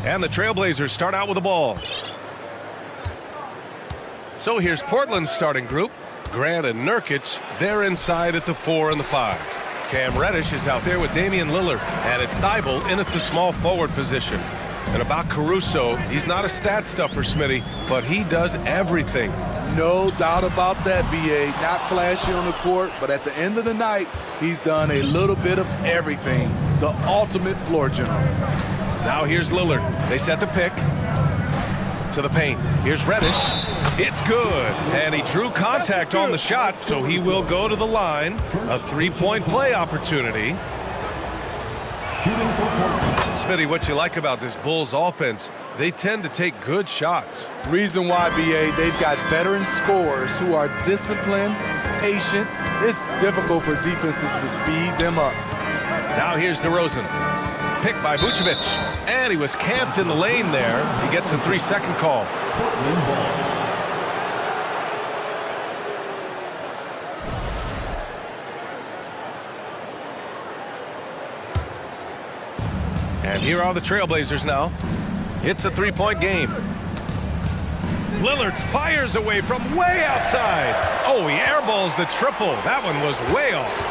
And the Trailblazers start out with the ball. So here's Portland's starting group. Grant and Nurkic, they're inside at the 4 and the 5. Cam Reddish is out there with Damian Lillard. And it's Thibault in at the small forward position. And about Caruso, he's not a stat stuffer, Smitty, but he does everything. No doubt about that, B.A. Not flashy on the court, but at the end of the night, he's done a little bit of everything. The ultimate floor general. Now here's Lillard. They set the pick to the paint. Here's Reddish. It's good. And he drew contact on the shot, so he will go to the line. A three-point play opportunity. Smitty, what you like about this Bulls offense, they tend to take good shots. Reason why, B.A., they've got veteran scorers who are disciplined, patient. It's difficult for defenses to speed them up. Now here's DeRozan. Picked by Vucevic. And he was camped in the lane there. He gets a 3-second call. And here are the Trailblazers now. It's a three-point game. Lillard fires away from way outside. Oh, he airballs the triple. That one was way off.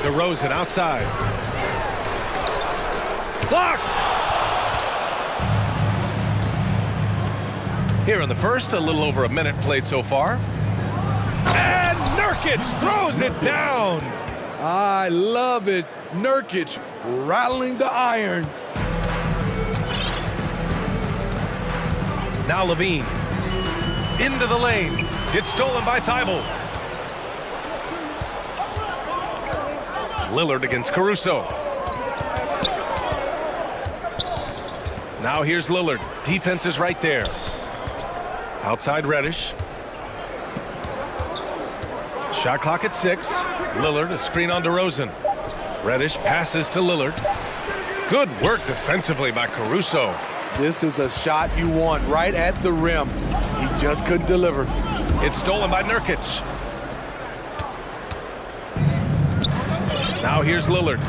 DeRozan outside. Blocked! Here in the first, a little over a minute played so far. And Nurkic throws it down! I love it. Nurkic rattling the iron. Now Levine. Into the lane. It's stolen by Thibault. Lillard against Caruso. Now here's Lillard. Defense is right there. Outside Reddish. Shot clock at 6. Lillard, a screen on DeRozan. Reddish passes to Lillard. Good work defensively by Caruso. This is the shot you want right at the rim. He just couldn't deliver. It's stolen by Nurkic. Now here's Lillard.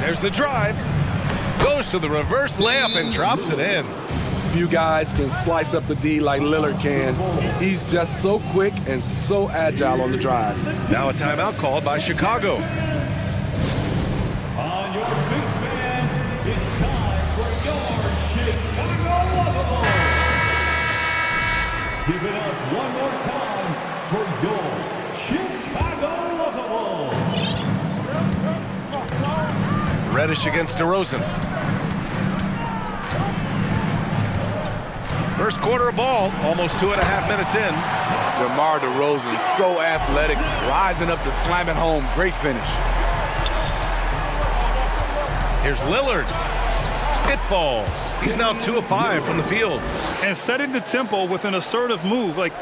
There's the drive. Goes to the reverse layup and drops it in. Few guys can slice up the D like Lillard can. He's just so quick and so agile on the drive. Now a timeout called by Chicago. On your big fans, it's time for your Chicago Lovable. Give it up one more time for your Chicago Lovable. Reddish against DeRozan. First quarter of ball, almost 2.5 minutes in. DeMar DeRozan, so athletic, rising up to slam it home. Great finish. Here's Lillard. It falls. He's now 2 of 5 from the field. And setting the tempo with an assertive move. Like,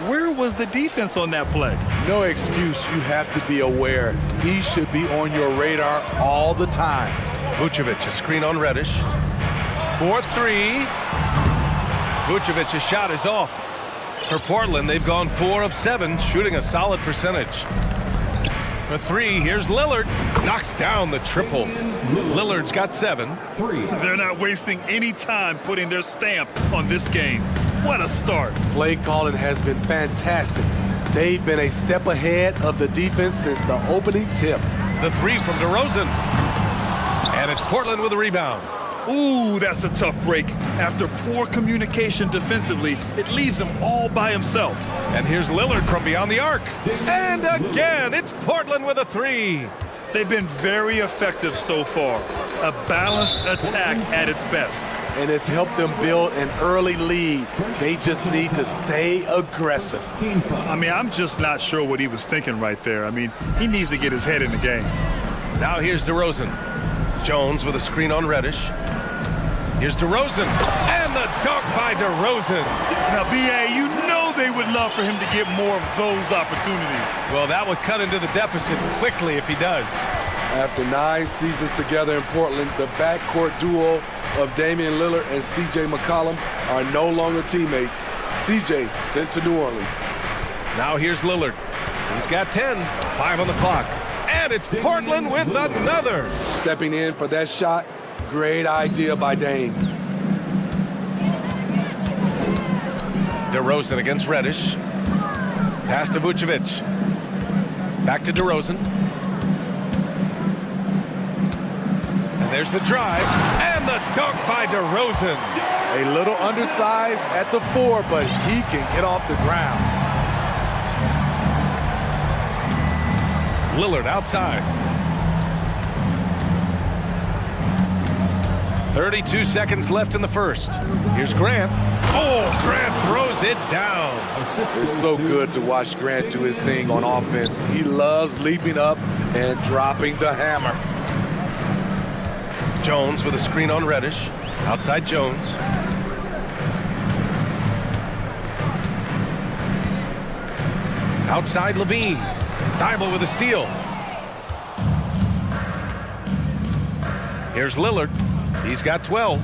where was the defense on that play? No excuse. You have to be aware. He should be on your radar all the time. Vucevic, a screen on Reddish. 4-3. Vucevic's shot is off. For Portland, they've gone 4 of 7, shooting a solid percentage. For 3, here's Lillard. Knocks down the triple. Lillard's got 7. They're not wasting any time putting their stamp on this game. What a start. Play calling has been fantastic. They've been a step ahead of the defense since the opening tip. The 3 from DeRozan. And it's Portland with a rebound. Ooh, that's a tough break. After poor communication defensively, it leaves him all by himself. And here's Lillard from beyond the arc. And again, it's Portland with a 3. They've been very effective so far. A balanced attack at its best. And it's helped them build an early lead. They just need to stay aggressive. I mean, I'm just not sure what he was thinking right there. I mean, he needs to get his head in the game. Now here's DeRozan. Jones with a screen on Reddish. Here's DeRozan, and the dunk by DeRozan. Now, B.A., you know they would love for him to get more of those opportunities. Well, that would cut into the deficit quickly if he does. After 9 seasons together in Portland, the backcourt duo of Damian Lillard and C.J. McCollum are no longer teammates. C.J. sent to New Orleans. Now here's Lillard. He's got 10, 5 on the clock. And it's Portland with another. Stepping in for that shot, great idea by Dame. DeRozan against Reddish. Pass to Vucevic. Back to DeRozan. And there's the drive. And the dunk by DeRozan. A little undersized at the 4, but he can get off the ground. Lillard outside. 32 seconds left in the first. Here's Grant. Oh, Grant throws it down. It's so good to watch Grant do his thing on offense. He loves leaping up and dropping the hammer. Jones with a screen on Reddish. Outside Jones. Outside Levine. Thibault with a steal. Here's Lillard. He's got 12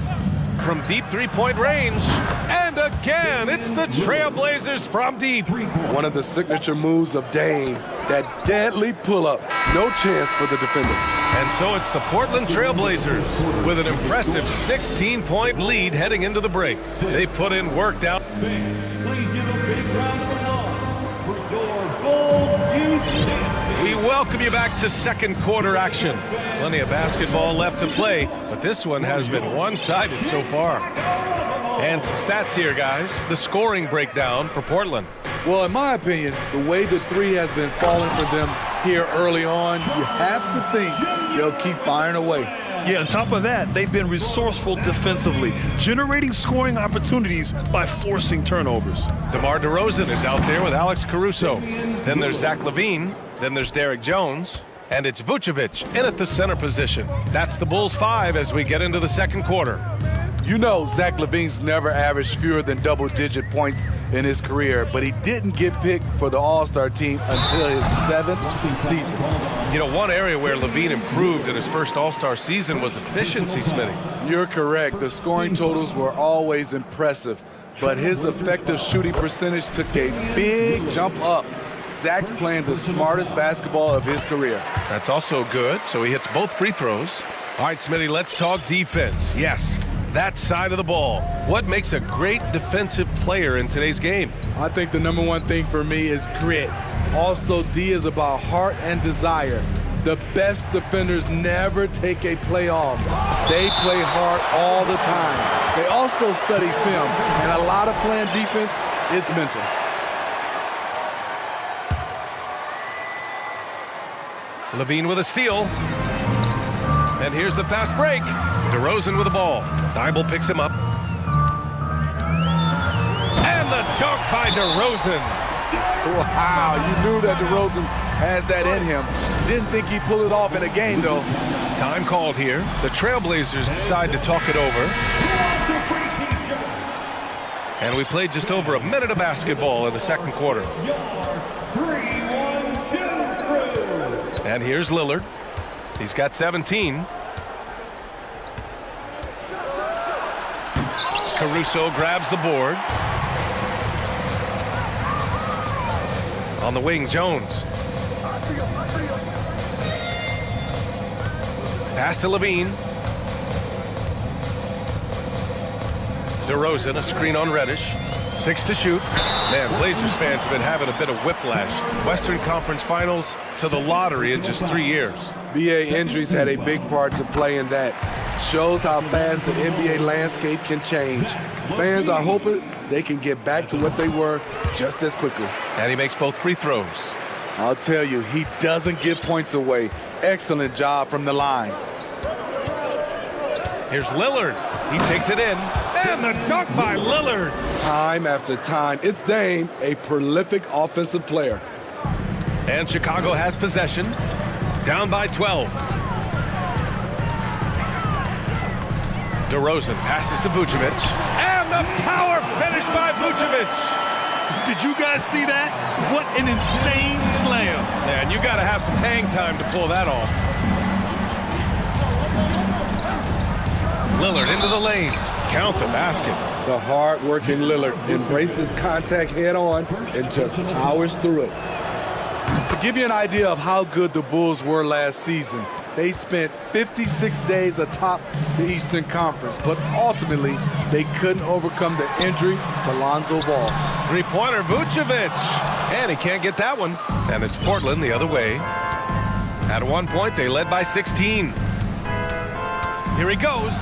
from deep three-point range. And again, it's the Trailblazers from deep. One of the signature moves of Dame, that deadly pull-up. No chance for the defender. And so it's the Portland Trailblazers with an impressive 16-point lead heading into the break. They put in work down. Please give a big round of applause for your Bulls youth champions. We welcome you back to second quarter action. Plenty of basketball left to play, but this one has been one-sided so far. And some stats here, guys. The scoring breakdown for Portland. Well, in my opinion, the way the three has been falling for them here early on, you have to think they'll keep firing away. Yeah, on top of that, they've been resourceful defensively, generating scoring opportunities by forcing turnovers. DeMar DeRozan is out there with Alex Caruso. Then there's Zach LaVine. Then there's Derek Jones. And it's Vucevic in at the center position. That's the Bulls 5 as we get into the second quarter. You know Zach LaVine's never averaged fewer than double-digit points in his career, but he didn't get picked for the All-Star team until his 7th season. You know, one area where LaVine improved in his first All-Star season was efficiency, Smitty. You're correct. The scoring totals were always impressive, but his effective shooting percentage took a big jump up. Zach's playing the smartest basketball of his career. That's also good, so he hits both free throws. All right, Smitty, let's talk defense. Yes, that side of the ball. What makes a great defensive player in today's game? I think the number one thing for me is grit. Also, D is about heart and desire. The best defenders never take a play off. They play hard all the time. They also study film, and a lot of playing defense is mental. LaVine with a steal. And here's the fast break. DeRozan with the ball. Thibault picks him up. And the dunk by DeRozan. Wow, you knew that DeRozan has that in him. Didn't think he'd pull it off in a game, though. Time called here. The Trailblazers decide to talk it over. And we played just over a minute of basketball in the second quarter. And here's Lillard. He's got 17. Caruso grabs the board. On the wing, Jones. Pass to Levine. DeRozan, a screen on Reddish. 6 to shoot. Man, Blazers fans have been having a bit of whiplash. Western Conference Finals to the lottery in just 3 years. BA injuries had a big part to play in that. Shows how fast the NBA landscape can change. Fans are hoping they can get back to what they were just as quickly. And he makes both free throws. I'll tell you, he doesn't give points away. Excellent job from the line. Here's Lillard. He takes it in. And the dunk by Lillard. Time after time, it's Dame, a prolific offensive player. And Chicago has possession. Down by 12. DeRozan passes to Vucevic. And the power finish by Vucevic. Did you guys see that? What an insane slam. Yeah, and you got to have some hang time to pull that off. Lillard into the lane. count the basket. The hard-working Lillard embraces contact head-on and just powers through it. To give you an idea of how good the Bulls were last season, they spent 56 days atop the Eastern Conference, but ultimately they couldn't overcome the injury to Lonzo Ball. Three-pointer, Vucevic. And he can't get that one. And it's Portland the other way. At one point, they led by 16. Here he goes.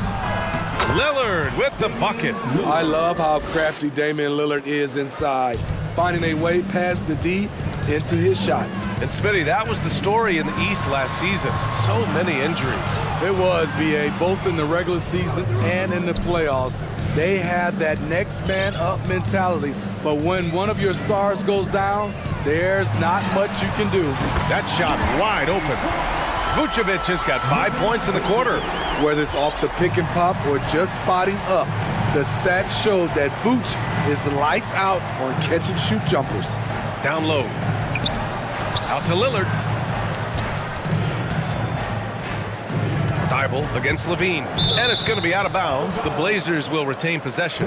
Lillard with the bucket. I love how crafty Damian Lillard is inside, finding a way past the D into his shot. And Smitty, that was the story in the East last season. So many injuries. It was, B.A., both in the regular season and in the playoffs. They had that next man up mentality, but when one of your stars goes down, there's not much you can do. That shot wide open. Vucevic has got 5 points in the quarter. Whether it's off the pick and pop or just spotting up, the stats show that Vooch is lights out on catch-and-shoot jumpers. Down low. Out to Lillard. Thibault against Levine. And it's going to be out of bounds. The Blazers will retain possession.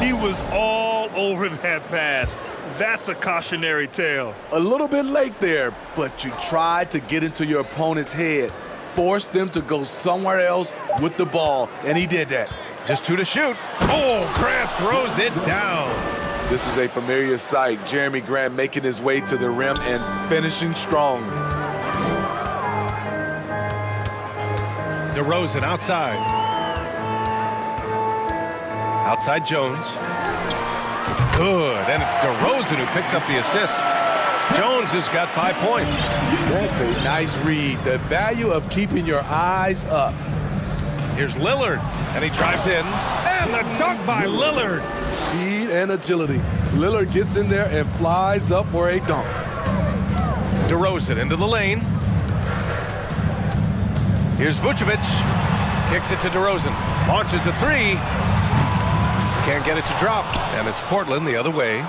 He was all over that pass. That's a cautionary tale. A little bit late there, but you tried to get into your opponent's head, force them to go somewhere else with the ball, and he did that. Just 2 to shoot. Oh, Grant throws it down. This is a familiar sight. Jeremy Grant making his way to the rim and finishing strong. DeRozan outside. Outside Jones. Good, and it's DeRozan who picks up the assist. Jones has got 5 points. That's a nice read. The value of keeping your eyes up. Here's Lillard, and he drives in. And the dunk by Lillard. Speed and agility. Lillard gets in there and flies up for a dunk. DeRozan into the lane. Here's Vucevic. Kicks it to DeRozan. Launches a three. Can't get it to drop. And it's Portland the other way.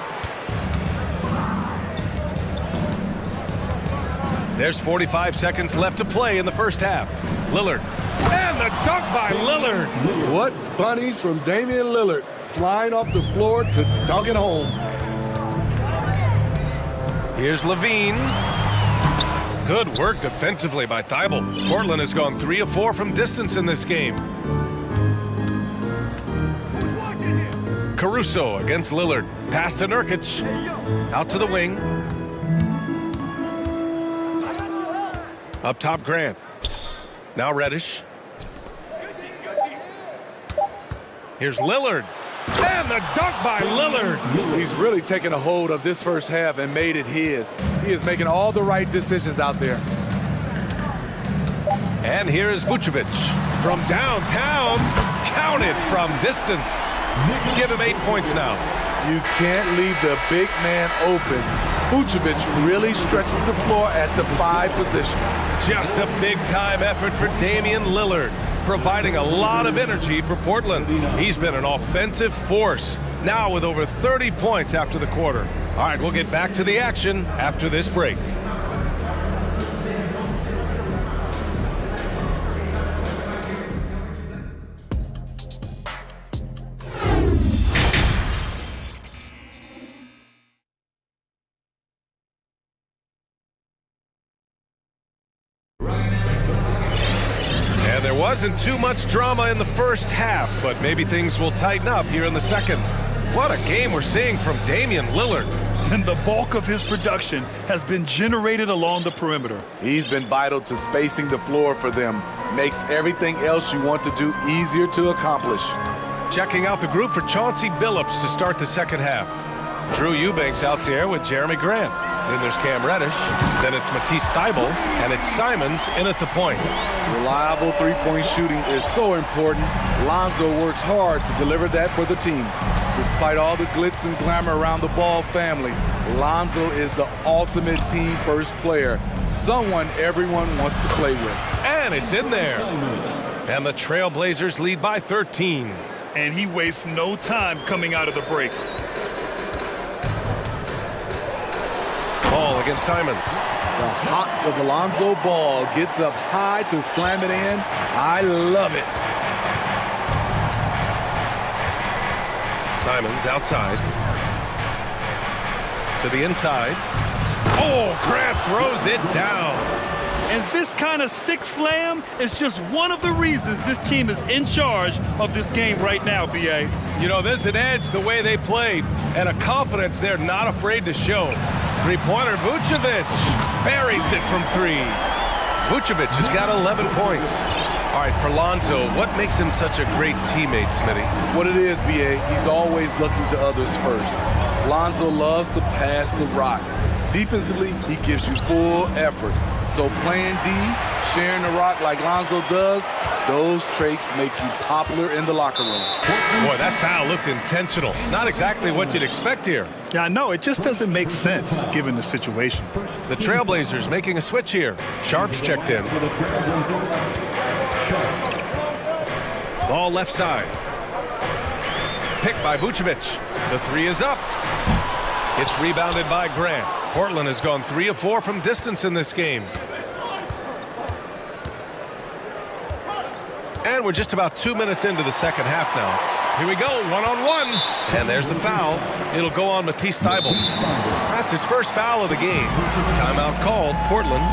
There's 45 seconds left to play in the first half. Lillard. And the dunk by Lillard. What bunnies from Damian Lillard. Flying off the floor to dunk it home. Here's Levine. Good work defensively by Thibault. Portland has gone 3 of 4 from distance in this game. Caruso against Lillard. Pass to Nurkic. Out to the wing. Up top, Grant. Now Reddish. Here's Lillard. And the dunk by Lillard. He's really taken a hold of this first half and made it his. He is making all the right decisions out there. And here is Vucevic from downtown. Counted from distance. Give him 8 points now. You can't leave the big man open. Vucevic really stretches the floor at the 5 position. Just a big-time effort for Damian Lillard, providing a lot of energy for Portland. He's been an offensive force, now with over 30 points after the quarter. All right, we'll get back to the action after this break. There wasn't too much drama in the first half, but maybe things will tighten up here in the second. What a game we're seeing from Damian Lillard. And the bulk of his production has been generated along the perimeter. He's been vital to spacing the floor for them. Makes everything else you want to do easier to accomplish. Checking out the group for Chauncey Billups to start the second half. Drew Eubanks out there with Jeremy Grant. Then there's Cam Reddish. Then it's Matisse Thybulle. And it's Simons in at the point. Reliable three-point shooting is so important. Lonzo works hard to deliver that for the team. Despite all the glitz and glamour around the Ball family, Lonzo is the ultimate team-first player. Someone everyone wants to play with. And it's in there. And the Trailblazers lead by 13. And he wastes no time coming out of the break. Ball against Simons. The hops of Alonzo Ball gets up high to slam it in. I love it. Simons outside. To the inside. Oh, Grant throws it down. And this kind of sick slam is just one of the reasons this team is in charge of this game right now, B.A. You know, there's an edge the way they played and a confidence they're not afraid to show. Three-pointer, Vucevic buries it from three. Vucevic has got 11 points. All right, for Lonzo, what makes him such a great teammate, Smitty? What it is, BA, he's always looking to others first. Lonzo loves to pass the rock. Defensively, he gives you full effort. So playing D, sharing the rock like Lonzo does, those traits make you popular in the locker room. Boy, that foul looked intentional. Not exactly what you'd expect here. Yeah, I know. It just doesn't make sense given the situation. The Trailblazers making a switch here. Sharp's checked in. Ball left side. Picked by Vucevic. The three is up. It's rebounded by Grant. Portland has gone 3 of 4 from distance in this game. And we're just about 2 minutes into the second half now. Here we go, one-on-one. And there's the foul. It'll go on Matisse Thybulle. That's his first foul of the game. Timeout called, Portland.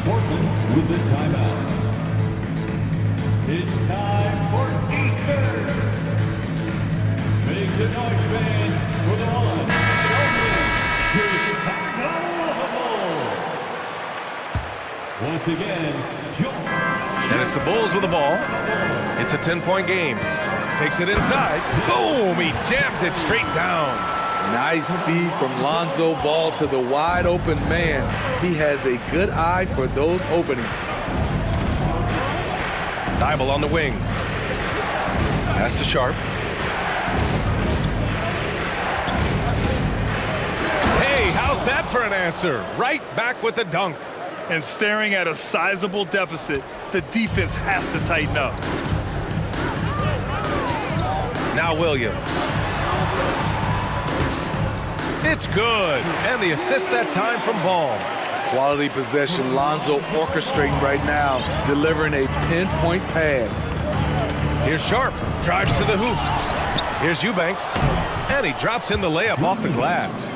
Portland with the timeout. It's time for Eastern. Make the noise, fans, for the one, the only Chicago Bulls. Once again, And it's the Bulls with the ball. It's a 10-point game. Takes it inside. Boom! He jams it straight down. Nice speed from Lonzo Ball to the wide open man. He has a good eye for those openings. Thybulle on the wing. Pass to Sharp. Hey, how's that for an answer? Right back with the dunk. And staring at a sizable deficit, the defense has to tighten up. Now Williams. It's good. And the assist that time from Ball. Quality possession. Lonzo orchestrating right now, delivering a pinpoint pass. Here's Sharp. Drives to the hoop. Here's Eubanks. And he drops in the layup off the glass.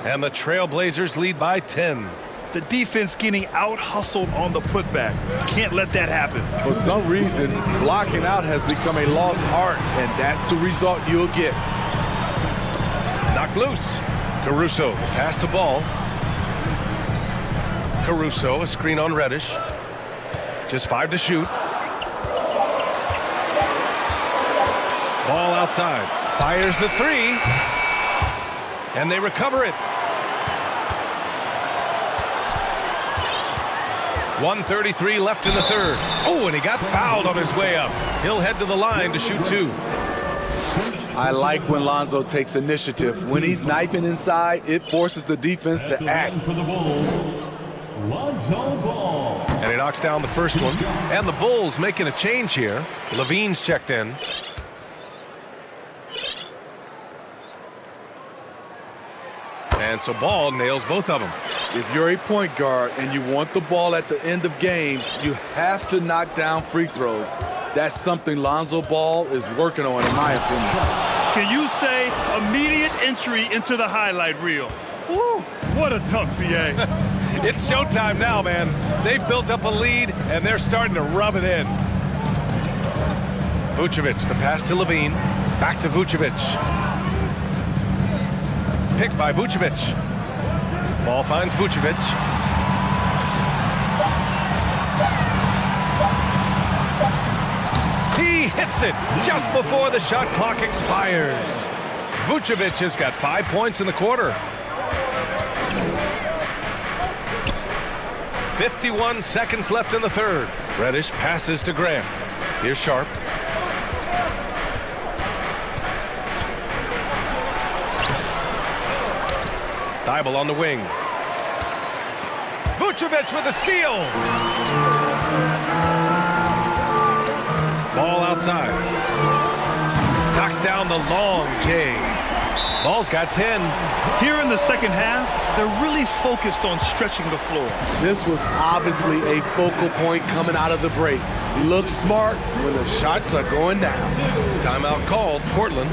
And the Trailblazers lead by 10. The defense getting out-hustled on the putback. Can't let that happen. For some reason, blocking out has become a lost art, and that's the result you'll get. Knocked loose. Caruso, pass to Ball. Caruso, a screen on Reddish. Just 5 to shoot. Ball outside. Fires the three. And they recover it. 1:33 left in the third. Oh, and he got fouled on his way up. He'll head to the line to shoot 2. I like when Lonzo takes initiative. When he's knifing inside, it forces the defense to act. for the Bulls, Lonzo Ball. And he knocks down the first one. And the Bulls making a change here. Levine's checked in. And so Ball nails both of them. If you're a point guard and you want the ball at the end of games, you have to knock down free throws. That's something Lonzo Ball is working on, in my opinion. Can you say immediate entry into the highlight reel? Woo, what a dunk, B.A. It's showtime now, man. They've built up a lead, and they're starting to rub it in. Vucevic, the pass to Levine. Back to Vucevic. Picked by Vucevic. Ball finds Vucevic. He hits it just before the shot clock expires. Vucevic has got 5 points in the quarter. 51 seconds left in the third. Reddish passes to Graham. Here's Sharp. Thybulle on the wing. Vucevic with a steal. Ball outside. Knocks down the long J. Ball's got 10. Here in the second half, They're really focused on stretching the floor. This was obviously a focal point coming out of the break. Look smart when the shots are going down. Timeout called, Portland.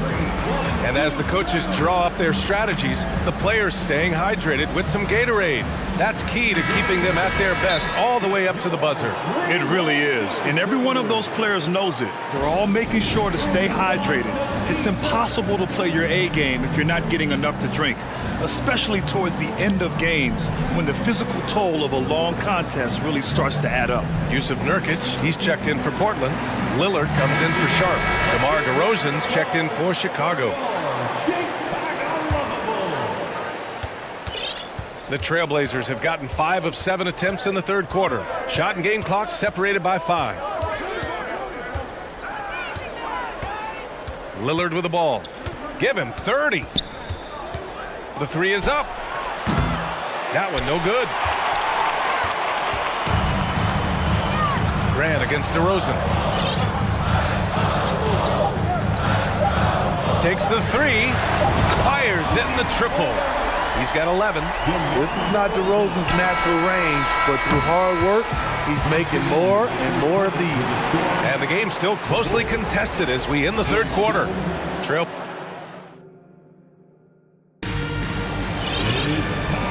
And as the coaches draw up their strategies, the players staying hydrated with some Gatorade. That's key to keeping them at their best all the way up to the buzzer. It really is. And every one of those players knows it. They're all making sure to stay hydrated. It's impossible to play your A game if you're not getting enough to drink, especially towards the end of games when the physical toll of a long contest really starts to add up. Yusuf Nurkic, he's checked in for Portland. Lillard comes in for Sharp. DeMar DeRozan's checked in for Chicago. The Trailblazers have gotten 5 of 7 attempts in the third quarter. Shot and game clock separated by 5. Lillard with the ball. Give him 30. The three is up. That one no good. Grant against DeRozan. Takes the three. Fires in the triple. He's got 11. This is not DeRozan's natural range, but through hard work, he's making more and more of these. And the game's still closely contested as we end the third quarter. Trail.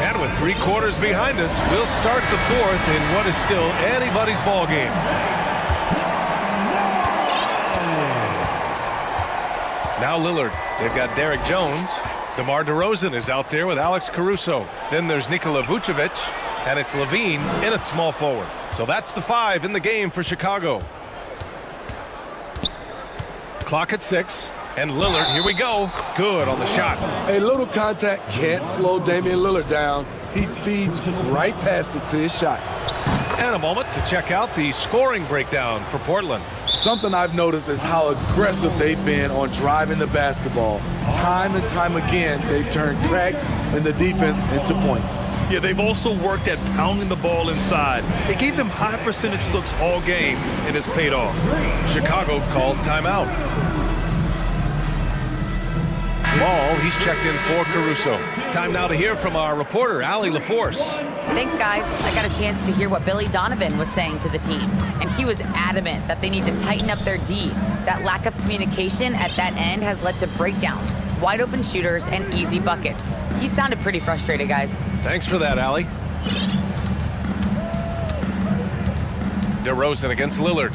And with 3 quarters behind us, we'll start the fourth in what is still anybody's ball game. Now Lillard. They've got Derek Jones. DeMar DeRozan is out there with Alex Caruso. Then there's Nikola Vucevic, and it's Levine in at small forward. So that's the 5 in the game for Chicago. Clock at 6, and Lillard, here we go. Good on the shot. A little contact can't slow Damian Lillard down. He speeds right past it to his shot. And a moment to check out the scoring breakdown for Portland. Something I've noticed is how aggressive they've been on driving the basketball. Time and time again, they've turned cracks in the defense into points. Yeah, they've also worked at pounding the ball inside. It gave them high percentage looks all game, and it's paid off. Chicago calls timeout. Ball, he's checked in for Caruso. Time now to hear from our reporter, Allie LaForce. Thanks, guys. I got a chance to hear what Billy Donovan was saying to the team, and he was adamant that they need to tighten up their D. That lack of communication at that end has led to breakdowns, wide open shooters, and easy buckets. He sounded pretty frustrated, guys. Thanks for that, Allie. DeRozan against Lillard.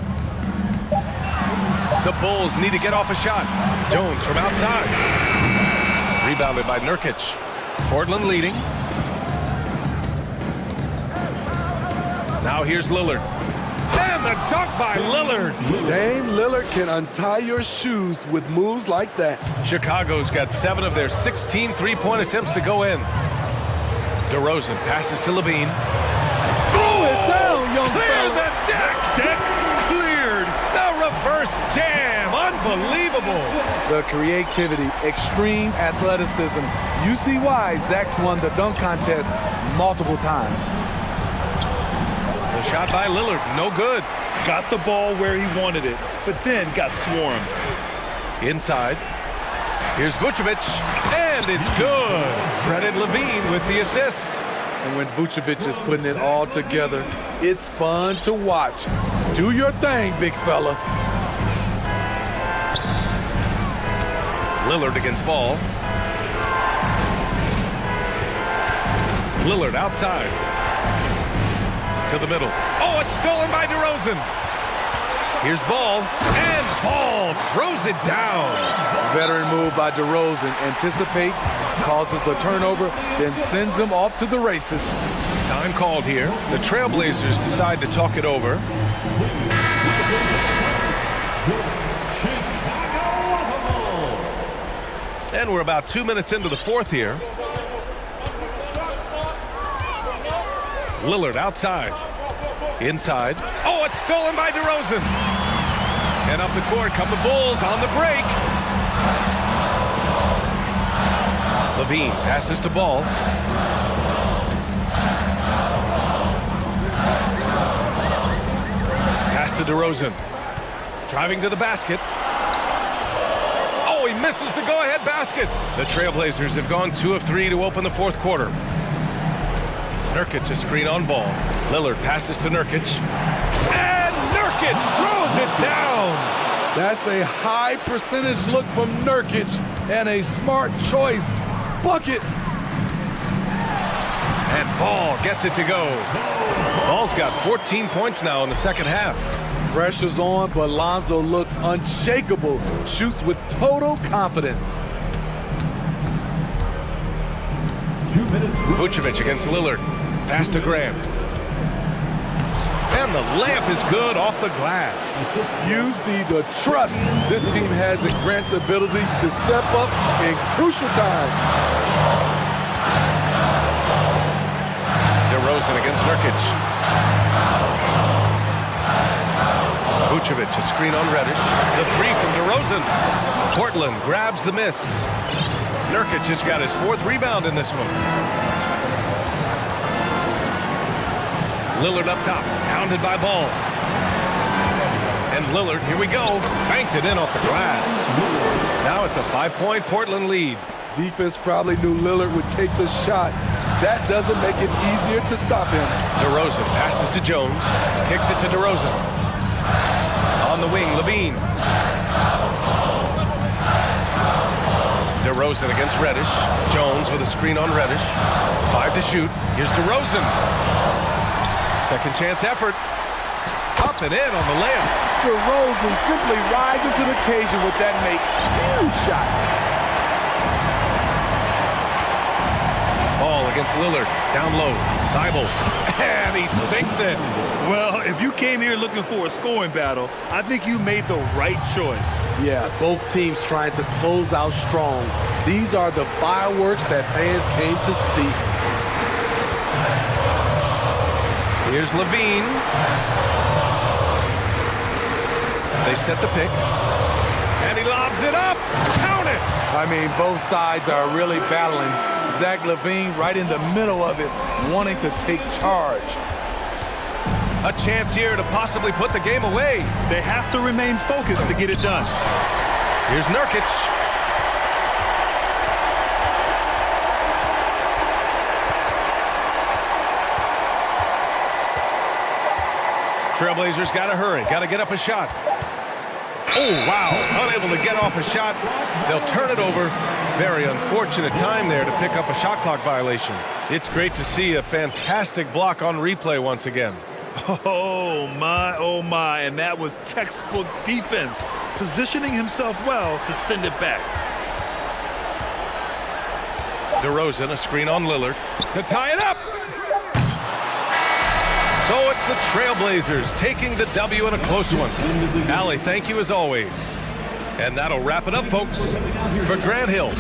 The Bulls need to get off a shot. Jones from outside. Rebounded by Nurkic. Portland leading. Now here's Lillard. And the dunk by Lillard. Dame Lillard can untie your shoes with moves like that. Chicago's got 7 of their 16 three-point attempts to go in. DeRozan passes to Levine. Throw it down, young Clear fella. the deck. Deck cleared. The reverse jam. Unbelievable. The creativity, extreme athleticism. You see why Zach's won the dunk contest multiple times. The shot by Lillard, no good. Got the ball where he wanted it, but then got swarmed. Inside. Here's Vucevic, and it's good. Credit Levine with the assist. And when Vucevic is putting it all together, it's fun to watch. Do your thing, big fella. Lillard against Ball. Lillard outside. To the middle. Oh, it's stolen by DeRozan. Here's Ball, and Ball throws it down. Veteran move by DeRozan. Anticipates, causes the turnover, then sends him off to the races. Time called here. The Trailblazers decide to talk it over. And we're about 2 minutes into the fourth here. Lillard outside. Inside. Oh, it's stolen by DeRozan. And up the court come the Bulls on the break. Levine passes to Ball. Pass to DeRozan. Driving to the basket. Oh, he misses the go-ahead basket. The Trailblazers have gone 2 of 3 to open the fourth quarter. Nurkic a screen on ball. Lillard passes to Nurkic. And Nurkic throws it down. That's a high percentage look from Nurkic and a smart choice. Bucket. And Ball gets it to go. Ball's got 14 points now in the second half. Pressure's on, but Lonzo looks unshakable. Shoots with total confidence. 2 minutes. Vucevic against Lillard. Pass to Graham. And the layup is good off the glass. You see the trust this team has in Grant's ability to step up in crucial times. DeRozan against Nurkic. Vucevic a screen on Reddish. The three from DeRozan. Portland grabs the miss. Nurkic has got his fourth rebound in this one. Lillard up top, hounded by Ball. And Lillard, here we go, banked it in off the glass. Now it's a 5-point Portland lead. Defense probably knew Lillard would take the shot. That doesn't make it easier to stop him. DeRozan passes to Jones, kicks it to DeRozan. On the wing, Levine. DeRozan against Reddish. Jones with a screen on Reddish. 5 to shoot. Here's DeRozan. Second chance effort. Up and in on the layup. DeRozan simply rising to the occasion with that make. Huge shot. Ball against Lillard. Down low. Thibault. And he sinks it. Well, if you came here looking for a scoring battle, I think you made the right choice. Yeah, both teams trying to close out strong. These are the fireworks that fans came to see. Here's Levine. They set the pick. And he lobs it up. Count it. I mean, both sides are really battling. Zach LaVine right in the middle of it, wanting to take charge. A chance here to possibly put the game away. They have to remain focused to get it done. Here's Nurkic. Trailblazers got to hurry, got to get up a shot. Oh, wow, unable to get off a shot. They'll turn it over. Very unfortunate time there to pick up a shot clock violation. It's great to see a fantastic block on replay once again. Oh my, and that was textbook defense, positioning himself well to send it back. DeRozan, a screen on Lillard to tie it up. So it's the Trailblazers taking the W in a close one. Allie, thank you as always. And that'll wrap it up, folks. For Grant Hill,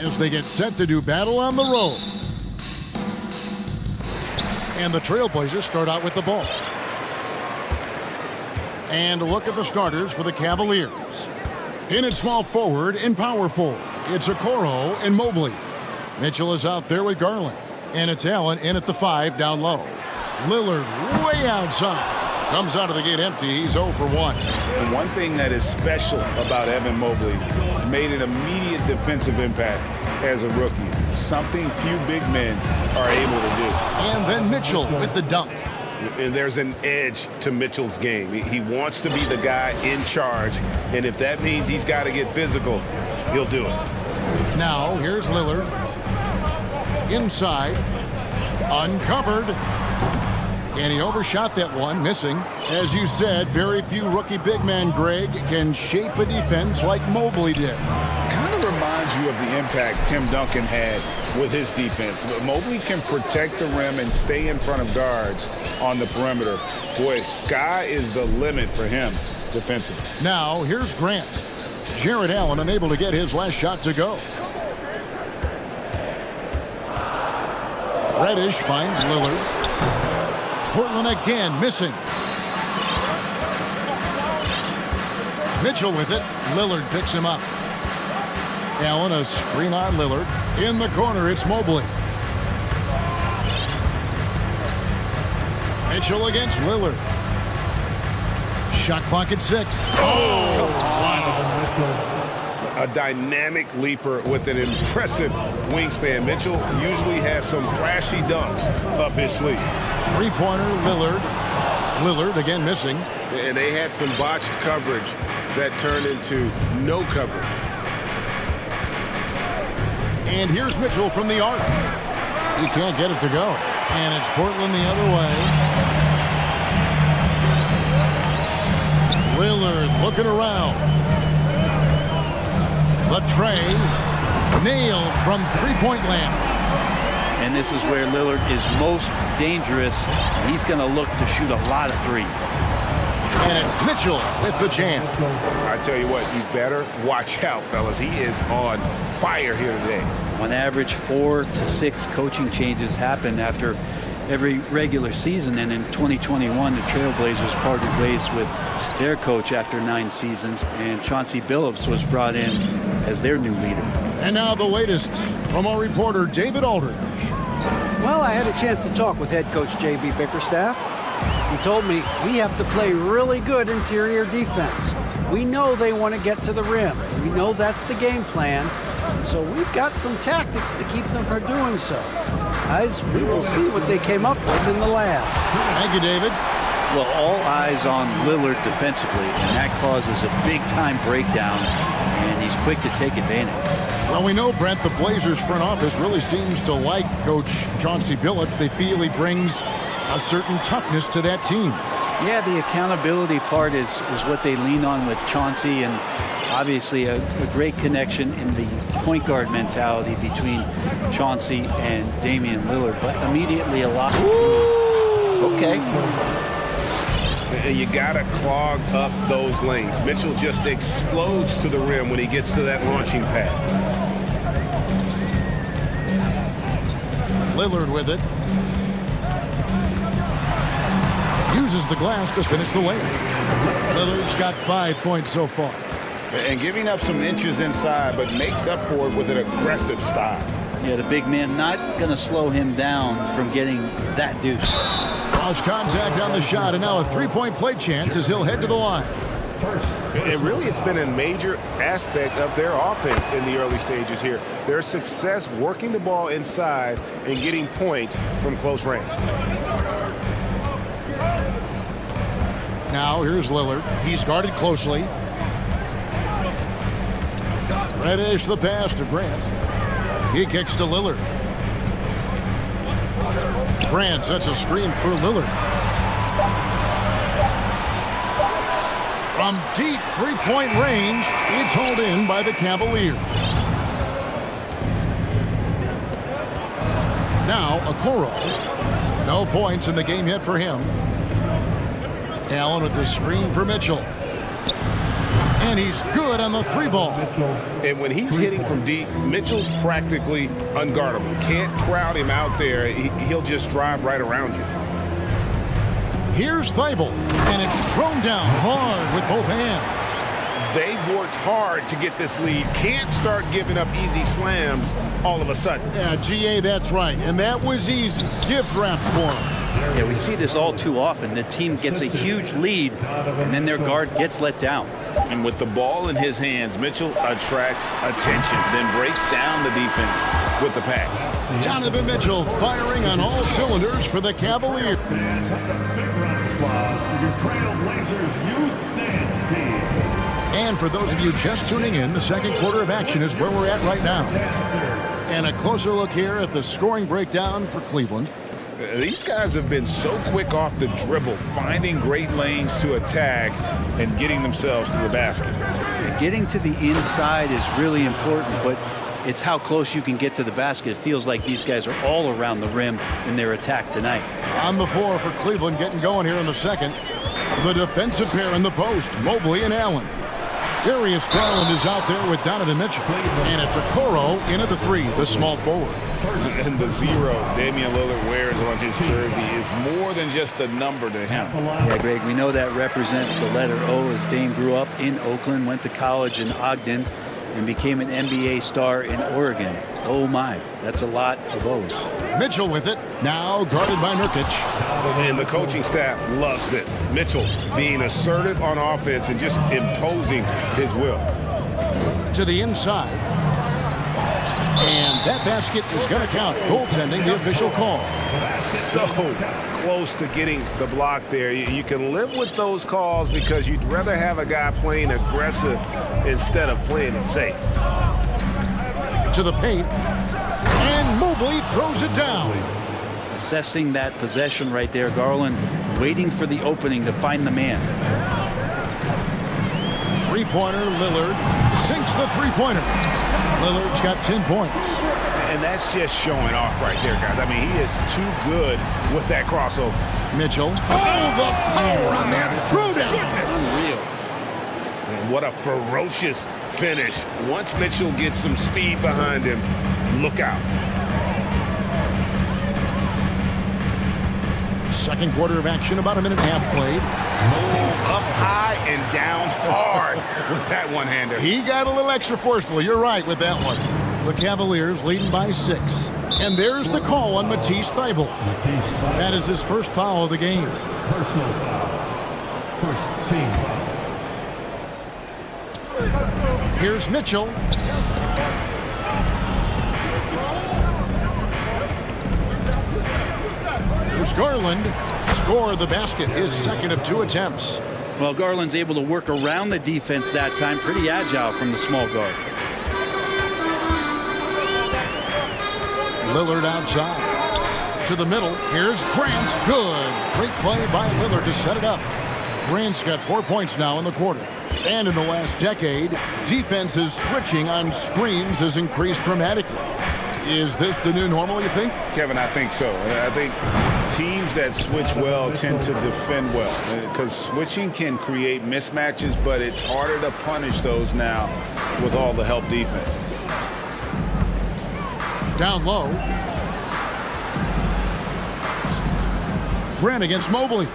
as they get set to do battle on the road. And the Trailblazers start out with the ball. And look at the starters for the Cavaliers. In at small forward and power forward, it's Okoro and Mobley. Mitchell is out there with Garland. And it's Allen in at the 5 down low. Lillard way outside. Comes out of the gate empty. He's 0 for 1. And one thing that is special about Evan Mobley, made an immediate defensive impact as a rookie. Something few big men are able to do. And then Mitchell with the dunk. And there's an edge to Mitchell's game. He wants to be the guy in charge. And if that means he's got to get physical, he'll do it. Now, here's Lillard. Inside. Uncovered. And he overshot that one, missing. As you said, very few rookie big man, Greg, can shape a defense like Mobley did. Kind of reminds you of the impact Tim Duncan had with his defense. But Mobley can protect the rim and stay in front of guards on the perimeter. Boy, sky is the limit for him defensively. Now, here's Grant. Jared Allen unable to get his last shot to go. Reddish finds Lillard. Portland again missing. Mitchell with it. Lillard picks him up. Allen a screen on Lillard. In the corner, it's Mobley. Mitchell against Lillard. Shot clock at 6. A dynamic leaper with an impressive wingspan. Mitchell usually has some flashy dunks up his sleeve. Three-pointer, Lillard. Lillard again missing. And they had some botched coverage that turned into no coverage. And here's Mitchell from the arc. He can't get it to go. And it's Portland the other way. Lillard looking around. The tray nailed from three-point land. And this is where Lillard is most dangerous. He's going to look to shoot a lot of threes. And it's Mitchell with the jam. I tell you what, you better watch out, fellas. He is on fire here today. On average, 4 to 6 coaching changes happen after every regular season. And in 2021, the Trailblazers parted ways with their coach after 9 seasons. And Chauncey Billups was brought in as their new leader. And now the latest from our reporter, David Aldridge. Well, I had a chance to talk with head coach J.B. Bickerstaff. He told me we have to play really good interior defense. We know they want to get to the rim. We know that's the game plan. So we've got some tactics to keep them from doing so. Guys, we will see what they came up with in the lab. Thank you, David. Well, all eyes on Lillard defensively, and that causes a big-time breakdown, and he's quick to take advantage. Well, we know, Brent, the Blazers front office really seems to like Coach Chauncey Billups. They feel he brings a certain toughness to that team. Yeah, the accountability part is what they lean on with Chauncey, and obviously a great connection in the point guard mentality between Chauncey and Damian Lillard, but immediately a lot. Okay. You got to clog up those lanes. Mitchell just explodes to the rim when he gets to that launching pad. Lillard with it. Uses the glass to finish the layup. Lillard's got 5 points so far. And giving up some inches inside, but makes up for it with an aggressive style. Yeah, the big man not going to slow him down from getting that deuce. Cross contact on the shot, and now a three-point play chance as he'll head to the line. And really, it's been a major aspect of their offense in the early stages here. Their success working the ball inside and getting points from close range. Now here's Lillard. He's guarded closely. Reddish the pass to Grant. He kicks to Lillard. Grant sets a screen for Lillard. From deep three-point range, it's hauled in by the Cavaliers. Now, Okoro. No points in the game yet for him. Allen with the screen for Mitchell. And he's good on the 3-ball. And when he's hitting from deep, Mitchell's practically unguardable. Can't crowd him out there. He'll just drive right around you. Here's Thibault, and it's thrown down hard with both hands. They've worked hard to get this lead. Can't start giving up easy slams all of a sudden. Yeah, GA, that's right. And that was easy. Gift wrap for him. Yeah, we see this all too often. The team gets a huge lead, and then their guard gets let down. And with the ball in his hands, Mitchell attracts attention, then breaks down the defense with the pass. Donovan Mitchell firing on all cylinders for the Cavaliers. And for those of you just tuning in, the second quarter of action is where we're at right now. And a closer look here at the scoring breakdown for Cleveland. These guys have been so quick off the dribble, finding great lanes to attack and getting themselves to the basket. Getting to the inside is really important, but it's how close you can get to the basket. It feels like these guys are all around the rim in their attack tonight. On the floor for Cleveland, getting going here in the second. The defensive pair in the post, Mobley and Allen. Darius Garland is out there with Donovan Mitchell. And it's Okoro in at the 3, the small forward. And the 0 Damian Lillard wears on his jersey is more than just a number to him. Yeah, Greg, we know that represents the letter O, as Dame grew up in Oakland, went to college in Ogden, and became an NBA star in Oregon. Oh my, that's a lot of O's. Mitchell with it, now guarded by Nurkic. And the coaching staff loves this. Mitchell being assertive on offense and just imposing his will. To the inside. And that basket is going to count. Goaltending, the official call. So close to getting the block there. You can live with those calls because you'd rather have a guy playing aggressive instead of playing it safe. To the paint. And Mobley throws it down. Assessing that possession right there, Garland waiting for the opening to find the man. Three-pointer, Lillard sinks the three-pointer. Lillard's got 10 points. And that's just showing off right there, guys. I mean, he is too good with that crossover. Mitchell. Oh, the power on that throwdown. Unreal. And what a ferocious finish. Once Mitchell gets some speed behind him, look out. Second quarter of action, about a minute and a half played. Move up high and down hard with that one-hander. He got a little extra forceful. You're right with that one. The Cavaliers leading by 6. And there's the call on Matisse Thybulle. That is his first foul of the game. Personal foul. First team foul. Here's Mitchell. Here's Garland. Score the basket, his second of 2 attempts. Well, Garland's able to work around the defense that time. Pretty agile from the small guard. Lillard outside. To the middle. Here's Grant. Good. Great play by Lillard to set it up. Grant's got 4 points now in the quarter. And in the last decade, defenses switching on screens has increased dramatically. Is this the new normal, you think? Kevin, I think so. I think teams that switch well tend to defend well because switching can create mismatches, but it's harder to punish those now with all the help defense. Down low. Grant against Mobley.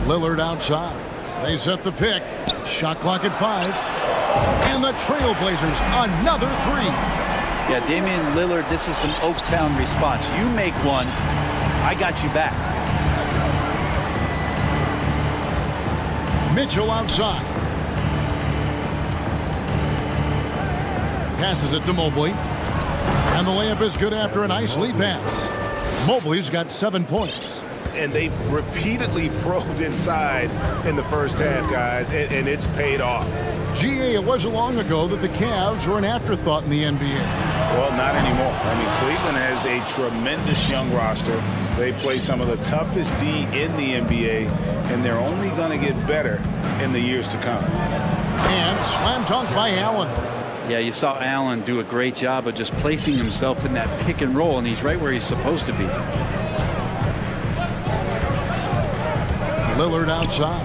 Lillard outside. They set the pick. Shot clock at 5. And the Trailblazers, another 3. Yeah, Damian Lillard, this is some Oaktown response. You make one, I got you back. Mitchell outside. Passes it to Mobley. And the layup is good after a nice lead pass. Mobley's got 7 points. And they've repeatedly probed inside in the first half, guys, and it's paid off. GA, it wasn't long ago that the Cavs were an afterthought in the NBA. Well, not anymore. I mean, Cleveland has a tremendous young roster. They play some of the toughest D in the NBA, and they're only going to get better in the years to come. And slam dunk by Allen. Yeah, you saw Allen do a great job of just placing himself in that pick and roll, and he's right where he's supposed to be. Lillard outside.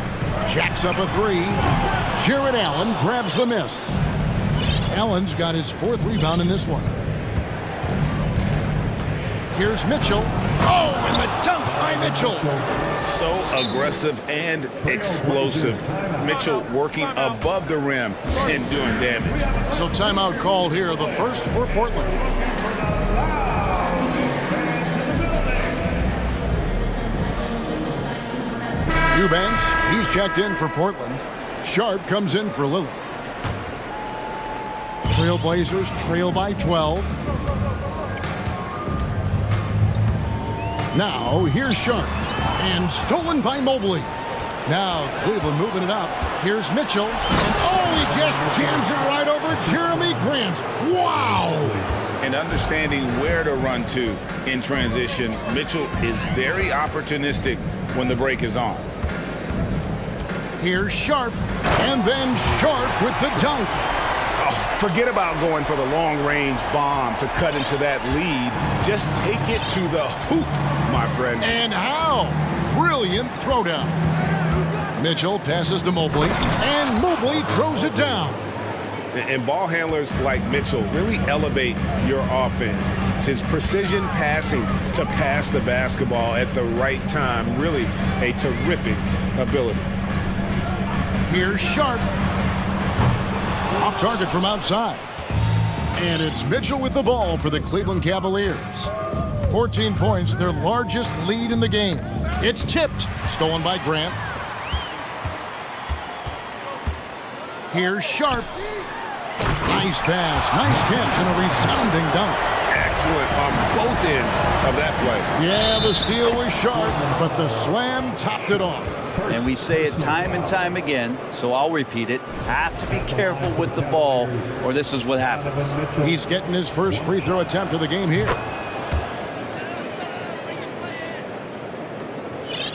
Jacks up a three. Jared Allen grabs the miss. Allen's got his 4th rebound in this one. Here's Mitchell. Oh, and the dunk by Mitchell. So aggressive and explosive. Mitchell working above the rim and doing damage. So timeout called here, the first for Portland. Eubanks, he's checked in for Portland. Sharp comes in for Lillard. Trailblazers trail by 12. Now, here's Sharp. And stolen by Mobley. Now, Cleveland moving it up. Here's Mitchell. And oh, he just jams it right over Jeremy Grant. Wow! And understanding where to run to in transition, Mitchell is very opportunistic when the break is on. Here's Sharp. And then Sharp with the dunk. Oh, forget about going for the long-range bomb to cut into that lead. Just take it to the hoop, my friend. And how? Brilliant throwdown. Mitchell passes to Mobley, and Mobley throws it down. And ball handlers like Mitchell really elevate your offense. It's his precision passing to pass the basketball at the right time. Really a terrific ability. Here's Sharp. Off target from outside. And it's Mitchell with the ball for the Cleveland Cavaliers. 14 points, their largest lead in the game. It's tipped. Stolen by Grant. Here's Sharp. Nice pass, nice catch, and a resounding dunk. Excellent on both ends of that play. Yeah, the steal was sharp, but the slam topped it off. And we say it time and time again, so I'll repeat it. Have to be careful with the ball, or this is what happens. He's getting his first free throw attempt of the game here.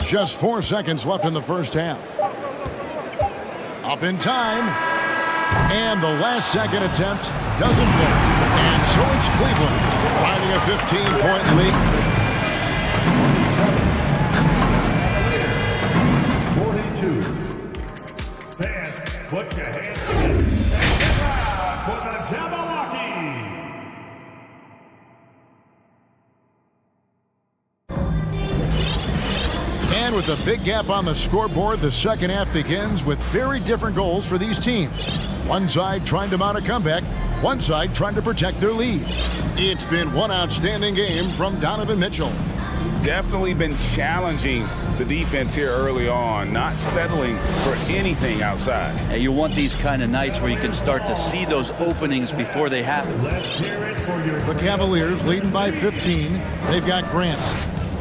Just 4 seconds left in the first half. Up in time. And the last second attempt doesn't fall. And so it's Cleveland riding a 15-point lead. 42. Fans, put your hands together for the Jabberwocky. And with a big gap on the scoreboard, the second half begins with very different goals for these teams. One side trying to mount a comeback, one side trying to protect their lead. It's been one outstanding game from Donovan Mitchell. Definitely been challenging the defense here early on, not settling for anything outside. And you want these kind of nights where you can start to see those openings before they happen. Let's hear it for your The Cavaliers leading by 15. They've got Grant.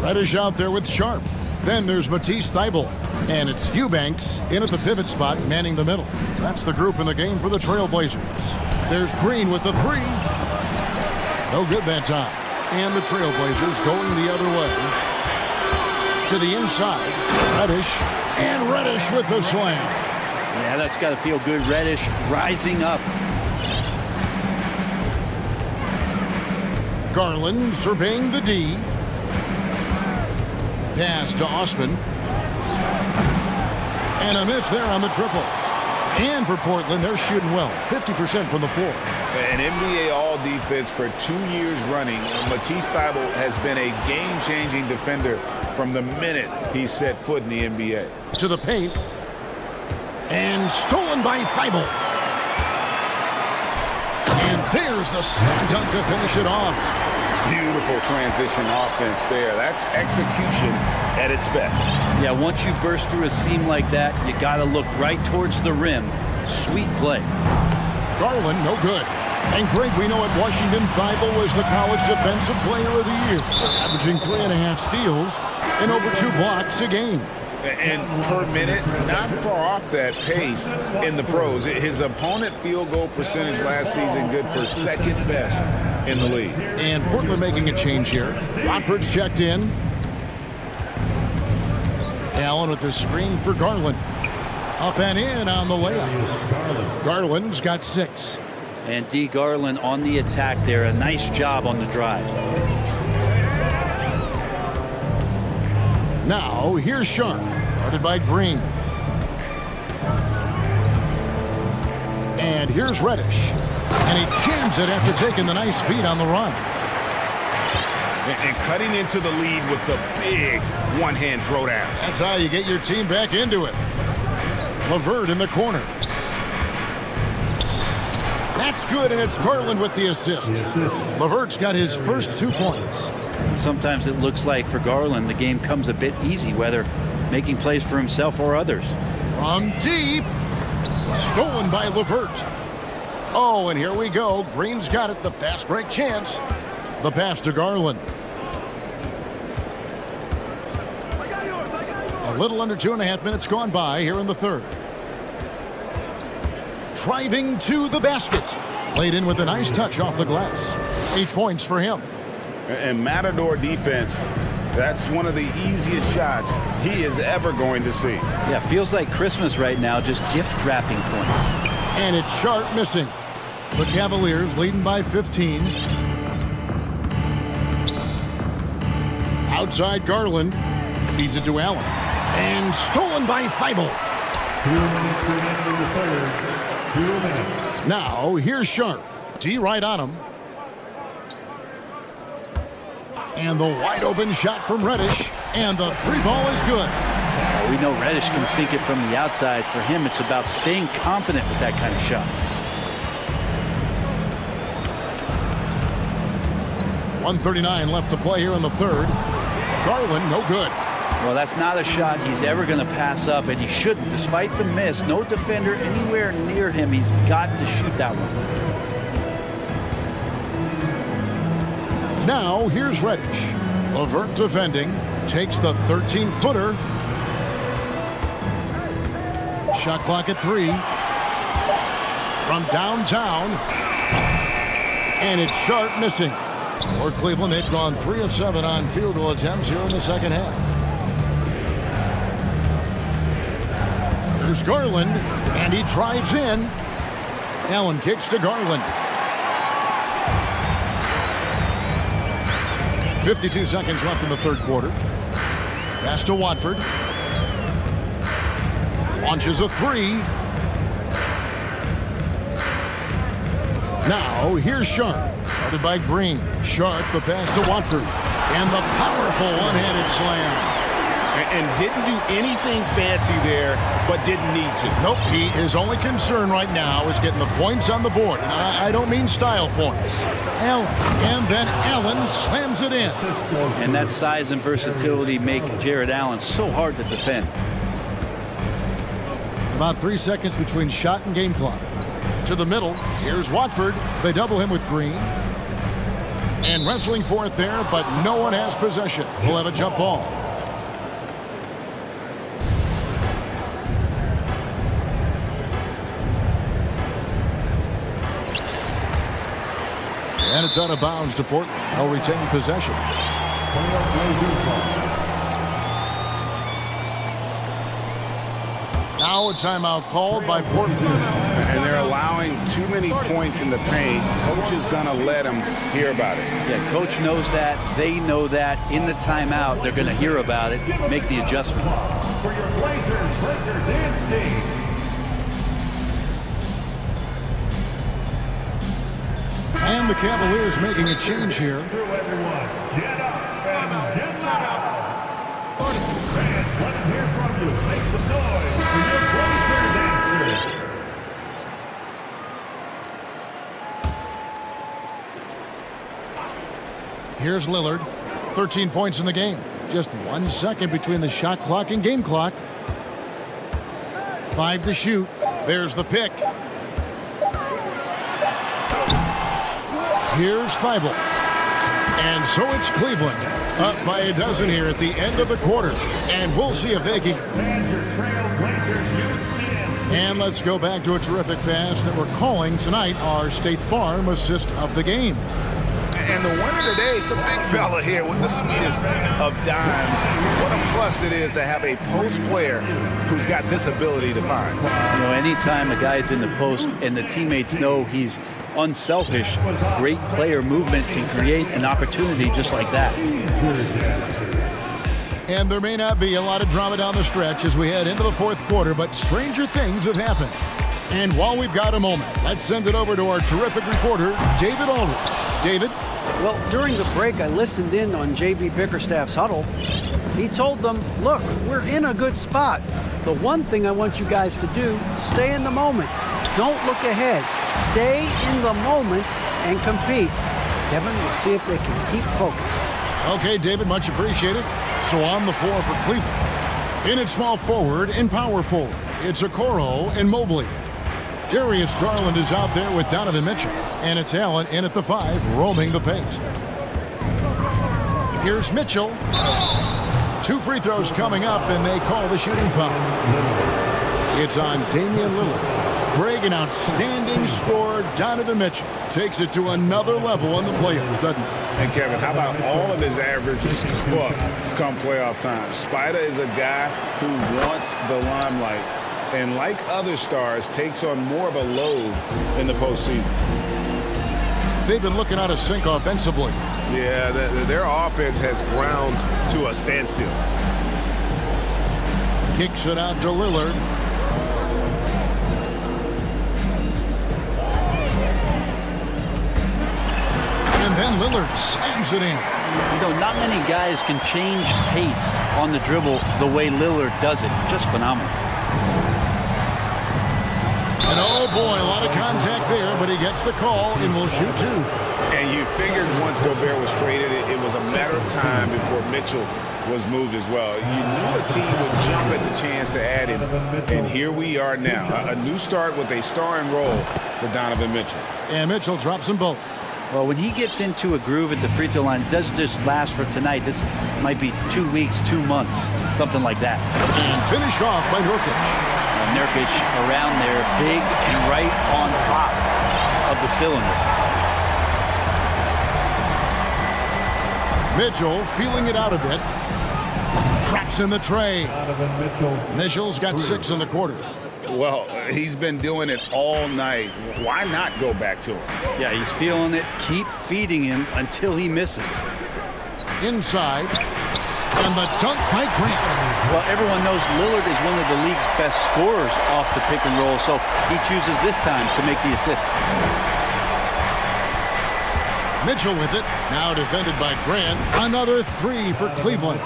Reddish out there with Sharp. Then there's Matisse Thybulle. And it's Eubanks in at the pivot spot, manning the middle. That's the group in the game for the Trailblazers. There's Green with the three. No good that time. And the Trailblazers going the other way. To the inside. Reddish. And Reddish with the slam. Yeah, that's got to feel good. Reddish rising up. Garland surveying the D. Pass to Osman. And a miss there on the triple. And for Portland, they're shooting well. 50% from the floor. An NBA All-Defense for 2 years running. Matisse Thybulle has been a game-changing defender from the minute he set foot in the NBA. To the paint. And stolen by Thybulle. And there's the slam dunk to finish it off. Beautiful transition offense there. That's execution at its best. Yeah, once you burst through a seam like that, you got to look right towards the rim. Sweet play. Garland, no good. And Greg, we know at Washington, Thybulle was the college defensive player of the year, averaging 3.5 steals and over 2 blocks a game. And per minute, not far off that pace in the pros. His opponent field goal percentage last season good for second best in the league. And Portland making a change here. Rockford's checked in. Allen with the screen for Garland. Up and in on the layup. Garland's got 6. And D. Garland on the attack there. A nice job on the drive. Now, here's Sharp. Guarded by Green. And here's Reddish. And he jams it after taking the nice feed on the run. And cutting into the lead with the big one-hand throwdown. That's how you get your team back into it. LeVert in the corner. That's good, and it's Garland with the assist. LeVert's got his first 2 points. Sometimes it looks like for Garland, the game comes a bit easy, whether making plays for himself or others. From deep. Stolen by LeVert. Oh, and here we go. Green's got it. The fast break chance. The pass to Garland. A little under 2.5 minutes gone by here in the third. Driving to the basket. Laid in with a nice touch off the glass. 8 points for him. And Matador defense, that's one of the easiest shots he is ever going to see. Yeah, feels like Christmas right now, just gift wrapping points. And it's Sharp missing. The Cavaliers leading by 15. Outside Garland. Feeds it to Allen. And stolen by Thibault. 2 minutes to the end of the third. 2 minutes. Now, here's Sharp. D right on him. And the wide open shot from Reddish. And the 3-ball is good. We know Reddish can sink it from the outside. For him, it's about staying confident with that kind of shot. 1:39 left to play here in the third. Garland, no good. Well, that's not a shot he's ever going to pass up, and he shouldn't. Despite the miss, no defender anywhere near him. He's got to shoot that one. Now, here's Reddish. LeVert defending. Takes the 13-footer. Shot clock at 3. From downtown. And it's Sharp missing. For Cleveland, they've gone 3 of 7 on field goal attempts here in the second half. Here's Garland, and he drives in. Allen kicks to Garland. 52 seconds left in the third quarter. Pass to Watford. Launches a 3. Now, here's Sharp. Guarded by Green. Sharp, the pass to Watford. And the powerful one-handed slam. And didn't do anything fancy there, but didn't need to. Nope, his only concern right now is getting the points on the board. And I don't mean style points. Allen, and then Allen slams it in. And that size and versatility make Jared Allen so hard to defend. About 3 seconds between shot and game clock. To the middle, here's Watford. They double him with Green. And wrestling for it there, but no one has possession. We'll have a jump ball. And it's out of bounds to Portland. They'll retain possession. Now a timeout called by Portland. And they're allowing too many points in the paint. Coach is going to let them hear about it. Yeah, coach knows that. They know that. In the timeout, they're going to hear about it, make the adjustment. For your Blazers, Breaker Dance Team. And the Cavaliers making a change here. Through everyone. Get up and get loud. Fans, let them hear from you. Make some noise for your Blazer dancers. Here's Lillard. 13 points in the game. Just 1 second between the shot clock and game clock. 5 to shoot. There's the pick. Here's Thibault. And so it's Cleveland up by a dozen here at the end of the quarter. And we'll see if they can. And let's go back to a terrific pass that we're calling tonight our State Farm assist of the game. And the winner today, the big fella here with the sweetest of dimes. What a plus it is to have a post player who's got this ability to find. You know, anytime a guy's in the post and the teammates know he's unselfish, great player movement can create an opportunity just like that. And there may not be a lot of drama down the stretch as we head into the fourth quarter, but stranger things have happened. And while we've got a moment, let's send it over to our terrific reporter, David Aldridge. David? Well, during the break, I listened in on J.B. Bickerstaff's huddle. He told them, look, we're in a good spot. The one thing I want you guys to do, stay in the moment. Don't look ahead. Stay in the moment and compete. Kevin, we'll see if they can keep focused. Okay, David, much appreciated. So on the floor for Cleveland. In at small forward and power forward, it's Okoro and Mobley. Darius Garland is out there with Donovan Mitchell. And it's Allen in at the 5, roaming the paint. Here's Mitchell. 2 free throws coming up, and they call the shooting foul. It's on Damian Lillard. Greg, an outstanding scorer. Donovan Mitchell takes it to another level in the playoffs, doesn't he? And Kevin, how about all of his averages go up come playoff time? Spider is a guy who wants the limelight, and like other stars, takes on more of a load in the postseason. They've been looking out of sync offensively. Yeah, their offense has ground to a standstill. Kicks it out to Lillard. And then Lillard slams it in. You know, not many guys can change pace on the dribble the way Lillard does it. Just phenomenal. And oh boy, a lot of contact there, but he gets the call and will shoot 2. And you figured once Gobert was traded, it was a matter of time before Mitchell was moved as well. You knew a team would jump at the chance to add him, and here we are now. A new start with a starring role for Donovan Mitchell. And Mitchell drops them both. Well, when he gets into a groove at the free throw line, it doesn't just last for tonight. This might be 2 weeks, 2 months, something like that. And finished off by Nurkic. Nurkic around there, big and right on top of the cylinder. Mitchell feeling it out a bit. Traps in the tray. Mitchell's got 6 in the quarter. Well, he's been doing it all night. Why not go back to him? Yeah, he's feeling it. Keep feeding him until he misses. Inside. And the dunk by Grant. Well, everyone knows Lillard is one of the league's best scorers off the pick and roll, so he chooses this time to make the assist. Mitchell with it. Now defended by Grant. Another 3 for Cleveland.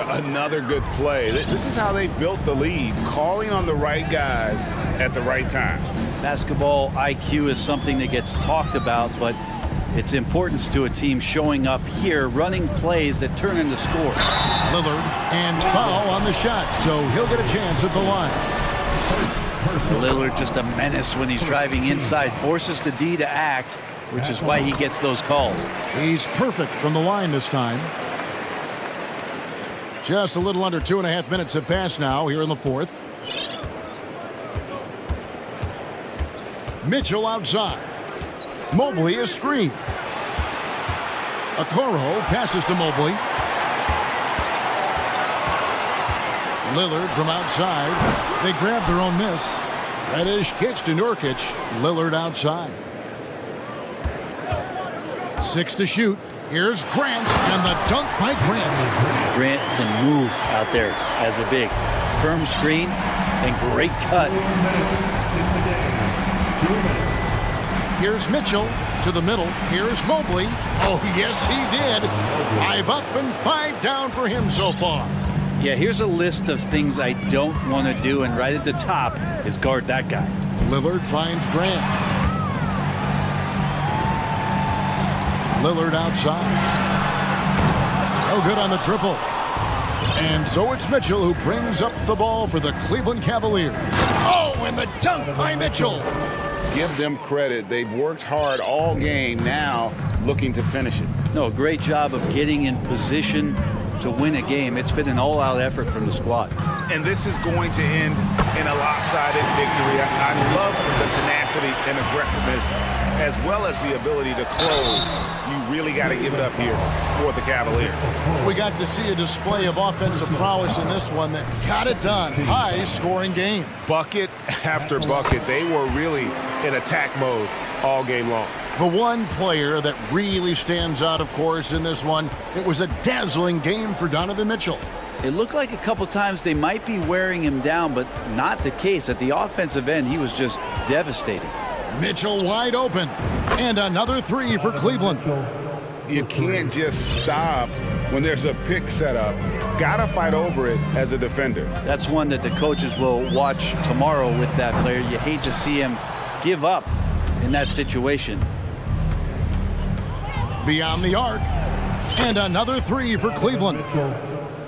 Another good play. This is how they built the lead, calling on the right guys at the right time. Basketball IQ is something that gets talked about, but its importance to a team showing up here, running plays that turn into scores. Lillard and foul on the shot, so he'll get a chance at the line. Lillard just a menace when he's driving inside, forces the D to act, which is why he gets those calls. He's perfect from the line this time. Just a little under 2.5 minutes have passed now here in the fourth. Mitchell outside. Mobley is screened. Okoro passes to Mobley. Lillard from outside. They grab their own miss. Reddish kicks to Nurkic. Lillard outside. 6 to shoot. Here's Grant, and the dunk by Grant. Grant can move out there as a big. Firm screen and great cut. Here's Mitchell to the middle. Here's Mobley. Oh, yes, he did. 5 up and 5 down for him so far. Yeah, here's a list of things I don't want to do, and right at the top is guard that guy. Lillard finds Grant. Lillard outside. No good on the triple. And so it's Mitchell who brings up the ball for the Cleveland Cavaliers. Oh, and the dunk by Mitchell. Give them credit. They've worked hard all game, now looking to finish it. No, great job of getting in position to win a game. It's been an all-out effort from the squad. And this is going to end in a lopsided victory. I love the tenacity and aggressiveness, as well as the ability to close. You really got to give it up here for the Cavaliers. We got to see a display of offensive prowess in this one that got it done. High-scoring game. Bucket after bucket. They were really in attack mode all game long. The one player that really stands out, of course, in this one, it was a dazzling game for Donovan Mitchell. It looked like a couple times they might be wearing him down, but not the case. At the offensive end, he was just devastating. Mitchell wide open. And another three for Cleveland. You can't just stop when there's a pick set up. Gotta fight over it as a defender. That's one that the coaches will watch tomorrow with that player. You hate to see him give up in that situation. Beyond the arc. And another three for Cleveland.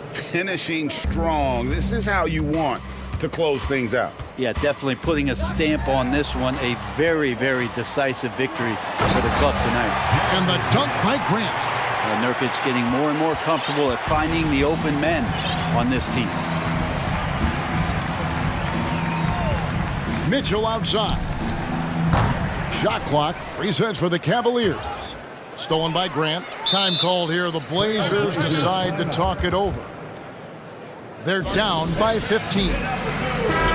Finishing strong. This is how you want to close things out. Yeah, definitely putting a stamp on this one. A very, very decisive victory for the club tonight. And the dunk by Grant. Nurkic getting more and more comfortable at finding the open men on this team. Mitchell outside. Shot clock resets for the Cavaliers. Stolen by Grant. Time called here. The Blazers decide to talk it over. They're down by 15.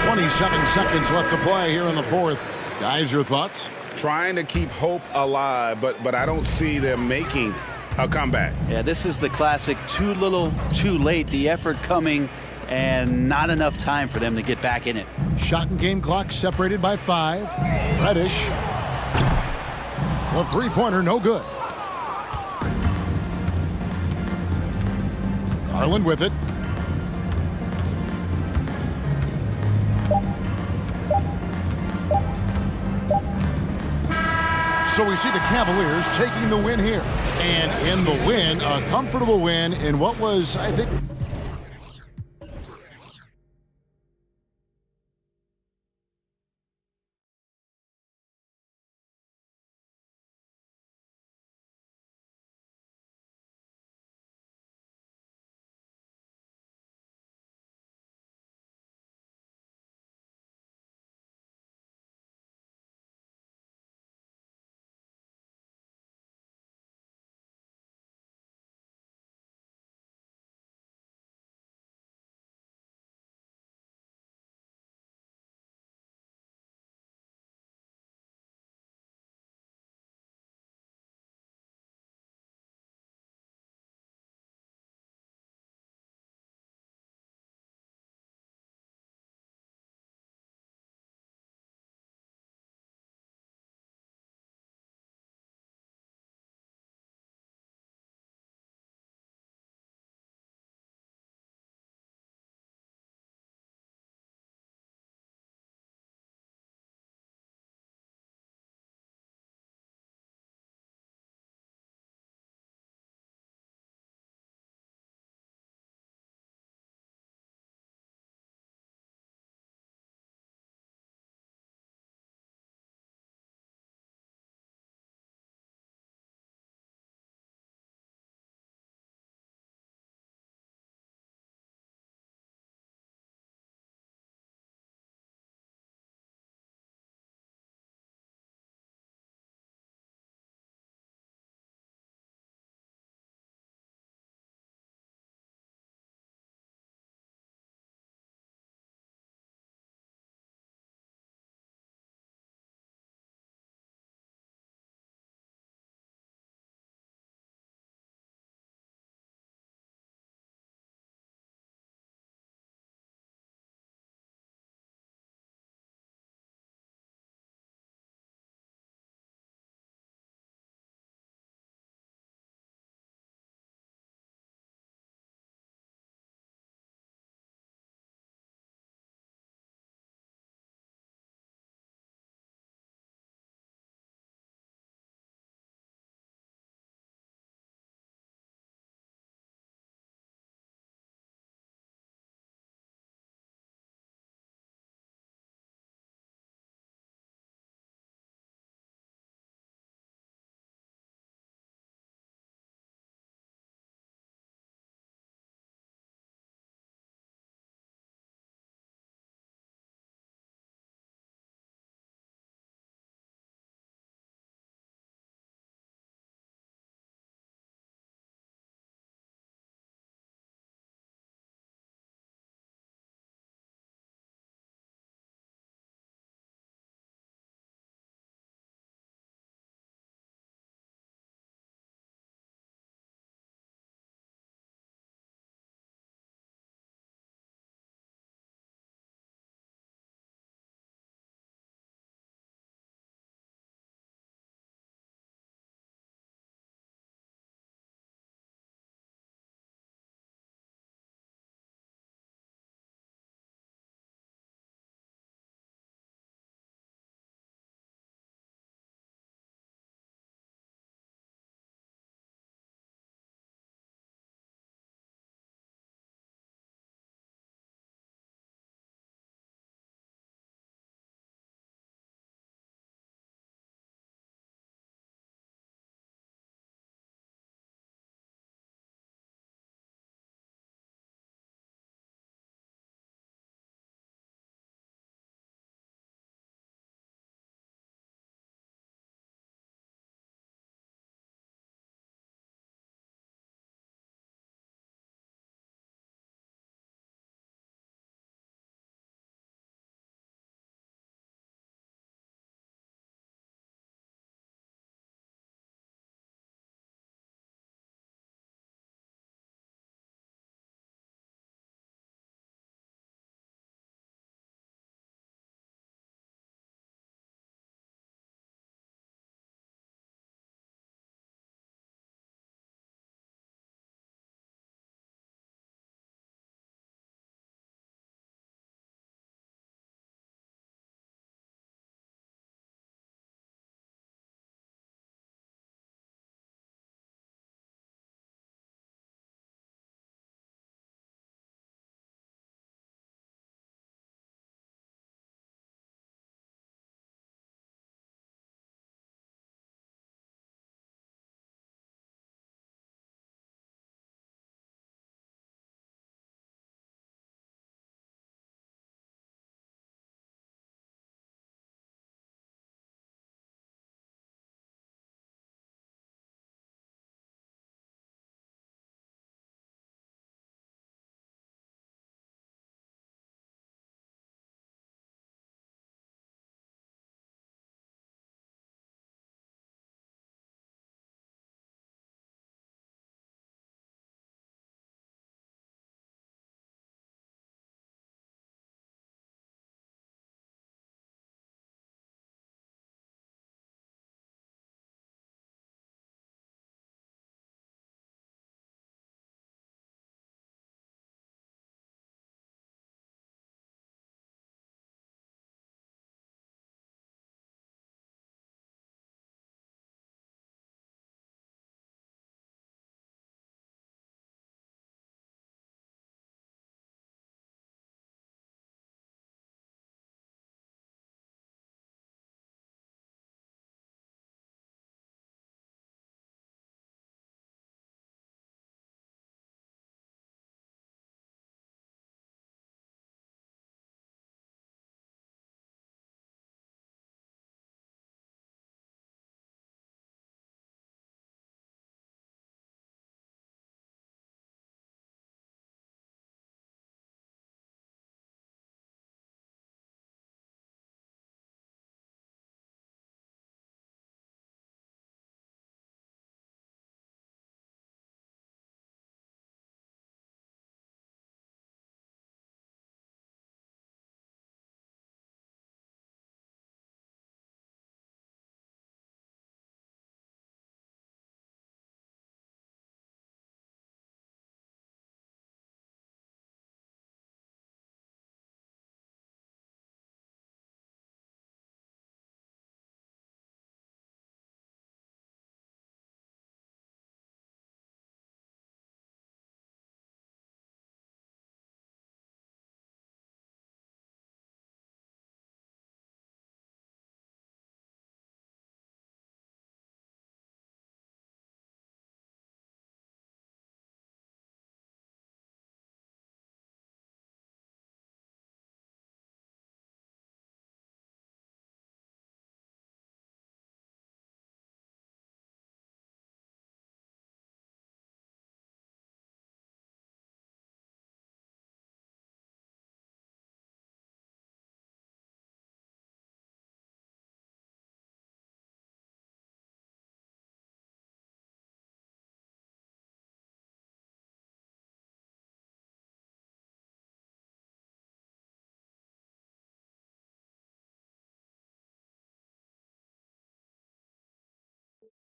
27 seconds left to play here in the fourth. Guys, your thoughts? Trying to keep hope alive, but I don't see them making a comeback. Yeah, this is the classic too little, too late. The effort coming and not enough time for them to get back in it. Shot and game clock separated by 5. Reddish. The three-pointer no good. Garland with it. So we see the Cavaliers taking the win here. And in the win, a comfortable win in what was, I think,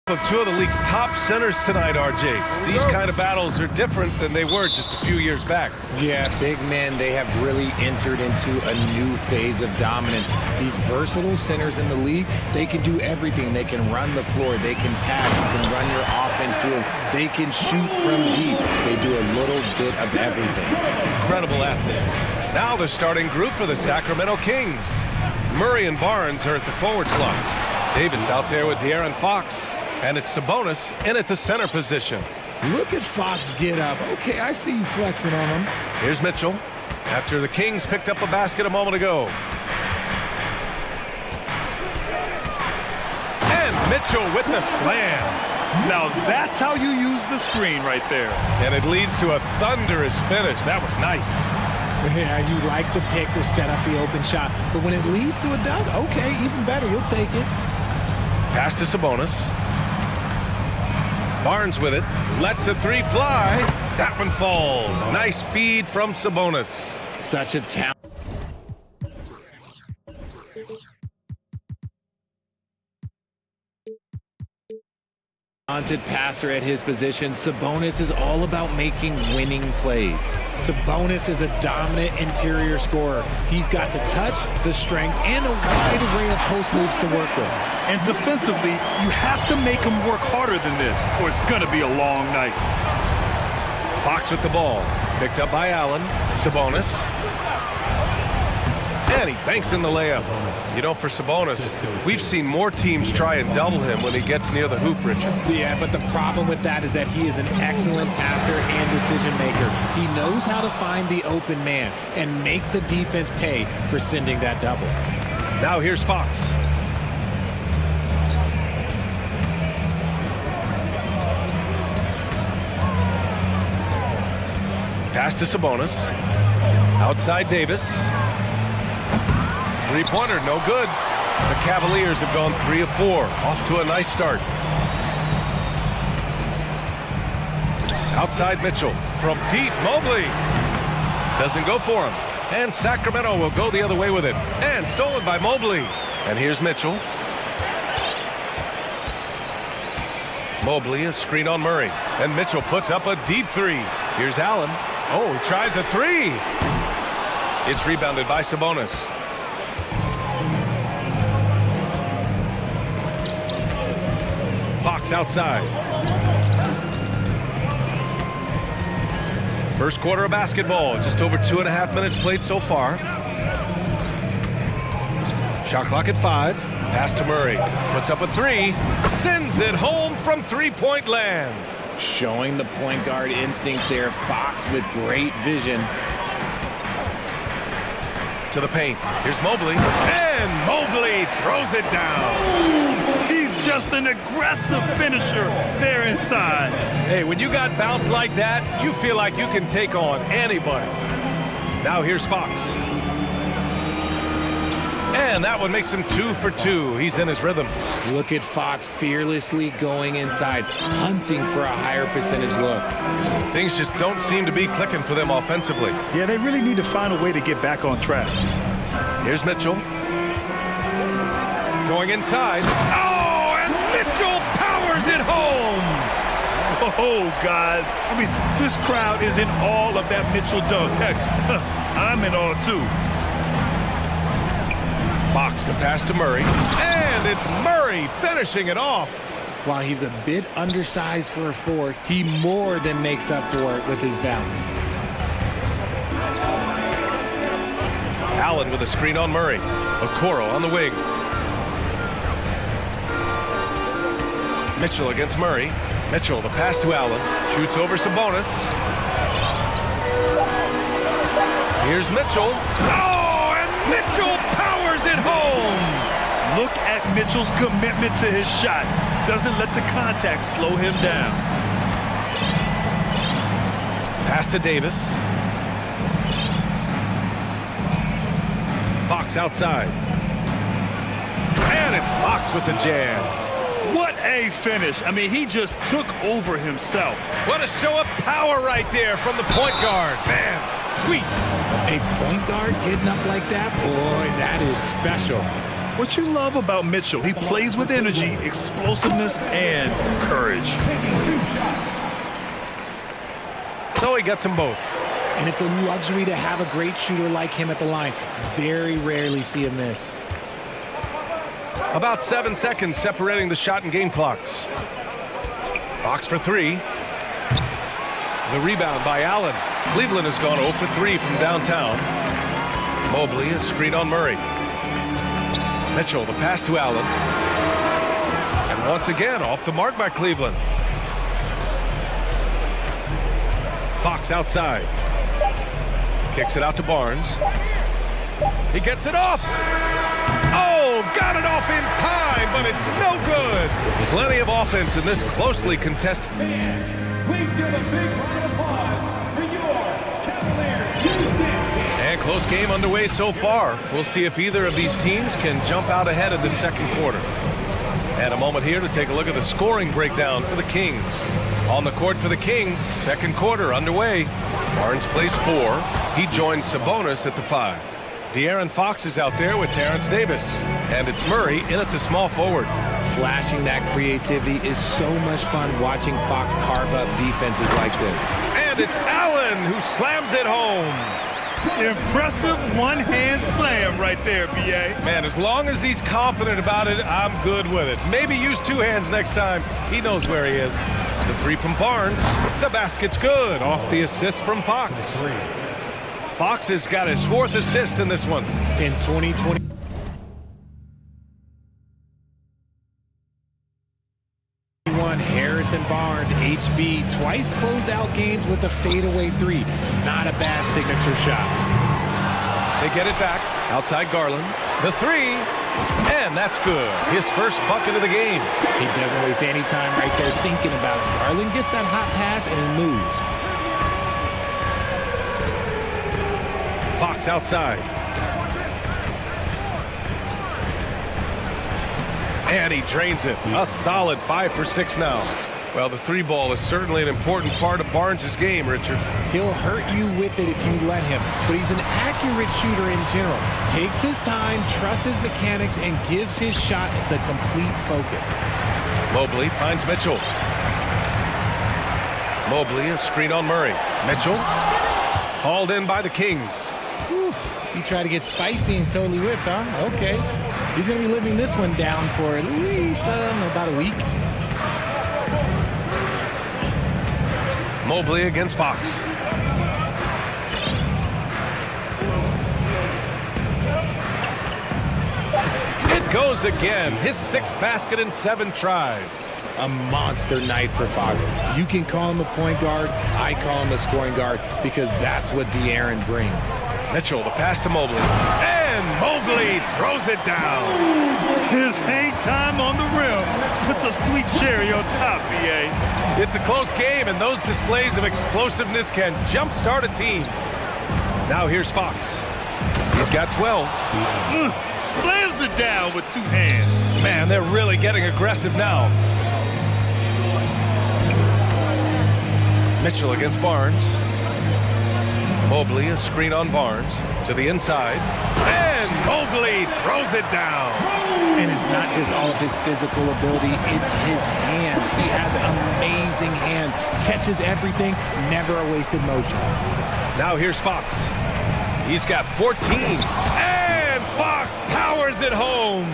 Of two of the league's top centers tonight, RJ. These kind of battles are different than they were just a few years back. Yeah, big men, they have really entered into a new phase of dominance. These versatile centers in the league, they can do everything. They can run the floor, they can pass, you can run your offense through them. They can shoot from deep. They do a little bit of everything. Incredible athletes. Now the starting group for the Sacramento Kings. Murray and Barnes are at the forward slots. Davis out there with De'Aaron Fox. And it's Sabonis in at the center position. Look at Fox get up. Okay, I see you flexing on him. Here's Mitchell after the Kings picked up a basket a moment ago. And Mitchell with the slam. Now that's how you use the screen right there. And it leads to a thunderous finish. That was nice. Yeah, you like the pick to set up the open shot. But when it leads to a dunk, okay, even better. You'll take it. Pass to Sabonis. Barnes with it, lets the three fly. That one falls. Nice feed from Sabonis. Such a talent. Talented passer at his position. Sabonis is all about making winning plays. Sabonis is a dominant interior scorer. He's got the touch, the strength, and a wide array of post moves to work with. And defensively, you have to make him work harder than this, or it's going to be a long night. Fox with the ball. Picked up by Allen. Sabonis. And he banks in the layup. You know, for Sabonis, we've seen more teams try and double him when he gets near the hoop, Richard. Yeah, but the problem with that is that he is an excellent passer and decision maker. He knows how to find the open man and make the defense pay for sending that double. Now here's Fox. Pass to Sabonis. Outside Davis. Three-pointer, no good. The Cavaliers have gone 3 of 4. Off to a nice start. Outside Mitchell. From deep, Mobley. Doesn't go for him. And Sacramento will go the other way with it. And stolen by Mobley. And here's Mitchell. Mobley, a screen on Murray. And Mitchell puts up a deep three. Here's Allen. Oh, he tries a three. It's rebounded by Sabonis. Fox outside. First quarter of basketball. Just over 2.5 minutes played so far. Shot clock at 5. Pass to Murray. Puts up a three. Sends it home from three-point land. Showing the point guard instincts there. Fox with great vision. To the paint. Here's Mobley. And Mobley throws it down. He's just an aggressive finisher there inside. Hey, when you got bounce like that, you feel like you can take on anybody. Now here's Fox. And that one makes him 2 for 2. He's in his rhythm. Look at Fox fearlessly going inside, hunting for a higher percentage look. Things just don't seem to be clicking for them offensively. Yeah, they really need to find a way to get back on track. Here's Mitchell. Going inside. Oh, and Mitchell powers it home. Oh, guys. I mean, this crowd is in awe of that Mitchell dunk. Heck, I'm in awe, too. Fox the pass to Murray. And it's Murray finishing it off. While he's a bit undersized for a 4, he more than makes up for it with his bounce. Allen with a screen on Murray. Okoro on the wing. Mitchell against Murray. Mitchell, the pass to Allen. Shoots over Sabonis. Here's Mitchell. Oh, and Mitchell powers it home. Look at Mitchell's commitment to his shot. Doesn't let the contact slow him down. Pass to Davis. Fox outside. And it's Fox with the jam. What a finish. I mean, he just took over himself. What a show of power right there from the point guard. Man, sweet. A point guard getting up like that, boy, that is special. What you love about Mitchell, he plays with energy, explosiveness, and courage. So he gets them both. And it's a luxury to have a great shooter like him at the line. Very rarely see him miss. About 7 seconds separating the shot and game clocks. Fox for three. The rebound by Allen. Cleveland has gone 0 for 3 from downtown. Mobley, a screen on Murray. Mitchell, the pass to Allen. And once again, off the mark by Cleveland. Fox outside. Kicks it out to Barnes. He gets it off. Oh, got it off in time, but it's no good. Plenty of offense in this closely contested. Please give a big round of applause for yours, Cavaliers. And close game underway so far. We'll see if either of these teams can jump out ahead of the second quarter. And a moment here to take a look at the scoring breakdown for the Kings. On the court for the Kings, second quarter underway. Barnes plays 4. He joins Sabonis at the 5. De'Aaron Fox is out there with Terrence Davis. And it's Murray in at the small forward. Flashing that creativity is so much fun watching Fox carve up defenses like this. And it's Allen who slams it home. Impressive one-hand slam right there, B.A. Man, as long as he's confident about it, I'm good with it. Maybe use 2 hands next time. He knows where he is. The 3 from Barnes. The basket's good. Off the assist from Fox. Fox has got his 4th assist in this one. In 2020. Harrison Barnes, HB, twice closed out games with a fadeaway 3. Not a bad signature shot. They get it back. Outside Garland. The 3. And that's good. His first bucket of the game. He doesn't waste any time right there thinking about it. Garland gets that hot pass and he moves. Fox outside. And he drains it. A solid 5 for 6 now. Well, the 3 ball is certainly an important part of Barnes' game, Richard. He'll hurt you with it if you let him, but he's an accurate shooter in general. Takes his time, trusts his mechanics, and gives his shot the complete focus. Mobley finds Mitchell. Mobley, a screen on Murray. Mitchell, hauled in by the Kings. Whew. He tried to get spicy and totally whipped, huh? Okay. He's going to be living this one down for at least about a week. Mobley against Fox. It goes again. His 6th basket in 7 tries. A monster night for Fox. You can call him a point guard. I call him a scoring guard because that's what De'Aaron brings. Mitchell, the pass to Mobley. And Mobley throws it down. His hang time on the rim puts a sweet cherry on top, B.A. It's a close game, and those displays of explosiveness can jumpstart a team. Now here's Fox. He's got 12. Slams it down with 2 hands. Man, they're really getting aggressive now. Mitchell against Barnes. Mobley, a screen on Barnes. To the inside. And Mobley throws it down. And it's not just all of his physical ability, it's his hands. He has amazing hands. Catches everything, never a wasted motion. Now here's Fox. He's got 14. And Fox powers it home.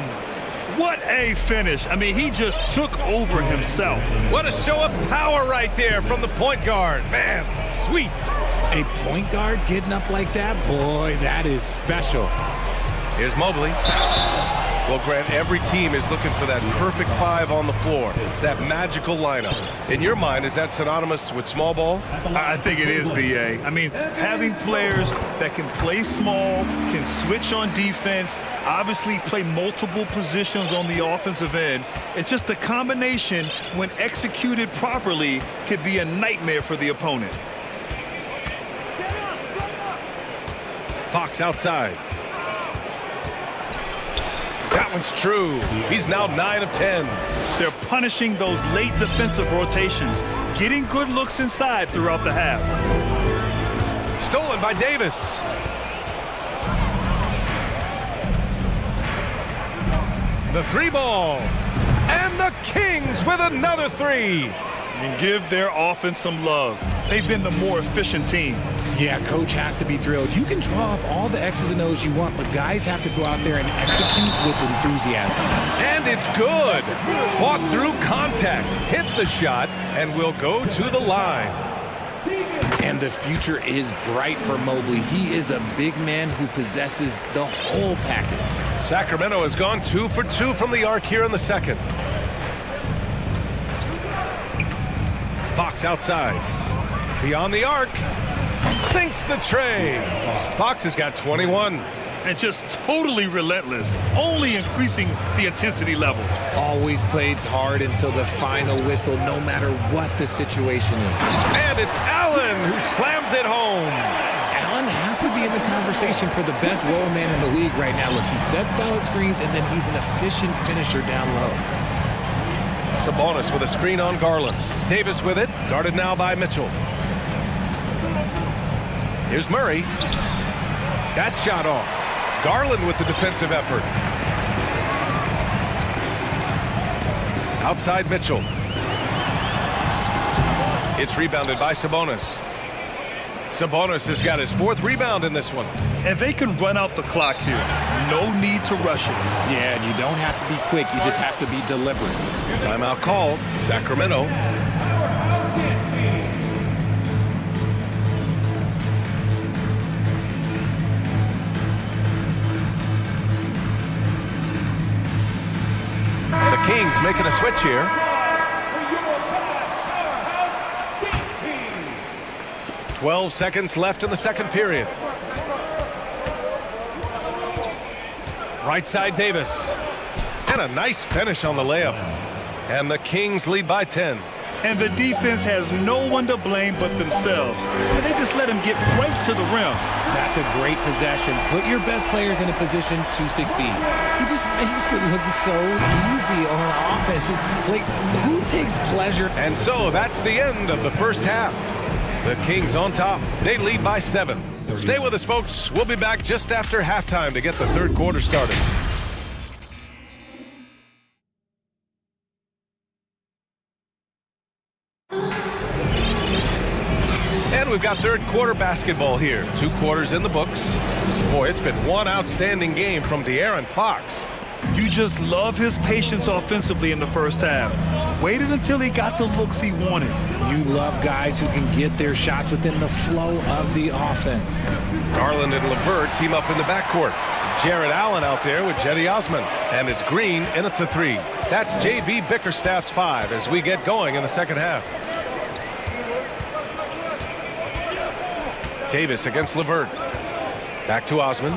What a finish. I mean, he just took over himself. What a show of power right there from the point guard. Man, sweet. A point guard getting up like that, boy, that is special. Here's Mobley. Well, Grant, every team is looking for that perfect 5 on the floor, that magical lineup. In your mind, is that synonymous with small ball? I think it is, B.A. I mean, having players that can play small, can switch on defense, obviously play multiple positions on the offensive end. It's just a combination, when executed properly, could be a nightmare for the opponent. Fox outside. That one's true. He's now 9 of 10. They're punishing those late defensive rotations, getting good looks inside throughout the half. Stolen by Davis. The three ball. And the Kings with another three. And give their offense some love. They've been the more efficient team. Yeah, coach has to be thrilled. You can draw up all the X's and O's you want, but guys have to go out there and execute with enthusiasm. And it's good. Fought through contact, hit the shot, and will go to the line. And the future is bright for Mobley. He is a big man who possesses the whole package. Sacramento has gone 2 for 2 from the arc here in the second. Fox outside. Beyond the arc. Sinks the tray. Fox has got 21. And just totally relentless, only increasing the intensity level. Always plays hard until the final whistle, no matter what the situation is. And it's Allen who slams it home. Allen has to be in the conversation for the best roll man in the league right now. Look, he sets solid screens, and then he's an efficient finisher down low. Sabonis with a screen on Garland. Davis with it, guarded now by Mitchell. Here's Murray. That shot off. Garland with the defensive effort. Outside Mitchell. It's rebounded by Sabonis. Sabonis has got his 4th rebound in this one. And they can run out the clock here. No need to rush it. Yeah, and you don't have to be quick. You just have to be deliberate. Timeout called. Sacramento. The Kings making a switch here. Powerhouse 12 seconds left in the second period. Right side Davis. And a nice finish on the layup. And the Kings lead by 10. And the defense has no one to blame but themselves. And they just let him get right to the rim. That's a great possession. Put your best players in a position to succeed. He just makes it look so easy on offense. Like, who takes pleasure? And so that's the end of the first half. The Kings on top. They lead by 7. Stay with us, folks. We'll be back just after halftime to get the third quarter started. And we've got third quarter basketball here. 2 quarters in the books. Boy, it's been one outstanding game from De'Aaron Fox. You just love his patience offensively in the first half. Waited until he got the looks he wanted. You love guys who can get their shots within the flow of the offense. Garland and LeVert team up in the backcourt. Jared Allen out there with Jetty Osman. And it's Green in at the 3. That's J.B. Bickerstaff's 5 as we get going in the second half. Davis against LeVert. Back to Osman.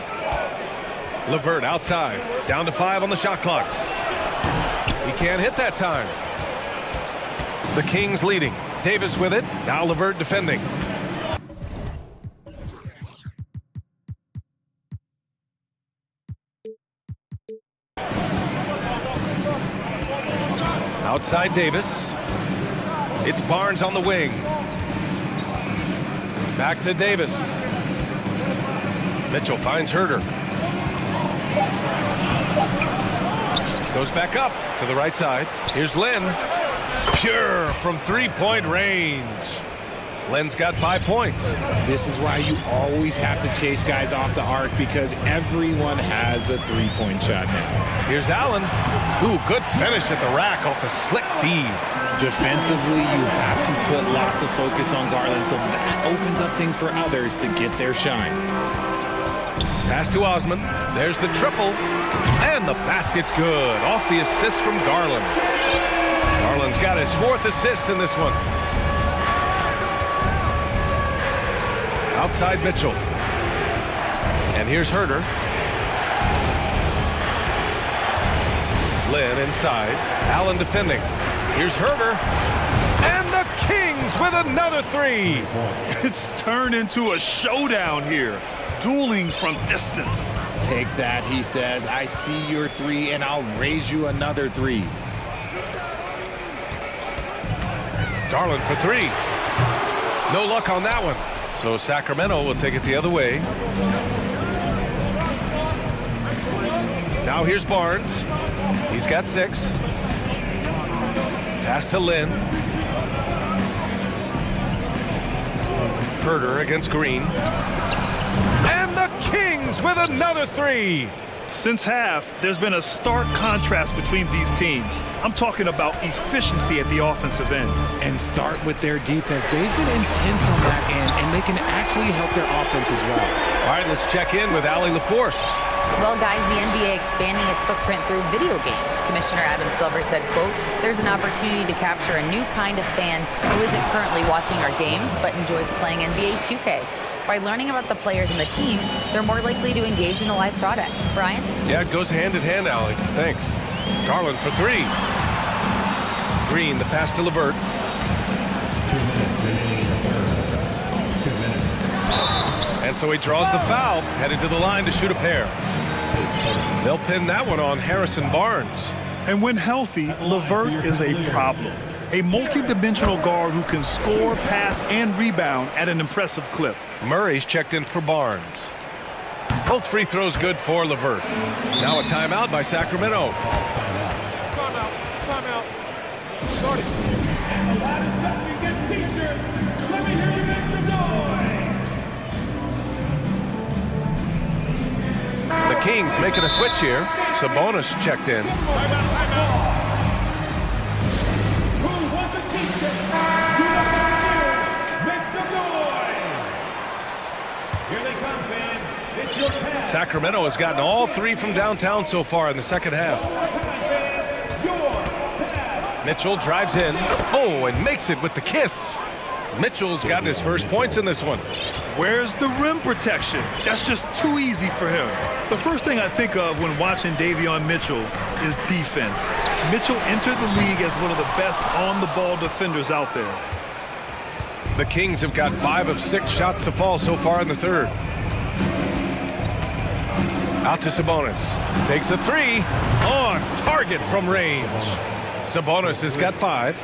LeVert outside. Down to 5 on the shot clock. He can't hit that time. The Kings leading. Davis with it. Now LeVert defending. Outside Davis. It's Barnes on the wing. Back to Davis. Mitchell finds Herter. Goes back up to the right side. Here's Lynn. Pure from 3-point range. Lynn's got 5 points. This is why you always have to chase guys off the arc because everyone has a 3-point shot now. Here's Allen. Ooh, good finish at the rack off the slick feed. Defensively, you have to put lots of focus on Garland, so that opens up things for others to get their shine. Pass to Osman. There's the triple. And the basket's good. Off the assist from Garland. Garland's got his 4th assist in this one. Outside Mitchell. And here's Herter. Lynn inside. Allen defending. Here's Herter. And the Kings with another 3. It's turned into a showdown here. Dueling from distance. Take that, he says. I see your 3, and I'll raise you another 3. Garland for 3. No luck on that one. So Sacramento will take it the other way. Now here's Barnes. He's got 6. Pass to Lynn. Herder against Green. And the Kings with another 3. Since half, there's been a stark contrast between these teams. I'm talking about efficiency at the offensive end. And start with their defense. They've been intense on that end, and they can actually help their offense as well. All right, let's check in with Allie LaForce. Well, guys, the NBA expanding its footprint through video games. Commissioner Adam Silver said, quote, "There's an opportunity to capture a new kind of fan who isn't currently watching our games but enjoys playing NBA 2K. By learning about the players and the team, they're more likely to engage in the live product." Brian? Yeah, it goes hand in hand, Allie. Thanks. Garland for 3. Green, the pass to LeVert. And so he draws the foul, headed to the line to shoot a pair. They'll pin that one on Harrison Barnes. And when healthy, LeVert is a problem. A multi-dimensional guard who can score, pass, and rebound at an impressive clip. Murray's checked in for Barnes. Both free throws good for LeVert. Now a timeout by Sacramento. Timeout. Start it. And the line is set to get t-shirts. Let me hear you make some noise. The Kings making a switch here. Sabonis checked in. Who wants a t-shirt? You know what to do. Make some noise. Here they come, fans. It's your pass. Sacramento has gotten all 3 from downtown so far in the second half. Mitchell drives in. Oh, and makes it with the kiss. Mitchell's gotten his first points in this one. Where's the rim protection? That's just too easy for him. The first thing I think of when watching Davion Mitchell is defense. Mitchell entered the league as one of the best on-the-ball defenders out there. The Kings have got 5 of 6 shots to fall so far in the third. Out to Sabonis. Takes a 3. On target from range. Sabonis has got 5.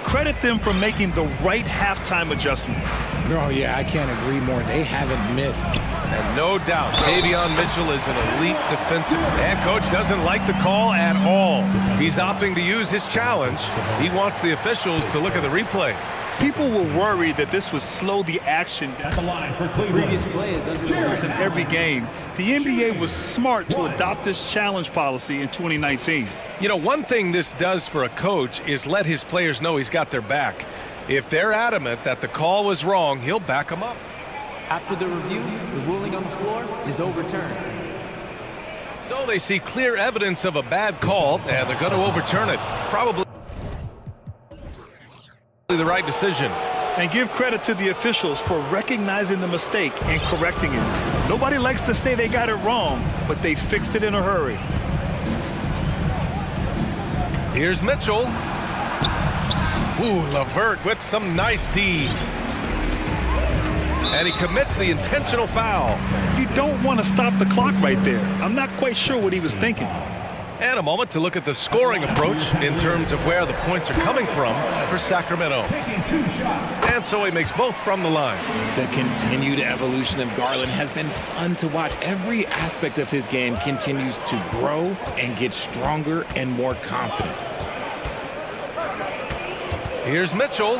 Credit them for making the right halftime adjustments. Oh, yeah, I can't agree more. They haven't missed. And no doubt, Davion Mitchell is an elite defensive. And coach doesn't like the call at all. He's opting to use his challenge. He wants the officials to look at the replay. People were worried that this would slow the action down the line for previous plays in every game. The NBA was smart to adopt this challenge policy in 2019. You know, one thing this does for a coach is let his players know he's got their back. If they're adamant that the call was wrong, he'll back them up. After the review, the ruling on the floor is overturned. So they see clear evidence of a bad call, and they're going to overturn it. Probably the right decision. And give credit to the officials for recognizing the mistake and correcting it. Nobody likes to say they got it wrong, but they fixed it in a hurry. Here's Mitchell. Ooh, LeVert with some nice D. And he commits the intentional foul. You don't want to stop the clock right there. I'm not quite sure what he was thinking. And a moment to look at the scoring approach in terms of where the points are coming from for Sacramento. And so he makes both from the line. The continued evolution of Garland has been fun to watch. Every aspect of his game continues to grow and get stronger and more confident. Here's Mitchell.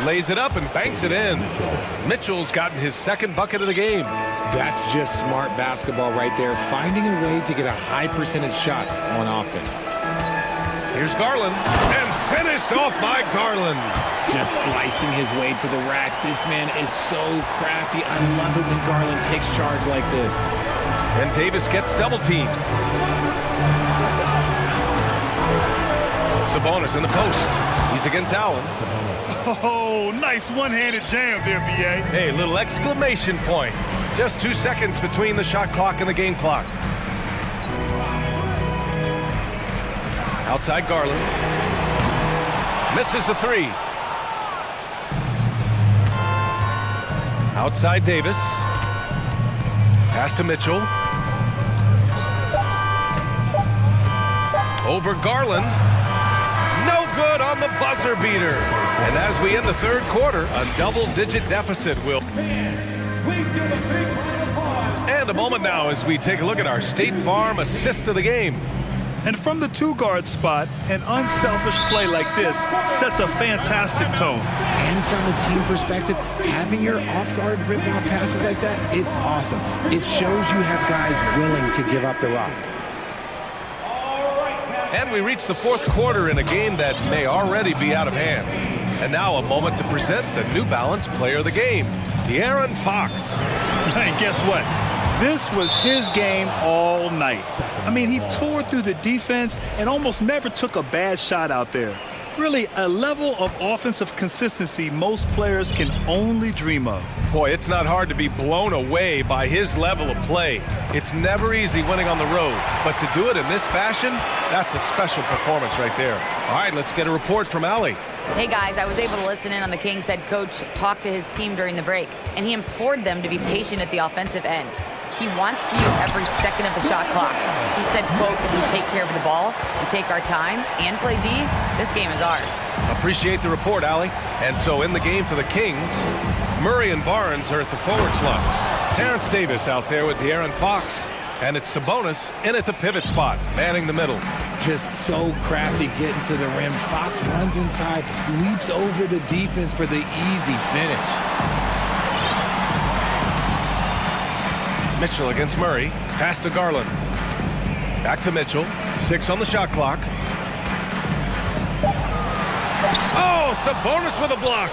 Lays it up and banks it in. Mitchell's gotten his second bucket of the game. That's just smart basketball right there, finding a way to get a high percentage shot on offense. Here's Garland, and finished off by Garland. Just slicing his way to the rack. This man is so crafty. I love it when Garland takes charge like this. And Davis gets double teamed. Sabonis in the post. He's against Allen. Oh, nice one-handed jam there, B.A. Hey, little exclamation point. Just 2 seconds between the shot clock and the game clock. Outside Garland. Misses the 3. Outside Davis. Pass to Mitchell. Over Garland. No good on the buzzer beater. And as we end the third quarter, a double-digit deficit will... And a moment now as we take a look at our State Farm assist of the game. And from the two-guard spot, an unselfish play like this sets a fantastic tone. And from a team perspective, having your off-guard rip-off passes like that, it's awesome. It shows you have guys willing to give up the rock. And we reach the fourth quarter in a game that may already be out of hand. And now a moment to present the New Balance Player of the Game, De'Aaron Fox. And guess what? This was his game all night. I mean, he tore through the defense and almost never took a bad shot out there. Really, a level of offensive consistency most players can only dream of. Boy, it's not hard to be blown away by his level of play. It's never easy winning on the road, but to do it in this fashion, that's a special performance right there. All right, let's get a report from Allie. Hey guys, I was able to listen in on the Kings head coach talk to his team during the break, and he implored them to be patient at the offensive end. He wants to use every second of the shot clock. He said, quote, if we take care of the ball and take our time and play D, this game is ours. Appreciate the report, Allie. And so in the game for the Kings, Murray and Barnes are at the forward slots. Terrence Davis out there with De'Aaron Fox. And it's Sabonis in at the pivot spot, manning the middle. Just so crafty getting to the rim. Fox runs inside, leaps over the defense for the easy finish. Mitchell against Murray. Pass to Garland. Back to Mitchell. 6 on the shot clock. Oh, Sabonis with a block.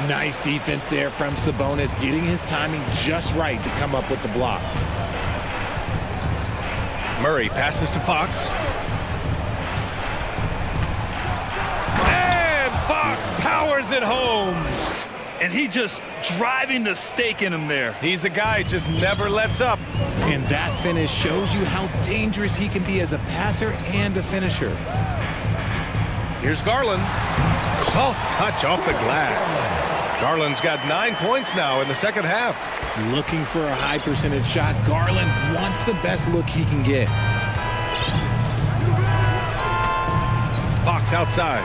Nice defense there from Sabonis, getting his timing just right to come up with the block. Murray passes to Fox. And Fox powers it home. And he just driving the stake in him there. He's a guy who just never lets up. And that finish shows you how dangerous he can be as a passer and a finisher. Here's Garland. Soft touch off the glass. Garland's got 9 points now in the second half. Looking for a high percentage shot. Garland wants the best look he can get. Fox outside.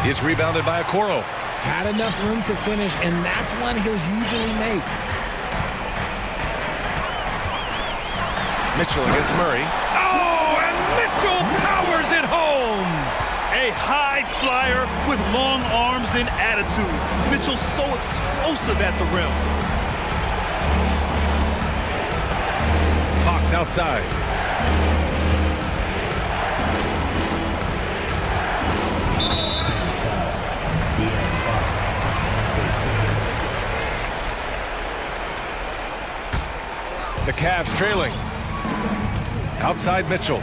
He's rebounded by Okoro. Had enough room to finish, and that's one he'll usually make. Mitchell against Murray. Oh, and Mitchell powers it home! A high flyer with long arms and attitude. Mitchell's so explosive at the rim. Fox outside. The Cavs trailing. Outside Mitchell.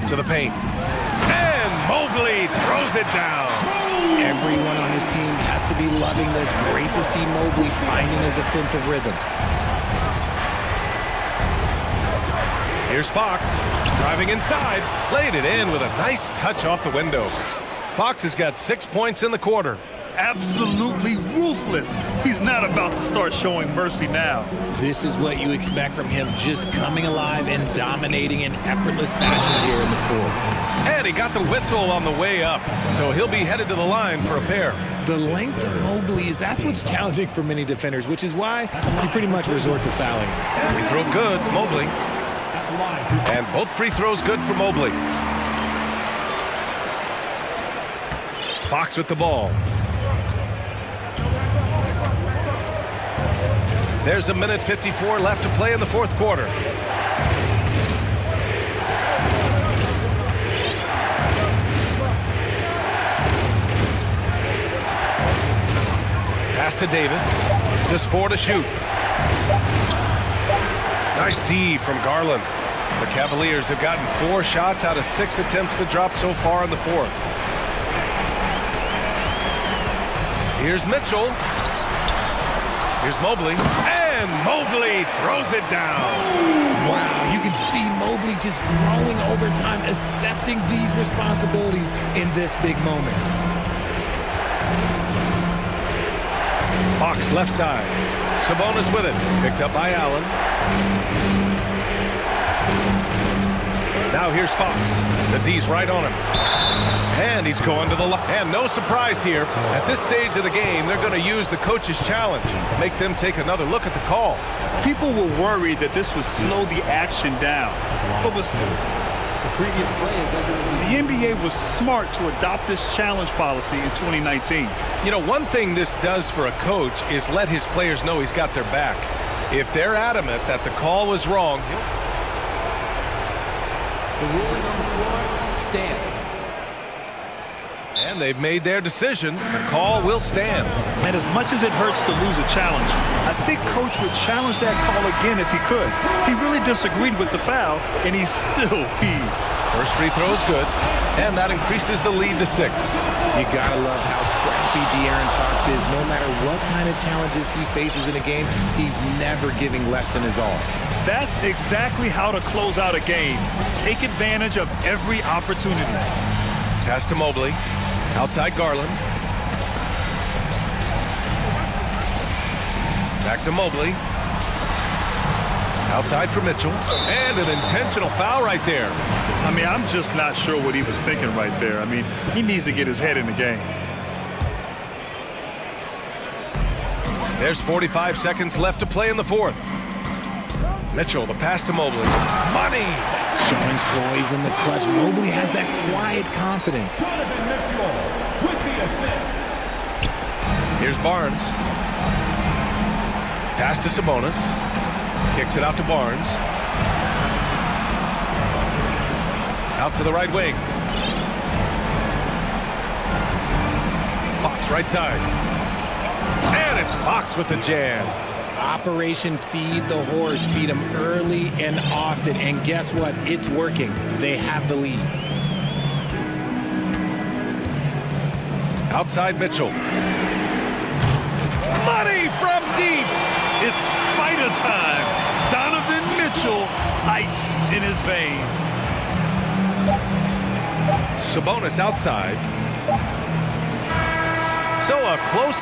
To the paint. And Mobley throws it down. Everyone on his team has to be loving this. Great to see Mobley finding his offensive rhythm. Here's Fox. Driving inside. Laid it in with a nice touch off the window. Fox has got 6 points in the quarter. Absolutely ruthless. He's not about to start showing mercy now. This is what you expect from him, just coming alive and dominating in effortless fashion here in the fourth. And he got the whistle on the way up, so he'll be headed to the line for a pair. The length of Mobley that's what's challenging for many defenders, which is why you pretty much resort to fouling. Free throw good, Mobley. And both free throws good for Mobley. Fox with the ball. There's 1:54 left to play in the fourth quarter. Pass to Davis. Just 4 to shoot. Nice D from Garland. The Cavaliers have gotten 4 shots out of 6 attempts to drop so far in the fourth. Here's Mitchell. Here's Mobley. And Mobley throws it down. Wow, you can see Mobley just growing over time, accepting these responsibilities in this big moment. Fox left side. Sabonis with it. Picked up by Allen. Now here's Fox. The D's right on him. And he's going to the line. And no surprise here. At this stage of the game, they're going to use the coach's challenge. Make them take another look at the call. People were worried that this would slow the action down. But The previous play is under the NBA was smart to adopt this challenge policy in 2019. You know, one thing this does for a coach is let his players know he's got their back. If they're adamant that the call was wrong, the ruling on the floor stands. and they've made their decision, the call will stand. And as much as it hurts to lose a challenge, I think Coach would challenge that call again if he could. He really disagreed with the foul, and he's still peeved. First free throw is good, and that increases the lead to 6. You gotta love how scrappy De'Aaron Fox is. No matter what kind of challenges he faces in a game, he's never giving less than his all. That's exactly how to close out a game. Take advantage of every opportunity. Pass to Mobley. Outside Garland. Back to Mobley. Outside for Mitchell. And an intentional foul right there. I mean, I'm just not sure what he was thinking right there. I mean, he needs to get his head in the game. There's 45 seconds left to play in the fourth. Mitchell, the pass to Mobley. Money! Showing poise in the clutch. Mobley has that quiet confidence. With the assist. Here's Barnes. Pass to Sabonis. Kicks it out to Barnes. Out to the right wing. Fox right side. And it's Fox with the jam. Operation Feed the Horse. Feed him early and often. And guess what? It's working. They have the lead. Outside Mitchell. Money from deep. It's spider time. Donovan Mitchell, ice in his veins. Sabonis outside. So a close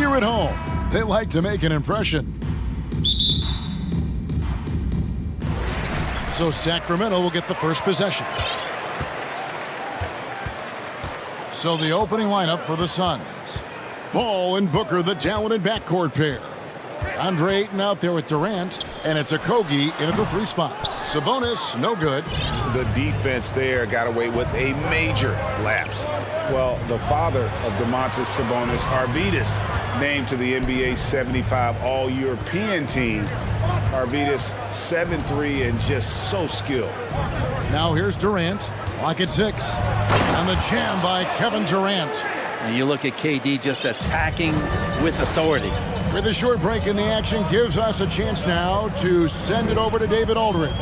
Here at home, they like to make an impression. So Sacramento will get the first possession. So the opening lineup for the Suns. Ball and Booker, the talented backcourt pair. Andre Ayton out there with Durant, and it's Okogie in at the 3 spot. Sabonis, no good. The defense there got away with a major lapse. Well, the father of Domantas Sabonis, Arvydas, named to the NBA 75 All-European team. Arvydas 7'3" and just so skilled. Now here's Durant, lock at 6. And the jam by Kevin Durant. And you look at KD just attacking with authority. With a short break in the action, gives us a chance now to send it over to David Aldridge.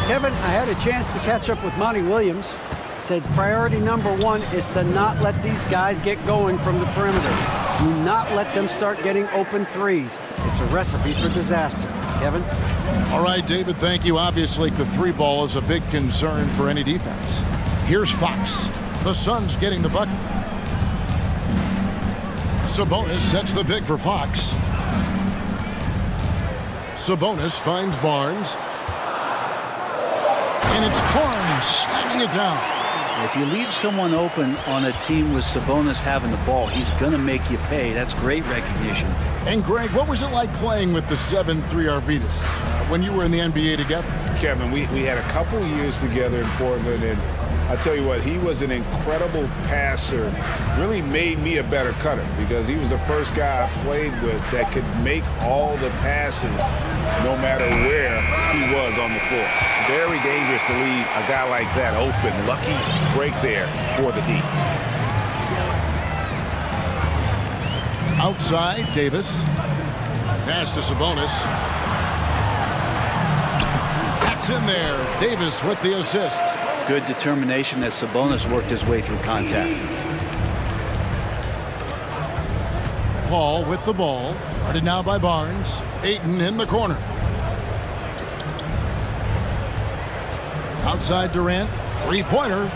Kevin, I had a chance to catch up with Monty Williams. Said priority number 1 is to not let these guys get going from the perimeter. Do not let them start getting open threes. It's a recipe for disaster. Kevin? All right, David, thank you. Obviously, the 3 ball is a big concern for any defense. Here's Fox. The Suns getting the bucket. Sabonis sets the pick for Fox. Sabonis finds Barnes. And it's Barnes slamming it down. If you leave someone open on a team with Sabonis having the ball, he's going to make you pay. That's great recognition. And Greg, what was it like playing with the 7'3" Arvydas when you were in the NBA together? Kevin, we had a couple years together in Portland, and I tell you what, he was an incredible passer. Really made me a better cutter because he was the first guy I played with that could make all the passes no matter where he was on the floor. Very dangerous to leave a guy like that open. Lucky break there for the D. Outside, Davis. Pass to Sabonis. That's in there. Davis with the assist. Good determination as Sabonis worked his way through contact. Paul with the ball. Guarded now by Barnes. Ayton in the corner. Outside Durant. Three-pointer.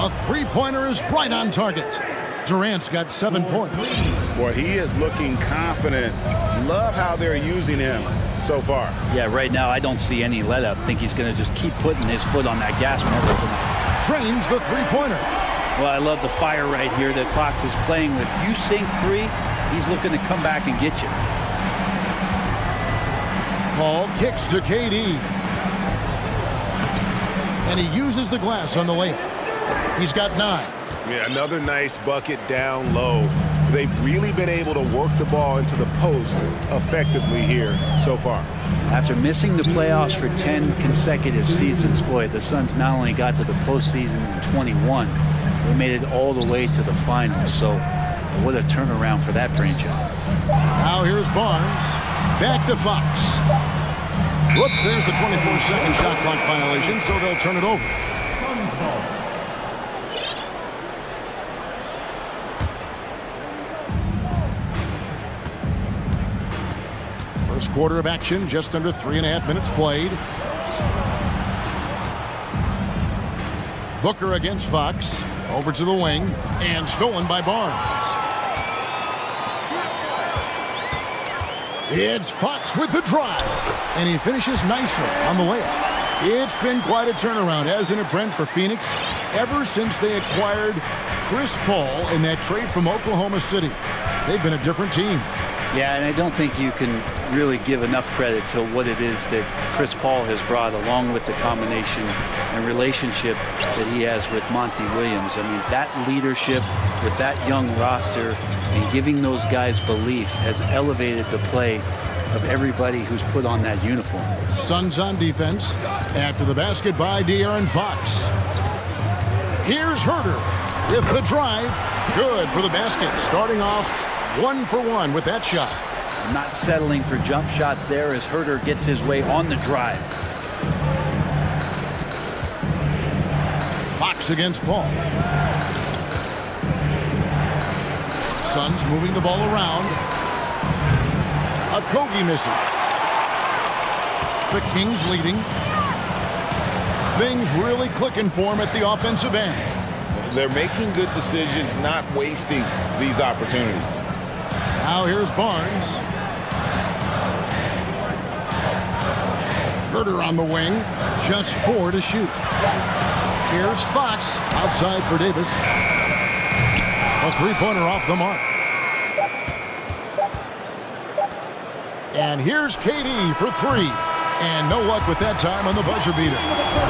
A three-pointer is right on target. Durant's got 7 points. Boy, he is looking confident. Love how they're using him so far. Yeah, right now I don't see any let up. I think he's going to just keep putting his foot on that gas pedal tonight. Trains the three-pointer. Well, I love the fire right here that Fox is playing with. You sink 3, he's looking to come back and get you. Paul kicks to KD. And he uses the glass on the layup. He's got 9. Yeah, another nice bucket down low. They've really been able to work the ball into the post effectively here so far. After missing the playoffs for 10 consecutive seasons, boy, the Suns not only got to the postseason in 21, they made it all the way to the finals. So what a turnaround for that franchise. Now here's Barnes. Back to Fox. Whoops, there's the 24-second shot clock violation, so they'll turn it over. First quarter of action, just under 3.5 minutes played. Booker against Fox. Over to the wing, and stolen by Barnes. It's Fox with the drive, and he finishes nicely on the layup. It's been quite a turnaround, hasn't it, Brent, for Phoenix? Ever since they acquired Chris Paul in that trade from Oklahoma City, they've been a different team. Yeah, and I don't think you can really give enough credit to what it is that Chris Paul has brought, along with the combination and relationship that he has with Monty Williams. I mean, that leadership with that young roster and giving those guys belief has elevated the play of everybody who's put on that uniform. Suns on defense. After the basket by De'Aaron Fox. Here's Herter with the drive. Good for the basket. Starting off 1 for 1 with that shot. Not settling for jump shots there as Herter gets his way on the drive. Fox against Paul. Suns moving the ball around. Okogie misses. The Kings leading. Things really clicking for him at the offensive end. They're making good decisions, not wasting these opportunities. Now here's Barnes. Herter on the wing. Just 4 to shoot. Here's Fox. Outside for Davis. A three-pointer off the mark. And here's KD for 3. And no luck with that time on the buzzer beater.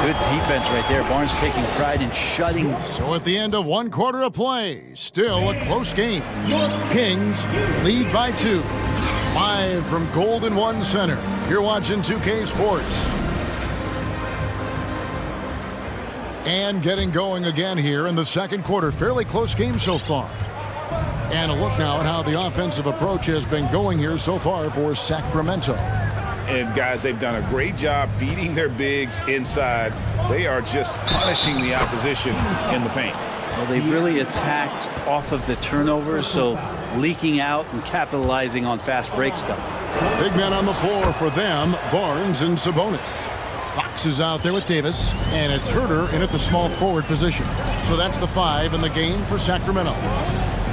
Good defense right there. Barnes taking pride in shutting. So at the end of 1 quarter of play, still a close game. Kings lead by 2. Live from Golden One Center, you're watching 2K Sports. And getting going again here in the second quarter. Fairly close game so far. And a look now at how the offensive approach has been going here so far for Sacramento. And guys, they've done a great job feeding their bigs inside. They are just punishing the opposition in the paint. Well, they've really attacked off of the turnovers, so leaking out and capitalizing on fast break stuff. Big men on the floor for them, Barnes and Sabonis. Fox is out there with Davis, and it's Herter in at the small forward position. So that's the 5 in the game for Sacramento.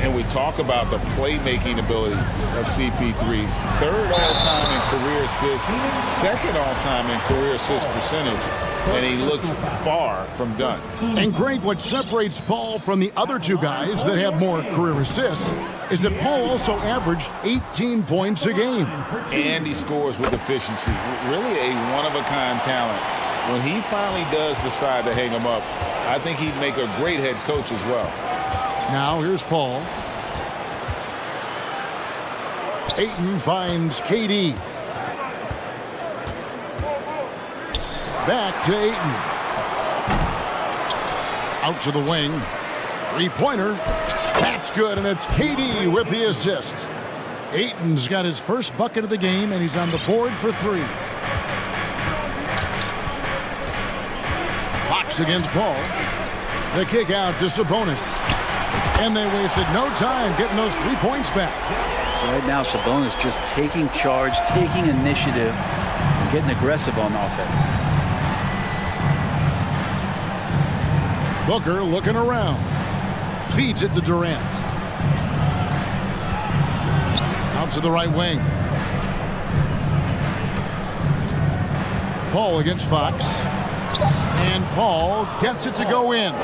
And we talk about the playmaking ability of CP3. 3rd all-time in career assists, 2nd all-time in career assist percentage, and he looks far from done. And Greg, what separates Paul from the other 2 guys that have more career assists is that Paul also averaged 18 points a game. And he scores with efficiency. Really a one-of-a-kind talent. When he finally does decide to hang him up, I think he'd make a great head coach as well. Now here's Paul. Ayton finds KD. Back to Ayton. Out to the wing. 3-pointer. That's good, and it's KD with the assist. Ayton's got his first bucket of the game, and he's on the board for 3. Fox against Paul. The kick out to Sabonis. And they wasted no time getting those 3 points back. So right now, Sabonis just taking charge, taking initiative, and getting aggressive on offense. Booker looking around. Feeds it to Durant. Out to the right wing. Paul against Fox. And Paul gets it to go in.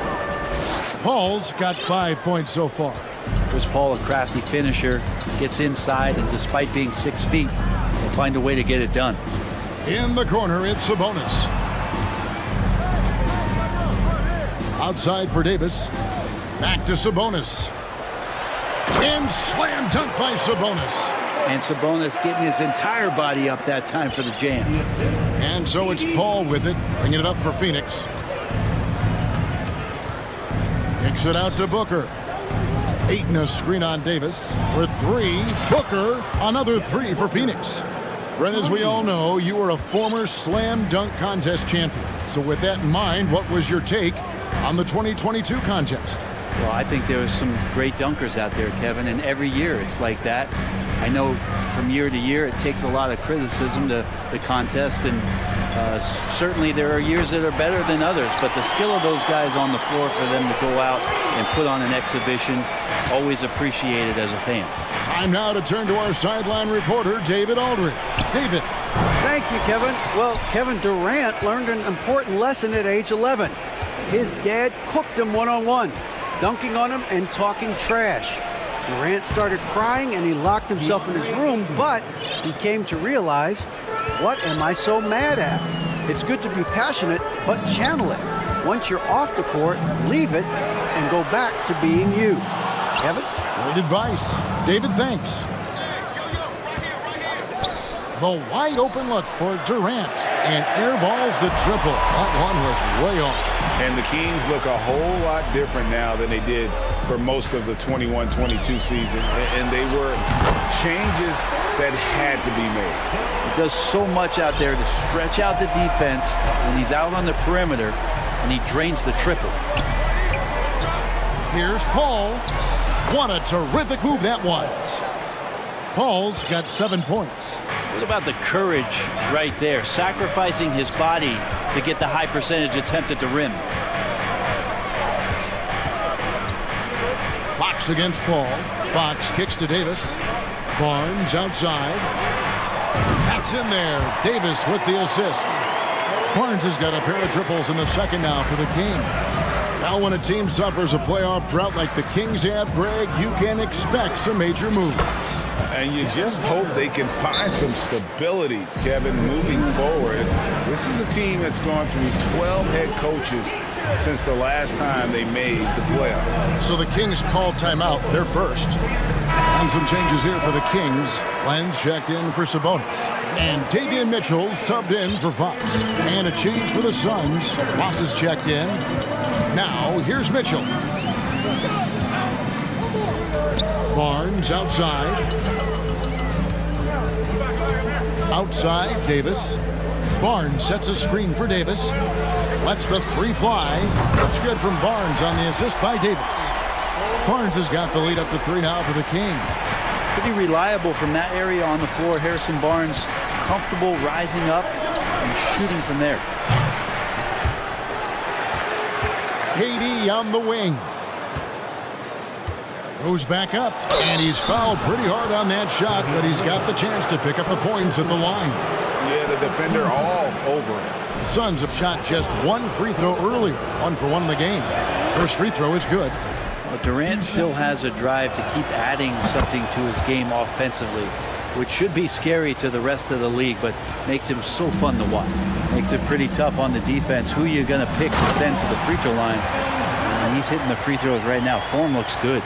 Paul's got 5 points so far. Chris Paul, a crafty finisher, gets inside, and despite being 6 feet, will find a way to get it done. In the corner, it's Sabonis. Outside for Davis. Back to Sabonis. And slam dunk by Sabonis. And Sabonis getting his entire body up that time for the jam. And so it's Paul with it, bringing it up for Phoenix. Kicks it out to Booker. Ayton a screen on Davis for 3. Booker, another 3 for Phoenix. Brent, as we all know, you were a former slam dunk contest champion. So with that in mind, what was your take on the 2022 contest? Well, I think there was some great dunkers out there, Kevin, and every year it's like that. I know from year to year it takes a lot of criticism to the contest, and certainly there are years that are better than others, but the skill of those guys on the floor for them to go out and put on an exhibition, always appreciated as a fan. Time now to turn to our sideline reporter, David Aldridge. David. Thank you, Kevin. Well, Kevin Durant learned an important lesson at age 11. His dad cooked him one-on-one, dunking on him and talking trash. Durant started crying and he locked himself in his room, but he came to realize, what am I so mad at? It's good to be passionate, but channel it. Once you're off the court, leave it and go back to being you. Kevin? Great advice. David, thanks. The wide open look for Durant, and airballs the triple. That one was way off. And the Kings look a whole lot different now than they did for most of the 21-22 season. And they were changes that had to be made. He does so much out there to stretch out the defense when he's out on the perimeter, and he drains the triple. Here's Paul. What a terrific move that was. Paul's got 7 points. What about the courage right there, sacrificing his body to get the high percentage attempt at the rim? Fox against Paul. Fox kicks to Davis. Barnes outside. That's in there. Davis with the assist. Barnes has got a pair of triples in the second now for the Kings. Now when a team suffers a playoff drought like the Kings have, Greg, you can expect some major moves. And you just hope they can find some stability, Kevin, moving forward. This is a team that's gone through 12 head coaches since the last time they made the playoffs. So the Kings called timeout. They're first. And some changes here for the Kings. Lenz checked in for Sabonis. And Davion Mitchell subbed in for Fox. And a change for the Suns. Ross is checked in. Now, here's Mitchell. Barnes outside. Outside, Davis. Barnes sets a screen for Davis. Lets the three fly. That's good from Barnes on the assist by Davis. Barnes has got the lead up to 3 now for the Kings. Pretty reliable from that area on the floor. Harrison Barnes comfortable rising up and shooting from there. KD on the wing. Goes back up, and he's fouled pretty hard on that shot, but he's got the chance to pick up the points at the line. Yeah, the defender all over him. The Suns have shot just one free throw earlier, 1 for 1 in the game. First free throw is good. Well, Durant still has a drive to keep adding something to his game offensively, which should be scary to the rest of the league, but makes him so fun to watch. Makes it pretty tough on the defense. Who are you going to pick to send to the free throw line? And he's hitting the free throws right now. Form looks good.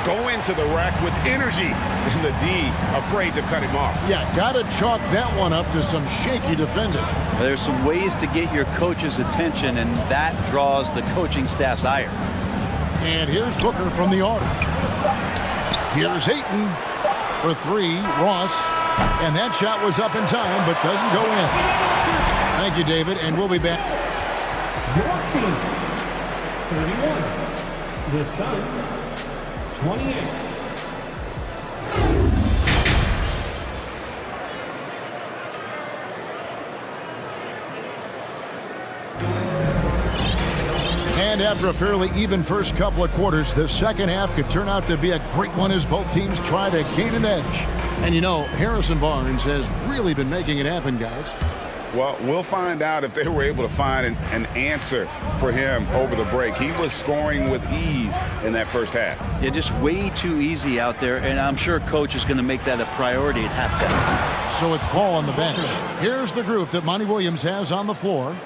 Go into the rack with energy, and the D afraid to cut him off. Yeah, got to chalk that one up to some shaky defending. There's some ways to get your coach's attention, and that draws the coaching staff's ire. And here's Booker from the arc. Here's Ayton for 3. Ross. And that shot was up in time, but doesn't go in. Thank you, David, and we'll be back. Your Kings, 31. The Suns, 28. And after a fairly even first couple of quarters, the second half could turn out to be a great one as both teams try to gain an edge. And you know, Harrison Barnes has really been making it happen, guys. Well, we'll find out if they were able to find an answer for him over the break. He was scoring with ease in that first half. Yeah, just way too easy out there, and I'm sure Coach is going to make that a priority at halftime. So with Paul on the bench, here's the group that Monty Williams has on the floor.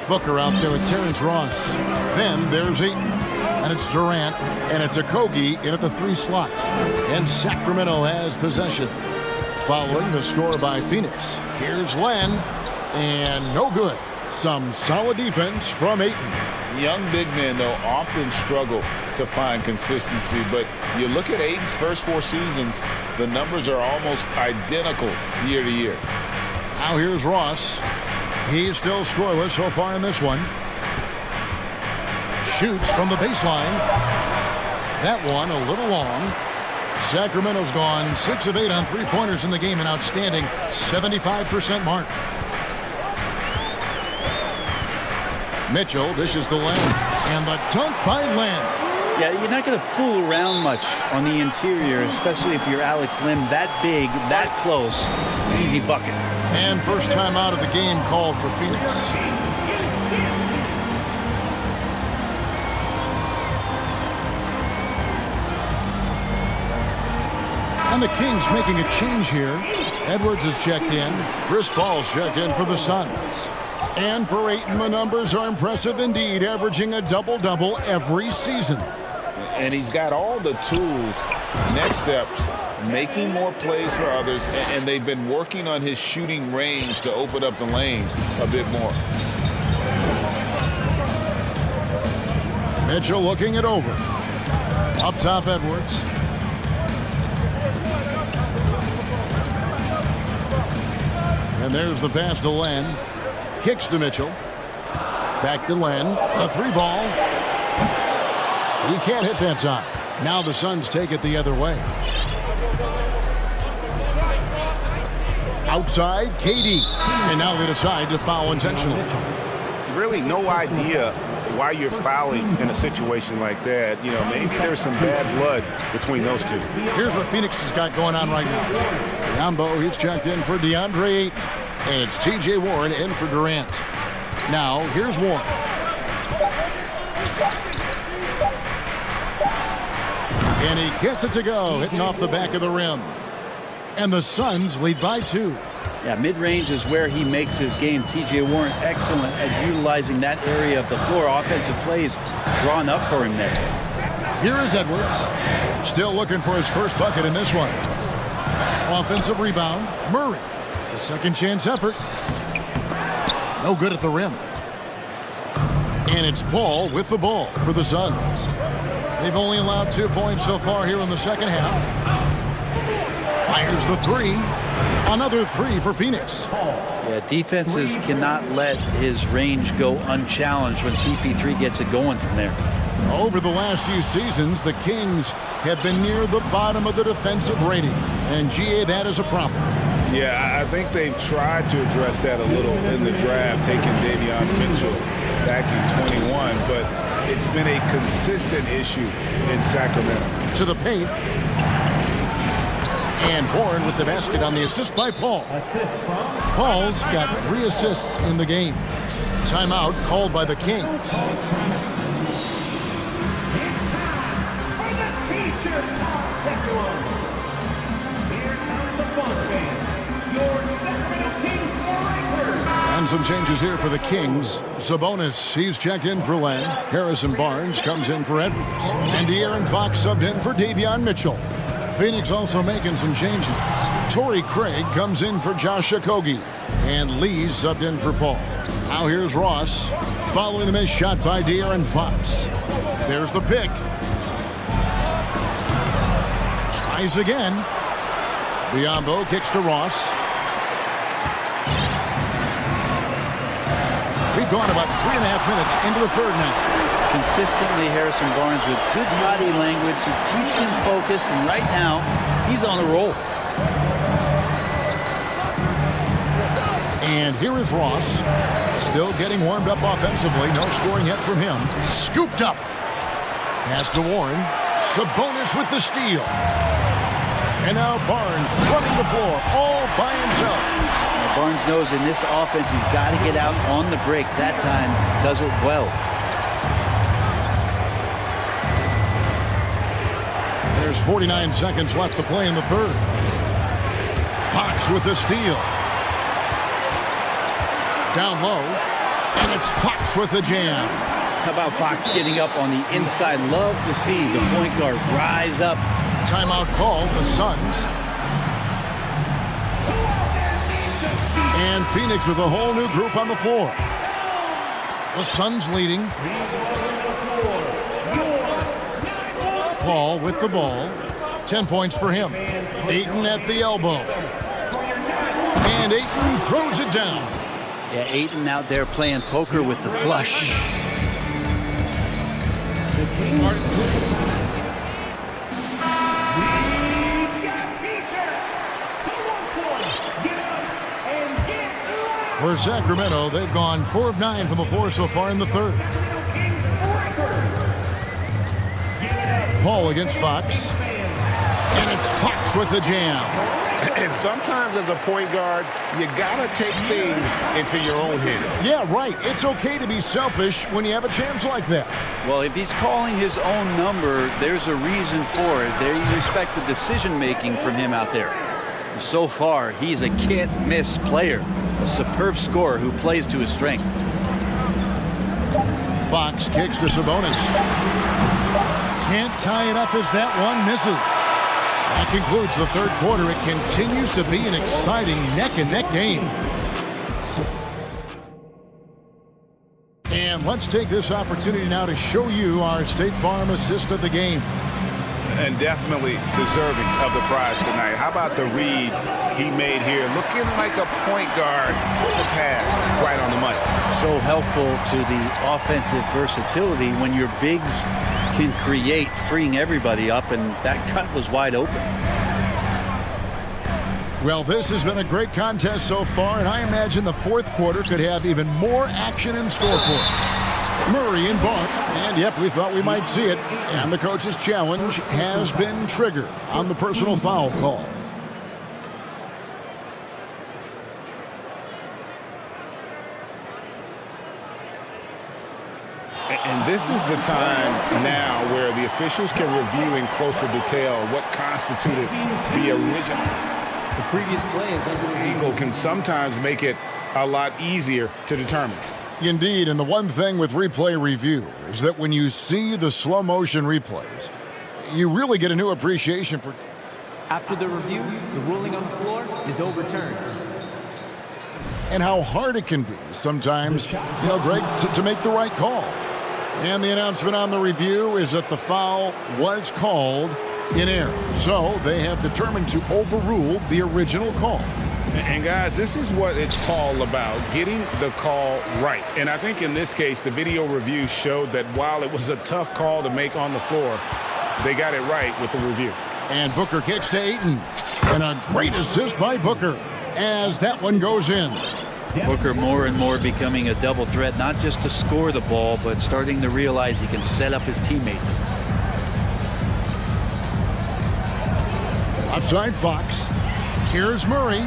Booker out there with Terrence Ross. Then there's Ayton, and it's Durant, and it's Okogie in at the 3 slot. And Sacramento has possession. Following the score by Phoenix, here's Len, and no good. Some solid defense from Ayton. Young big men, though, often struggle to find consistency, but you look at Ayton's first 4 seasons, the numbers are almost identical year to year. Now here's Ross. He's still scoreless so far in this one. Shoots from the baseline. That one a little long. Sacramento's gone 6 of 8 on 3-pointers in the game, an outstanding 75% mark. Mitchell dishes to Len, and the dunk by Len. Yeah, you're not going to fool around much on the interior, especially if you're Alex Lim, that big, that close. Easy bucket. And first time out of the game called for Phoenix. And the Kings making a change here. Edwards is checked in. Chris Paul's checked in for the Suns. And for Ayton, the numbers are impressive indeed, averaging a double-double every season. And he's got all the tools. Next steps, making more plays for others, and they've been working on his shooting range to open up the lane a bit more. Mitchell looking it over. Up top, Edwards. And there's the pass to Len. Kicks to Mitchell. Back to Len. A 3-ball. He can't hit that time. Now the Suns take it the other way. Outside, KD. And now they decide to foul intentionally. Really no idea why you're fouling in a situation like that. You know, maybe there's some bad blood between those two. Here's what Phoenix has got going on right now. Yambo, he's checked in for DeAndre Ayton. And it's TJ Warren in for Durant. Now, here's Warren. And he gets it to go, hitting off the back of the rim. And the Suns lead by 2. Yeah, mid-range is where he makes his game. TJ Warren, excellent at utilizing that area of the floor. Offensive plays drawn up for him there. Here is Edwards. Still looking for his first bucket in this one. Offensive rebound, Murray. A second chance effort. No good at the rim. And it's Paul with the ball for the Suns. They've only allowed 2 points so far here in the second half. Fires the 3. Another 3 for Phoenix. Yeah, defenses cannot let his range go unchallenged when CP3 gets it going from there. Over the last few seasons, the Kings have been near the bottom of the defensive rating. And GA, that is a problem. Yeah, I think they've tried to address that a little in the draft, taking Davion Mitchell back in 21, but it's been a consistent issue in Sacramento. To the paint. And Horn with the basket on the assist by Paul. Paul's got 3 assists in the game. Timeout called by the Kings. And some changes here for the Kings. Sabonis, he's checked in for Len. Harrison Barnes comes in for Edwards. And De'Aaron Fox subbed in for Davion Mitchell. Phoenix also making some changes. Torrey Craig comes in for Josh Okogie. And Lee's subbed in for Paul. Now here's Ross, following the missed shot by De'Aaron Fox. There's the pick. Tries again. Biyombo kicks to Ross. We've gone about 3.5 minutes into the third now. Consistently, Harrison Barnes with good body language. He keeps him focused, and right now, he's on a roll. And here is Ross, still getting warmed up offensively. No scoring yet from him. Scooped up. Pass to Warren. Sabonis with the steal. And now Barnes running the floor all by himself. Barnes knows in this offense he's got to get out on the break. That time does it well. There's 49 seconds left to play in the third. Fox with the steal. Down low. And it's Fox with the jam. How about Fox getting up on the inside? Love to see the point guard rise up. Timeout called, the Suns. And Phoenix with a whole new group on the floor. The Suns leading. Paul with the ball. 10 points for him. Ayton at the elbow. And Ayton throws it down. Yeah, Ayton out there playing poker with the flush. For Sacramento, they've gone 4 of 9 from the floor so far in the third. Paul against Fox. And it's Fox with the jam. And sometimes as a point guard, you gotta take things into your own hands. Yeah, right. It's okay to be selfish when you have a chance like that. Well, if he's calling his own number, there's a reason for it. There you respect the decision-making from him out there. So far, he's a can't-miss player. A superb scorer who plays to his strength. Fox kicks to Sabonis. Can't tie it up as that one misses. That concludes the third quarter. It continues to be an exciting neck-and-neck game. And let's take this opportunity now to show you our State Farm assist of the game. And definitely deserving of the prize tonight. How about the read he made here? Looking like a point guard with the pass right on the money. So helpful to the offensive versatility when your bigs can create, freeing everybody up, and that cut was wide open. Well, this has been a great contest so far, and I imagine the fourth quarter could have even more action in store for us. Murray in bunt, and yep, we thought we might see it. And the coach's challenge has been triggered on the personal foul call. And this is the time now where the officials can review in closer detail what constituted the original. The previous play is under the Angle can sometimes make it a lot easier to determine. Indeed, and the one thing with replay review is that when you see the slow motion replays, you really get a new appreciation for. After the review, the ruling on the floor is overturned. And how hard it can be sometimes, Greg, to make the right call. And the announcement on the review is that the foul was called in error. So they have determined to overrule the original call. And guys, this is what it's all about, getting the call right. And I think in this case, the video review showed that while it was a tough call to make on the floor, they got it right with the review. And Booker kicks to Ayton. And a great assist by Booker as that one goes in. Booker more and more becoming a double threat, not just to score the ball, but starting to realize he can set up his teammates. Outside Fox. Here's Murray.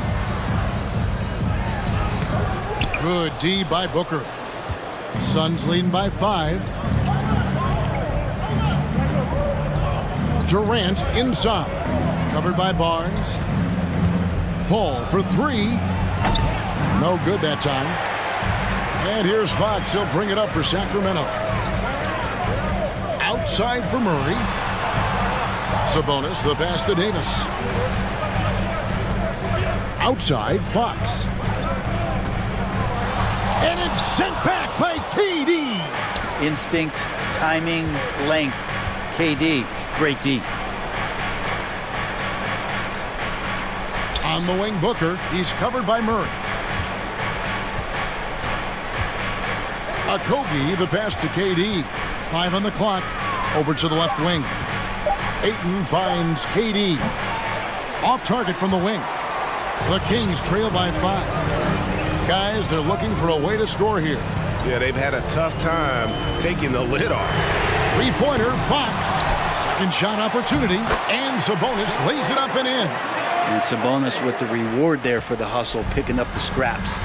Good D by Booker. Suns leading by 5. Durant inside. Covered by Barnes. Paul for 3. No good that time. And here's Fox. He'll bring it up for Sacramento. Outside for Murray. Sabonis, the pass to Davis. Outside, Fox. And it's sent back by KD. Instinct, timing, length. KD, great D. On the wing, Booker. He's covered by Murray. Okogie, the pass to KD. 5 on the clock. Over to the left wing. Ayton finds KD. Off target from the wing. The Kings trail by 5. Guys, they're looking for a way to score here. Yeah, they've had a tough time taking the lid off. Three-pointer, Fox. Second shot opportunity. And Sabonis lays it up and in. And Sabonis with the reward there for the hustle, picking up the scraps.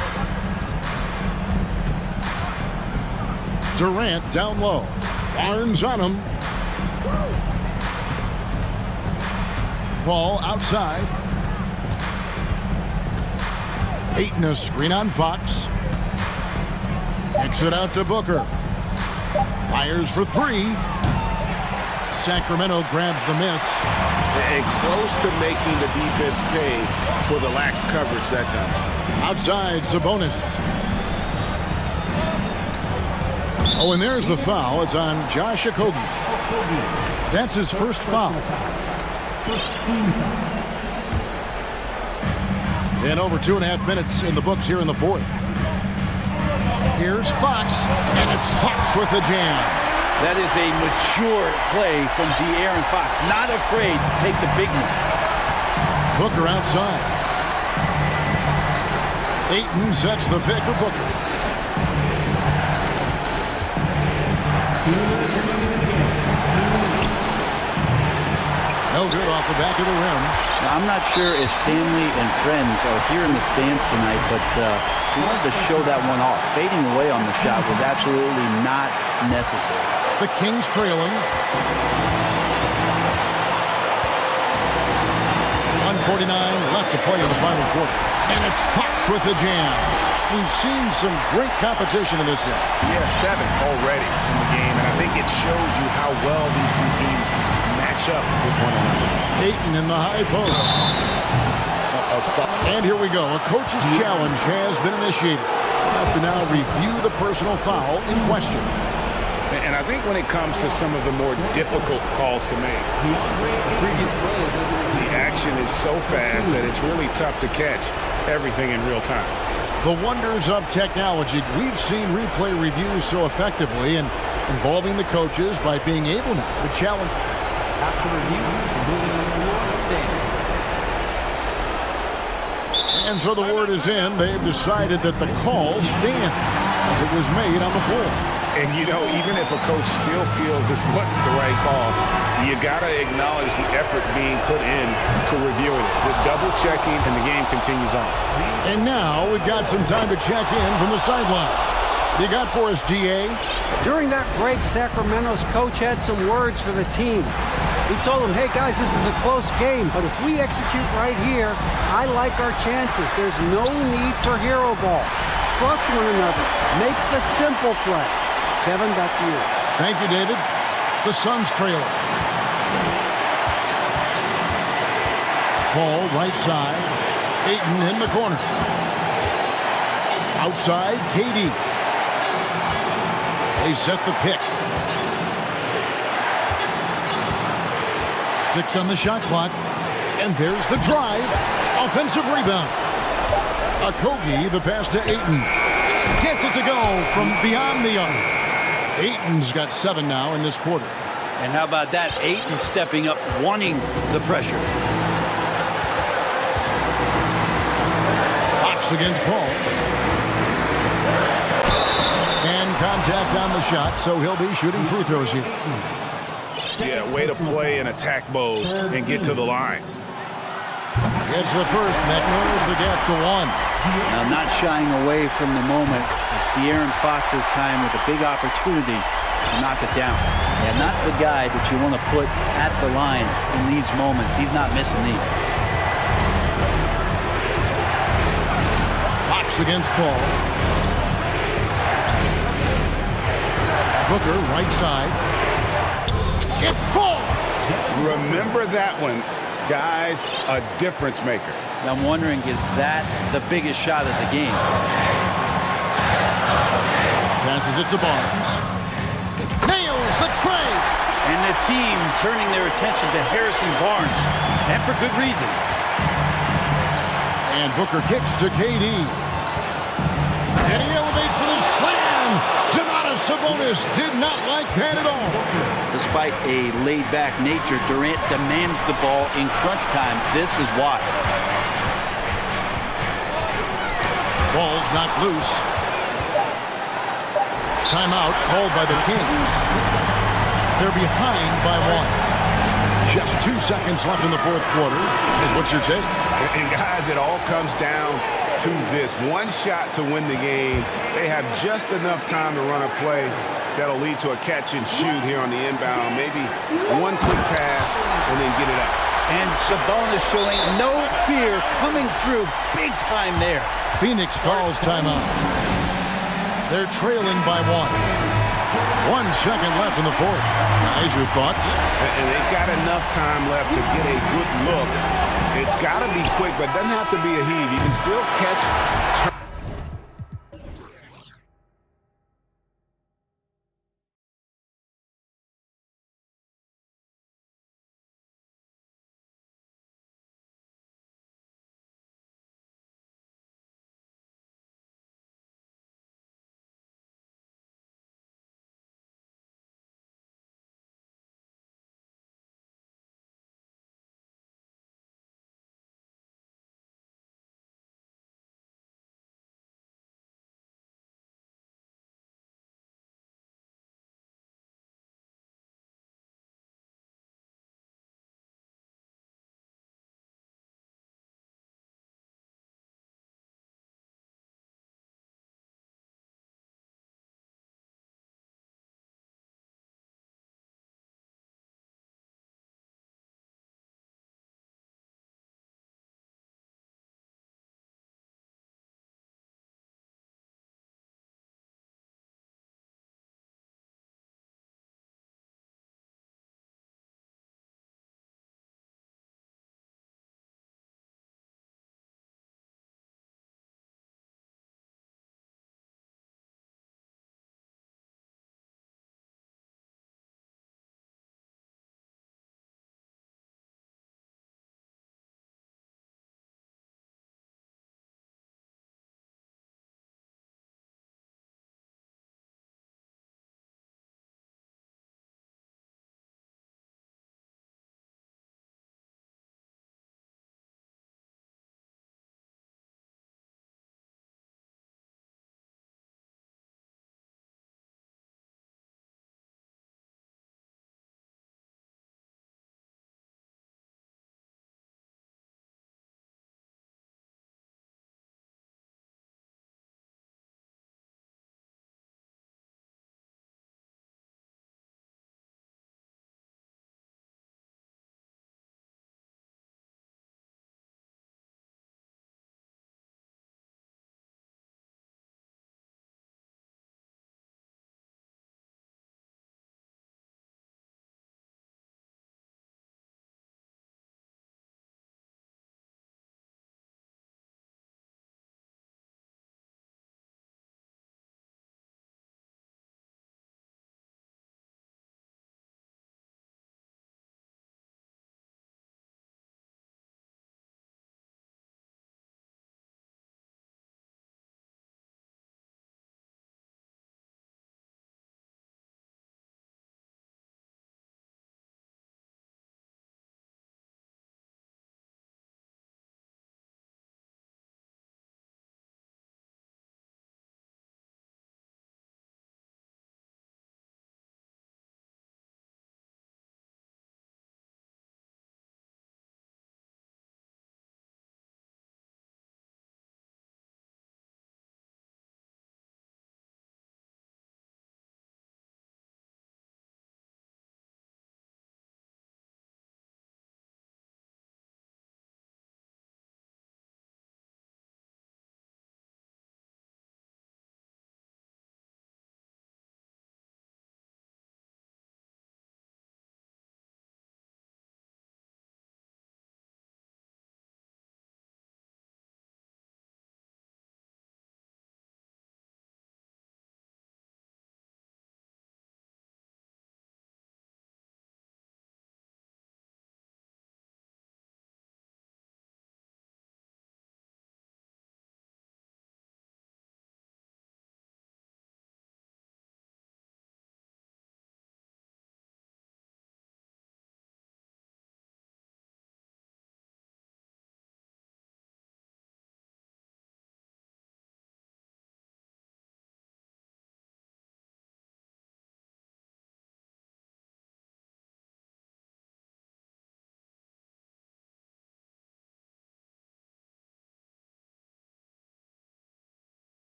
Durant down low. Barnes on him. Ball outside. Ayton a screen on Fox. Kicks it out to Booker. Fires for 3. Sacramento grabs the miss. And close to making the defense pay for the lax coverage that time. Outside, Sabonis. Oh, and there's the foul. It's on Josh Okogie. That's his first foul. And over 2.5 minutes in the books here in the fourth. Here's Fox, and it's Fox with the jam. That is a mature play from De'Aaron Fox. Not afraid to take the big one. Booker outside. Ayton sets the pick for Booker. No good off the back of the rim. Now, I'm not sure if family and friends are here in the stands tonight, but he wanted to show that one off. Fading away on the shot was absolutely not necessary. The Kings trailing. 1:49 left to play in the final quarter. And it's Fox with the jam. We've seen some great competition in this one. Yeah, 7 already in the game, and I think it shows you how well these two teams match up with one another. Ayton in the high post. And here we go. A coach's challenge has been initiated. Have to now review the personal foul in question. And I think when it comes to some of the more difficult calls to make, the action is so fast that it's really tough to catch everything in real time. The wonders of technology. We've seen replay reviews so effectively and involving the coaches by being able now to challenge. After review, the ruling on the floor stands. And so the word is in. They've decided that the call stands as it was made on the floor. And, you know, even if a coach still feels this wasn't the right call, you got to acknowledge the effort being put in to reviewing it. The double checking, and the game continues on. And now we've got some time to check in from the sidelines. You got for us, DA? During that break, Sacramento's coach had some words for the team. He told them, hey guys, this is a close game, but if we execute right here, I like our chances. There's no need for hero ball. Trust one another. Make the simple play. Kevin, back to you. Thank you, David. The Suns trailer. Ball right side. Ayton in the corner. Outside, KD. They set the pick. 6 on the shot clock. And there's the drive. Offensive rebound. Okogie, the pass to Ayton. Gets it to go from beyond the arc. Ayton's got 7 now in this quarter. And how about that? Ayton stepping up, wanting the pressure. Fox against Paul. And contact on the shot, so he'll be shooting free throws here. Yeah, way to play in attack mode and get to the line. Gets the first, that narrows the gap to 1. Now, not shying away from the moment. It's De'Aaron Fox's time with a big opportunity to knock it down. And not the guy that you want to put at the line in these moments. He's not missing these. Fox against Paul. Booker, right side. It falls! Remember that one. Guys, a difference maker. I'm wondering, is that the biggest shot of the game? Passes it to Barnes. Nails the tray! And the team turning their attention to Harrison Barnes. And for good reason. And Booker kicks to KD. And he elevates for the slam! Domantas Sabonis did not like that at all. Despite a laid-back nature, Durant demands the ball in crunch time. This is why. Ball's not loose. Timeout called by the Kings. They're behind by 1. Just 2 seconds left in the fourth quarter. What's your take? And guys, it all comes down to this. One shot to win the game. They have just enough time to run a play that'll lead to a catch and shoot here on the inbound. Maybe one quick pass and then get it up. And Sabonis showing no fear coming through big time there. Phoenix calls timeout. They're trailing by 1. 1 second left in the fourth. Guys, your thoughts? And they've got enough time left to get a good look. It's got to be quick, but it doesn't have to be a heave. You can still catch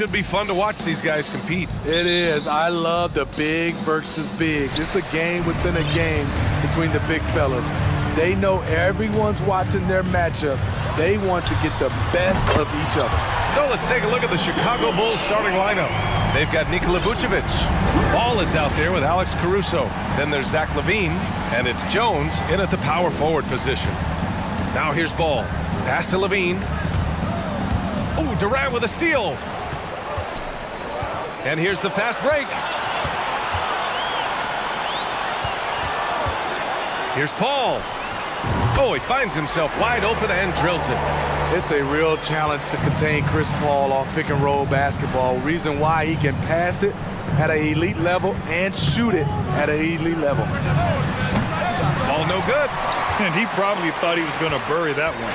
should be fun to watch these guys compete. It is. I love the bigs versus bigs. It's a game within a game between the big fellas. They know everyone's watching their matchup. They want to get the best of each other. So let's take a look at the Chicago Bulls starting lineup. They've got Nikola Vucevic. Ball is out there with Alex Caruso. Then there's Zach Levine, and it's Jones in at the power forward position. Now here's Ball. Pass to Levine. Oh, Durant with a steal. And here's the fast break. Here's Paul. Oh, he finds himself wide open and drills it. It's a real challenge to contain Chris Paul off pick and roll basketball. Reason why he can pass it at an elite level and shoot it at an elite level. Ball no good. And he probably thought he was going to bury that one.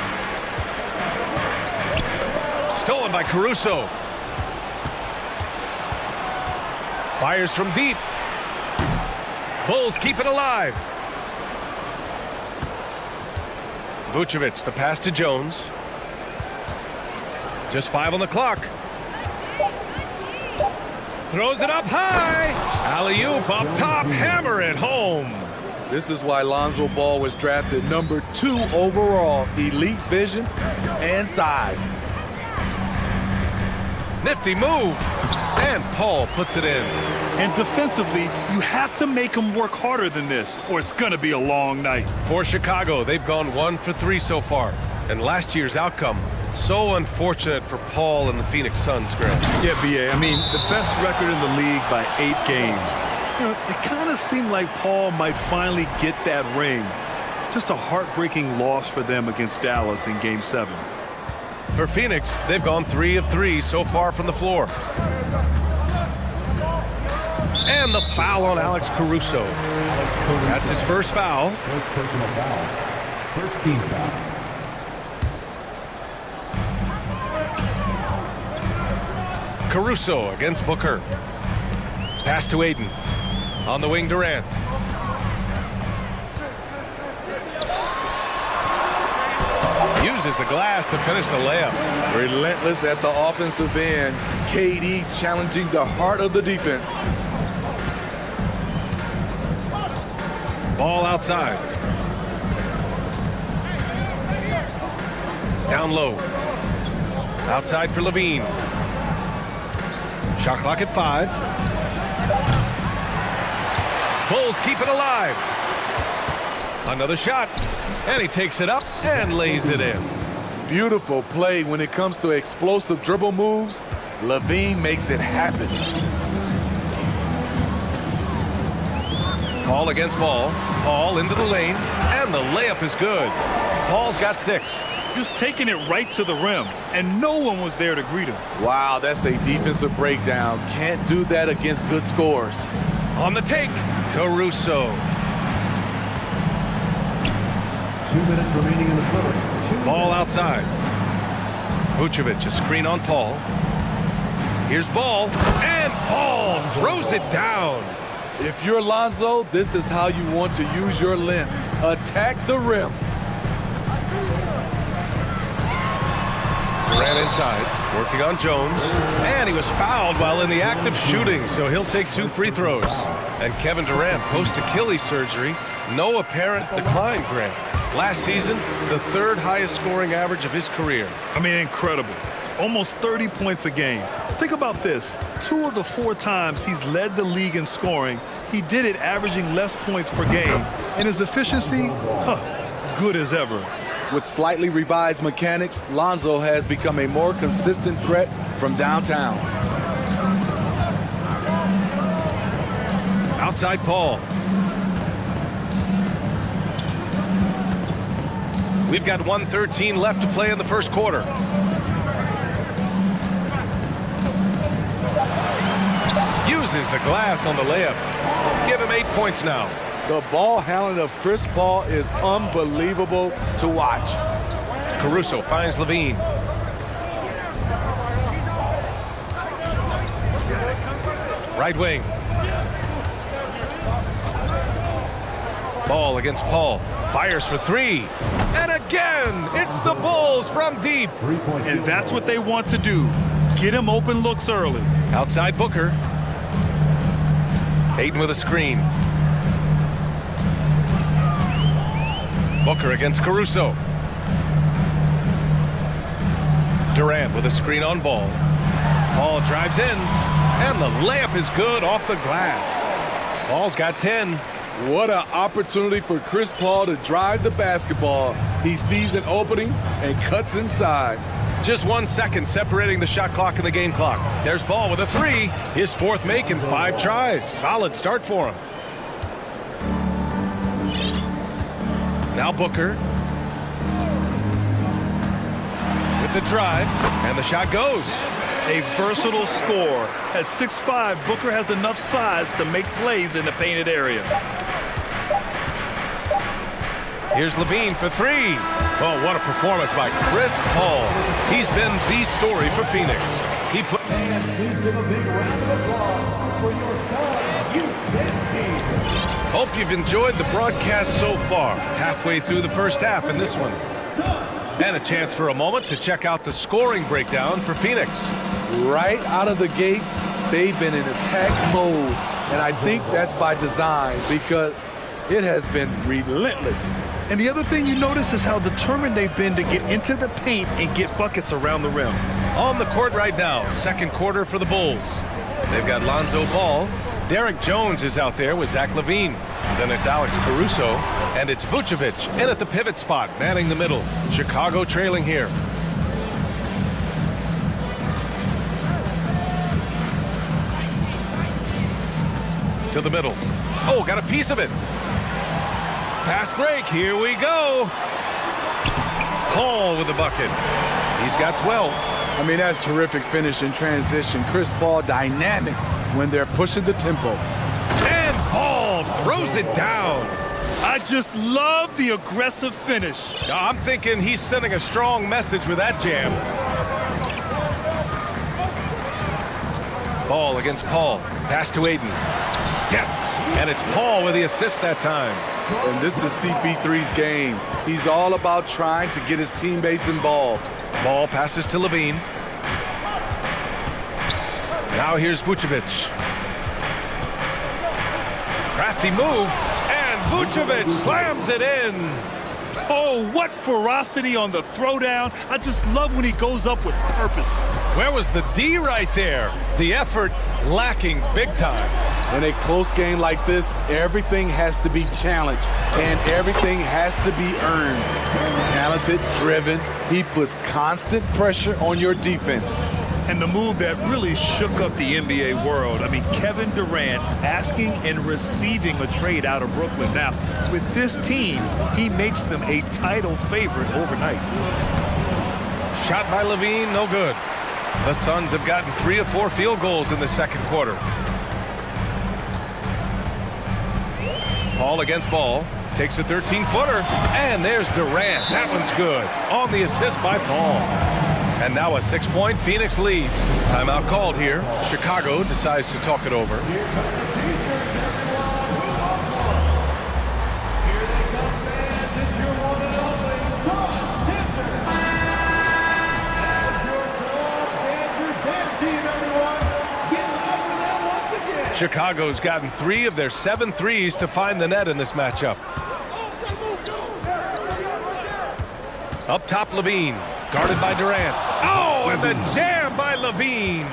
Stolen by Caruso. Fires from deep. Bulls keep it alive. Vucevic, the pass to Jones. Just 5 on the clock. Throws it up high. Alley-oop up top, hammer it home. This is why Lonzo Ball was drafted number 2 overall. Elite vision and size. Nifty move. And Paul puts it in. And defensively, you have to make them work harder than this, or it's going to be a long night. For Chicago, they've gone 1 for 3 so far. And last year's outcome, so unfortunate for Paul and the Phoenix Suns, Grant. Yeah, B.A., I mean, the best record in the league by 8 games. You know, it kind of seemed like Paul might finally get that ring. Just a heartbreaking loss for them against Dallas in Game 7. For Phoenix, they've gone 3 of 3 so far from the floor. And the foul on Alex Caruso. That's his first foul. First personal foul. First team foul. Caruso against Booker. Pass to Aiden. On the wing, Durant. Uses the glass to finish the layup. Relentless at the offensive end. KD challenging the heart of the defense. Ball outside. Down low. Outside for Levine. Shot clock at 5. Bulls keep it alive. Another shot. And he takes it up and lays it in. Beautiful play when it comes to explosive dribble moves. Levine makes it happen. Paul against Ball. Paul into the lane. And the layup is good. Paul's got 6. Just taking it right to the rim, and no one was there to greet him. Wow, that's a defensive breakdown. Can't do that against good scores. On the take, Caruso. 2 minutes remaining in the first. Ball outside. Vucevic, a screen on Paul. Here's Ball, and Ball throws it down. If you're Lonzo, this is how you want to use your length. Attack the rim. Ran inside, working on Jones, and he was fouled while in the act of shooting, so he'll take 2 free throws. And Kevin Durant, post-Achilles surgery, no apparent decline, Grant. Last season, the 3rd highest scoring average of his career. I mean, incredible. Almost 30 points a game. Think about this. 2 of the 4 times he's led the league in scoring, he did it averaging less points per game. And his efficiency, good as ever. With slightly revised mechanics, Lonzo has become a more consistent threat from downtown. Outside Paul. We've got 1:13 left to play in the first quarter. Uses the glass on the layup. Give him 8 points now. The ball handling of Chris Paul is unbelievable to watch. Caruso finds Levine. Right wing. Ball against Paul. Fires for 3. And again, it's the Bulls from deep. And that's what they want to do. Get him open looks early. Outside Booker. Ayton with a screen. Booker against Caruso. Durant with a screen on Ball. Ball drives in, and the layup is good off the glass. Ball's got 10. What an opportunity for Chris Paul to drive the basketball. He sees an opening and cuts inside. Just 1 second separating the shot clock and the game clock. There's Ball with a three. His fourth make in 5 tries. Solid start for him. Now Booker. With the drive, and the shot goes. A versatile scorer. At 6'5", Booker has enough size to make plays in the painted area. Here's Levine for three. Oh, what a performance by Chris Paul. He's been the story for Phoenix. He put... And please give a big round of applause for your son, youth team. Hope you've enjoyed the broadcast so far. Halfway through the first half in this one. And a chance for a moment to check out the scoring breakdown for Phoenix. Right out of the gates, they've been in attack mode. And I think that's by design because it has been relentless. And the other thing you notice is how determined they've been to get into the paint and get buckets around the rim. On the court right now, second quarter for the Bulls. They've got Lonzo Ball. Derek Jones is out there with Zach LaVine. Then it's Alex Caruso, and it's Vucevic in at the pivot spot, manning the middle. Chicago trailing here. To the middle. Oh, got a piece of it. Fast break, here we go. Paul with the bucket. He's got 12. I mean, that's terrific finish in transition. Chris Paul dynamic when they're pushing the tempo. And Paul throws it down. I just love the aggressive finish. I'm thinking he's sending a strong message with that jam. Ball against Paul. Pass to Ayton. Yes, and it's Paul with the assist that time. And this is CP3's game. He's all about trying to get his teammates involved. Ball passes to Levine. Now here's Vucevic. Crafty move, and Vucevic slams it in. Oh, what ferocity on the throwdown. I just love when he goes up with purpose. Where was the D right there? The effort lacking big time. In a close game like this, everything has to be challenged, and everything has to be earned. Talented, driven, he puts constant pressure on your defense. And the move that really shook up the NBA world. I mean, Kevin Durant asking and receiving a trade out of Brooklyn. Now, with this team, he makes them a title favorite overnight. Shot by Levine, no good. The Suns have gotten 3 of 4 field goals in the second quarter. Paul against Ball. Takes a 13-footer. And there's Durant. That one's good. On the assist by Paul. And now a 6-point Phoenix lead. Timeout called here. Chicago decides to talk it over. Chicago's gotten 3 of their 7 threes to find the net in this matchup. Up top, Levine, guarded by Durant. Oh, and the jam by Levine.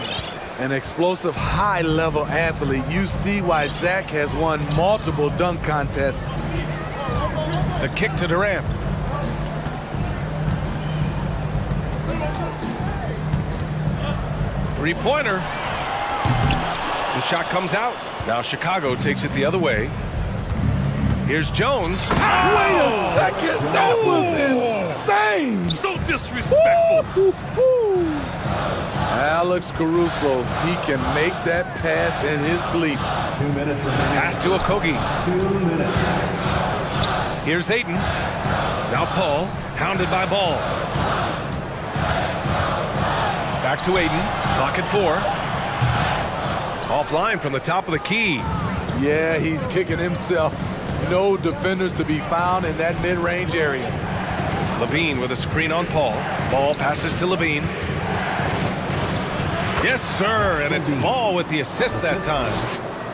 An explosive, high-level athlete. You see why Zach has won multiple dunk contests. The kick to Durant. Three-pointer. The shot comes out. Now Chicago takes it the other way. Here's Jones. Oh! Wait a second. That was insane. So disrespectful. Alex Caruso, he can make that pass in his sleep. 2 minutes remaining. Pass to Okogie. 2 minutes. Here's Ayton. Now Paul, hounded by Ball. Back to Ayton. Clock at 4. Offline from the top of the key. Yeah, he's kicking himself. No defenders to be found in that mid-range area. Levine with a screen on Paul. Ball passes to Levine. Yes, sir, and it's Ball with the assist that time.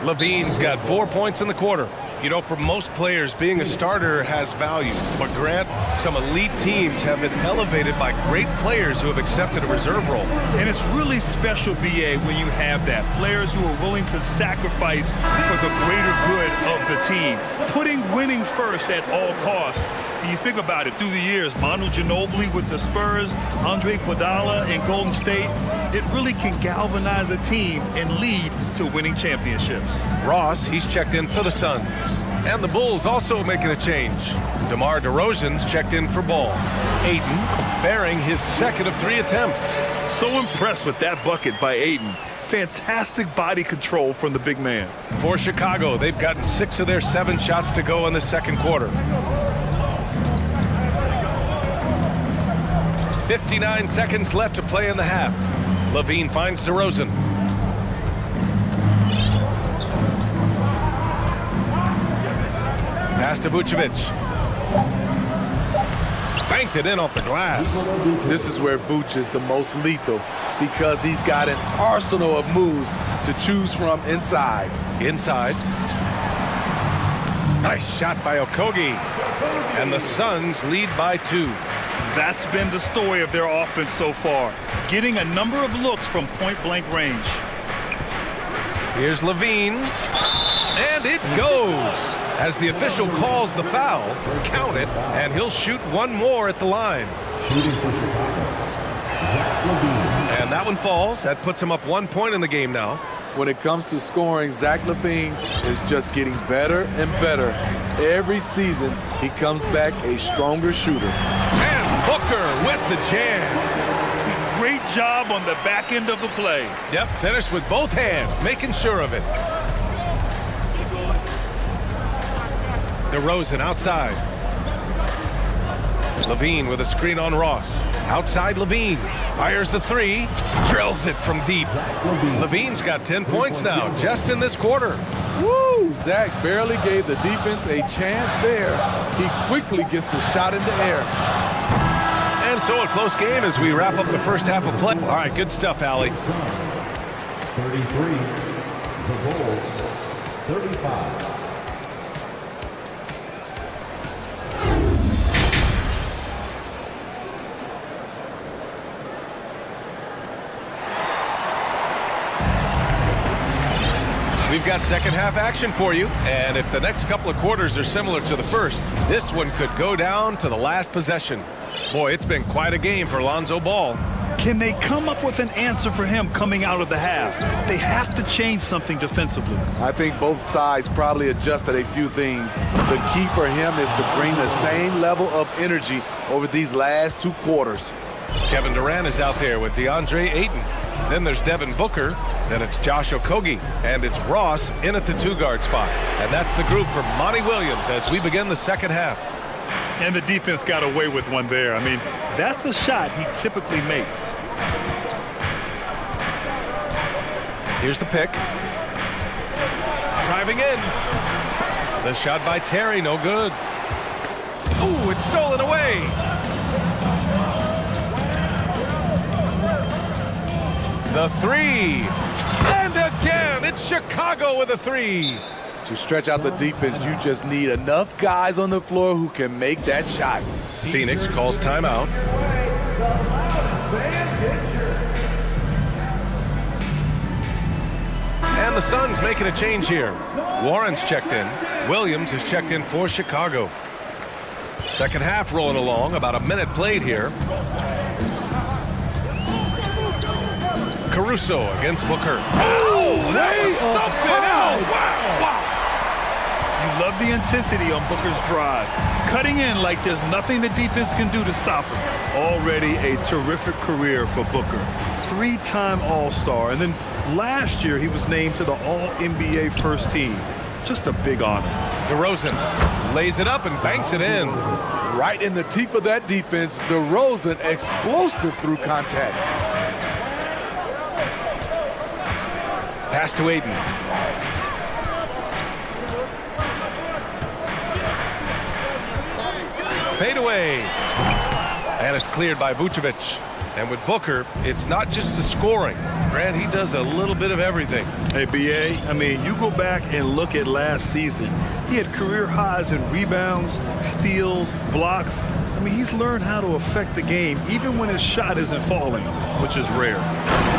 Levine's got 4 points in the quarter. You know, for most players, being a starter has value. But Grant, some elite teams have been elevated by great players who have accepted a reserve role. And it's really special, BA, when you have that. Players who are willing to sacrifice for the greater good of the team. Putting winning first at all costs. You think about it, through the years, Manu Ginobili with the Spurs, Andre Iguodala in Golden State, it really can galvanize a team and lead to winning championships. Ross, he's checked in for the Suns. And the Bulls also making a change. DeMar DeRozan's checked in for Ball. Ayton bearing his second of 3 attempts. So impressed with that bucket by Ayton. Fantastic body control from the big man. For Chicago, they've gotten 6 of their 7 shots to go in the second quarter. 59 seconds left to play in the half. Levine finds DeRozan. Pass to Vucevic. Banked it in off the glass. This is where Vuce is the most lethal because he's got an arsenal of moves to choose from inside. Inside. Nice shot by Okogie. And the Suns lead by 2. That's been the story of their offense so far, getting a number of looks from point-blank range. Here's Levine, and it goes. As the official calls the foul, count it, and he'll shoot one more at the line. And that one falls. That puts him up 1 point in the game now. When it comes to scoring, Zach LaVine is just getting better and better. Every season, he comes back a stronger shooter. And Booker with the jam. Great job on the back end of the play. Yep, finished with both hands, making sure of it. DeRozan outside. Levine with a screen on Ross. Outside Levine. Fires the 3. Drills it from deep. Levine's got 10 points now, just in this quarter. Woo! Zach barely gave the defense a chance there. He quickly gets the shot in the air. And so a close game as we wrap up the first half of play. All right, good stuff, Allie. 33. The Bulls, 35. We've got second half action for you, and if the next couple of quarters are similar to the first, this one could go down to the last possession. Boy, it's been quite a game for Lonzo Ball. Can they come up with an answer for him coming out of the half? They have to change something defensively. I think both sides probably adjusted a few things. The key for him is to bring the same level of energy over these last 2 quarters. Kevin Durant is out there with DeAndre Ayton. Then there's Devin Booker. Then it's Josh Okogie. And it's Ross in at the 2-guard spot. And that's the group for Monty Williams as we begin the second half. And the defense got away with one there. I mean, that's a shot he typically makes. Here's the pick. Driving in. The shot by Terry, no good. Ooh, it's stolen away. The 3. And again, it's Chicago with a 3. To stretch out the defense, you just need enough guys on the floor who can make that shot. Phoenix calls timeout. And the Suns making a change here. Warren's checked in. Williams is checked in for Chicago. Second half rolling along, about a minute played here. Caruso against Booker. Oh, that was something else. Wow. You love the intensity on Booker's drive. Cutting in like there's nothing the defense can do to stop him. Already a terrific career for Booker. 3-time All-Star. And then last year he was named to the All-NBA first team. Just a big honor. DeRozan lays it up and banks it in. Right in the teeth of that defense, DeRozan explosive through contact. Pass to Ayton. Fade away. And it's cleared by Vucevic. And with Booker, it's not just the scoring. Grant, he does a little bit of everything. Hey, B.A., I mean, you go back and look at last season. He had career highs in rebounds, steals, blocks. I mean, he's learned how to affect the game even when his shot isn't falling, which is rare.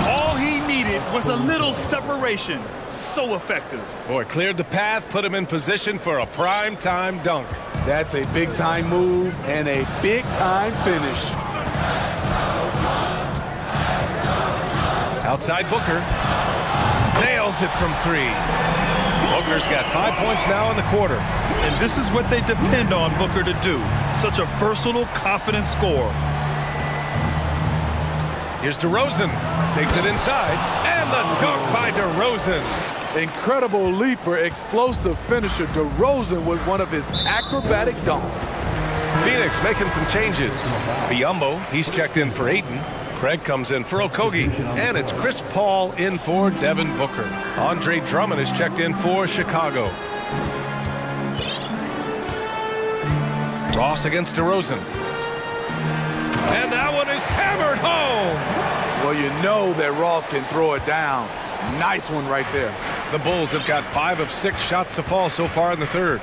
All he needed was a little separation. So effective. Boy, cleared the path, put him in position for a prime-time dunk. That's a big-time move and a big-time finish. Outside Booker. Nails it from three. Booker's got 5 points now in the quarter. And this is what they depend on Booker to do. Such a versatile, confident scorer. Here's DeRozan. Takes it inside. And the dunk by DeRozan. Incredible leaper, explosive finisher. DeRozan with one of his acrobatic dunks. Phoenix making some changes. Biyombo, he's checked in for Ayton. Craig comes in for Okogie. And it's Chris Paul in for Devin Booker. Andre Drummond is checked in for Chicago. Ross against DeRozan. And that one is hammered home. Well, you know that Ross can throw it down. Nice one right there. The Bulls have got 5 of 6 shots to fall so far in the third.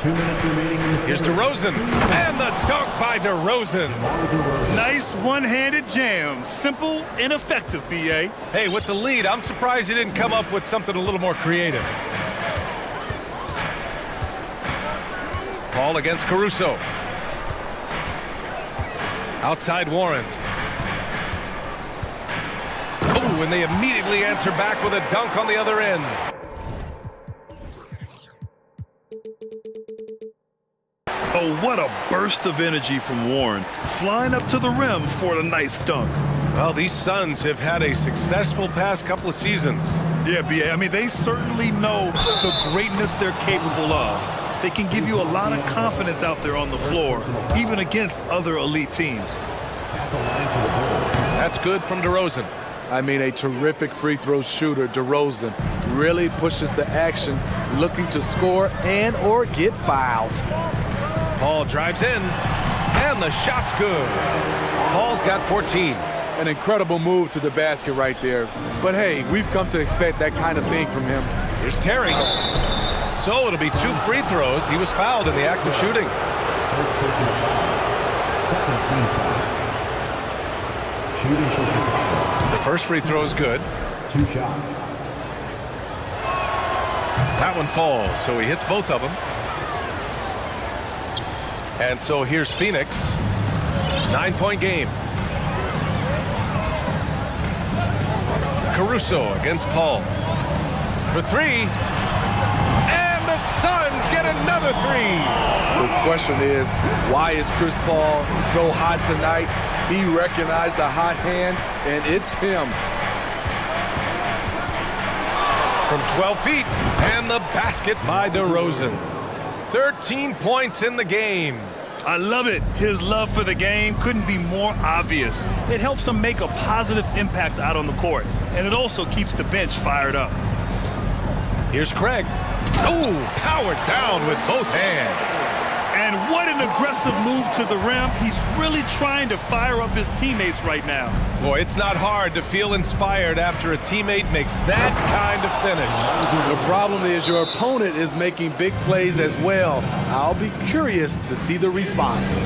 2 minutes remaining in the Here's DeRozan, and the dunk by DeRozan. Nice one-handed jam. Simple and effective, B.A. Hey, with the lead, I'm surprised he didn't come up with something a little more creative. Paul against Caruso. Outside Warren. Oh, and they immediately answer back with a dunk on the other end. Oh, what a burst of energy from Warren, flying up to the rim for a nice dunk. Well, these Suns have had a successful past couple of seasons. Yeah, B.A., I mean, they certainly know the greatness they're capable of. They can give you a lot of confidence out there on the floor, even against other elite teams. That's good from DeRozan. I mean, a terrific free throw shooter. DeRozan really pushes the action, looking to score and or get fouled. Paul drives in, and the shot's good. Paul's got 14. An incredible move to the basket right there. But hey, we've come to expect that kind of thing from him. Here's Terry. So it'll be 2 free throws. He was fouled in the act of shooting. Shooting for Chicago. The first free throw is good. 2 shots. That one falls, so he hits both of them. And so here's Phoenix. 9-point game. Caruso against Paul. For 3. And the Suns get another 3. The question is, why is Chris Paul so hot tonight? He recognized the hot hand, and it's him. From 12 feet, and the basket by DeRozan. 13 points in the game. I love it. His love for the game couldn't be more obvious. It helps him make a positive impact out on the court, and it also keeps the bench fired up. Here's Craig. Oh, powered down with both hands. And what an aggressive move to the rim. He's really trying to fire up his teammates right now. Boy, it's not hard to feel inspired after a teammate makes that kind of finish. The problem is your opponent is making big plays as well. I'll be curious to see the response.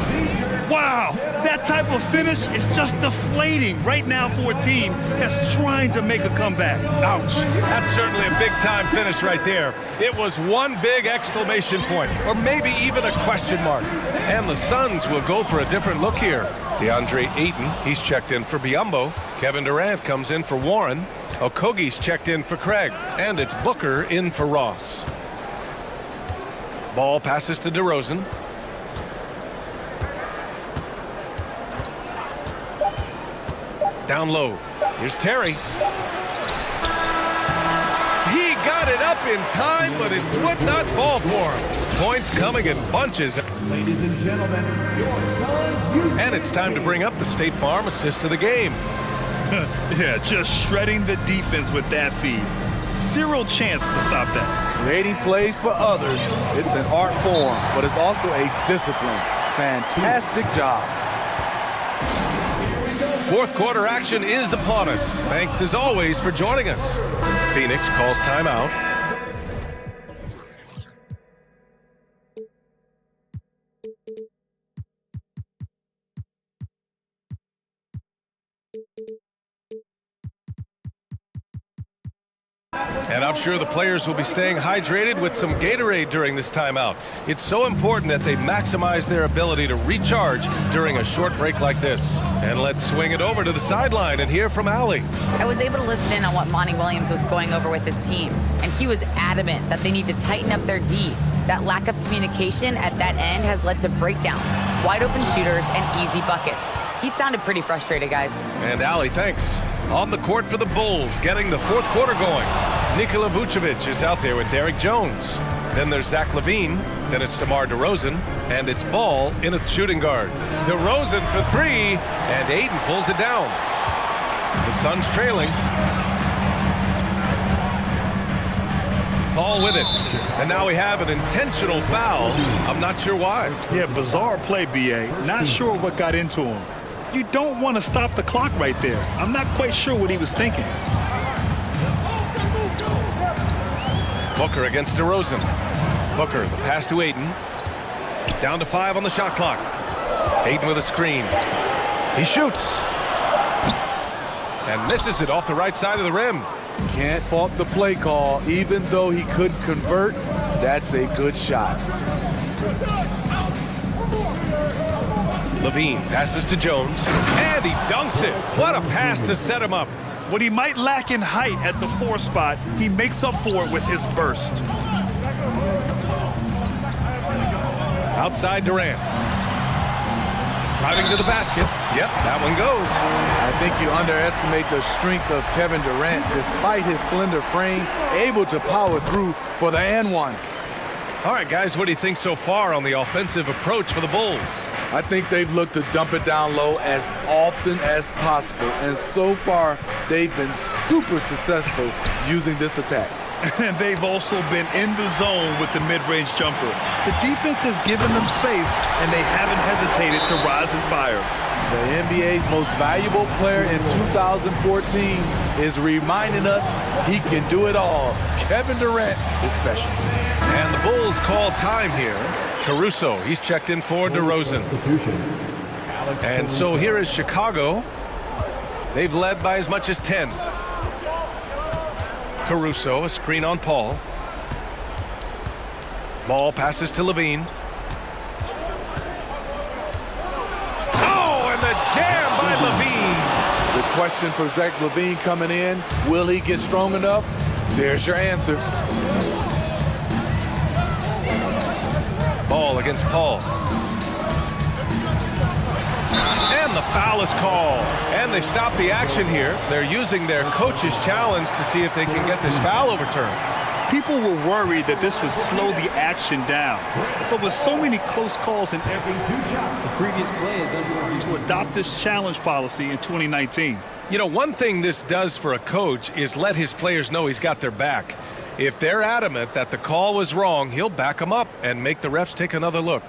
Wow, that type of finish is just deflating right now for a team that's trying to make a comeback. Ouch. That's certainly a big-time finish right there. It was one big exclamation point, or maybe even a question mark. And the Suns will go for a different look here. DeAndre Ayton, he's checked in for Biyombo. Kevin Durant comes in for Warren. Okogie's checked in for Craig. And it's Booker in for Ross. Ball passes to DeRozan. Down low. Here's Terry. He got it up in time, but it would not fall for him. Points coming in bunches. Ladies and gentlemen, your Suns. And it's time to bring up the State Farm assist of the game. Yeah, just shredding the defense with that feed. Zero chance to stop that. Creating plays for others, it's an art form, but it's also a discipline. Fantastic job. Fourth quarter action is upon us. Thanks as always for joining us. Phoenix calls timeout. And I'm sure the players will be staying hydrated with some Gatorade during this timeout. It's so important that they maximize their ability to recharge during a short break like this. And let's swing it over to the sideline and hear from Allie. I was able to listen in on what Monty Williams was going over with his team, and he was adamant that they need to tighten up their D. That lack of communication at that end has led to breakdowns, wide open shooters, and easy buckets. He sounded pretty frustrated, guys. And Allie, thanks. On the court for the Bulls, getting the fourth quarter going. Nikola Vucevic is out there with Derek Jones. Then there's Zach LaVine. Then it's DeMar DeRozan. And it's Ball in at shooting guard. DeRozan for three. And Aiden pulls it down. The Suns trailing. Ball with it. And now we have an intentional foul. I'm not sure why. Yeah, bizarre play, B.A. Not sure what got into him. You don't want to stop the clock right there. I'm not quite sure what he was thinking. Booker against DeRozan. Booker, the pass to Aiden. Down to 5 on the shot clock. Aiden with a screen. He shoots. And misses it off the right side of the rim. Can't fault the play call. Even though he couldn't convert, that's a good shot. LaVine passes to Jones, and he dunks it. What a pass to set him up. What he might lack in height at the 4 spot, he makes up for it with his burst. Outside Durant. Driving to the basket. Yep, that one goes. I think you underestimate the strength of Kevin Durant. Despite his slender frame, able to power through for the and one. All right, guys, what do you think so far on the offensive approach for the Bulls? I think they've looked to dump it down low as often as possible. And so far, they've been super successful using this attack. And they've also been in the zone with the mid-range jumper. The defense has given them space, and they haven't hesitated to rise and fire. The NBA's most valuable player in 2014 is reminding us he can do it all. Kevin Durant is special. And the Bulls call time here. Caruso, he's checked in for DeRozan. And so here is Chicago. They've led by as much as 10. Caruso, a screen on Paul. Ball passes to LaVine. Oh, and the jam by LaVine. The question for Zach LaVine coming in, will he get strong enough? There's your answer. Ball against Paul. And the foul is called. And they stop the action here. They're using their coach's challenge to see if they can get this foul overturned. People were worried that this would slow the action down. But with so many close calls in every The previous play is under review. to adopt this challenge policy in 2019. You know, one thing this does for a coach is let his players know he's got their back. If they're adamant that the call was wrong, he'll back them up and make the refs take another look.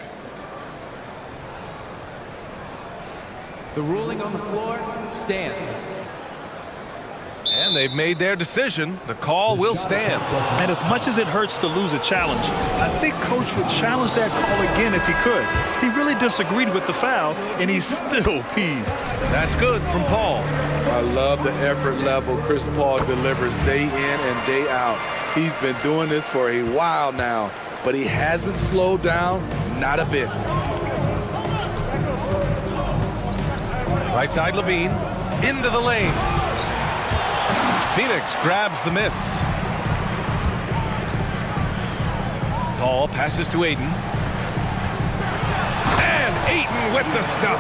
The ruling on the floor stands. And they've made their decision. The call will stand. And as much as it hurts to lose a challenge, I think Coach would challenge that call again if he could. He really disagreed with the foul, and he's still peeved. That's good from Paul. I love the effort level Chris Paul delivers day in and day out. He's been doing this for a while now, but he hasn't slowed down, not a bit. Right side LaVine, into the lane. Phoenix grabs the miss. Paul passes to Aiden. And Aiden with the stuff.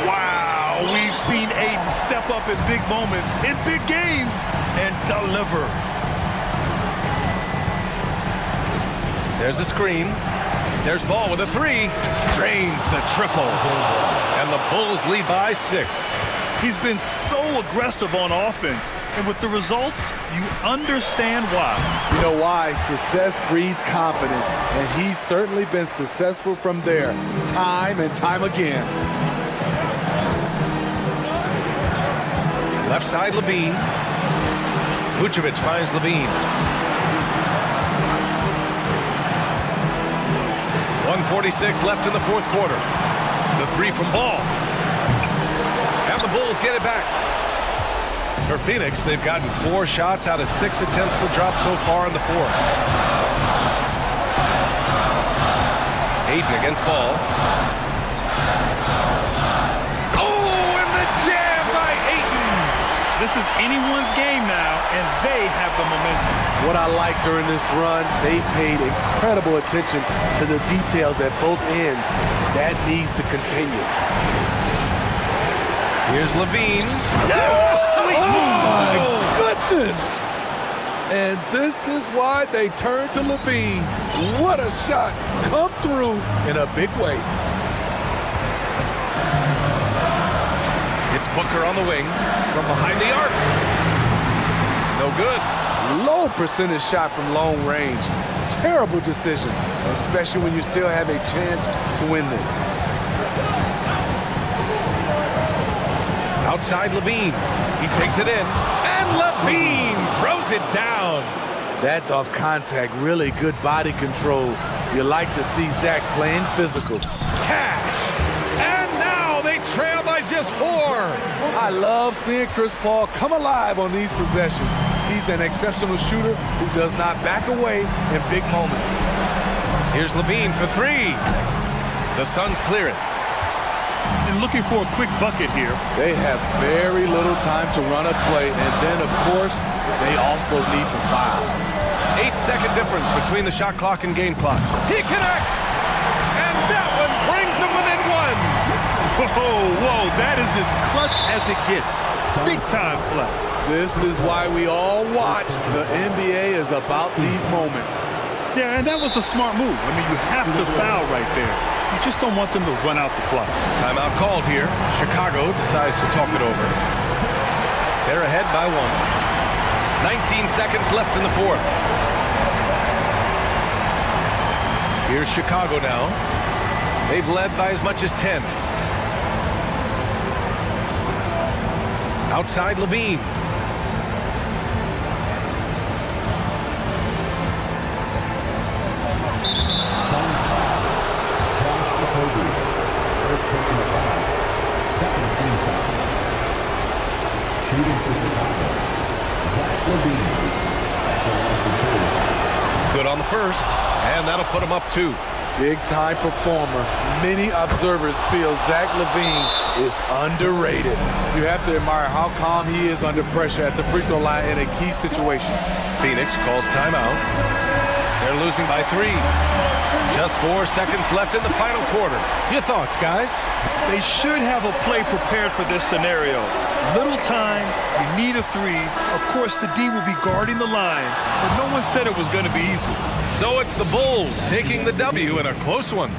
Wow, we've seen Aiden step up in big moments, in big games, and deliver. There's a screen. There's Ball with a three. Drains the triple. And the Bulls lead by 6. He's been so aggressive on offense, and with the results, you understand why. You know why? Success breeds confidence, and he's certainly been successful from there, time and time again. Left side, Levine. Vucevic finds Levine. 1:46 left in the fourth quarter. The three from Ball. And the Bulls get it back. For Phoenix, they've gotten 4 shots out of 6 attempts to drop so far in the fourth. Ayton against Ball. Oh, and the jam by Ayton! This is anyone's game now, and they have the momentum. What I like during this run, they paid incredible attention to the details at both ends. That needs to continue. Here's Levine. My goodness! And this is why they turn to Levine. What a shot! Come through in a big way. It's Booker on the wing from behind the arc. No good. Low percentage shot from long range. Terrible decision, especially when you still have a chance to win this. Outside Levine. He takes it in. And Levine throws it down. That's off contact. Really good body control. You like to see Zach playing physical. Cash. And now they trail by just 4. I love seeing Chris Paul come alive on these possessions. He's an exceptional shooter who does not back away in big moments. Here's Levine for 3. The Suns clear it. And looking for a quick bucket here. They have very little time to run a play, and then, of course, they also need to foul. 8-second difference between the shot clock and game clock. He connects! And that one brings them within 1. Whoa, that is as clutch as it gets. Big time play. This is why we all watch. The NBA is about these moments. Yeah, and that was a smart move. I mean, you have to foul right there. You just don't want them to run out the clock. Timeout called here. Chicago decides to talk it over. They're ahead by 1. 19 seconds left in the fourth. Here's Chicago now. They've led by as much as 10. Outside Levine. Good on the first, and that'll put him up 2. Big-time performer. Many observers feel Zach LaVine is underrated. You have to admire how calm he is under pressure at the free throw line in a key situation. Phoenix calls timeout. They're losing by 3. Just 4 seconds left in the final quarter. Your thoughts, guys? They should have a play prepared for this scenario. Little time, you need a 3. Of course, the D will be guarding the line, but no one said it was going to be easy. So it's the Bulls taking the W in a close one.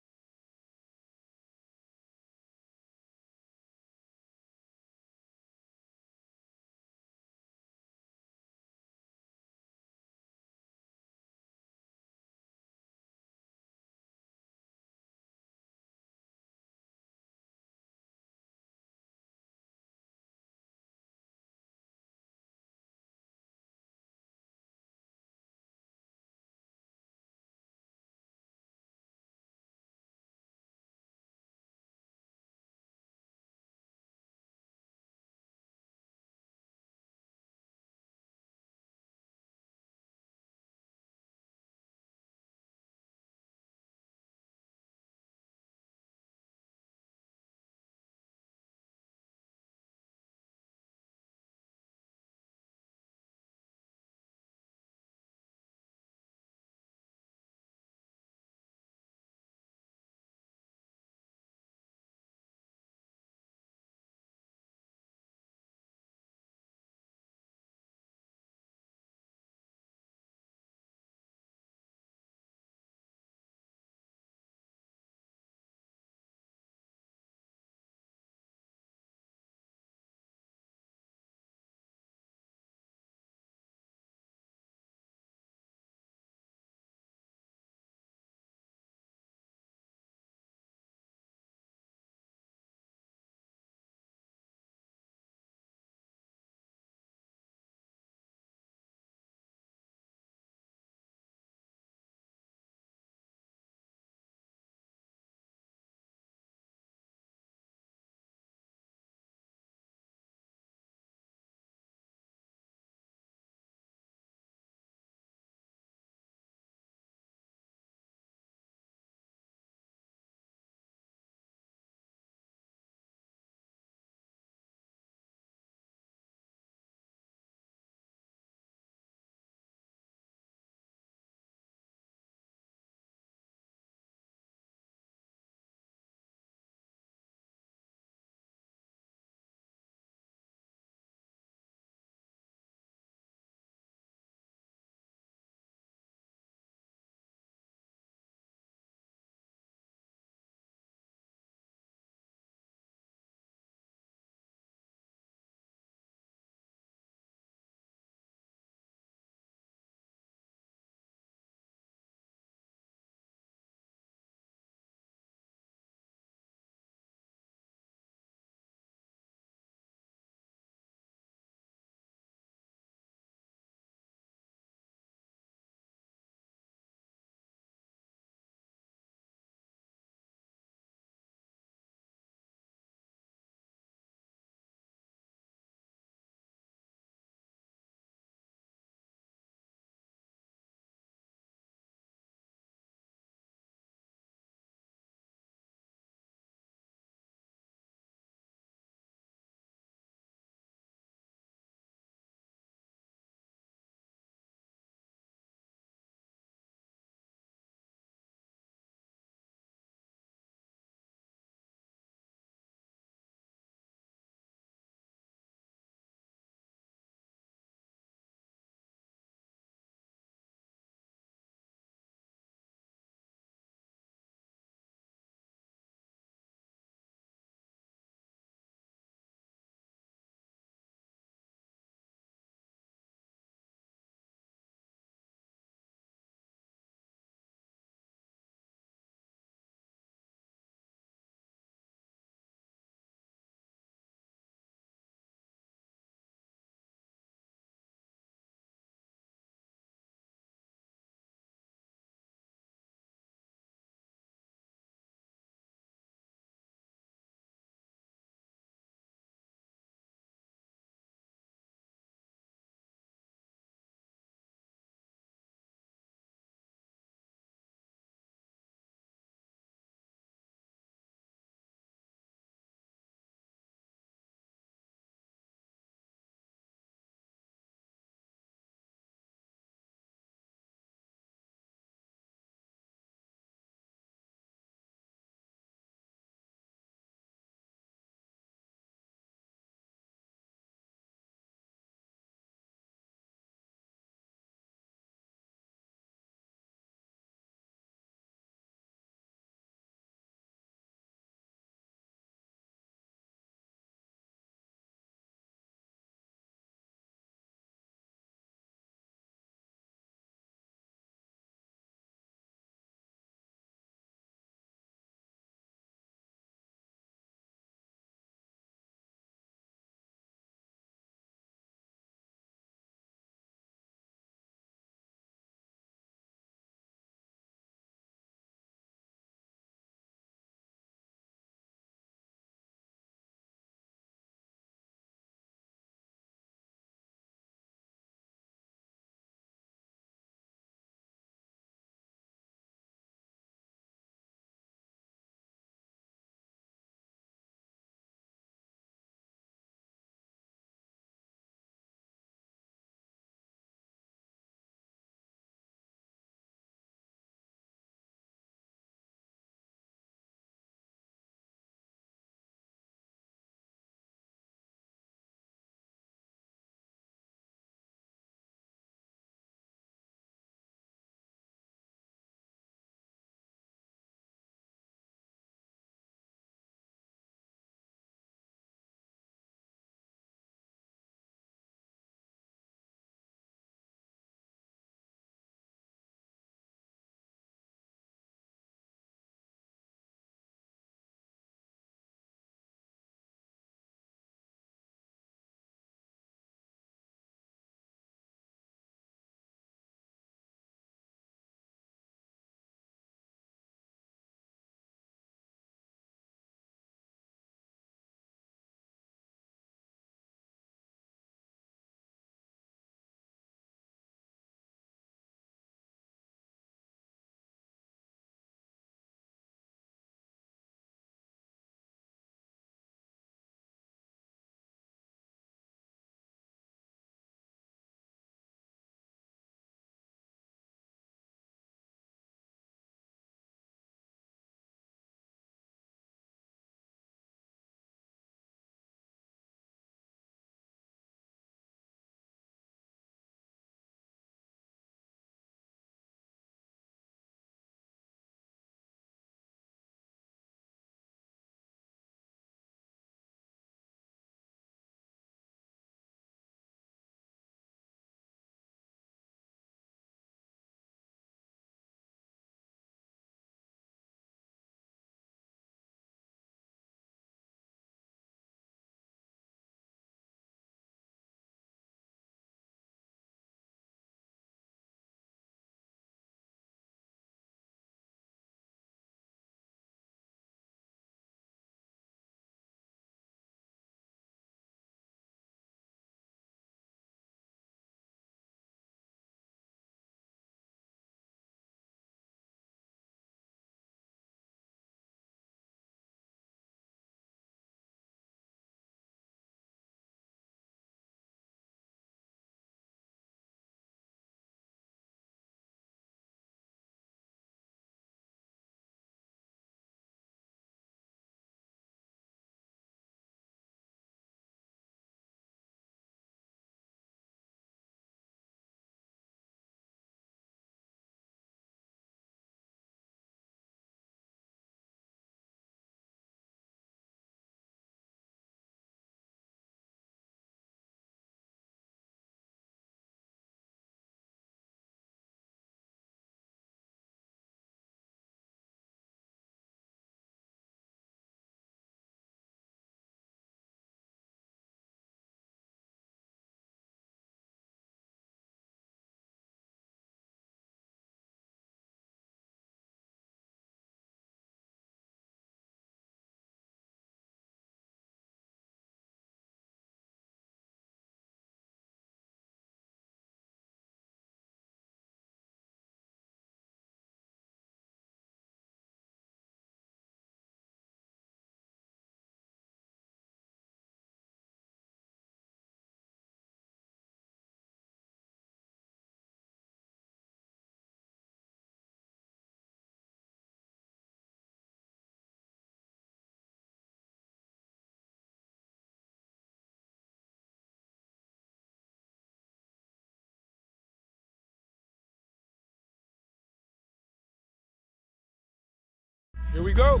Here we go.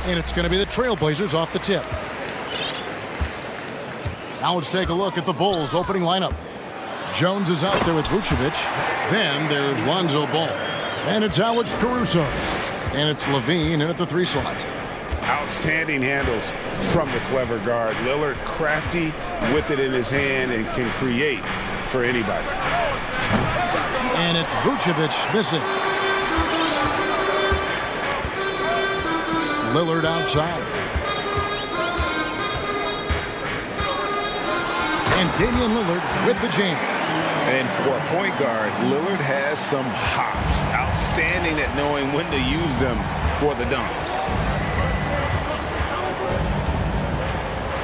And it's going to be the Trailblazers off the tip. Now let's take a look at the Bulls' opening lineup. Jones is out there with Vucevic. Then there's Lonzo Ball. And it's Alex Caruso. And it's Levine in at the 3 slot. Outstanding handles from the clever guard. Lillard crafty with it in his hand and can create for anybody. And it's Vucevic missing. Lillard outside. And Damian Lillard with the jam. And for a point guard, Lillard has some hops. Outstanding at knowing when to use them for the dunk.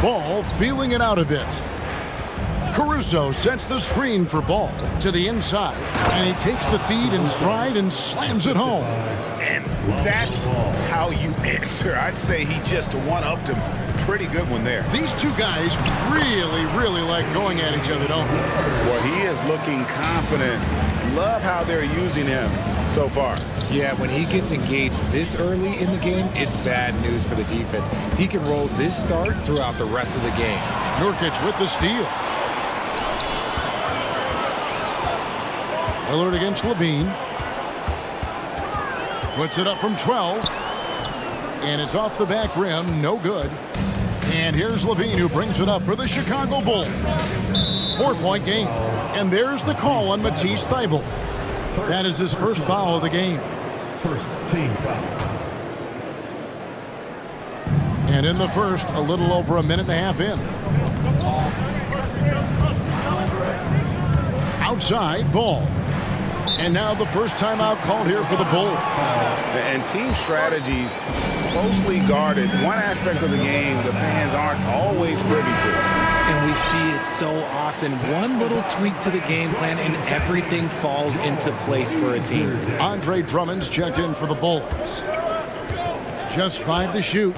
Ball feeling it out a bit. Caruso sets the screen for Ball to the inside. And he takes the feed in stride and slams it home. And that's how you answer. I'd say he just one-upped him. Pretty good one there. These two guys really like going at each other, don't they? Well, he is looking confident. Love how they're using him so far. Yeah, when he gets engaged this early in the game, it's bad news for the defense. He can roll this start throughout the rest of the game. Nurkic with the steal. Lillard against Levine. Puts it up from 12. And it's off the back rim, no good. And here's Levine who brings it up for the Chicago Bulls. 4-point game. And there's the call on Matisse Thybulle. That is his first foul of the game. First team foul. And in the first, a little over a minute and a half in. Outside, Ball. And now the first timeout called here for the Bulls. And team strategies closely guarded. One aspect of the game the fans aren't always privy to. And we see it so often. One little tweak to the game plan and everything falls into place for a team. Andre Drummond's checked in for the Bulls. Just 5 to shoot.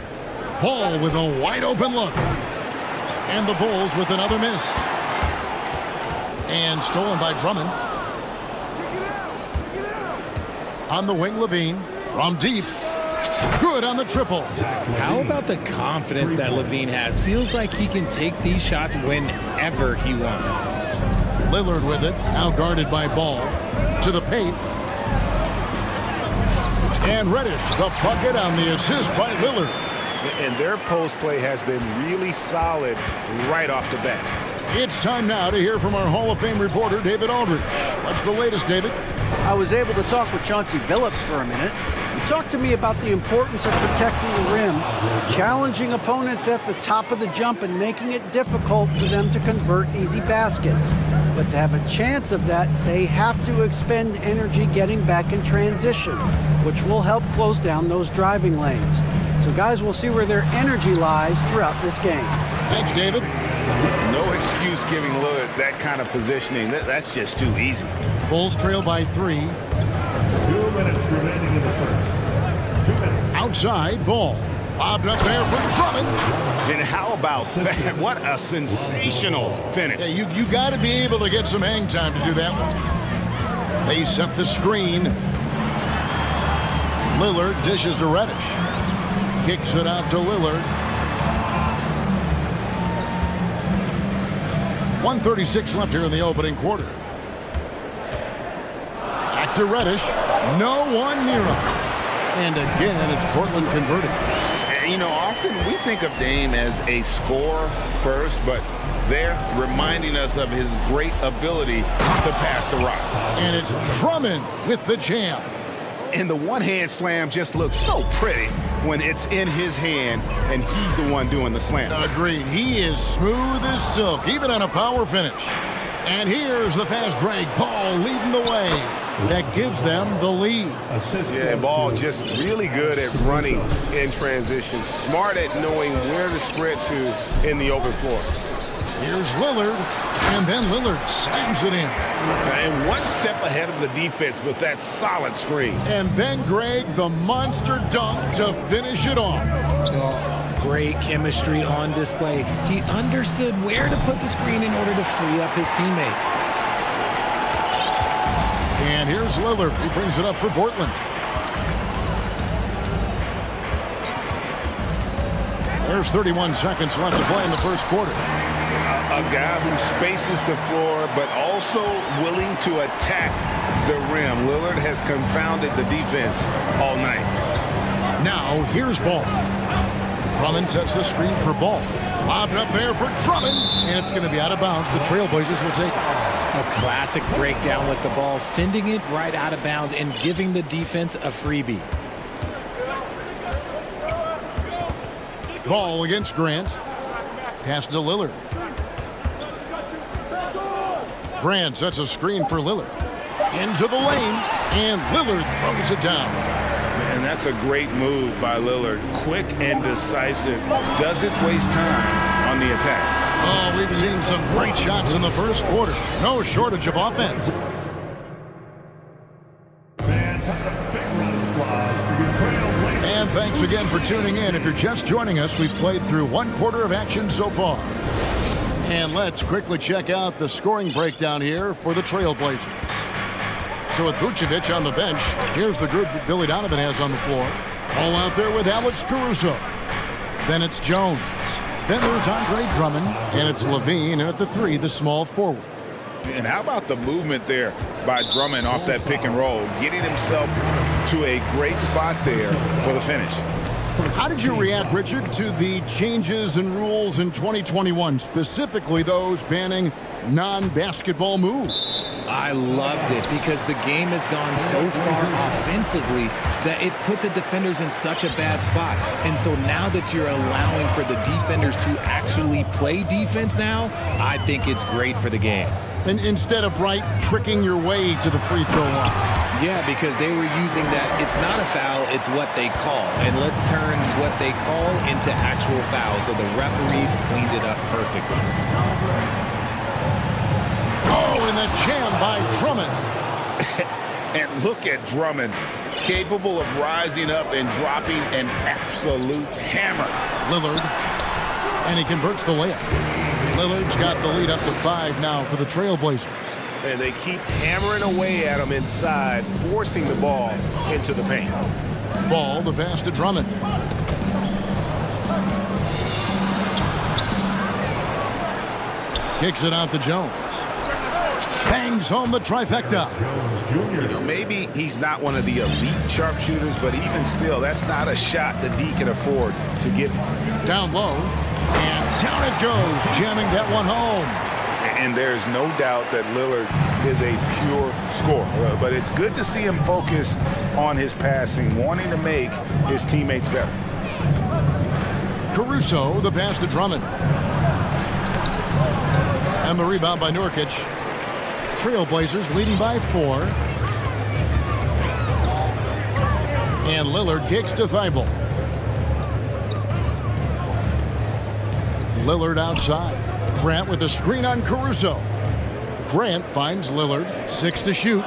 Ball with a wide open look. And the Bulls with another miss. And stolen by Drummond. On the wing, Levine from deep. Good on the triple. How about the confidence that Levine has? Feels like he can take these shots whenever he wants. Lillard with it, now guarded by Ball. To the paint. And Reddish, the bucket on the assist by Lillard. And their post play has been really solid right off the bat. It's time now to hear from our Hall of Fame reporter, David Aldridge. What's the latest, David? I was able to talk with Chauncey Billups for a minute. He talked to me about the importance of protecting the rim, challenging opponents at the top of the jump and making it difficult for them to convert easy baskets. But to have a chance of that, they have to expend energy getting back in transition, which will help close down those driving lanes. So guys, we'll see where their energy lies throughout this game. Thanks, David. No excuse giving Lillard that kind of positioning. That's just too easy. Bulls trail by 3. 2 minutes remaining in the first. 2 minutes. Outside, Ball. Bobbed up there for Drummond. And how about that? What a sensational finish. Yeah, you got to be able to get some hang time to do that one. They set the screen. Lillard dishes to Reddish. Kicks it out to Lillard. 1:36 left here in the opening quarter. Back to Reddish. No one near him. And again, it's Portland converting. You know, often we think of Dame as a scorer first, but they're reminding us of his great ability to pass the rock. And it's Drummond with the jam. And the one-hand slam just looks so pretty when it's in his hand and he's the one doing the slam. Agreed. He is smooth as silk, even on a power finish. And here's the fast break. Ball leading the way. That gives them the lead. Yeah, Ball just really good at running in transition. Smart at knowing where to sprint to in the open floor. Here's Lillard, and then Lillard slams it in. And one step ahead of the defense with that solid screen. And then, Greg, the monster dunk to finish it off. Great chemistry on display. He understood where to put the screen in order to free up his teammate. And here's Lillard. He brings it up for Portland. There's 31 seconds left to play in the first quarter. A guy who spaces the floor, but also willing to attack the rim. Lillard has confounded the defense all night. Now, here's Ball. Drummond sets the screen for Ball. Lobbed up there for Drummond, and it's going to be out of bounds. The Trailblazers will take it. A classic breakdown with the ball, sending it right out of bounds and giving the defense a freebie. Ball against Grant. Pass to Lillard. Grant sets a screen for Lillard. Into the lane, and Lillard throws it down. And that's a great move by Lillard. Quick and decisive. Doesn't waste time on the attack. Oh, we've seen some great shots in the first quarter. No shortage of offense. And thanks again for tuning in. If you're just joining us, we've played through one quarter of action so far. And let's quickly check out the scoring breakdown here for the Trailblazers. So with Vucevic on the bench, here's the group that Billy Donovan has on the floor. All out there with Alex Caruso. Then it's Jones. Then there's Andre Drummond. And it's Levine. And at the 3, the small forward. And how about the movement there by Drummond off that pick and roll, getting himself to a great spot there for the finish. How did you react, Richard, to the changes in rules in 2021, specifically those banning non-basketball moves? I loved it because the game has gone so far offensively that it put the defenders in such a bad spot. And so now that you're allowing for the defenders to actually play defense now, I think it's great for the game. And instead of tricking your way to the free throw line. Yeah, because they were using that. It's not a foul, it's what they call. And let's turn what they call into actual fouls. So the referees cleaned it up perfectly. Oh, and the jam by Drummond. And look at Drummond, capable of rising up and dropping an absolute hammer. Lillard, and he converts the layup. Lillard's got the lead up to 5 now for the Trailblazers. And they keep hammering away at him inside, forcing the ball into the paint. Ball, the pass to Drummond. Kicks it out to Jones. Bangs home the trifecta. You know, maybe he's not one of the elite sharpshooters, but even still, that's not a shot that D can afford to give him. Down low, and down it goes, jamming that one home. And there's no doubt that Lillard is a pure scorer. But it's good to see him focus on his passing, wanting to make his teammates better. Caruso, the pass to Drummond. And the rebound by Nurkic. Trailblazers leading by 4. And Lillard kicks to Thibault. Lillard outside. Grant with a screen on Caruso. Grant finds Lillard. 6 to shoot.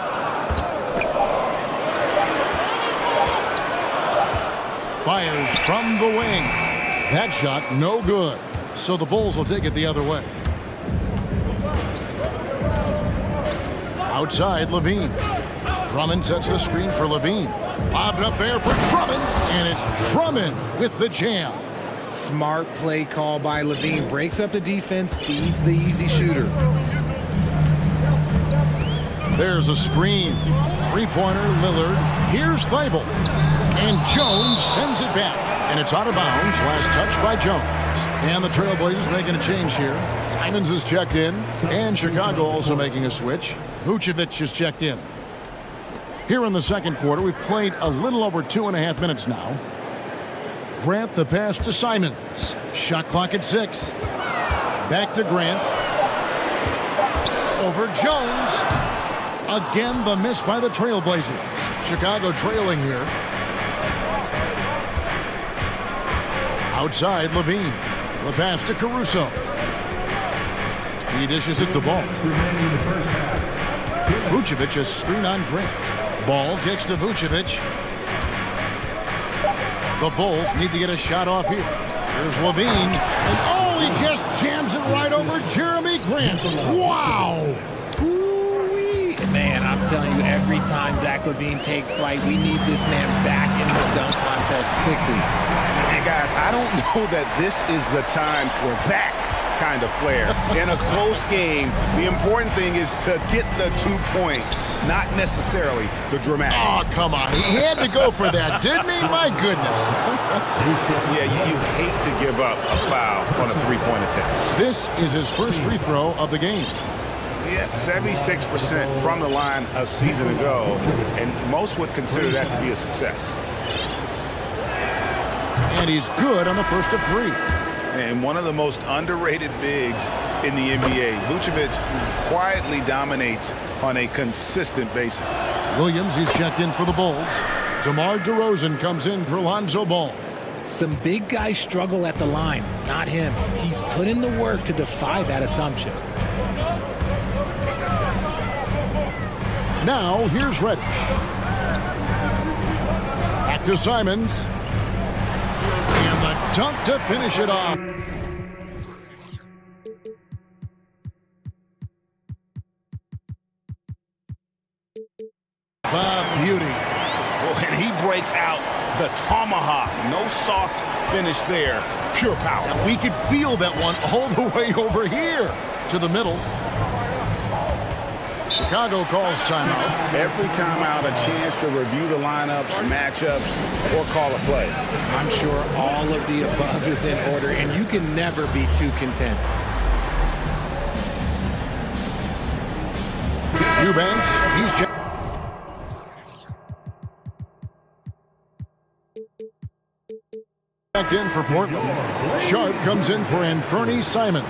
Fires from the wing. That shot no good. So the Bulls will take it the other way. Outside, Levine. Drummond sets the screen for Levine. Lobbed up there for Drummond. And it's Drummond with the jam. Smart play call by Levine. Breaks up the defense, feeds the easy shooter. There's a screen. Three-pointer, Lillard. Here's Thibault. And Jones sends it back. And it's out of bounds. Last touch by Jones. And the Trailblazers making a change here. Simons is checked in. And Chicago also making a switch. Vucevic is checked in. Here in the second quarter, we've played a little over 2.5 minutes now. Grant the pass to Simons. Shot clock at 6. Back to Grant. Over Jones. Again, the miss by the Trailblazers. Chicago trailing here. Outside, Levine. The pass to Caruso. He dishes it to Ball. Vucevic a screen on Grant. Ball kicks to Vucevic. The Bulls need to get a shot off here. Here's Levine. And oh, he just jams it right over Jeremy Grant. Wow! Ooh-wee. Man, I'm telling you, every time Zach LaVine takes flight, we need this man back in the dunk contest quickly. And guys, I don't know that this is the time for that kind of flair. In a close game, the important thing is to get the 2 points, not necessarily the dramatics. Oh, come on. He had to go for that, didn't he? My goodness. Yeah, you hate to give up a foul on a three-point attempt. This is his first free throw of the game. He had 76% from the line a season ago, and most would consider that to be a success. And he's good on the first of 3. And one of the most underrated bigs in the NBA, Vucevic quietly dominates on a consistent basis. Williams, he's checked in for the Bulls. DeMar DeRozan comes in for Lonzo Ball. Some big guys struggle at the line, not him. He's put in the work to defy that assumption. Now, here's Reddish. Back to Simons. And the dunk to finish it off. The beauty. Oh, and he breaks out the tomahawk. No soft finish there. Pure power. And we could feel that one all the way over here to the middle. Chicago calls timeout. Every timeout, a chance to review the lineups, matchups, or call a play. I'm sure all of the above is in order, and you can never be too content. Eubanks, he's checked. Checked in for Portland. Sharp comes in for Anthony Simons.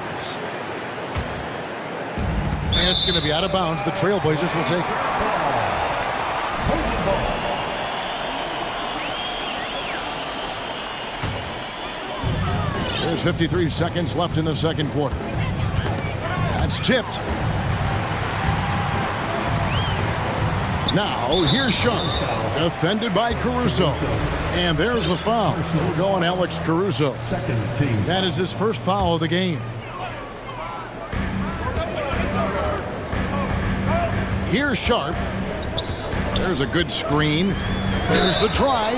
And it's going to be out of bounds. The Trailblazers will take it. There's 53 seconds left in the second quarter. That's tipped. Now, here's Sharp. Defended by Caruso. And there's the foul. We're going Alex Caruso. That is his first foul of the game. Here's Sharp. There's a good screen. There's the drive.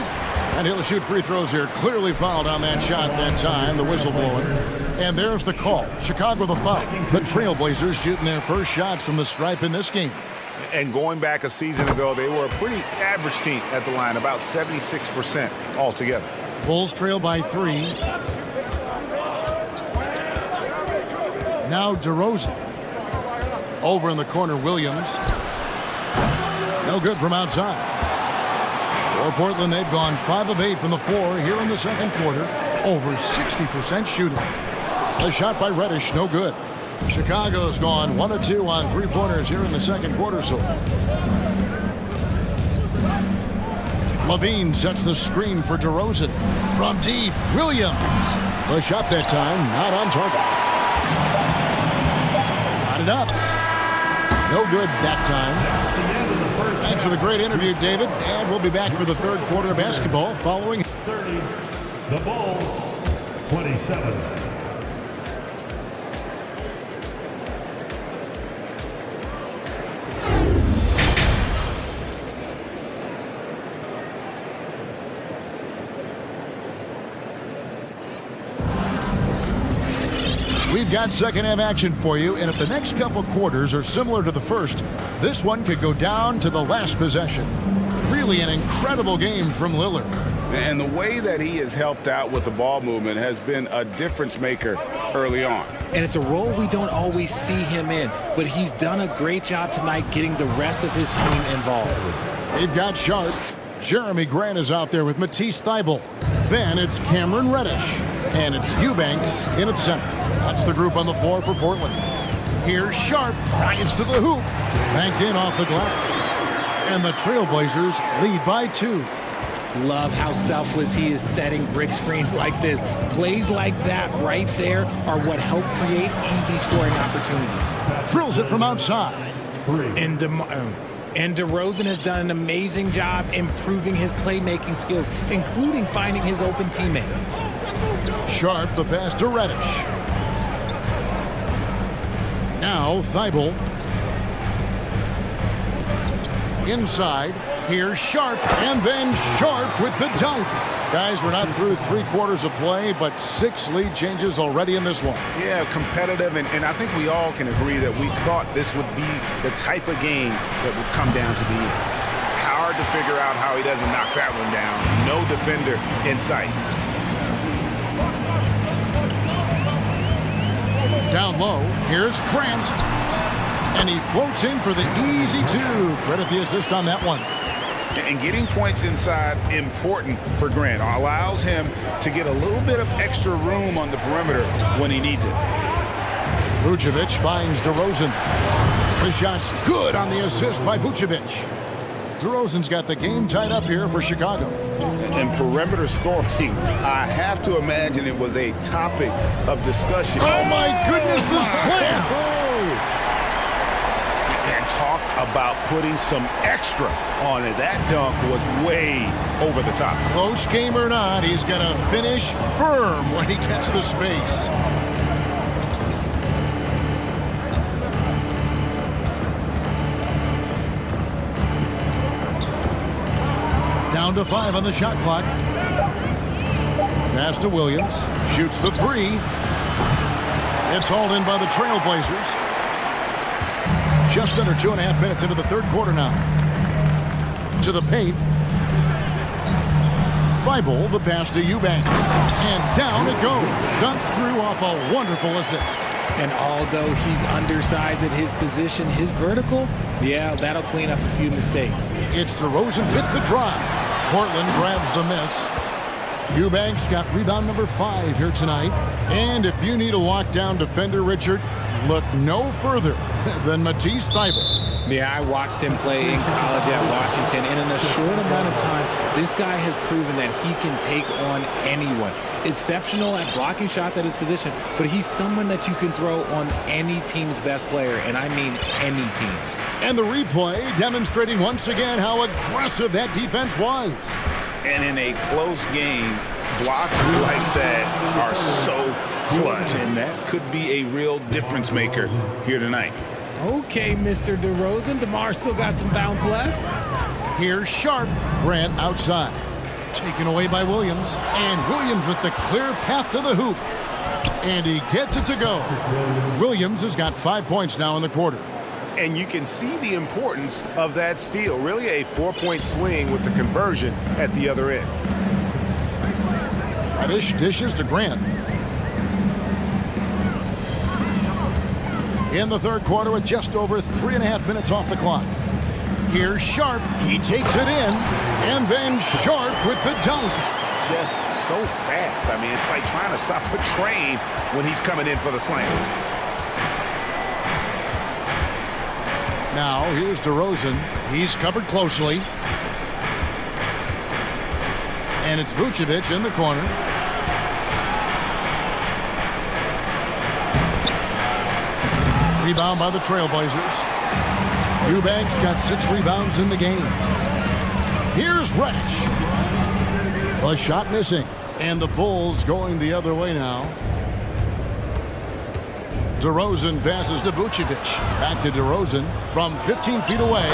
And he'll shoot free throws here. Clearly fouled on that shot that time. The whistle blowing. And there's the call. Chicago the foul. The Trailblazers shooting their first shots from the stripe in this game. And going back a season ago, they were a pretty average team at the line, about 76% altogether. Bulls trail by 3. Now DeRozan. Over in the corner, Williams. No good from outside. For Portland, they've gone 5 of 8 from the floor here in the second quarter. Over 60% shooting. A shot by Reddish, no good. Chicago's gone 1 of 2 on 3-pointers here in the second quarter so far. LaVine sets the screen for DeRozan. From deep, Williams. The shot that time, not on target. Got it up. No good that time. Thanks for the great interview, David. And we'll be back for the third quarter of basketball following 30, the Bulls, 27. We've got second half action for you, and if the next couple quarters are similar to the first, this one could go down to the last possession. Really an incredible game from Lillard. And the way that he has helped out with the ball movement has been a difference maker early on. And it's a role we don't always see him in, but he's done a great job tonight getting the rest of his team involved. They've got Sharp. Jeremy Grant is out there with Matisse Thybulle. Then it's Cameron Reddish. And it's Eubanks in at center. That's the group on the floor for Portland. Here's Sharp. Drives to the hoop. Banked in off the glass. And the Trailblazers lead by 2. Love how selfless he is setting brick screens like this. Plays like that right there are what help create easy scoring opportunities. Drills it from outside. And DeRozan has done an amazing job improving his playmaking skills, including finding his open teammates. Sharp, the pass to Reddish. Now Thybulle. Inside, here's Sharp, and then Sharp with the dunk. Guys, we're not through 3 quarters of play, but 6 lead changes already in this one. Yeah, competitive, and I think we all can agree that we thought this would be the type of game that would come down to the end. Hard to figure out how he doesn't knock that one down. No defender in sight. Down low, here's Grant. And he floats in for the easy 2. Credit the assist on that one. And getting points inside, important for Grant. Allows him to get a little bit of extra room on the perimeter when he needs it. Vucevic finds DeRozan. The shot's good on the assist by Vucevic. DeRozan's got the game tied up here for Chicago. And perimeter scoring, I have to imagine it was a topic of discussion. Oh my goodness, the slam! And talk about putting some extra on it. That dunk was way over the top. Close game or not, he's going to finish firm when he gets the space. Down to 5 on the shot clock. Pass to Williams. Shoots the 3. It's hauled in by the Trailblazers. Just under 2.5 minutes into the third quarter now. To the paint. Thibault, the pass to Eubanks. And down it goes. Dunked through off a wonderful assist. And although he's undersized at his position, his vertical, yeah, that'll clean up a few mistakes. It's DeRozan with the drive. Portland grabs the miss. Eubanks got rebound number 5 here tonight. And if you need a lockdown defender, Richard, look no further than Matisse Thybulle. Yeah, I watched him play in college at Washington, and in a short amount of time, this guy has proven that he can take on anyone. Exceptional at blocking shots at his position, but he's someone that you can throw on any team's best player, and I mean any team. And the replay demonstrating once again how aggressive that defense was. And in a close game, blocks like that are so clutch, and that could be a real difference maker here tonight. Okay, Mr. DeRozan. DeMar still got some bounce left. Here's Sharp. Grant outside. Taken away by Williams. And Williams with the clear path to the hoop. And he gets it to go. Williams has got 5 points now in the quarter. And you can see the importance of that steal. Really a 4-point swing with the conversion at the other end. Reddish dishes to Grant. In the third quarter with just over 3.5 minutes off the clock. Here's Sharp. He takes it in. And then Sharp with the dunk. Just so fast. I mean, it's like trying to stop a train when he's coming in for the slam. Now, here's DeRozan. He's covered closely. And it's Vucevic in the corner. Rebound by the Trailblazers. Eubanks got 6 rebounds in the game. Here's Reddish. A shot missing. And the Bulls going the other way now. DeRozan passes to Vucevic. Back to DeRozan from 15 feet away.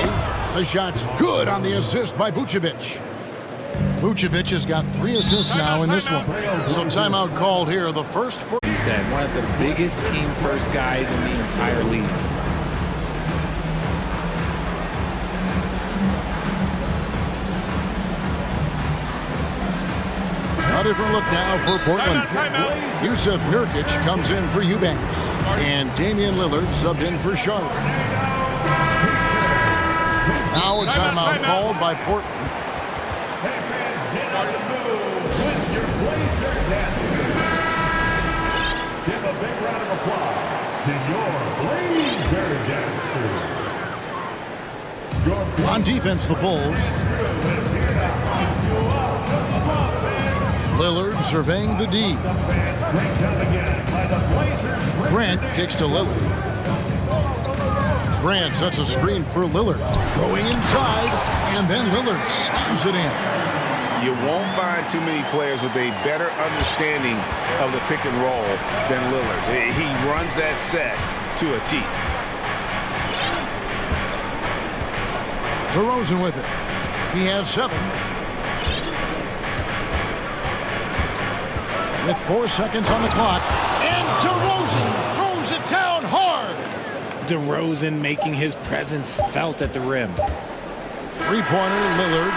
The shot's good on the assist by Vucevic. Vucevic has got 3 assists now in this one. So timeout called here. The first for... He's had one of the biggest team-first guys in the entire league. A different look now for Portland. Yusuf Nurkic comes in for Eubanks. And Damian Lillard subbed in for Sharp. Now a timeout called by Portland. Give a big round of applause to your Blazer dancers. On defense, the Bulls. Lillard surveying the D. Grant kicks to Lillard. Grant sets a screen for Lillard. Going inside, and then Lillard slams it in. You won't find too many players with a better understanding of the pick and roll than Lillard. He runs that set to a T. DeRozan with it. He has 7. With 4 seconds on the clock. And DeRozan throws it down hard. DeRozan making his presence felt at the rim. Three-pointer, Lillard.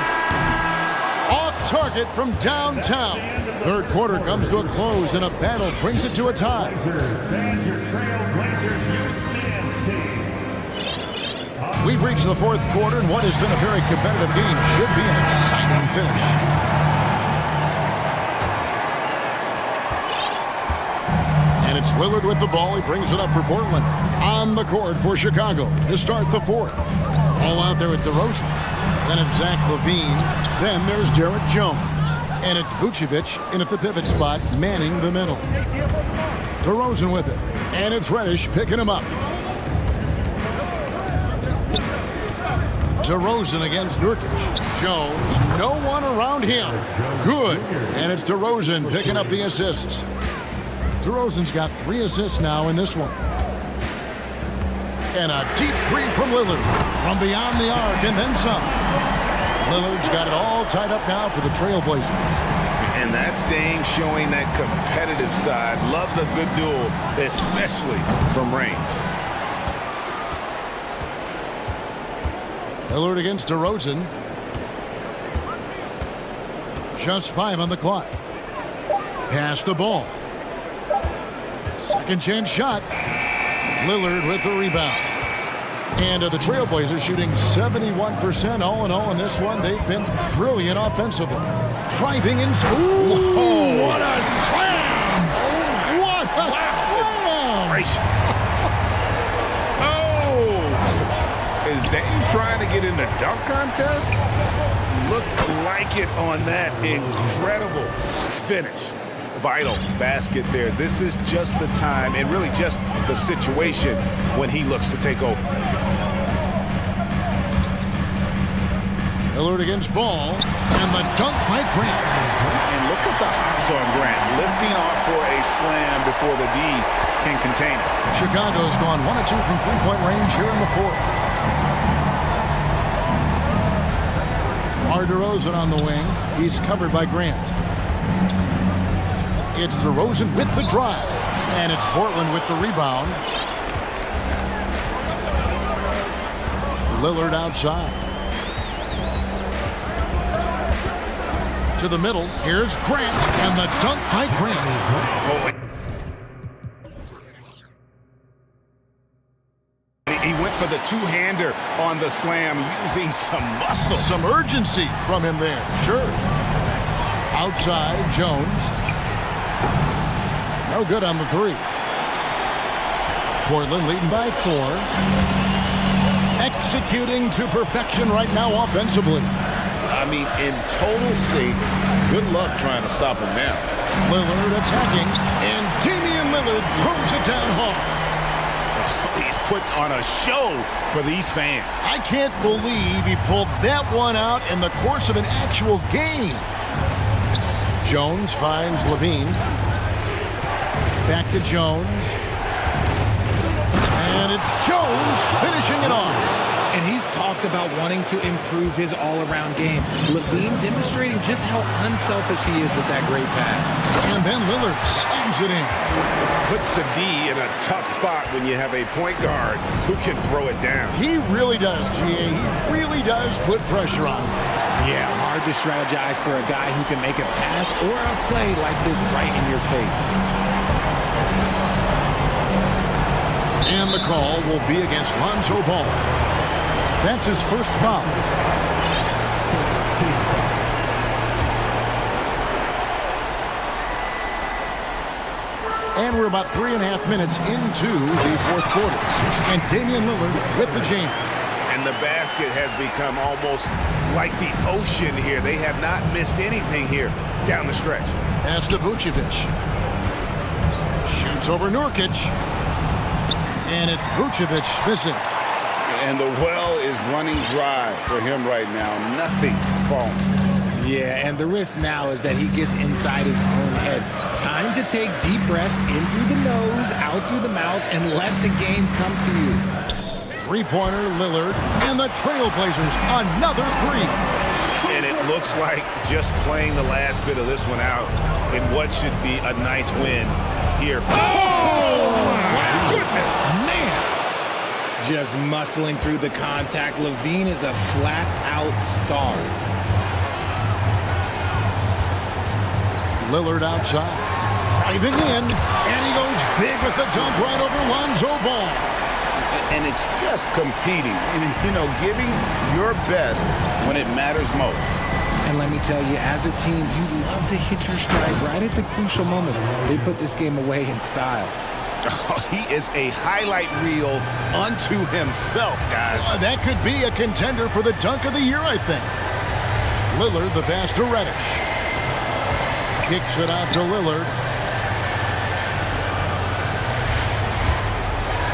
Off target from downtown. Third quarter comes to a close, and a battle brings it to a tie. We've reached the fourth quarter, and what has been a very competitive game should be an exciting finish. And it's Lillard with the ball. He brings it up for Portland. On the court for Chicago to start the fourth. All out there with DeRozan. Then it's Zach LaVine. Then there's Derek Jones. And it's Vucevic in at the pivot spot, manning the middle. DeRozan with it. And it's Reddish picking him up. DeRozan against Nurkic. Jones, no one around him. Good. And it's DeRozan picking up the assists. DeRozan's got 3 assists now in this one. And a deep 3 from Lillard. From beyond the arc and then some. Lillard's got it all tied up now for the Trailblazers. And that's Dame showing that competitive side. Loves a good duel, especially from range. Lillard against DeRozan. Just 5 on the clock. Pass the ball. Second chance shot. Lillard with the rebound. And the Trailblazers shooting 71% all in all in this one. They've been brilliant offensively. Driving in. Ooh, what a slam! What a slam! Gracious. Oh! Is Dame trying to get in the dunk contest? Looked like it on that incredible finish. Vital basket there. This is just the time and really just the situation when he looks to take over. Lillard against Ball, and the dunk by Grant. And look at the hops on Grant, lifting off for a slam before the D can contain it. Chicago's gone 1 of 2 from three-point range here in the fourth. DeRozan on the wing. He's covered by Grant. It's DeRozan with the drive. And it's Portland with the rebound. Lillard outside. To the middle. Here's Grant. And the dunk by Grant. He went for the two-hander on the slam, using some muscle. Some urgency from him there. Sure. Outside, Jones. No good on the 3. Portland leading by 4. Executing to perfection right now offensively. I mean, in total sync. Good luck trying to stop him now. Lillard attacking, and Damian Lillard throws it down hard. He's put on a show for these fans. I can't believe he pulled that one out in the course of an actual game. Jones finds LaVine. Back to Jones. And it's Jones finishing it off. And he's talked about wanting to improve his all-around game. LaVine demonstrating just how unselfish he is with that great pass. And then Lillard slams it in. Puts the D in a tough spot when you have a point guard who can throw it down. He really does, GA. He really does put pressure on him. Yeah, hard to strategize for a guy who can make a pass or a play like this right in your face. And the call will be against Lonzo Ball. That's his first foul. And we're about 3.5 minutes into the fourth quarter. And Damian Lillard with the jam. And the basket has become almost like the ocean here. They have not missed anything here down the stretch. Pass to Vucevic. Shoots over Nurkic. And it's Vucevic missing. And the well is running dry for him right now. Nothing falling. Yeah, and the risk now is that he gets inside his own head. Time to take deep breaths in through the nose, out through the mouth, and let the game come to you. Three-pointer, Lillard, and the Trailblazers, another three. And it looks like just playing the last bit of this one out in what should be a nice win here. Oh, my goodness, man. Just muscling through the contact. Levine is a flat-out star. Lillard outside, driving in, and he goes big with the dunk right over Lonzo Ball. And it's just competing, giving your best when it matters most. And let me tell you, as a team, you love to hit your stride right at the crucial moments. They put this game away in style. Oh, he is a highlight reel unto himself, guys. That could be a contender for the dunk of the year, I think. Lillard, the pass to Reddish. Kicks it out to Lillard.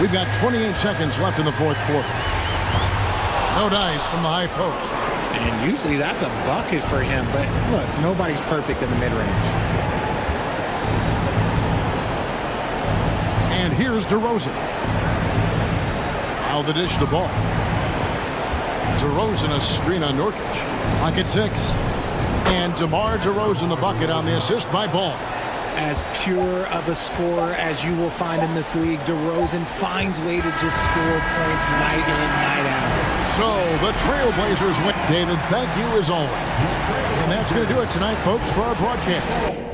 We've got 28 seconds left in the fourth quarter. No dice from the high post. And usually that's a bucket for him, but look, nobody's perfect in the mid-range. And here's DeRozan. Now the dish to ball. DeRozan a screen on Nurkic. Pocket 6. And DeMar DeRozan the bucket on the assist by Ball. As pure of a scorer as you will find in this league, DeRozan finds way to just score points night in, night out. So the Trailblazers win. David, thank you as always. And that's going to do it tonight, folks, for our broadcast.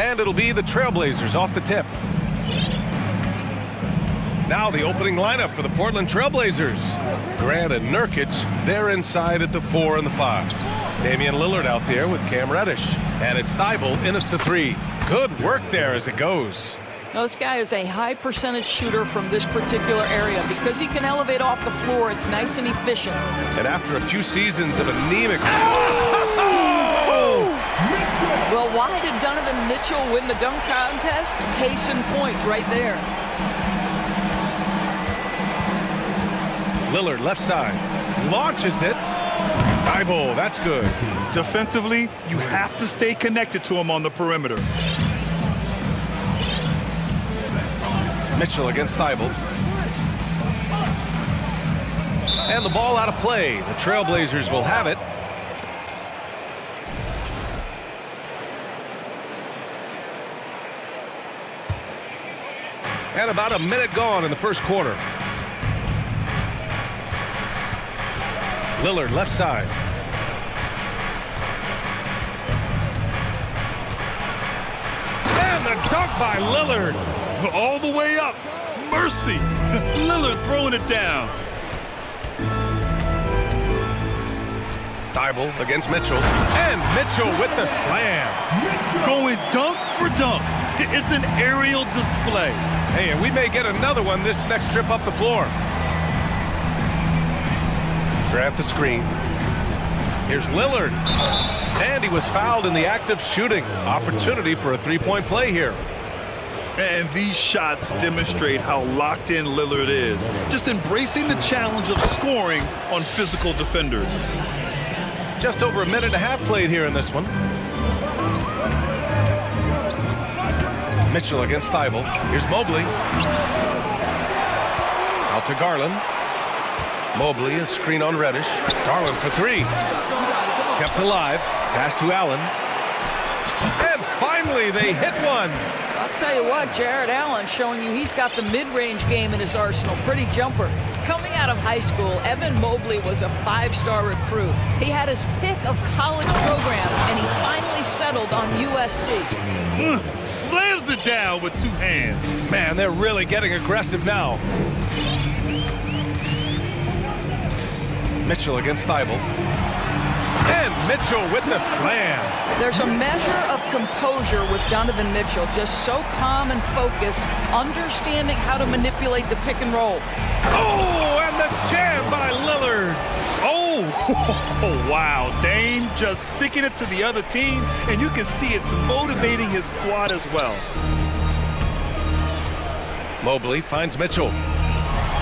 And it'll be the Trailblazers off the tip. Now the opening lineup for the Portland Trailblazers. Grant and Nurkic, they're inside at the 4 and the 5. Damian Lillard out there with Cam Reddish. And it's Thibault in at the 3. Good work there as it goes. Now, this guy is a high percentage shooter from this particular area. Because he can elevate off the floor, it's nice and efficient. And after a few seasons of anemic... Well, why did Donovan Mitchell win the dunk contest? Case in point right there. Lillard left side, launches it. Thibault, that's good. Defensively, you have to stay connected to him on the perimeter. Mitchell against Thibault. And the ball out of play. The Trailblazers will have it. And about a minute gone in the first quarter. Lillard left side. And the dunk by Lillard. All the way up. Mercy. Lillard throwing it down. Thibault against Mitchell. And Mitchell with the slam. Going dunk for dunk. It's an aerial display. Hey, and we may get another one this next trip up the floor. Grant the screen. Here's Lillard. And he was fouled in the act of shooting. Opportunity for a three-point play here. And these shots demonstrate how locked in Lillard is. Just embracing the challenge of scoring on physical defenders. Just over a minute and a half played here in this one. Mitchell against Thibault. Here's Mobley. Out to Garland. Mobley, a screen on Reddish. Garland for 3. Kept alive. Pass to Allen. And finally, they hit one. I'll tell you what, Jared Allen showing you he's got the mid-range game in his arsenal. Pretty jumper. Coming out of high school, Evan Mobley was a 5-star recruit. He had his pick of college programs, and he finally settled on USC. Slams it down with 2 hands. Man, they're really getting aggressive now. Mitchell against Thibault. And Mitchell with the slam. There's a measure of composure with Donovan Mitchell, just so calm and focused, understanding how to manipulate the pick and roll. Oh, and the jam by Lillard. Oh, wow. Dame just sticking it to the other team, and you can see it's motivating his squad as well. Mobley finds Mitchell.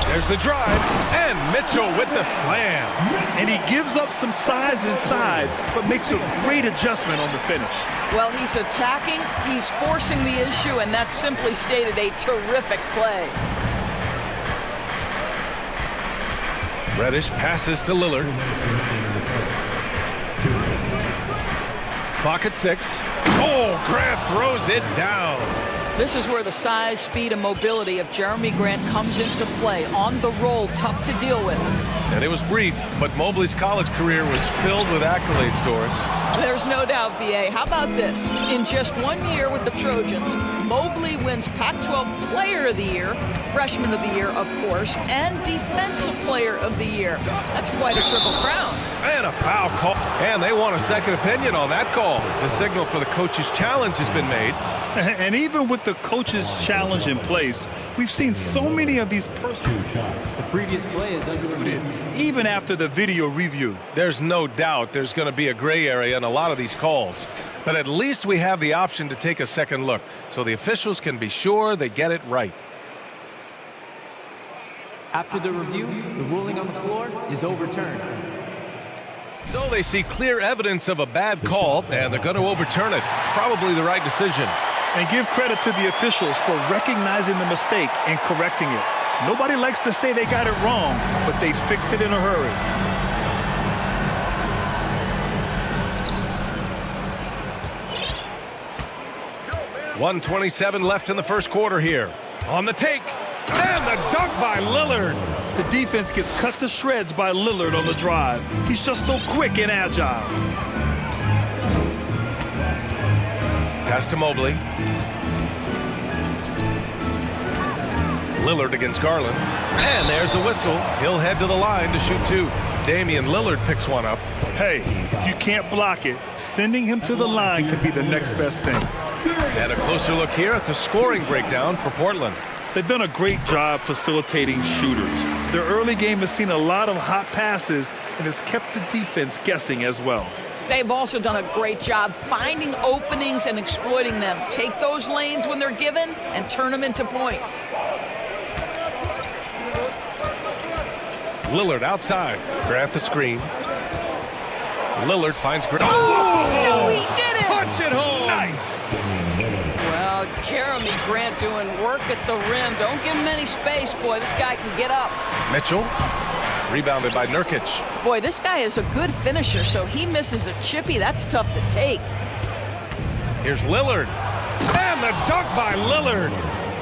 There's the drive, and Mitchell with the slam. And he gives up some size inside, but makes a great adjustment on the finish. Well, he's attacking, he's forcing the issue, and that's simply stated a terrific play. Reddish passes to Lillard. Clock at 6. Oh, Grant throws it down. This is where the size, speed, and mobility of Jeremy Grant comes into play. On the roll, tough to deal with. And it was brief, but Mobley's college career was filled with accolades, Doris. There's no doubt, B.A. How about this? In just 1 year with the Trojans, Mobley wins Pac-12 Player of the Year, Freshman of the Year, of course, and Defensive Player of the Year. That's quite a triple crown. And a foul call. And they want a second opinion on that call. The signal for the coach's challenge has been made. And even with the coach's challenge in place, we've seen so many of these personal shots. The previous play is under review. Even after the video review. There's no doubt there's going to be a gray area in a lot of these calls. But at least we have the option to take a second look, so the officials can be sure they get it right. After the review, the ruling on the floor is overturned. So they see clear evidence of a bad call, and they're going to overturn it. Probably the right decision. And give credit to the officials for recognizing the mistake and correcting it. Nobody likes to say they got it wrong, but they fixed it in a hurry. .127 left in the first quarter here. On the take, and the dunk by Lillard. The defense gets cut to shreds by Lillard on the drive. He's just so quick and agile. pass to Mobley. Lillard against Garland. And there's a whistle. He'll head to the line to shoot two. Damian Lillard picks one up. Hey, if you can't block it, sending him to the line could be the next best thing. And a closer look here at the scoring breakdown for Portland. They've done a great job facilitating shooters. Their early game has seen a lot of hot passes and has kept the defense guessing as well. They've also done a great job finding openings and exploiting them. Take those lanes when they're given and turn them into points. Lillard outside. Grant the screen. Lillard finds Grant. Oh, no, he didn't. Punch it home. Nice. Well, Jeremy Grant doing work at the rim. Don't give him any space, boy. This guy can get up. Mitchell. Rebounded by Nurkic. Boy, this guy is a good finisher, so he misses a chippy. That's tough to take. Here's Lillard. And the dunk by Lillard.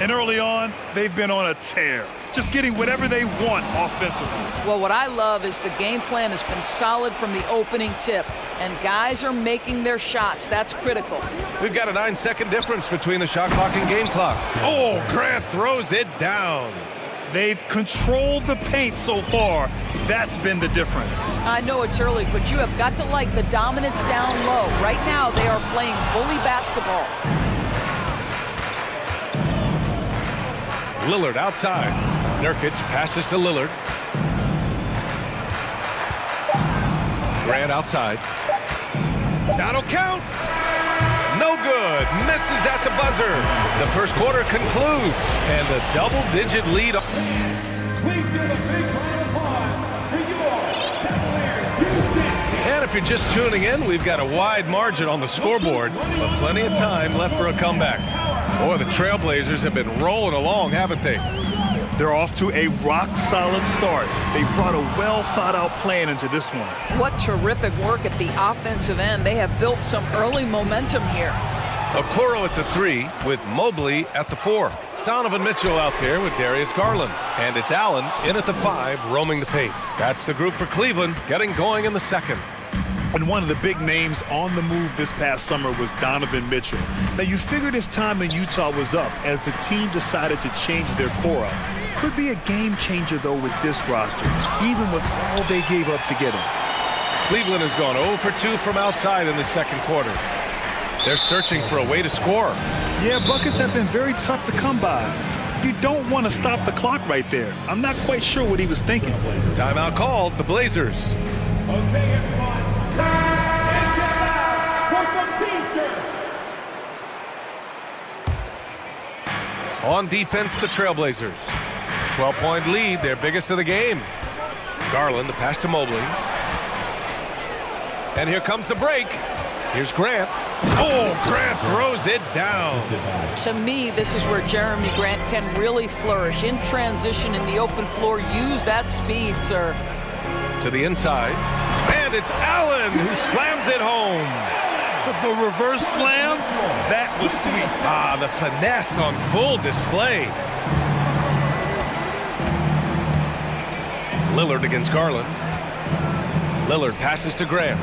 And early on, they've been on a tear, just getting whatever they want offensively. Well, what I love is the game plan has been solid from the opening tip, and guys are making their shots. That's critical. We've got a 9-second difference between the shot clock and game clock. Oh, Grant throws it down. They've controlled the paint so far. That's been the difference. I know it's early, but you have got to like the dominance down low. Right now, they are playing bully basketball. Lillard outside. Nurkic passes to Lillard. Grant outside. That'll count. No good. Misses at the buzzer. The first quarter concludes. And a double-digit lead. Please give a big round of applause to your Cavaliers. And if you're just tuning in, we've got a wide margin on the scoreboard, but plenty of time left for a comeback. Boy, the Trailblazers have been rolling along, haven't they? They're off to a rock-solid start. They brought a well-thought-out plan into this one. What terrific work at the offensive end. They have built some early momentum here. Okoro at the 3 with Mobley at the 4. Donovan Mitchell out there with Darius Garland. And it's Allen in at the 5, roaming the paint. That's the group for Cleveland, getting going in the second. And one of the big names on the move this past summer was Donovan Mitchell. Now, you figured his time in Utah was up as the team decided to change their core up. Could be a game changer, though, with this roster, even with all they gave up to get him. Cleveland has gone 0 for 2 from outside in the second quarter. They're searching for a way to score. Yeah, buckets have been very tough to come by. You don't want to stop the clock right there. I'm not quite sure what he was thinking. Timeout called, the Blazers. Okay, everyone. And time out for some T-shirts. On defense, the Trailblazers. 12-point lead, their biggest of the game. Garland, the pass to Mobley. And here comes the break. Here's Grant. Oh, Grant throws it down. To me, this is where Jeremy Grant can really flourish. In transition, in the open floor, use that speed, sir. To the inside. And it's Allen who slams it home. The reverse slam, that was sweet. Ah, the finesse on full display. Lillard against Garland. Lillard passes to Grant.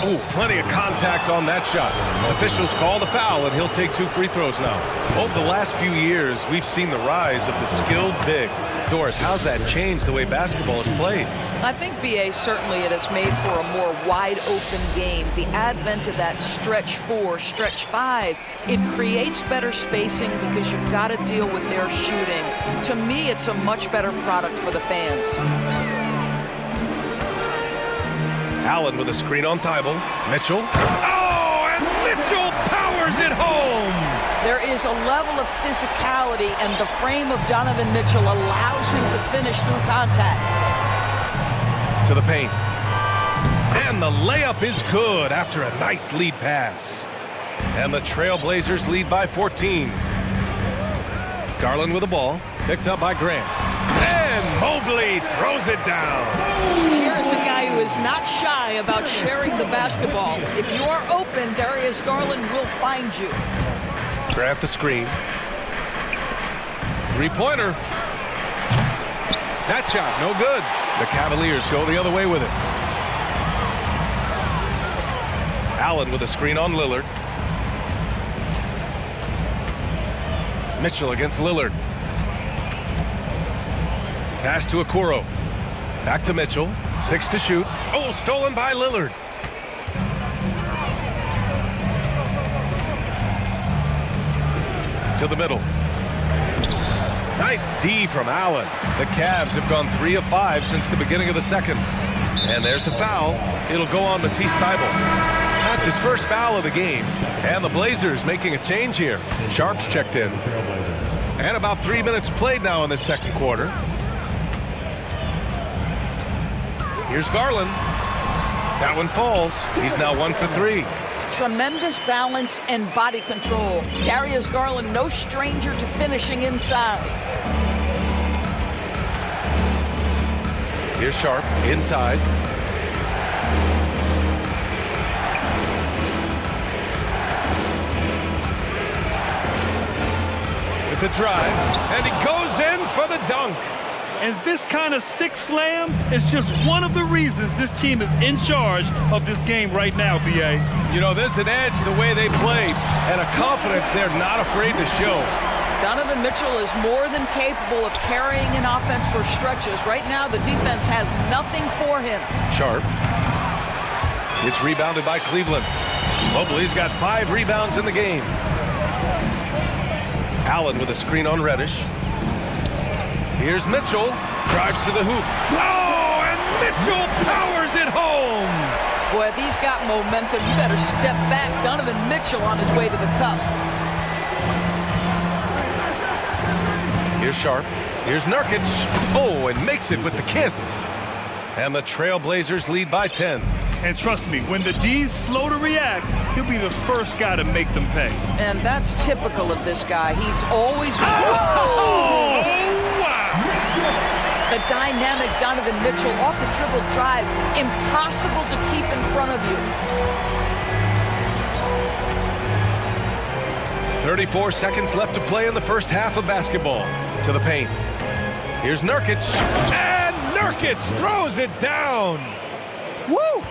Oh, plenty of contact on that shot. Officials call the foul, and he'll take 2 free throws now. Over the last few years, we've seen the rise of the skilled big. Doris, how's that changed the way basketball is played? I think, B.A., certainly it has made for a more wide-open game. The advent of that stretch 4, stretch 5, it creates better spacing because you've got to deal with their shooting. To me, it's a much better product for the fans. Allen with a screen on Thibault. Mitchell. Oh, and Mitchell powers it home! There is a level of physicality, and the frame of Donovan Mitchell allows him to finish through contact. To the paint. And the layup is good after a nice lead pass. And the Trailblazers lead by 14. Garland with the ball. Picked up by Grant. And Mobley throws it down. Here's a guy who is not shy about sharing the basketball. If you are open, Darius Garland will find you. Grant the screen. Three-pointer. That shot, no good. The Cavaliers go the other way with it. Allen with a screen on Lillard. Mitchell against Lillard. Pass to Okoro. Back to Mitchell. 6 to shoot. Oh, stolen by Lillard. To the middle. Nice D from Allen. The Cavs have gone 3 of 5 since the beginning of the second. And there's the foul. It'll go on Matisse Thybulle. That's his first foul of the game. And the Blazers making a change here. Sharp's checked in. And about 3 minutes played now in the second quarter. Here's Garland. That one falls. He's now 1 for 3. Tremendous balance and body control. Darius Garland, no stranger to finishing inside. Here's Sharp, inside. With the drive, and he goes in for the dunk. And this kind of sick slam is just one of the reasons this team is in charge of this game right now, B.A. You know, there's an edge the way they play, and a confidence they're not afraid to show. Donovan Mitchell is more than capable of carrying an offense for stretches. Right now, the defense has nothing for him. Sharp. It's rebounded by Cleveland. Mobley's got 5 rebounds in the game. Allen with a screen on Reddish. Here's Mitchell. Drives to the hoop. Oh, and Mitchell powers it home. Boy, if he's got momentum, you better step back. Donovan Mitchell on his way to the cup. Here's Sharp. Here's Nurkic. Oh, and makes it with the kiss. And the Trailblazers lead by 10. And trust me, when the D's slow to react, he'll be the first guy to make them pay. And that's typical of this guy. He's always... Oh, wow! The dynamic Donovan Mitchell off the dribble drive. Impossible to keep in front of you. 34 seconds left to play in the first half of basketball. To the paint. Here's Nurkic. And Nurkic throws it down. Woo!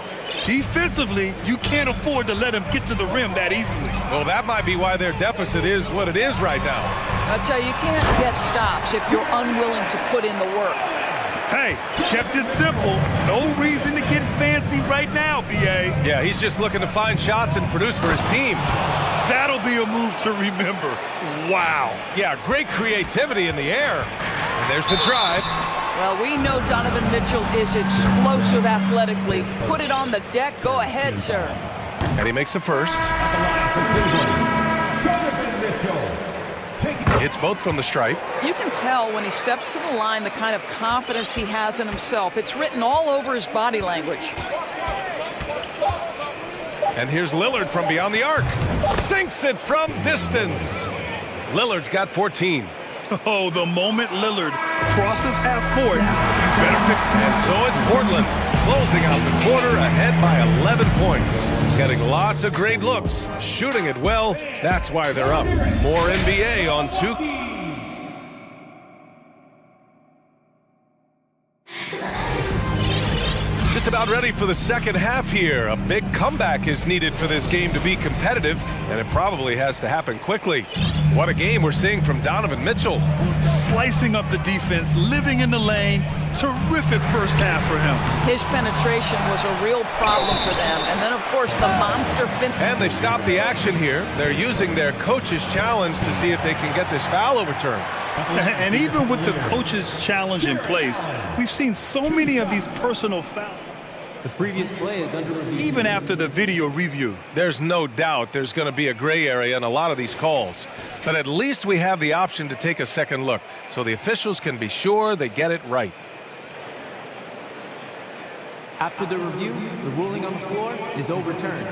Defensively, you can't afford to let him get to the rim that easily. Well, that might be why their deficit is what it is right now. I'll tell you, you can't get stops if you're unwilling to put in the work. Hey, kept it simple. No reason to get fancy right now, B.A. Yeah, he's just looking to find shots and produce for his team. That'll be a move to remember. Wow. Yeah, great creativity in the air. And there's the drive. Well, we know Donovan Mitchell is explosive athletically. Put it on the deck. Go ahead, sir. And he makes the first. Hits both from the stripe. You can tell when he steps to the line the kind of confidence he has in himself. It's written all over his body language. And here's Lillard from beyond the arc. Sinks it from distance. Lillard's got 14. Oh, the moment Lillard crosses half court, you better pick. And so it's Portland closing out the quarter ahead by 11 points. Getting lots of great looks, shooting it well. That's why they're up. More NBA on 2. Just about ready for the second half here. A big comeback is needed for this game to be competitive, and it probably has to happen quickly. What a game we're seeing from Donovan Mitchell. Slicing up the defense, living in the lane. Terrific first half for him. His penetration was a real problem for them. And then, of course, the monster fin. And they've stopped the action here. They're using their coach's challenge to see if they can get this foul overturned. And even with the coach's challenge in place, we've seen so many of these personal fouls. The previous play is under review. Even after the video review. There's no doubt there's going to be a gray area in a lot of these calls. But at least we have the option to take a second look, so the officials can be sure they get it right. After the review, the ruling on the floor is overturned.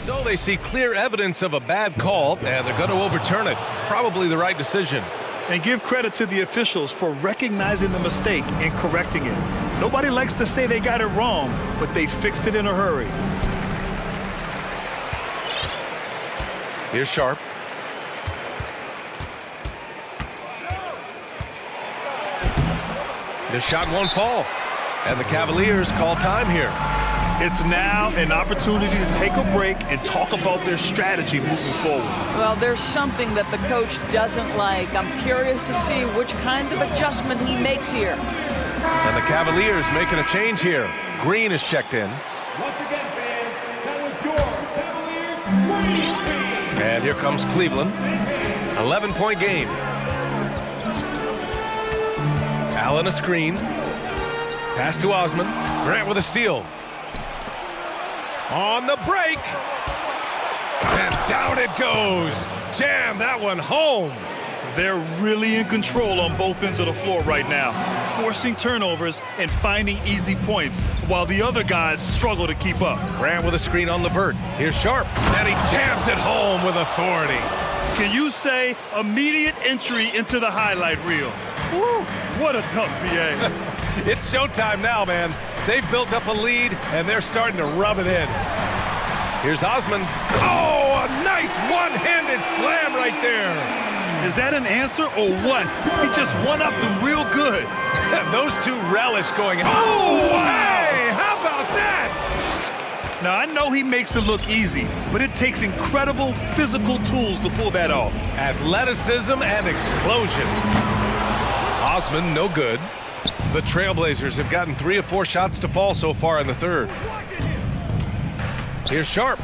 So they see clear evidence of a bad call, and they're going to overturn it. Probably the right decision. And give credit to the officials for recognizing the mistake and correcting it. Nobody likes to say they got it wrong, but they fixed it in a hurry. Here's Sharp. The shot won't fall. And the Cavaliers call time here. It's now an opportunity to take a break and talk about their strategy moving forward. Well, there's something that the coach doesn't like. I'm curious to see which kind of adjustment he makes here. And the Cavaliers making a change here. Green is checked in. Once again, fans, that was your Cavaliers Green. And here comes Cleveland. 11-point game. Allen a screen. Pass to Osman. Grant with a steal. On the break. And down it goes. Jam that one home. They're really in control on both ends of the floor right now, forcing turnovers and finding easy points, while the other guys struggle to keep up. Grant with a screen on Levert. Here's Sharp. And he jams it home with authority. Can you say immediate entry into the highlight reel? Woo, what a tough PA. It's showtime now, man. They've built up a lead, and they're starting to rub it in. Here's Osman. Oh, a nice one-handed slam right there. Is that an answer or what? He just one-upped them real good. Those two relish going, oh, hey, how about that? Now, I know he makes it look easy, but it takes incredible physical tools to pull that off. Athleticism and explosion. Osman, no good. The Trailblazers have gotten 3 of 4 shots to fall so far in the third. Here's Sharp.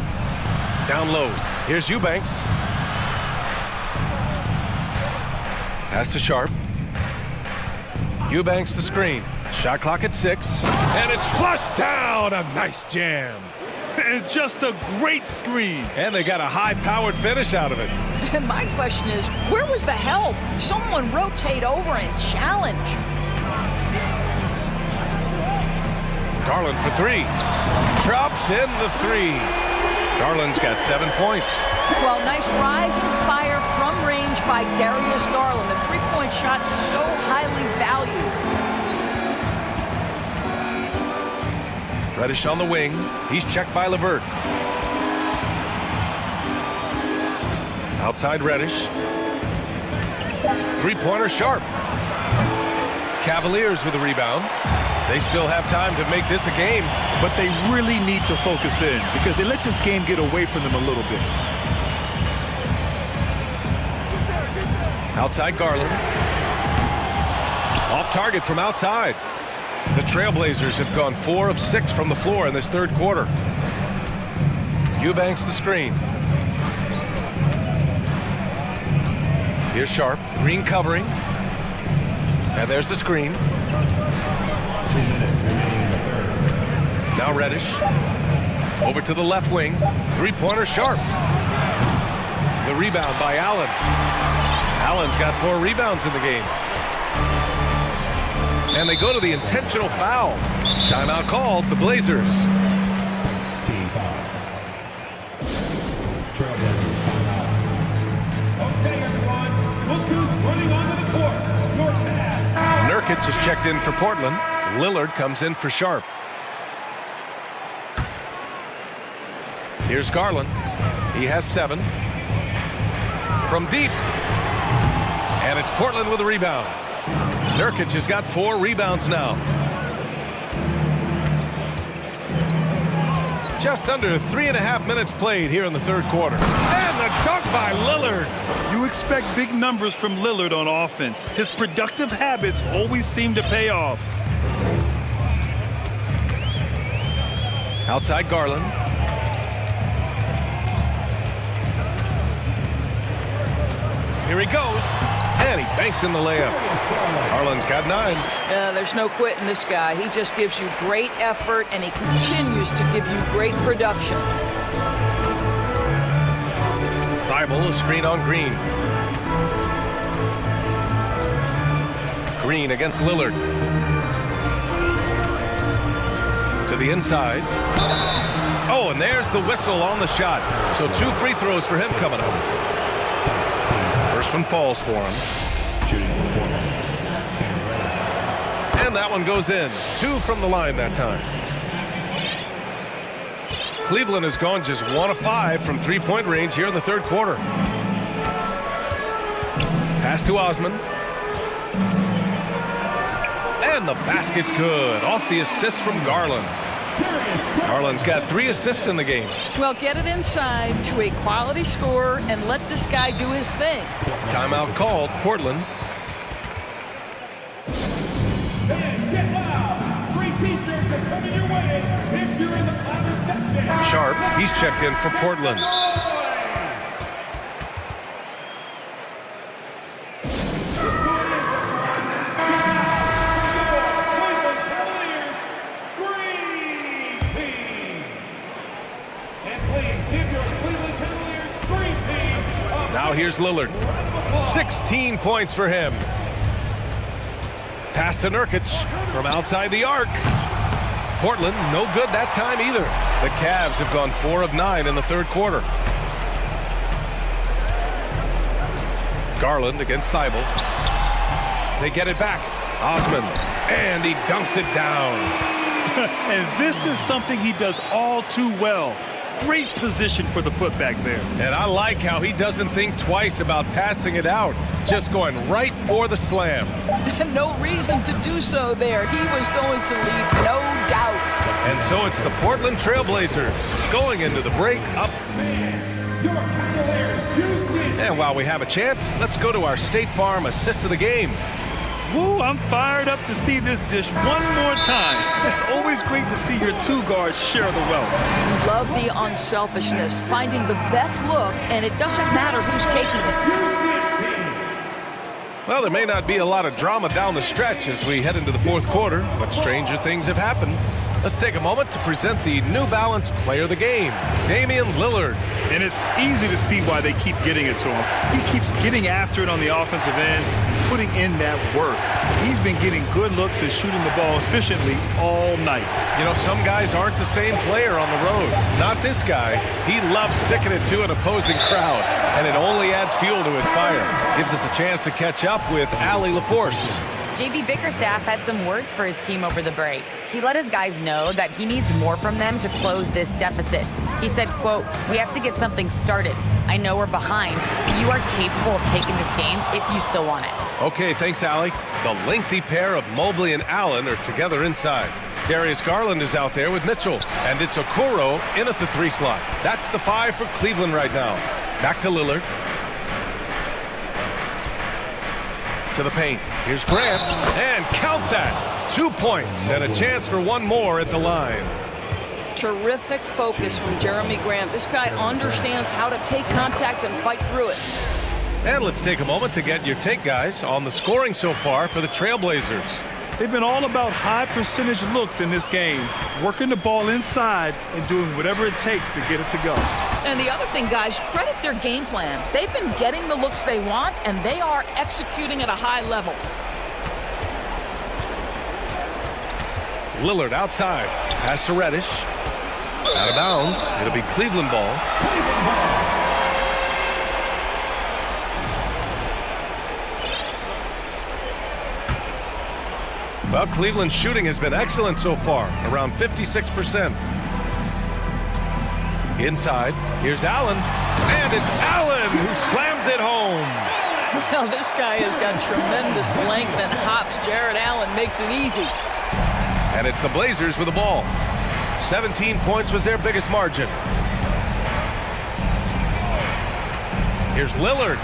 Down low. Here's Eubanks. Pass to Sharp. Eubanks the screen. Shot clock at 6. And it's flushed down. A nice jam. And just a great screen. And they got a high-powered finish out of it. And my question is, where was the help? Someone rotate over and challenge. Garland for 3. Drops in the 3. Garland's got 7 points. Well, nice rise and fire from range by Darius Garland. The three-point shot so highly valued. Reddish on the wing. He's checked by Levert. Outside Reddish. Three-pointer Sharp. Cavaliers with a rebound. They still have time to make this a game. But they really need to focus in because they let this game get away from them a little bit. Outside Garland. Off target from outside. The Trailblazers have gone 4 of 6 from the floor in this third quarter. Eubanks the screen. Here's Sharp. Green covering. And there's the screen. Now Reddish. Over to the left wing. Three-pointer Sharp. The rebound by Allen. Allen's got 4 rebounds in the game. And they go to the intentional foul. Timeout called, the Blazers. Okay, everyone. Look who's running onto the court. Your pass. Nurkic is checked in for Portland. Lillard comes in for Sharp. Here's Garland. He has 7. From deep. And it's Portland with a rebound. Nurkic has got 4 rebounds now. Just under 3.5 minutes played here in the third quarter. And the dunk by Lillard. You expect big numbers from Lillard on offense. His productive habits always seem to pay off. Outside Garland. Here he goes. And he banks in the layup. Garland's got 9. There's no quitting this guy. He just gives you great effort, and he continues to give you great production. Thibault, a screen on Green. Green against Lillard. To the inside. Oh, and there's the whistle on the shot. So 2 free throws for him coming up. First one falls for him. And that one goes in. 2 from the line that time. Cleveland has gone just 1 of 5 from 3-point range here in the third quarter. Pass to Osman. And the basket's good. Off the assist from Garland. Garland's got 3 assists in the game. Well, get it inside to a quality scorer and let this guy do his thing. Timeout called, Portland. Get loud. Free t-shirts are coming your way if you're in the Clouder section. Sharp, he's checked in for Portland. Now here's Lillard. 16 points for him. Pass to Nurkic from outside the arc. Portland, no good that time either. The Cavs have gone 4 of 9 in the third quarter. Garland against Thibault. They get it back. Osman, and he dunks it down. And this is something he does all too well. Great position for the putback there. And I like how he doesn't think twice about passing it out. Just going right for the slam. No reason to do so there. He was going to leave, no doubt. And so it's the Portland Trailblazers going into the break up. And while we have a chance, let's go to our State Farm assist of the game. Woo, I'm fired up to see this dish one more time. It's always great to see your 2 guards share the wealth. Love the unselfishness, finding the best look, and it doesn't matter who's taking it. Well, there may not be a lot of drama down the stretch as we head into the fourth quarter, but stranger things have happened. Let's take a moment to present the New Balance Player of the Game, Damian Lillard. And it's easy to see why they keep getting it to him. He keeps getting after it on the offensive end, putting in that work. He's been getting good looks and shooting the ball efficiently all night. You know, some guys aren't the same player on the road. Not this guy. He loves sticking it to an opposing crowd, and it only adds fuel to his fire. Gives us a chance to catch up with Allie LaForce. JB Bickerstaff had some words for his team over the break. He let his guys know that he needs more from them to close this deficit. He said, quote, "We have to get something started. I know we're behind, but you are capable of taking this game if you still want it." Okay, thanks, Allie. The lengthy pair of Mobley and Allen are together inside. Darius Garland is out there with Mitchell, and it's Okoro in at the 3 slot. That's the 5 for Cleveland right now. Back to Lillard. To the paint. Here's Grant, and count that. 2 points and a chance for one more at the line. Terrific focus from Jeremy Grant. This guy understands how to take contact and fight through it. And let's take a moment to get your take, guys, on the scoring so far for the Trailblazers. They've been all about high percentage looks in this game, working the ball inside and doing whatever it takes to get it to go. And the other thing, guys, credit their game plan. They've been getting the looks they want, and they are executing at a high level. Lillard outside. Pass to Reddish. Out of bounds. It'll be Cleveland ball. Well, Cleveland's shooting has been excellent so far, around 56%. Inside, here's Allen, and it's Allen who slams it home. Well, this guy has got tremendous length and hops. Jared Allen makes it easy. And it's the Blazers with the ball. 17 points was their biggest margin. Here's Lillard.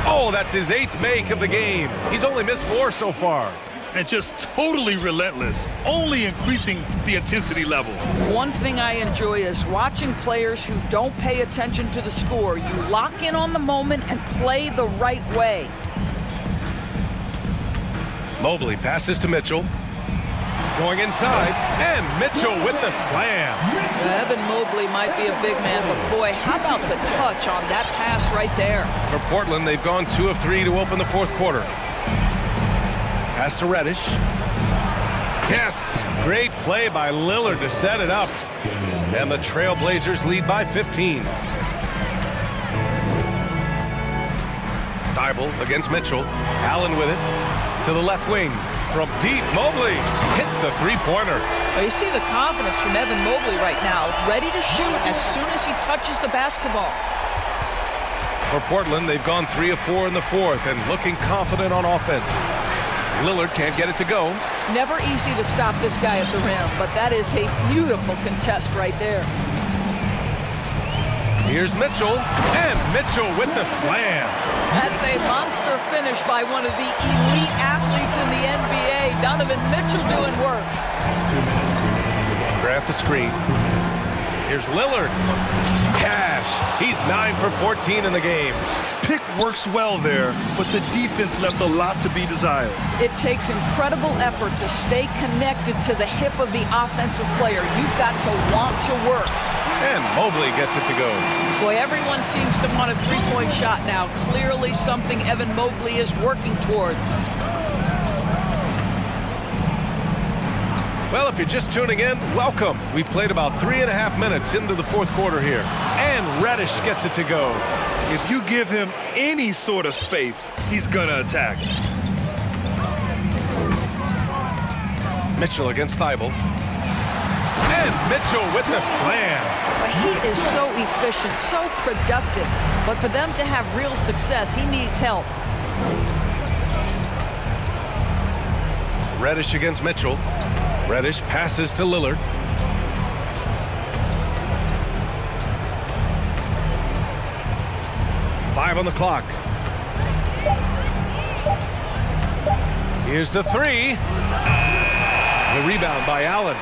Oh, that's his 8th make of the game. He's only missed 4 so far. And just totally relentless, only increasing the intensity level. One thing I enjoy is watching players who don't pay attention to the score. You lock in on the moment and play the right way. Mobley passes to Mitchell. Going inside, and Mitchell with the slam. Evan Mobley might be a big man, but boy, how about the touch on that pass right there? For Portland, they've gone 2 of 3 to open the fourth quarter. Pass to Reddish. Yes, great play by Lillard to set it up. And the Trailblazers lead by 15. Thibault against Mitchell. Allen with it. To the left wing. From deep, Mobley hits the 3-pointer. Well, you see the confidence from Evan Mobley right now, ready to shoot as soon as he touches the basketball. For Portland, they've gone 3 of 4 in the fourth and looking confident on offense. Lillard can't get it to go. Never easy to stop this guy at the rim, but that is a beautiful contest right there. Here's Mitchell, and Mitchell with the slam. That's a monster finish by one of the elite athletes in the NBA. Donovan Mitchell doing work. Grab the screen. Here's Lillard. Cash. He's 9 for 14 in the game. Pick works well there, but the defense left a lot to be desired. It takes incredible effort to stay connected to the hip of the offensive player. You've got to want to work. And Mobley gets it to go. Boy, everyone seems to want a three-point shot now. Clearly something Evan Mobley is working towards. Well, if you're just tuning in, welcome. We played about 3.5 minutes into the fourth quarter here. And Reddish gets it to go. If you give him any sort of space, he's gonna attack. Mitchell against Thibault. And Mitchell with the slam. He is so efficient, so productive. But for them to have real success, he needs help. Reddish against Mitchell. Reddish passes to Lillard. Five on the clock. Here's the three. The rebound by Allen.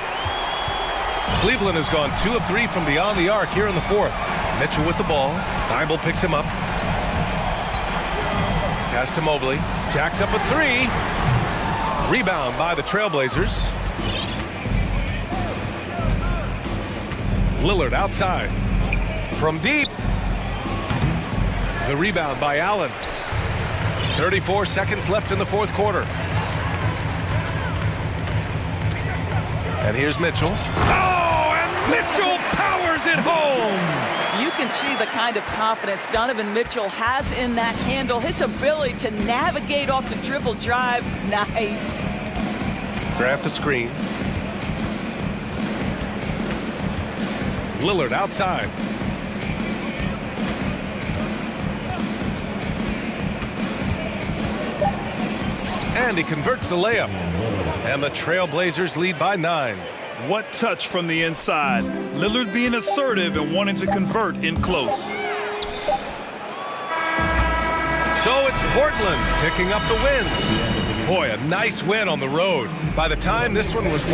Cleveland has gone 2 of 3 from beyond the arc here in the fourth. Mitchell with the ball. Thibault picks him up. Pass to Mobley. Jacks up a three. Rebound by the Trailblazers. Lillard outside. From deep. The rebound by Allen. 34 seconds left in the fourth quarter. And here's Mitchell. Oh, and Mitchell powers it home! You can see the kind of confidence Donovan Mitchell has in that handle. His ability to navigate off the dribble drive. Nice. Grab the screen. Lillard outside. And he converts the layup. And the Trailblazers lead by 9. What touch from the inside. Lillard being assertive and wanting to convert in close. So it's Portland picking up the win. Boy, a nice win on the road. By the time this one was...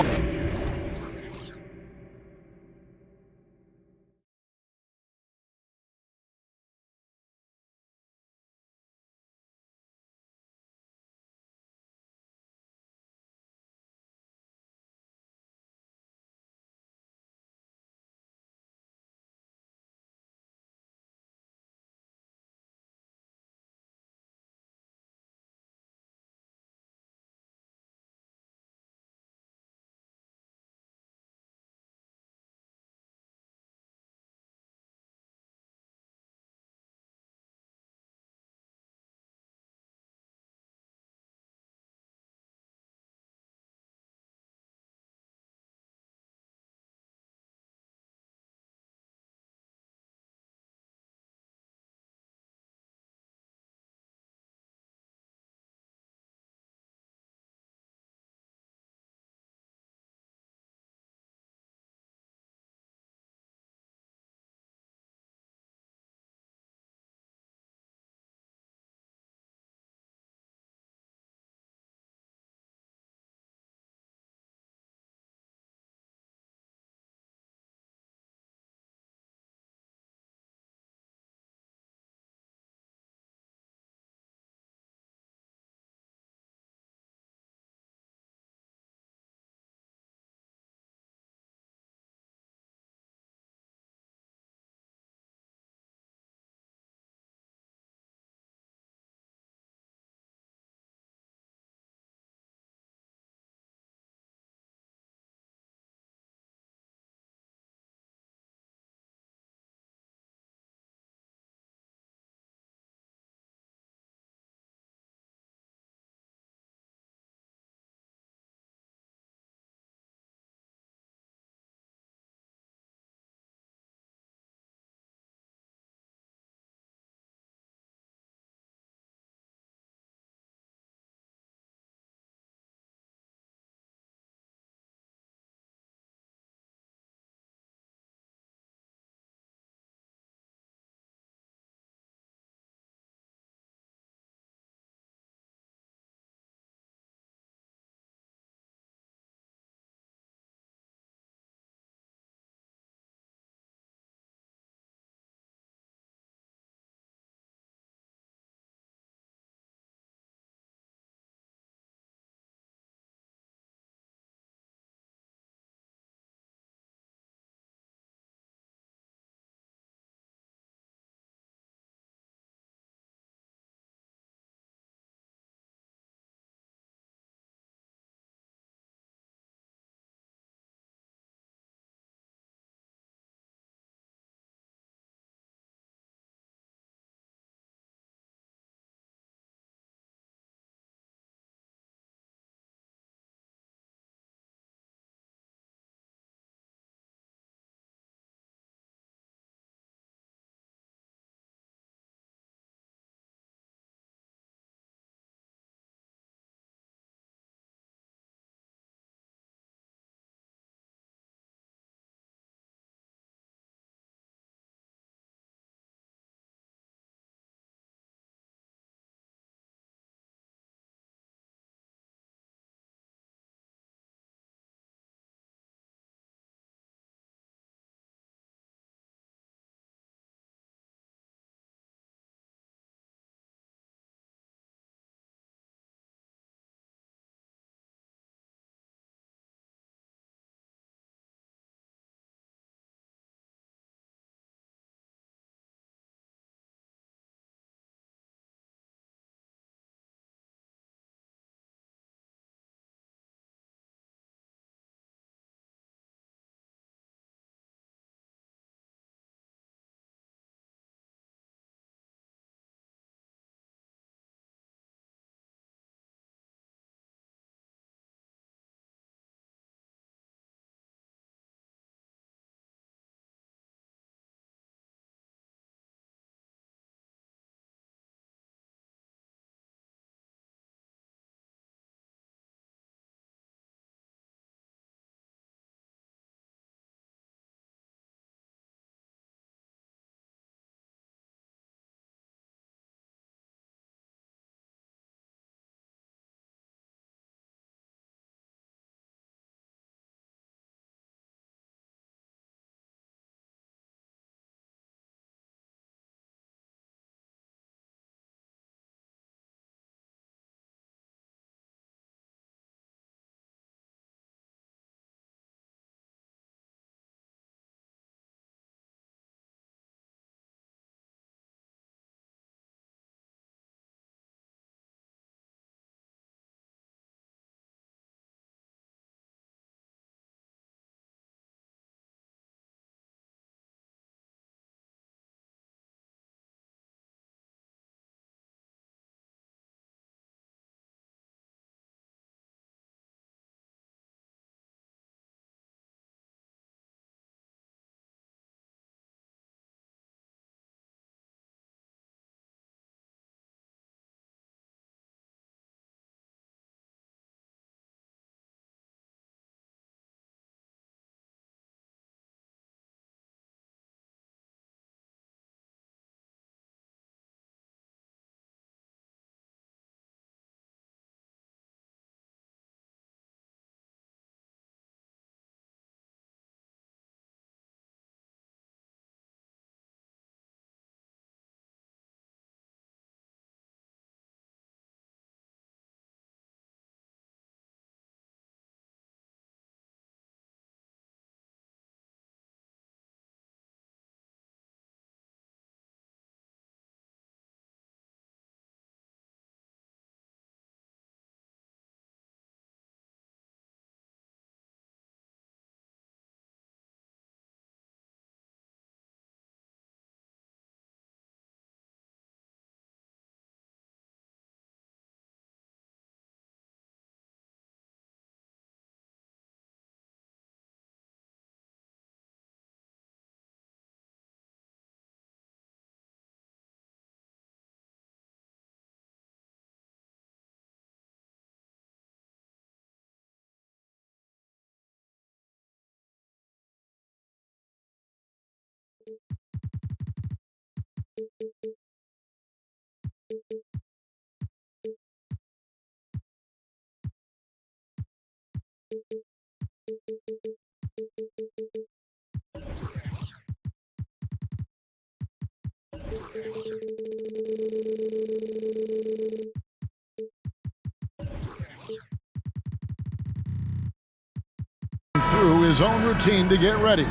Through his own routine to get ready.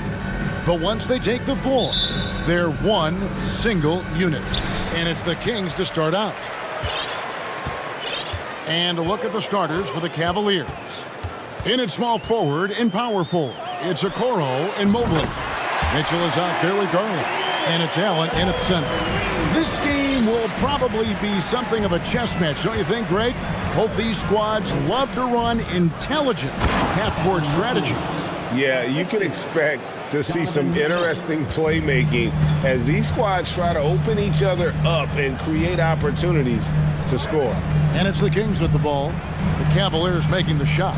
But once they take the floor, they're one single unit. And it's the Kings to start out. And a look at the starters for the Cavaliers. In at small forward and power forward, it's Okoro and Mobley. Mitchell is out there with Garland. And it's Allen in at center. This game will probably be something of a chess match, don't you think, Greg? Both these squads love to run intelligent half-court strategies. Yeah, you can expect to see some interesting playmaking as these squads try to open each other up and create opportunities to score. And it's the Kings with the ball. The Cavaliers making the shot.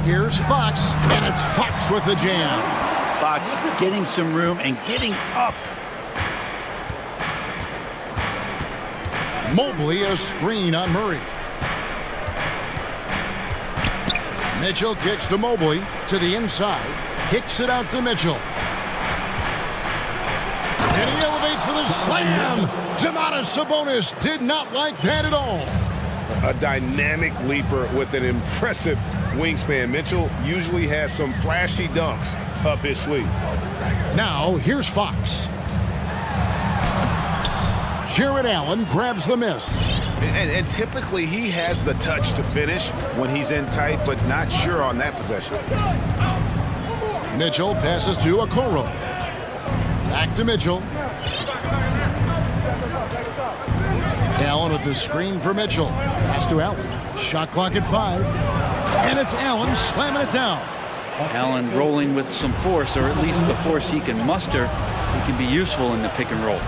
Here's Fox, and it's Fox with the jam. Fox getting some room and getting up. Mobley a screen on Murray. Mitchell kicks to Mobley to the inside. Kicks it out to Mitchell. And he elevates for the slam. Domantas Sabonis did not like that at all. A dynamic leaper with an impressive wingspan. Mitchell usually has some flashy dunks up his sleeve. Now, here's Fox. Jared Allen grabs the miss. And typically he has the touch to finish when he's in tight, but not sure on that possession. Mitchell passes to Okoro. Back to Mitchell. Allen with the screen for Mitchell. Pass to Allen. Shot clock at 5. And it's Allen slamming it down. Allen rolling with some force, or at least the force he can muster. He can be useful in the pick and roll.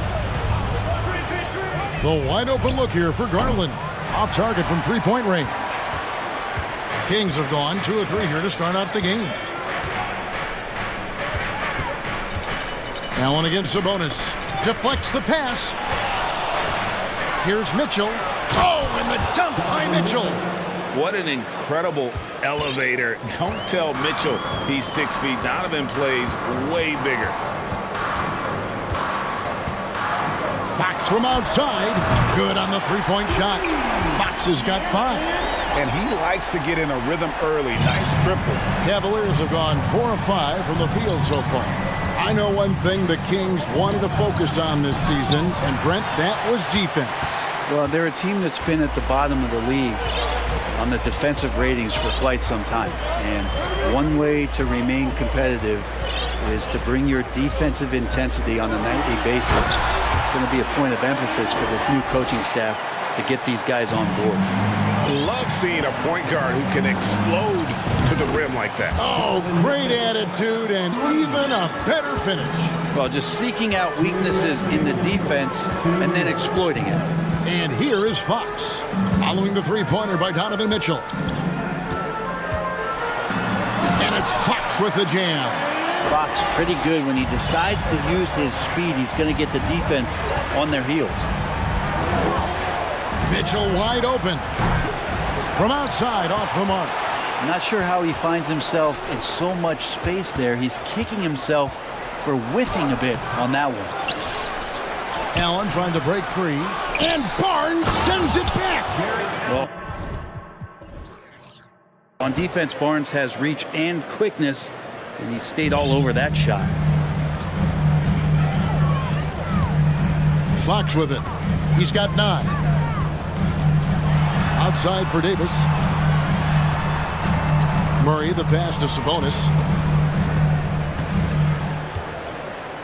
The wide open look here for Garland. Off target from three-point range. Kings have gone 2 of 3 here to start out the game. Allen against Sabonis. Deflects the pass. Here's Mitchell. Oh, and the dunk by Mitchell. What an incredible elevator. Don't tell Mitchell he's 6 feet. Donovan plays way bigger. Fox from outside. Good on the three-point shot. Fox has got 5. And he likes to get in a rhythm early. Nice triple. Cavaliers have gone 4 of 5 from the field so far. I know one thing the Kings wanted to focus on this season, and Brent, that was defense. Well, they're a team that's been at the bottom of the league on the defensive ratings for quite some time. And one way to remain competitive is to bring your defensive intensity on a nightly basis. It's going to be a point of emphasis for this new coaching staff to get these guys on board. Love seeing a point guard who can explode to the rim like that. Oh, great attitude and even a better finish. Well, just seeking out weaknesses in the defense and then exploiting it. And here is Fox, following the three-pointer by Donovan Mitchell. And it's Fox with the jam. Fox pretty good when he decides to use his speed. He's going to get the defense on their heels. Mitchell wide open. From outside, off the mark. I'm not sure how he finds himself in so much space there. He's kicking himself for whiffing a bit on that one. Allen trying to break free. And Barnes sends it back. Well, on defense, Barnes has reach and quickness, and he stayed all over that shot. Fox with it. He's got 9. Outside for Davis. Murray, the pass to Sabonis.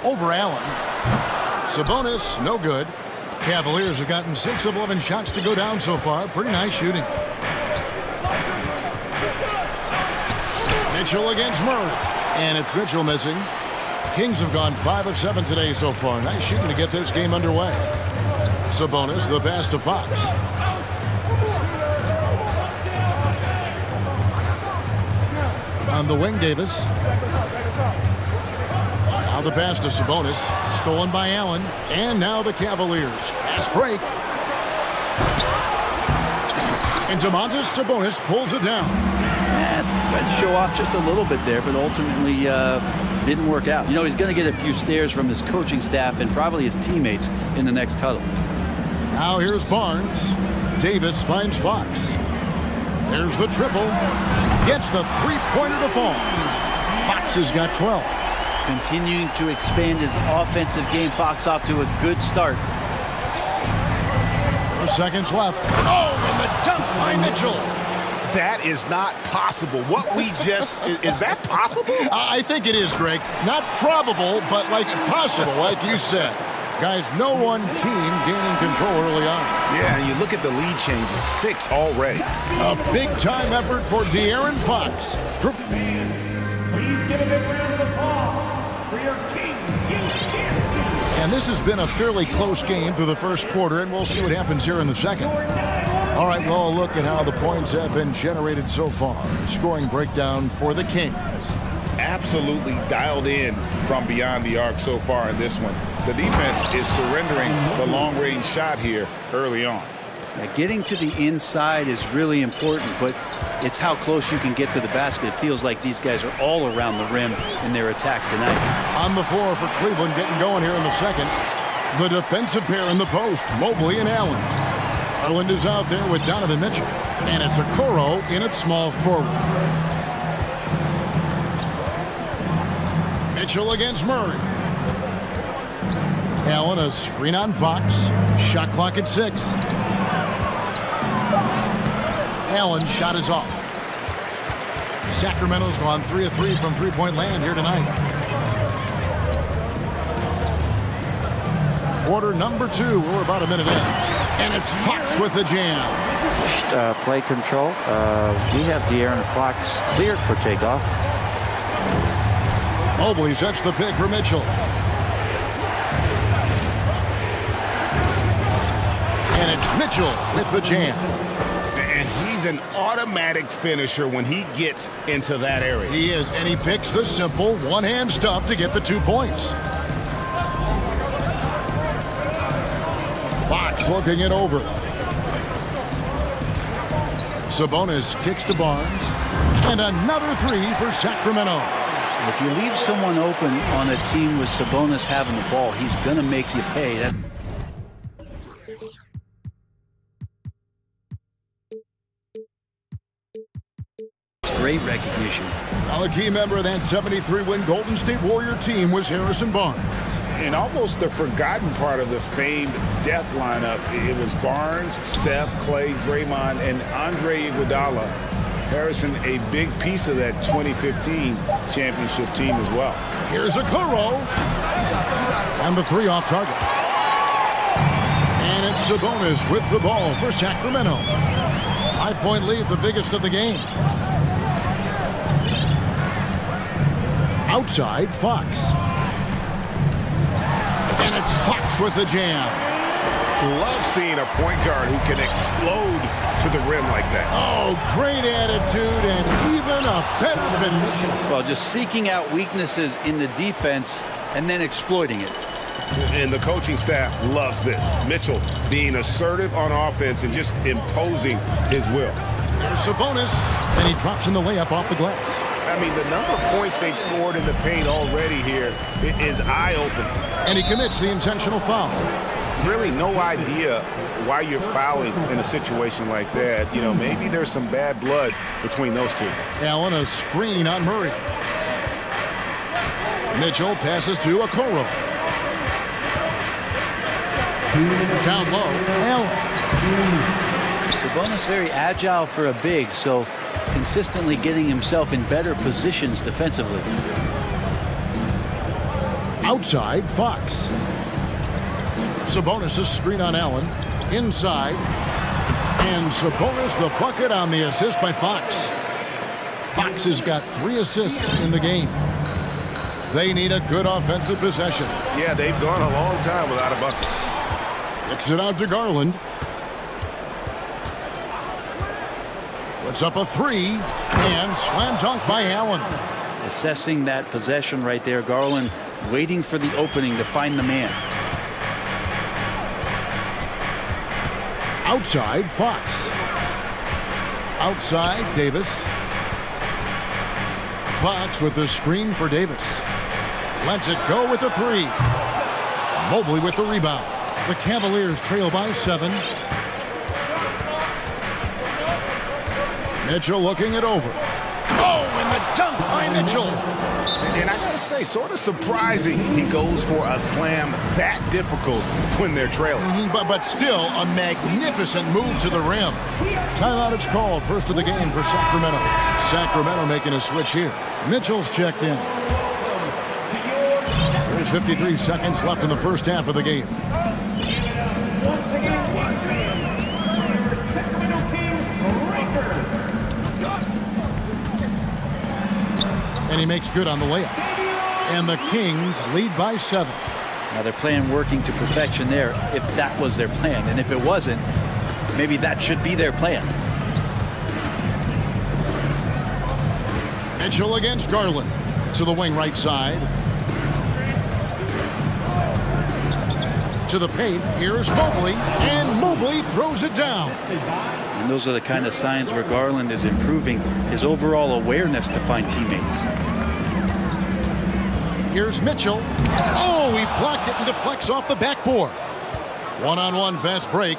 Over Allen. Sabonis, no good. Cavaliers have gotten 6 of 11 shots to go down so far. Pretty nice shooting. Mitchell against Murray. And it's Mitchell missing. Kings have gone 5 of 7 today so far. Nice shooting to get this game underway. Sabonis, the pass to Fox. On the wing, Davis. Now the pass to Sabonis. Stolen by Allen. And now the Cavaliers. Fast break. And Domantas Sabonis pulls it down. Tried to show off just a little bit there, but ultimately Didn't work out. You know, he's going to get a few stares from his coaching staff and probably his teammates in the next huddle. Now here's Barnes. Davis finds Fox. There's the triple. Gets the three-pointer to fall. Fox has got 12. Continuing to expand his offensive game. Fox off to a good start. 4 seconds left. Oh, and the dunk by Mitchell. That is not possible. What we just, is that possible? I think it is, Greg. Not probable, but like possible, like you said. Guys, no one team gaining control early on. Yeah, and you look at the lead changes, 6 already. A big-time effort for De'Aaron Fox. Please give a big round of applause for your king. And this has been a fairly close game through the first quarter, and we'll see what happens here in the second. All right, well, a look at how the points have been generated so far. Scoring breakdown for the Kings. Absolutely dialed in from beyond the arc so far in this one. The defense is surrendering the long-range shot here early on. Getting to the inside is really important, but it's how close you can get to the basket. It feels like these guys are all around the rim in their attack tonight. On the floor for Cleveland, getting going here in the second. The defensive pair in the post, Mobley and Allen. Garland is out there with Donovan Mitchell, and it's Okoro in at small forward. Mitchell against Murray. Allen, a screen on Fox. Shot clock at 6. Allen shot is off. Sacramento's gone 3 of 3 from three-point land here tonight. Quarter number 2. We're about a minute in. And it's Fox with the jam. Play control. We have De'Aaron Fox cleared for takeoff. Mobley sets the pick for Mitchell. And it's Mitchell with the jam. And he's an automatic finisher when he gets into that area. He is, and he picks the simple one-hand stuff to get the 2 points. Fox looking it over. Sabonis kicks to Barnes. And another 3 for Sacramento. If you leave someone open on a team with Sabonis having the ball, he's going to make you pay. That's great recognition. Now, a key member of that 73-win Golden State Warrior team was Harrison Barnes. And almost the forgotten part of the famed death lineup, it was Barnes, Steph, Clay, Draymond, and Andre Iguodala. Harrison, a big piece of that 2015 championship team as well. Here's Okoro. And the 3 off target. And it's Sabonis with the ball for Sacramento. 5-point lead, the biggest of the game. Outside, Fox. And it's Fox with the jam. Love seeing a point guard who can explode to the rim like that. Oh, great attitude and even a better finish. Well, just seeking out weaknesses in the defense and then exploiting it. And the coaching staff loves this. Mitchell being assertive on offense and just imposing his will. There's Sabonis, and he drops in the layup off the glass. I mean, the number of points they've scored in the paint already here is eye-opening. And he commits the intentional foul. Really no idea why you're fouling in a situation like that. You know, maybe there's some bad blood between those two. Allen, a screen on Murray. Mitchell passes to Okoro. Down low, Allen. Sabonis very agile for a big, so consistently getting himself in better positions defensively. Outside, Fox. Sabonis' screen on Allen. Inside. And Sabonis the bucket on the assist by Fox. Fox has got 3 assists in the game. They need a good offensive possession. Yeah, they've gone a long time without a bucket. Kicks it out to Garland. Puts up a 3. And slam dunk by Allen. Assessing that possession right there, Garland waiting for the opening to find the man. Outside, Fox. Outside, Davis. Fox with the screen for Davis. Lets it go with the 3. Mobley with the rebound. The Cavaliers trail by 7. Mitchell looking it over. Oh, and the dunk by Mitchell. And I gotta say, sort of surprising he goes for a slam that difficult when they're trailing. But still a magnificent move to the rim. Timeout is called, first of the game for Sacramento. Sacramento making a switch here. Mitchell's checked in. There's 53 seconds left in the first half of the game. And he makes good on the layup. And the Kings lead by 7. Now they're playing working to perfection there, if that was their plan. And if it wasn't, maybe that should be their plan. Mitchell against Garland. To the wing right side. To the paint. Here's Mobley. And Mobley throws it down. And those are the kind of signs where Garland is improving his overall awareness to find teammates. Here's Mitchell. Oh, he blocked it and deflects off the backboard. One-on-one fast break.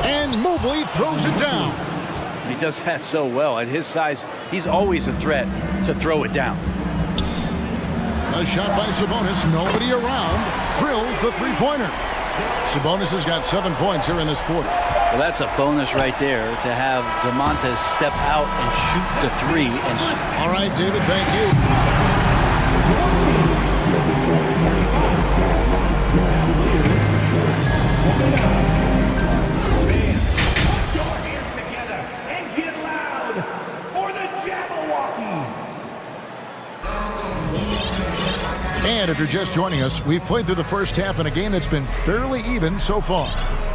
And Mobley throws it down. He does that so well. At his size, he's always a threat to throw it down. A shot by Sabonis. Nobody around. Drills the three-pointer. Sabonis has got 7 points here in this quarter. Well, that's a bonus right there to have DeMontis step out and shoot the 3. All right, David, thank you. And if you're just joining us, we've played through the first half in a game that's been fairly even so far.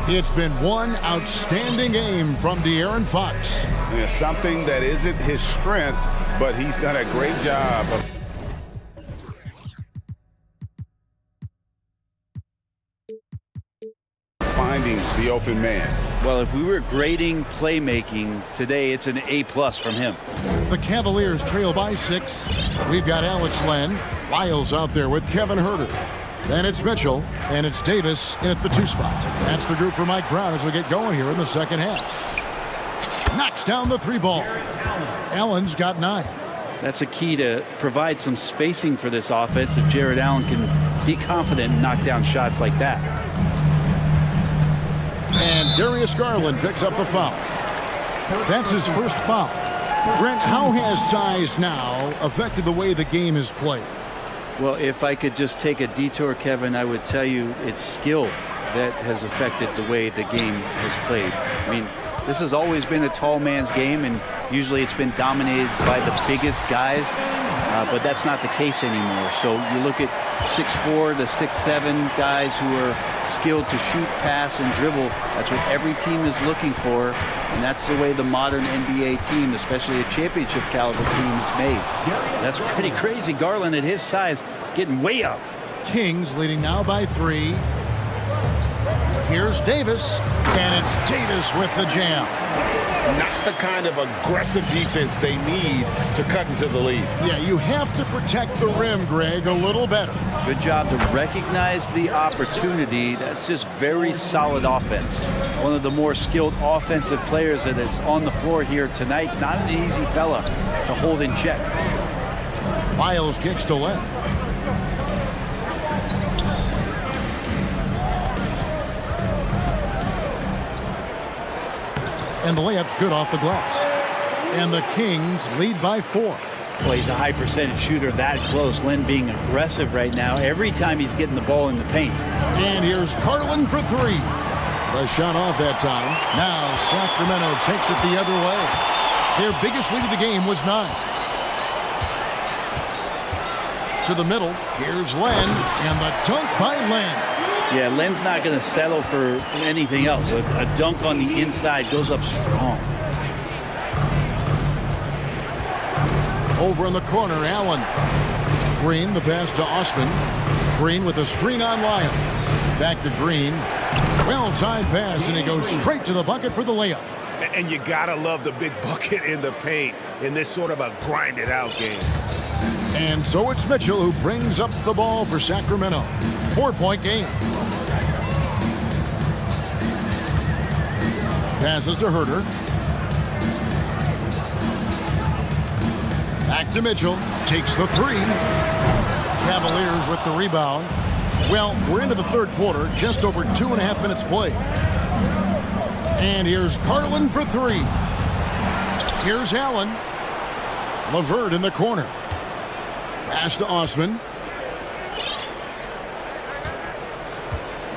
It's been one outstanding game from De'Aaron Fox. Yeah, something that isn't his strength, but he's done a great job of finding the open man. Well, if we were grading playmaking today, it's an A+ from him. The Cavaliers trail by 6. We've got Alex Len. Lyles out there with Kevin Herter. Then it's Mitchell, and it's Davis in at the 2 spot. That's the group for Mike Brown as we get going here in the second half. Knocks down the 3 ball. Allen's got 9. That's a key to provide some spacing for this offense if Jared Allen can be confident and knock down shots like that. And Darius Garland picks up the foul. That's his first foul. Brent, how has size now affected the way the game is played? Well, if I could just take a detour, Kevin, I would tell you it's skill that has affected the way the game has played. I mean, this has always been a tall man's game, and usually it's been dominated by the biggest guys, but that's not the case anymore. So you look at 6'4", the 6'7" guys who are skilled to shoot, pass, and dribble. That's what every team is looking for, and that's the way the modern NBA team, especially a championship caliber team, is made. That's pretty crazy. Garland at his size getting way up. Kings leading now by 3. Here's Davis, and it's Davis with the jam. Not the kind of aggressive defense they need to cut into the lead. Yeah, you have to protect the rim, Greg, a little better. Good job to recognize the opportunity. That's just very solid offense. One of the more skilled offensive players that is on the floor here tonight. Not an easy fella to hold in check. Lyles kicks to left. And the layup's good off the glass. And the Kings lead by 4. Well, he's a high percentage shooter that close. Len being aggressive right now every time he's getting the ball in the paint. And here's Garland for 3. The shot off that time. Now Sacramento takes it the other way. Their biggest lead of the game was 9. To the middle. Here's Len. And the dunk by Len. Yeah, Len's not going to settle for anything else. A dunk on the inside goes up strong. Over in the corner, Allen. Green, the pass to Osman. Green with a screen on Lyles. Back to Green. Well-timed pass, and he goes straight to the bucket for the layup. And you gotta love the big bucket in the paint in this sort of a grind-it-out game. And so it's Mitchell who brings up the ball for Sacramento. 4-point game. Passes to Herter. Back to Mitchell. Takes the three. Cavaliers with the rebound. Well, we're into the third quarter. Just over 2.5 minutes played. And here's Garland for three. Here's Allen. LeVert in the corner. Pass to Osman.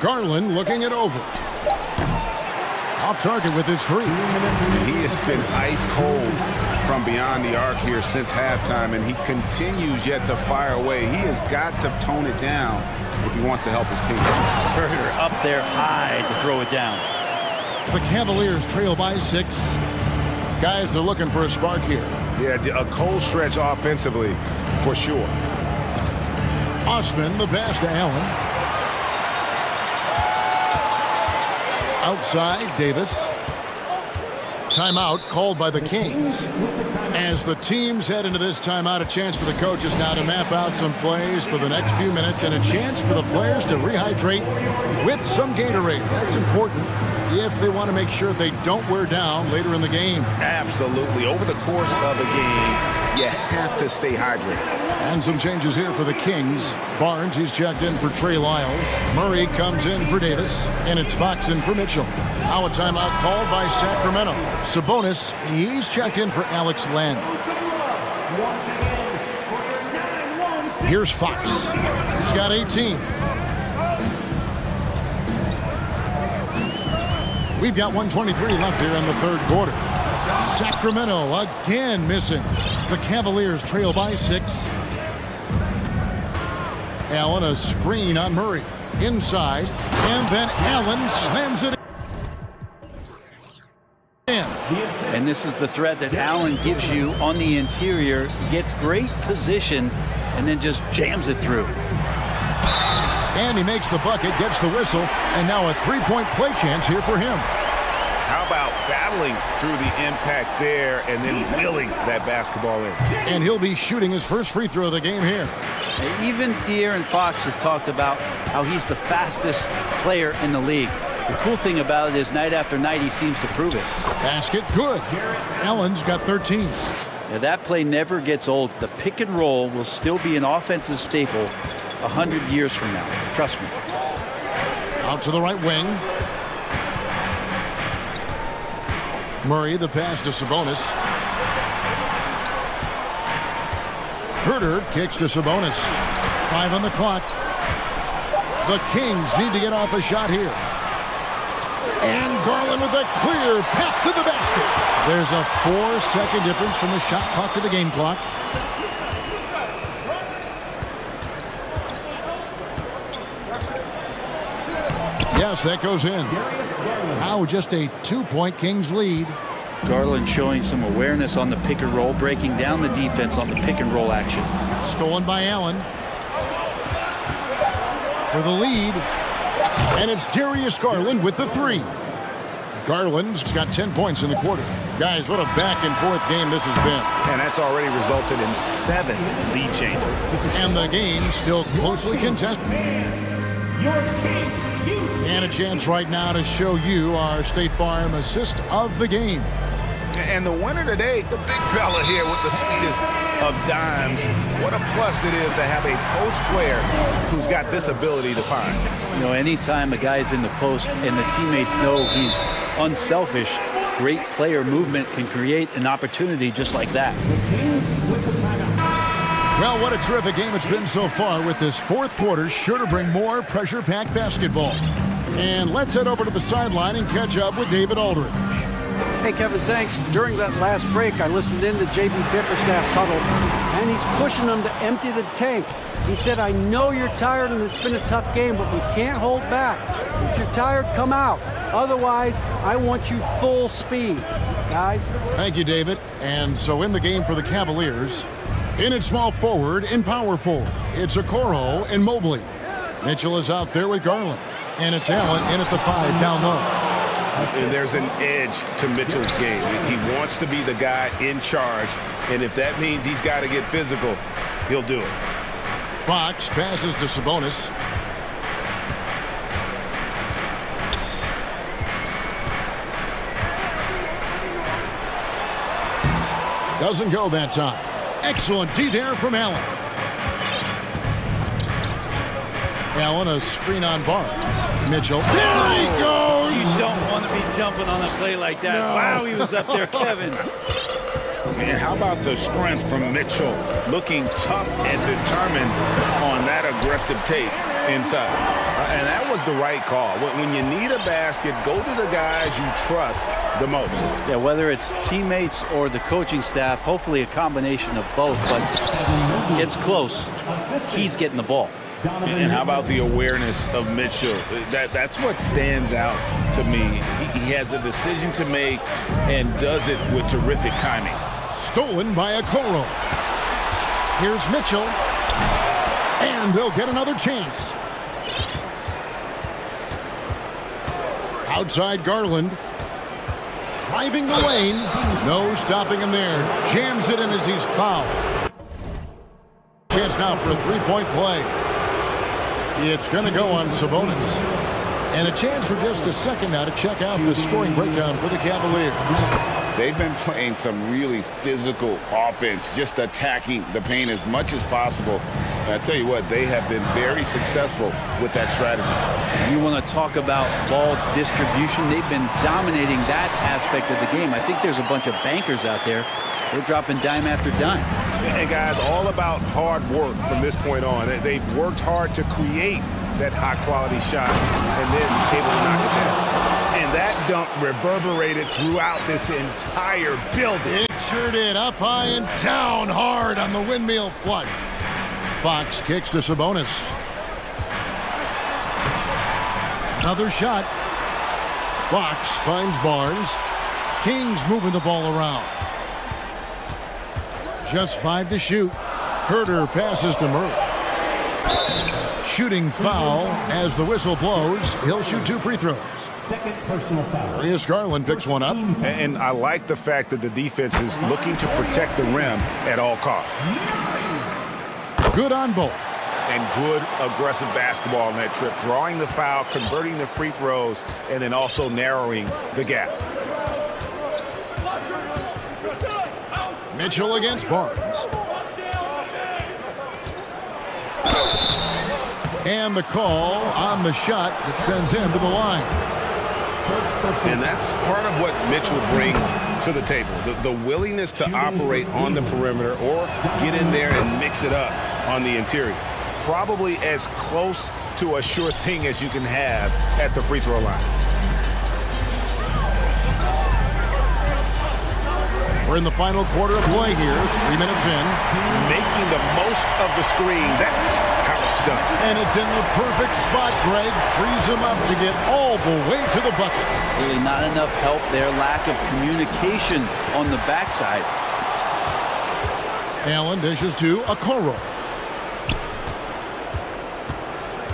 Garland looking it over. Off target with his three. He has been ice cold from beyond the arc here since halftime, and he continues yet to fire away. He has got to tone it down if he wants to help his team. Herter up there high to throw it down. The Cavaliers trail by 6. Guys are looking for a spark here. Yeah, a cold stretch offensively, for sure. Osman, the pass to Allen. Outside, Davis. Timeout called by the Kings. As the teams head into this timeout, a chance for the coaches now to map out some plays for the next few minutes and a chance for the players to rehydrate with some Gatorade. That's important if they want to make sure they don't wear down later in the game. Absolutely. Over the course of a game, you have to stay hydrated. And some changes here for the Kings. Barnes, he's checked in for Trey Lyles. Murray comes in for Davis. And it's Fox in for Mitchell. Now a timeout called by Sacramento. Sabonis, he's checked in for Alex Len. Here's Fox. He's got 18. We've got 1:23 left here in the third quarter. Sacramento again missing. The Cavaliers trail by 6. Allen, a screen on Murray. Inside. And then Allen slams it in. And this is the threat that Allen gives you on the interior. Gets great position and then just jams it through. And he makes the bucket, gets the whistle, and now a three-point play chance here for him. How about battling through the impact there and then wheeling that basketball in? And he'll be shooting his first free throw of the game here. Even De'Aaron Fox has talked about how he's the fastest player in the league. The cool thing about it is night after night he seems to prove it. Basket good. Allen's got 13. Now that play never gets old. The pick and roll will still be an offensive staple 100 years from now. Trust me. Out to the right wing. Murray, the pass to Sabonis. Herter kicks to Sabonis. 5 on the clock. The Kings need to get off a shot here. And Garland with a clear path to the basket. There's a 4-second difference from the shot clock to the game clock. Yes, that goes in. Now just a 2-point Kings lead. Garland showing some awareness on the pick and roll, breaking down the defense on the pick and roll action. Stolen by Allen. For the lead. And it's Darius Garland with the three. Garland's got 10 points in the quarter. Guys, what a back-and-forth game this has been. And that's already resulted in 7 lead changes. And the game still closely contested. And a chance right now to show you our State Farm assist of the game. And the winner today, the big fella here with the sweetest of dimes. What a plus it is to have a post player who's got this ability to find. You know, anytime a guy's in the post and the teammates know he's unselfish, great player movement can create an opportunity just like that. Well, what a terrific game it's been so far with this fourth quarter. Sure to bring more pressure-packed basketball. And let's head over to the sideline and catch up with David Aldridge. Hey, Kevin, thanks. During that last break, I listened in to J.B. Bickerstaff's huddle, and he's pushing them to empty the tank. He said, I know you're tired and it's been a tough game, but we can't hold back. If you're tired, come out. Otherwise, I want you full speed. Guys? Thank you, David. And so in the game for the Cavaliers, in at small forward and power forward, it's Okoro and Mobley. Mitchell is out there with Garland. And it's Allen in at the 5 down low. And there's an edge to Mitchell's game. He wants to be the guy in charge. And if that means he's got to get physical, he'll do it. Fox passes to Sabonis. Doesn't go that time. Excellent D there from Allen. Allen, a screen on Barnes. Mitchell. There he goes! You don't want to be jumping on a play like that. No. Wow, he was up there, Kevin. And how about the strength from Mitchell? Looking tough and determined on that aggressive take inside. And that was the right call. When you need a basket, go to the guys you trust the most. Yeah, whether it's teammates or the coaching staff, hopefully a combination of both, but gets close, he's getting the ball. And how about the awareness of Mitchell? That's what stands out to me. He has a decision to make and does it with terrific timing. Stolen by Okoro. Here's Mitchell. And they'll get another chance. Outside Garland. Driving the lane. No stopping him there. Jams it in as he's fouled. Chance now for a three-point play. It's going to go on Sabonis. And a chance for just a second now to check out the scoring breakdown for the Cavaliers. They've been playing some really physical offense, just attacking the paint as much as possible. And I tell you what, they have been very successful with that strategy. You want to talk about ball distribution. They've been dominating that aspect of the game. I think there's a bunch of bankers out there. They're dropping dime after dime. And guys, all about hard work from this point on. They've worked hard to create that high-quality shot and then able to knock it down. And that dunk reverberated throughout this entire building. It sure did. Up high and down hard on the windmill flush. Fox kicks to Sabonis. Another shot. Fox finds Barnes. Kings moving the ball around. Just 5 to shoot. Herter passes to Murray. Shooting foul as the whistle blows. He'll shoot 2 free throws. Second personal foul. Darius Garland picks one up. And I like the fact that the defense is looking to protect the rim at all costs. Good on both. And good aggressive basketball on that trip. Drawing the foul, converting the free throws, and then also narrowing the gap. Mitchell against Barnes. And the call on the shot that sends him to the line. And that's part of what Mitchell brings to the table. The willingness to operate on the perimeter or get in there and mix it up on the interior. Probably as close to a sure thing as you can have at the free throw line. We're in the final quarter of play here, 3 minutes in. Making the most of the screen, that's how it's done. And it's in the perfect spot, Greg. Frees him up to get all the way to the bucket. Really not enough help there. Lack of communication on the backside. Allen dishes to Okoro.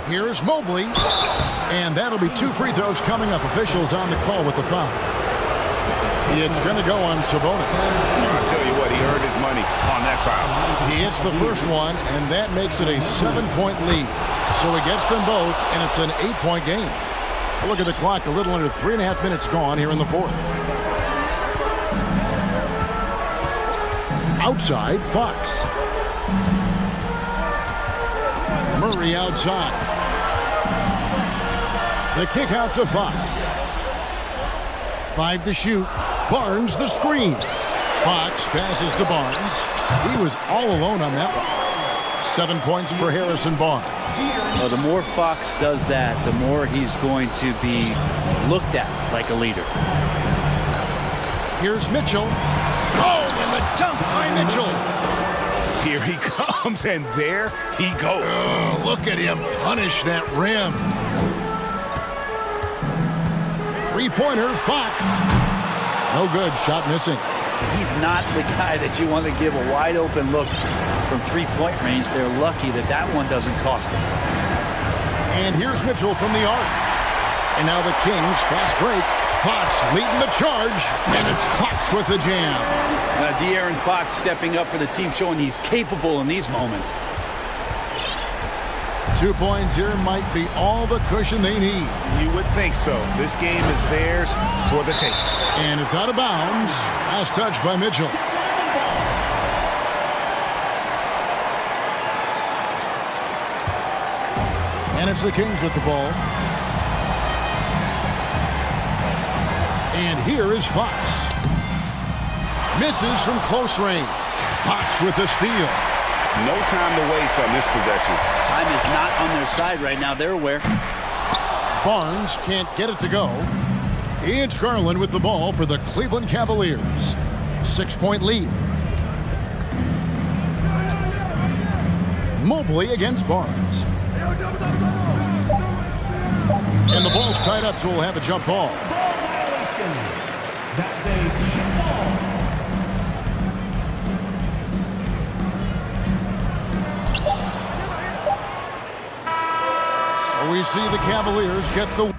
Here's Mobley. And that'll be 2 free throws coming up. Officials on the call with the foul. It's going to go on Sabonis. I'll tell you what, he earned his money on that foul. He hits the first one, and that makes it a 7-point lead. So he gets them both, and it's an 8-point game. Look at the clock, a little under 3.5 minutes gone here in the fourth. Outside, Fox. Murray outside. The kick out to Fox. 5 to shoot. Barnes the screen. Fox passes to Barnes. He was all alone on that one. 7 points for Harrison Barnes. Well, the more Fox does that, the more he's going to be looked at like a leader. Here's Mitchell. Oh, and the dunk by Mitchell. Here he comes, and there he goes. Oh, look at him punish that rim. 3-pointer, Fox. No good, shot missing. He's not the guy that you want to give a wide open look from 3-point range. They're lucky that that one doesn't cost them. And here's Mitchell from the arc. And now the Kings fast break. Fox leading the charge, and it's Fox with the jam. De'Aaron Fox stepping up for the team, showing he's capable in these moments. 2 points here might be all the cushion they need. You would think so. This game is theirs for the taking. And it's out of bounds. Last touch by Mitchell. And it's the Kings with the ball. And here is Fox. Misses from close range. Fox with the steal. No time to waste on this possession. Time is not on their side right now. They're aware. Barnes can't get it to go. It's Garland with the ball for the Cleveland Cavaliers. 6-point lead. Mobley against Barnes. And the ball's tied up, so we'll have a jump ball. That's a jump ball. So we see the Cavaliers get the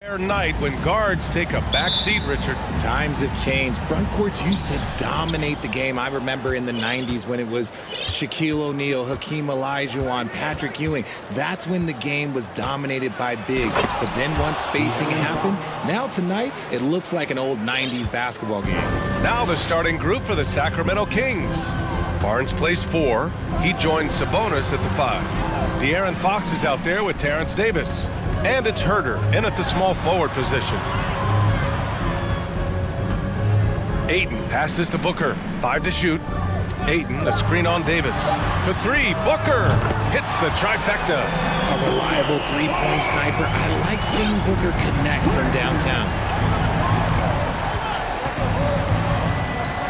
Night when guards take a back seat, Richard. Times have changed. Front courts used to dominate the game. I remember in the 90s when it was Shaquille O'Neal, Hakeem Olajuwon, Patrick Ewing. That's when the game was dominated by bigs. But then once spacing happened, now tonight it looks like an old 90s basketball game. Now the starting group for the Sacramento Kings. Barnes plays 4. He joins Sabonis at the 5. De'Aaron Fox is out there with Terrence Davis. And it's Herter in at the small forward position. Ayton passes to Booker. 5 to shoot. Ayton, the screen on Davis. For 3, Booker hits the trifecta. A reliable three-point sniper. I like seeing Booker connect from downtown.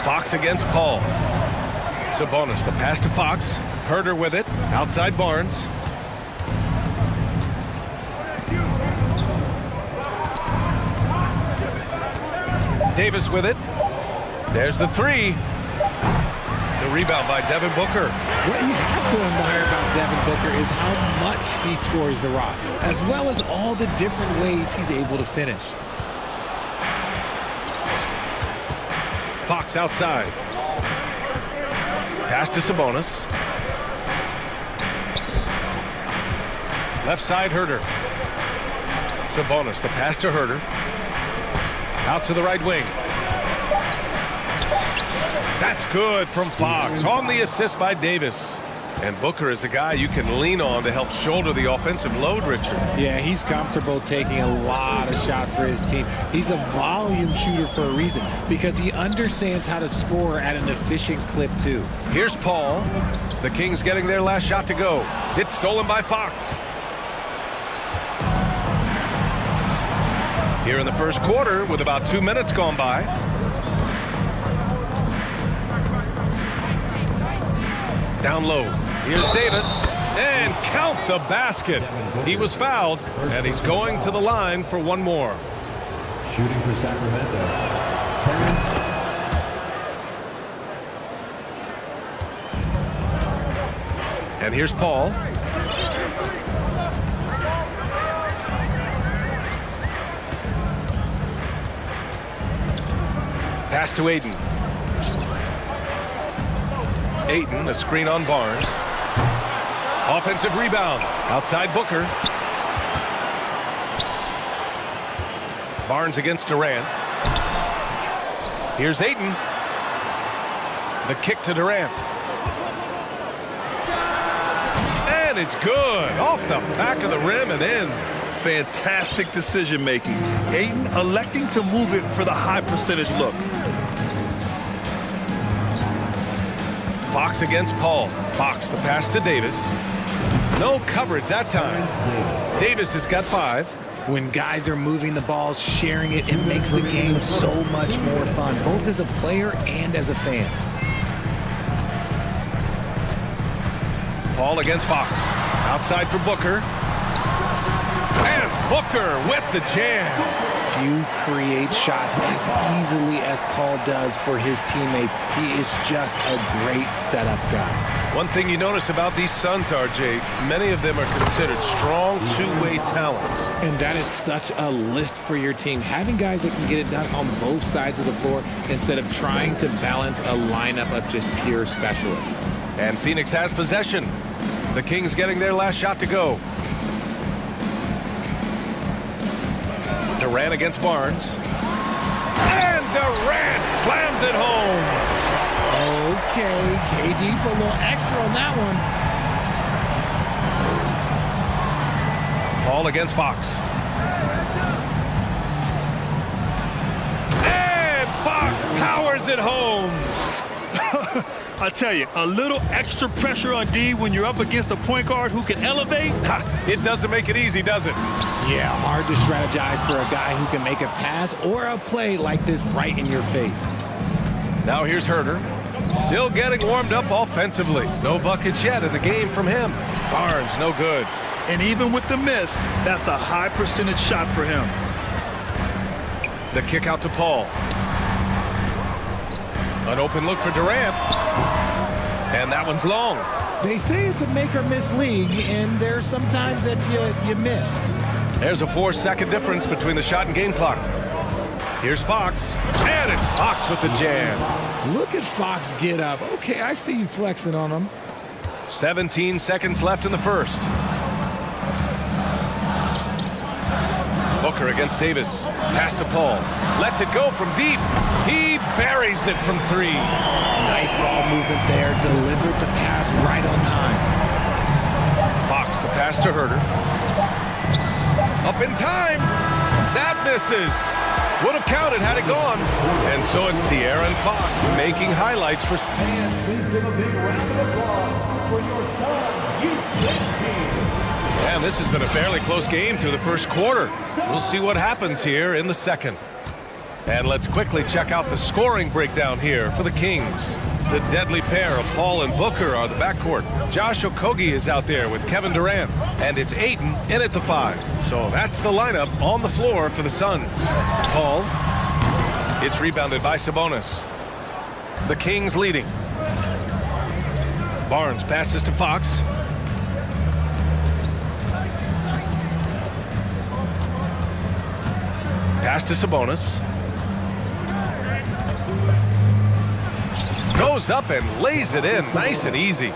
Fox against Paul. Sabonis, the pass to Fox. Herter with it. Outside Barnes. Davis with it. There's the 3. The rebound by Devin Booker. What you have to admire about Devin Booker is how much he scores the rock, as well as all the different ways he's able to finish. Fox outside. Pass to Sabonis. Left side, Herter. Sabonis, the pass to Herter. Out to the right wing. That's good from Fox on the assist by Davis. And Booker is a guy you can lean on to help shoulder the offensive load, Richard. Yeah, he's comfortable taking a lot of shots for his team. He's a volume shooter for a reason, because he understands how to score at an efficient clip, too. Here's Paul. The Kings getting their last shot to go. It's stolen by Fox. Here in the first quarter, with about 2 minutes gone by. Down low. Here's Davis. And count the basket. He was fouled, and he's going to the line for one more. Shooting for Sacramento. And here's Paul. Pass to Ayton. Ayton, a screen on Barnes. Offensive rebound. Outside Booker. Barnes against Durant. Here's Ayton. The kick to Durant. And it's good. Off the back of the rim and in. Fantastic decision making. Ayton electing to move it for the high percentage look. Fox against Paul. Fox, the pass to Davis. No coverage that time. Davis has got 5. When guys are moving the ball, sharing it, it makes the game so much more fun, both as a player and as a fan. Paul against Fox. Outside for Booker. And Booker with the jam. Few create shots as easily as Paul does for his teammates. He is just a great setup guy. One thing you notice about these Suns, RJ, many of them are considered strong two-way talents. And that is such a list for your team. Having guys that can get it done on both sides of the floor instead of trying to balance a lineup of just pure specialists. And Phoenix has possession. The Kings getting their last shot to go. Durant against Barnes. And Durant slams it home. Okay, KD put a little extra on that one. Paul against Fox. And Fox powers it home. I tell you, a little extra pressure on D when you're up against a point guard who can elevate. It doesn't make it easy, does it? Yeah, hard to strategize for a guy who can make a pass or a play like this right in your face. Now here's Herter. Still getting warmed up offensively. No buckets yet in the game from him. Barnes, no good. And even with the miss, that's a high percentage shot for him. The kick out to Paul. An open look for Durant. And that one's long. They say it's a make or miss league, and there's sometimes that you miss. There's a 4-second difference between the shot and game clock. Here's Fox, and it's Fox with the jam. Look at Fox get up. Okay, I see you flexing on him. 17 seconds left in the first. Booker against Davis. Pass to Paul. Lets it go from deep. He buries it from 3. Nice ball movement there. Delivered the pass right on time. Fox, the pass to Herter. Up in time. That misses. Would have counted had it gone. And so it's De'Aaron Fox making highlights for... Please give a big round of applause for your son, And this has been a fairly close game through the first quarter. We'll see what happens here in the second. And let's quickly check out the scoring breakdown here for the Kings. The deadly pair of Paul and Booker are the backcourt. Josh Okogie is out there with Kevin Durant. And it's Ayton in at the 5. So that's the lineup on the floor for the Suns. Paul. It's rebounded by Sabonis. The Kings leading. Barnes passes to Fox. Pass to Sabonis. Goes up and lays it in nice and easy.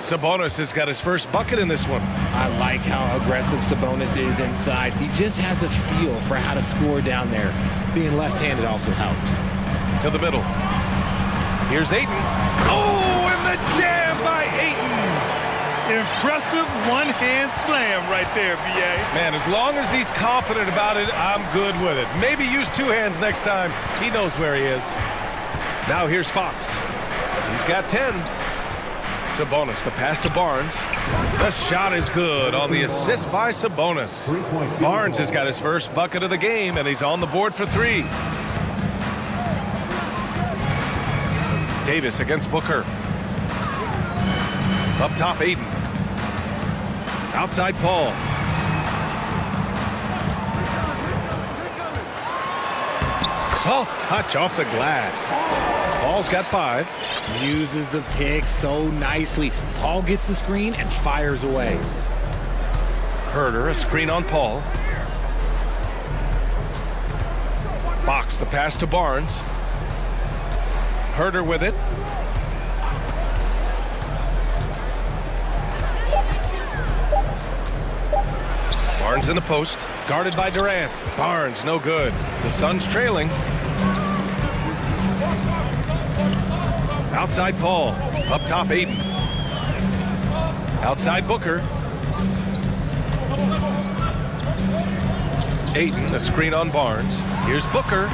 Sabonis has got his first bucket in this one. I like how aggressive Sabonis is inside. He just has a feel for how to score down there. Being left-handed also helps. To the middle. Here's Ayton. Oh, and the jam by Ayton. Impressive one-hand slam right there, B.A. Man, as long as he's confident about it, I'm good with it. Maybe use 2 hands next time. He knows where he is. Now here's Fox. He's got 10. Sabonis, the pass to Barnes. The shot is good on the assist by Sabonis. Barnes has got his first bucket of the game, and he's on the board for 3. Davis against Booker. Up top, Ayton. Outside, Paul. Soft touch off the glass. Paul's got 5. Uses the pick so nicely. Paul gets the screen and fires away. Herter, a screen on Paul. Fox, the pass to Barnes. Herter with it. Barnes in the post, guarded by Durant. Barnes, no good. The Suns trailing. Outside Paul, up top Ayton. Outside Booker. Ayton, a screen on Barnes. Here's Booker.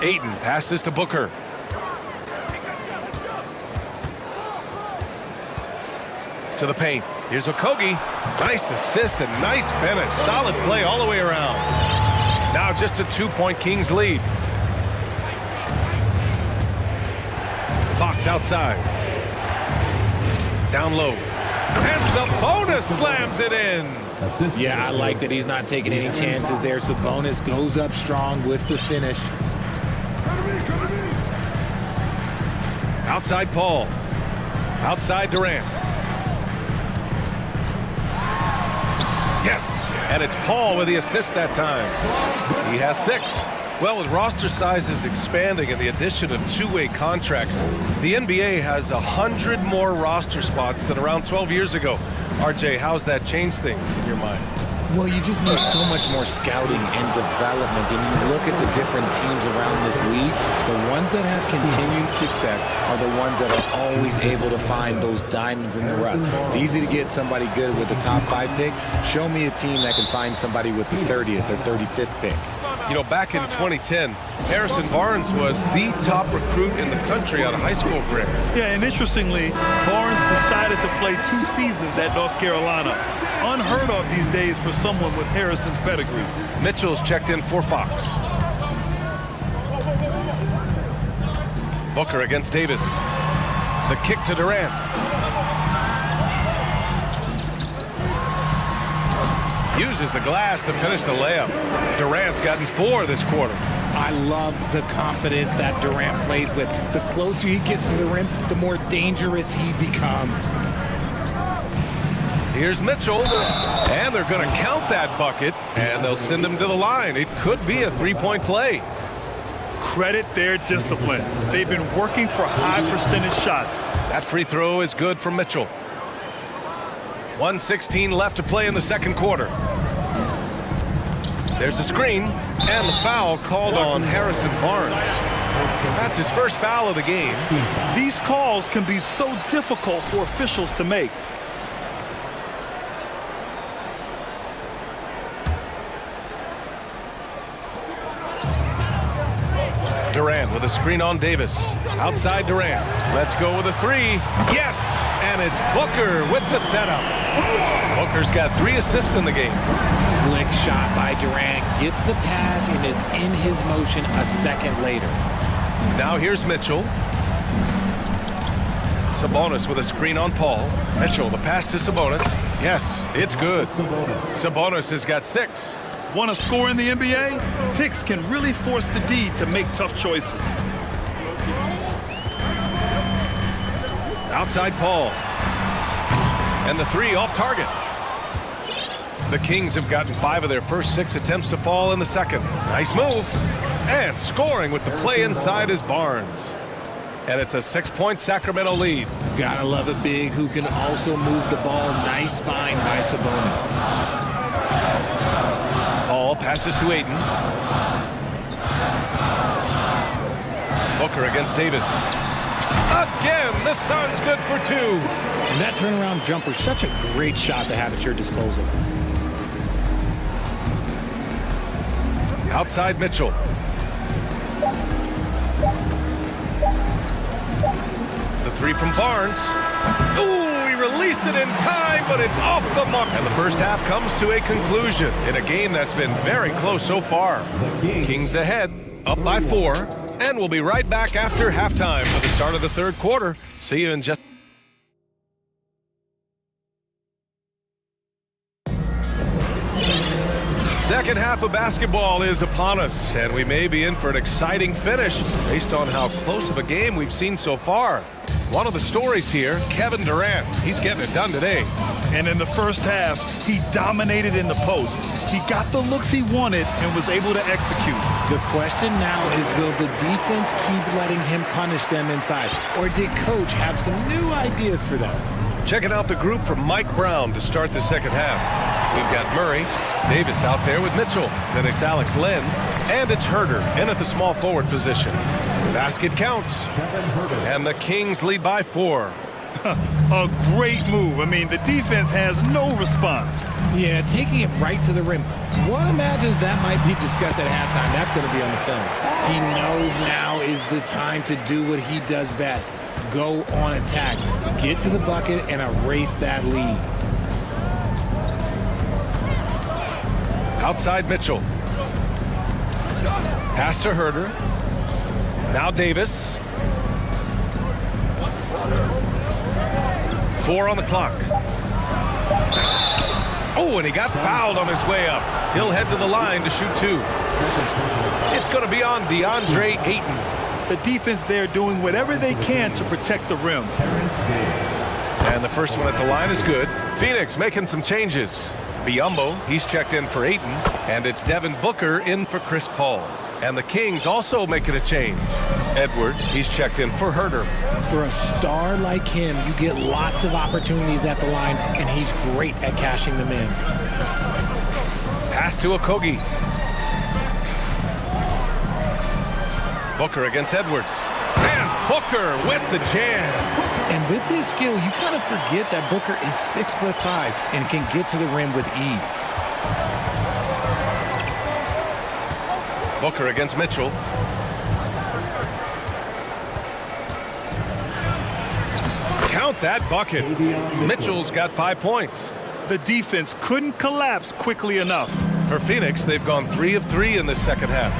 Ayton passes to Booker. To the paint. Here's Okogie. Nice assist and nice finish. Solid play all the way around. Now just a 2-point Kings lead. Fox outside. Down low. And Sabonis slams it in. Yeah, I like that he's not taking any chances there. Sabonis goes up strong with the finish. Outside Paul. Outside Durant. Yes, and it's Paul with the assist that time. He has 6. Well, with roster sizes expanding and the addition of 2-way contracts, the NBA has 100 more roster spots than around 12 years ago. RJ, how's that changed things in your mind? Well, you just need so much more scouting and development, and you look at the different teams around this league, the ones that have continued success are the ones that are always able to find those diamonds in the rough. It's easy to get somebody good with the top 5 pick. Show me a team that can find somebody with the 30th or 35th pick. You know, back in 2010, Harrison Barnes was the top recruit in the country out of high school career. Yeah, and interestingly, Barnes decided to play 2 seasons at North Carolina. Unheard of these days for someone with Harrison's pedigree. Mitchell's checked in for Fox. Booker against Davis. The kick to Durant. Uses the glass to finish the layup. Durant's gotten 4 this quarter. I love the confidence that Durant plays with. The closer he gets to the rim, the more dangerous he becomes. Here's Mitchell, and they're going to count that bucket, and they'll send him to the line. It could be a three-point play. Credit their discipline. They've been working for high percentage shots. That free throw is good from Mitchell. 1:16 left to play in the second quarter. There's a screen, and the foul called on Harrison Barnes. That's his first foul of the game. These calls can be so difficult for officials to make. Durant with a screen on Davis. Outside Durant. Let's go with a three. Yes! And it's Booker with the setup. Booker's got 3 assists in the game. Slick shot by Durant. Gets the pass and is in his motion a second later. Now here's Mitchell. Sabonis with a screen on Paul. Mitchell, the pass to Sabonis. Yes, it's good. Sabonis has got 6. Want to score in the NBA? Picks can really force the D to make tough choices. Outside Paul. And the 3 off target. The Kings have gotten 5 of their first 6 attempts to fall in the second. Nice move. And scoring with the play inside is Barnes. And it's a 6-point Sacramento lead. Gotta love a big who can also move the ball. Nice find by Sabonis. Paul passes to Ayton. Booker against Davis. Again, the Suns good for 2. And that turnaround jumper, such a great shot to have at your disposal. Outside Mitchell. The 3 from Barnes. Ooh, he released it in time, but it's off the mark. And the first half comes to a conclusion in a game that's been very close so far. Kings ahead, up by 4, and we'll be right back after halftime for the start of the third quarter. See you in just... Second half of basketball is upon us, and we may be in for an exciting finish based on how close of a game we've seen so far. One of the stories here, Kevin Durant. He's getting it done today. And in the first half, he dominated in the post. He got the looks he wanted and was able to execute. The question now is, will the defense keep letting him punish them inside? Or did Coach have some new ideas for them? Checking out the group from Mike Brown to start the second half. We've got Murray, Davis out there with Mitchell. Then it's Alex Len, and it's Herder in at the small forward position. The basket counts, and the Kings lead by 4. A great move. I mean, the defense has no response. Yeah, taking it right to the rim. One imagines that might be discussed at halftime. That's going to be on the film. He knows now is the time to do what he does best. Go on attack. Get to the bucket and erase that lead. Outside Mitchell. Pass to Herder. Now Davis. 4 on the clock. Oh, and he got fouled on his way up. He'll head to the line to shoot 2. It's going to be on DeAndre Ayton. The defense there doing whatever they can to protect the rim. And the first one at the line is good. Phoenix making some changes. Biyombo, he's checked in for Ayton. And it's Devin Booker in for Chris Paul. And the Kings also making a change. Edwards, he's checked in for Herder. For a star like him, you get lots of opportunities at the line, and he's great at cashing them in. Pass to Okogie. Booker against Edwards. And Booker with the jam. And with his skill, you kind of forget that Booker is 6'5" and can get to the rim with ease. Booker against Mitchell. Count that bucket. Mitchell's got 5 points. The defense couldn't collapse quickly enough. For Phoenix, they've gone 3 of 3 in this second half.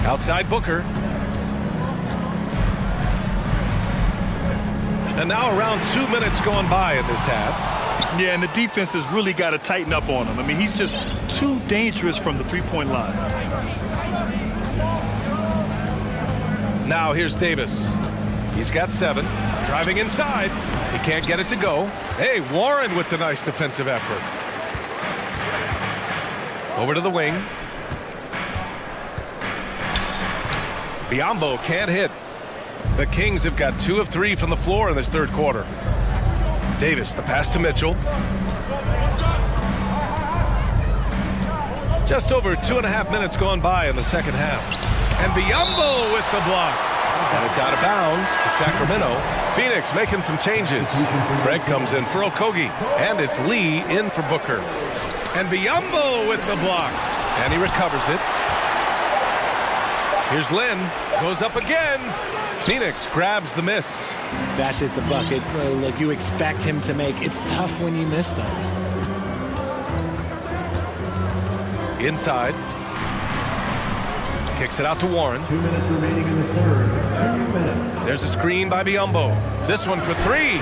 Outside Booker. And now around 2 minutes going by in this half. Yeah, and the defense has really got to tighten up on him. I mean, he's just too dangerous from the three-point line. Now here's Davis. He's got 7. Driving inside. He can't get it to go. Hey, Warren with the nice defensive effort. Over to the wing. Biyombo can't hit. The Kings have got 2 of 3 from the floor in this third quarter. Davis, the pass to Mitchell. Just over 2.5 minutes gone by in the second half. And Biyombo with the block. And it's out of bounds to Sacramento. Phoenix making some changes. Greg comes in for Okogie. And it's Lee in for Booker. And Biyombo with the block. And he recovers it. Here's Lynn. Goes up again. Phoenix grabs the miss. That's just the bucket like you expect him to make. It's tough when you miss those. Inside. Kicks it out to Warren. 2 minutes remaining in the third. 2 minutes. There's a screen by Biyombo. This one for 3.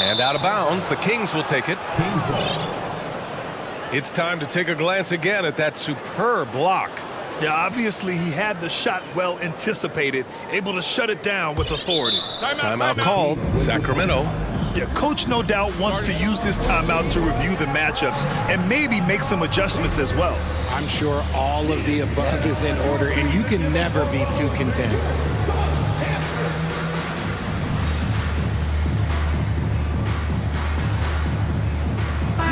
And out of bounds. The Kings will take it. It's time to take a glance again at that superb block. Yeah, obviously he had the shot well anticipated, able to shut it down with authority. Timeout called. Sacramento. Yeah, coach no doubt wants to use this timeout to review the matchups and maybe make some adjustments as well. I'm sure all of the above is in order, and you can never be too content.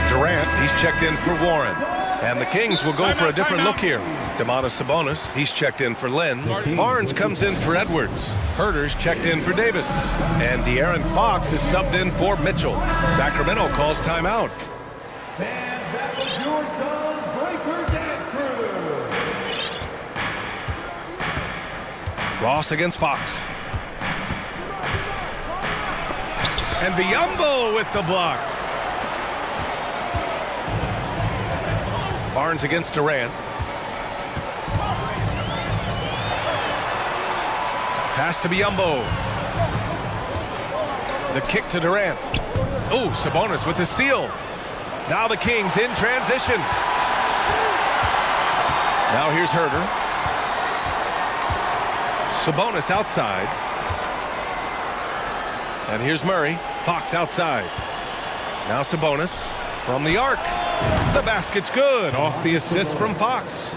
Durant, he's checked in for Warren. And the Kings will go for a different look here. Domantas Sabonis, he's checked in for Lynn. Barnes comes in for Edwards. Herter's checked in for Davis. And De'Aaron Fox is subbed in for Mitchell. Sacramento calls timeout. Fans, that was your son's breaker dance crew. Ross against Fox. And Biyombo with the block. Barnes against Durant. Pass to Biyombo. The kick to Durant. Oh, Sabonis with the steal. Now the Kings in transition. Now here's Herter. Sabonis outside. And here's Murray. Fox outside. Now Sabonis from the arc. The basket's good off the assist from Fox.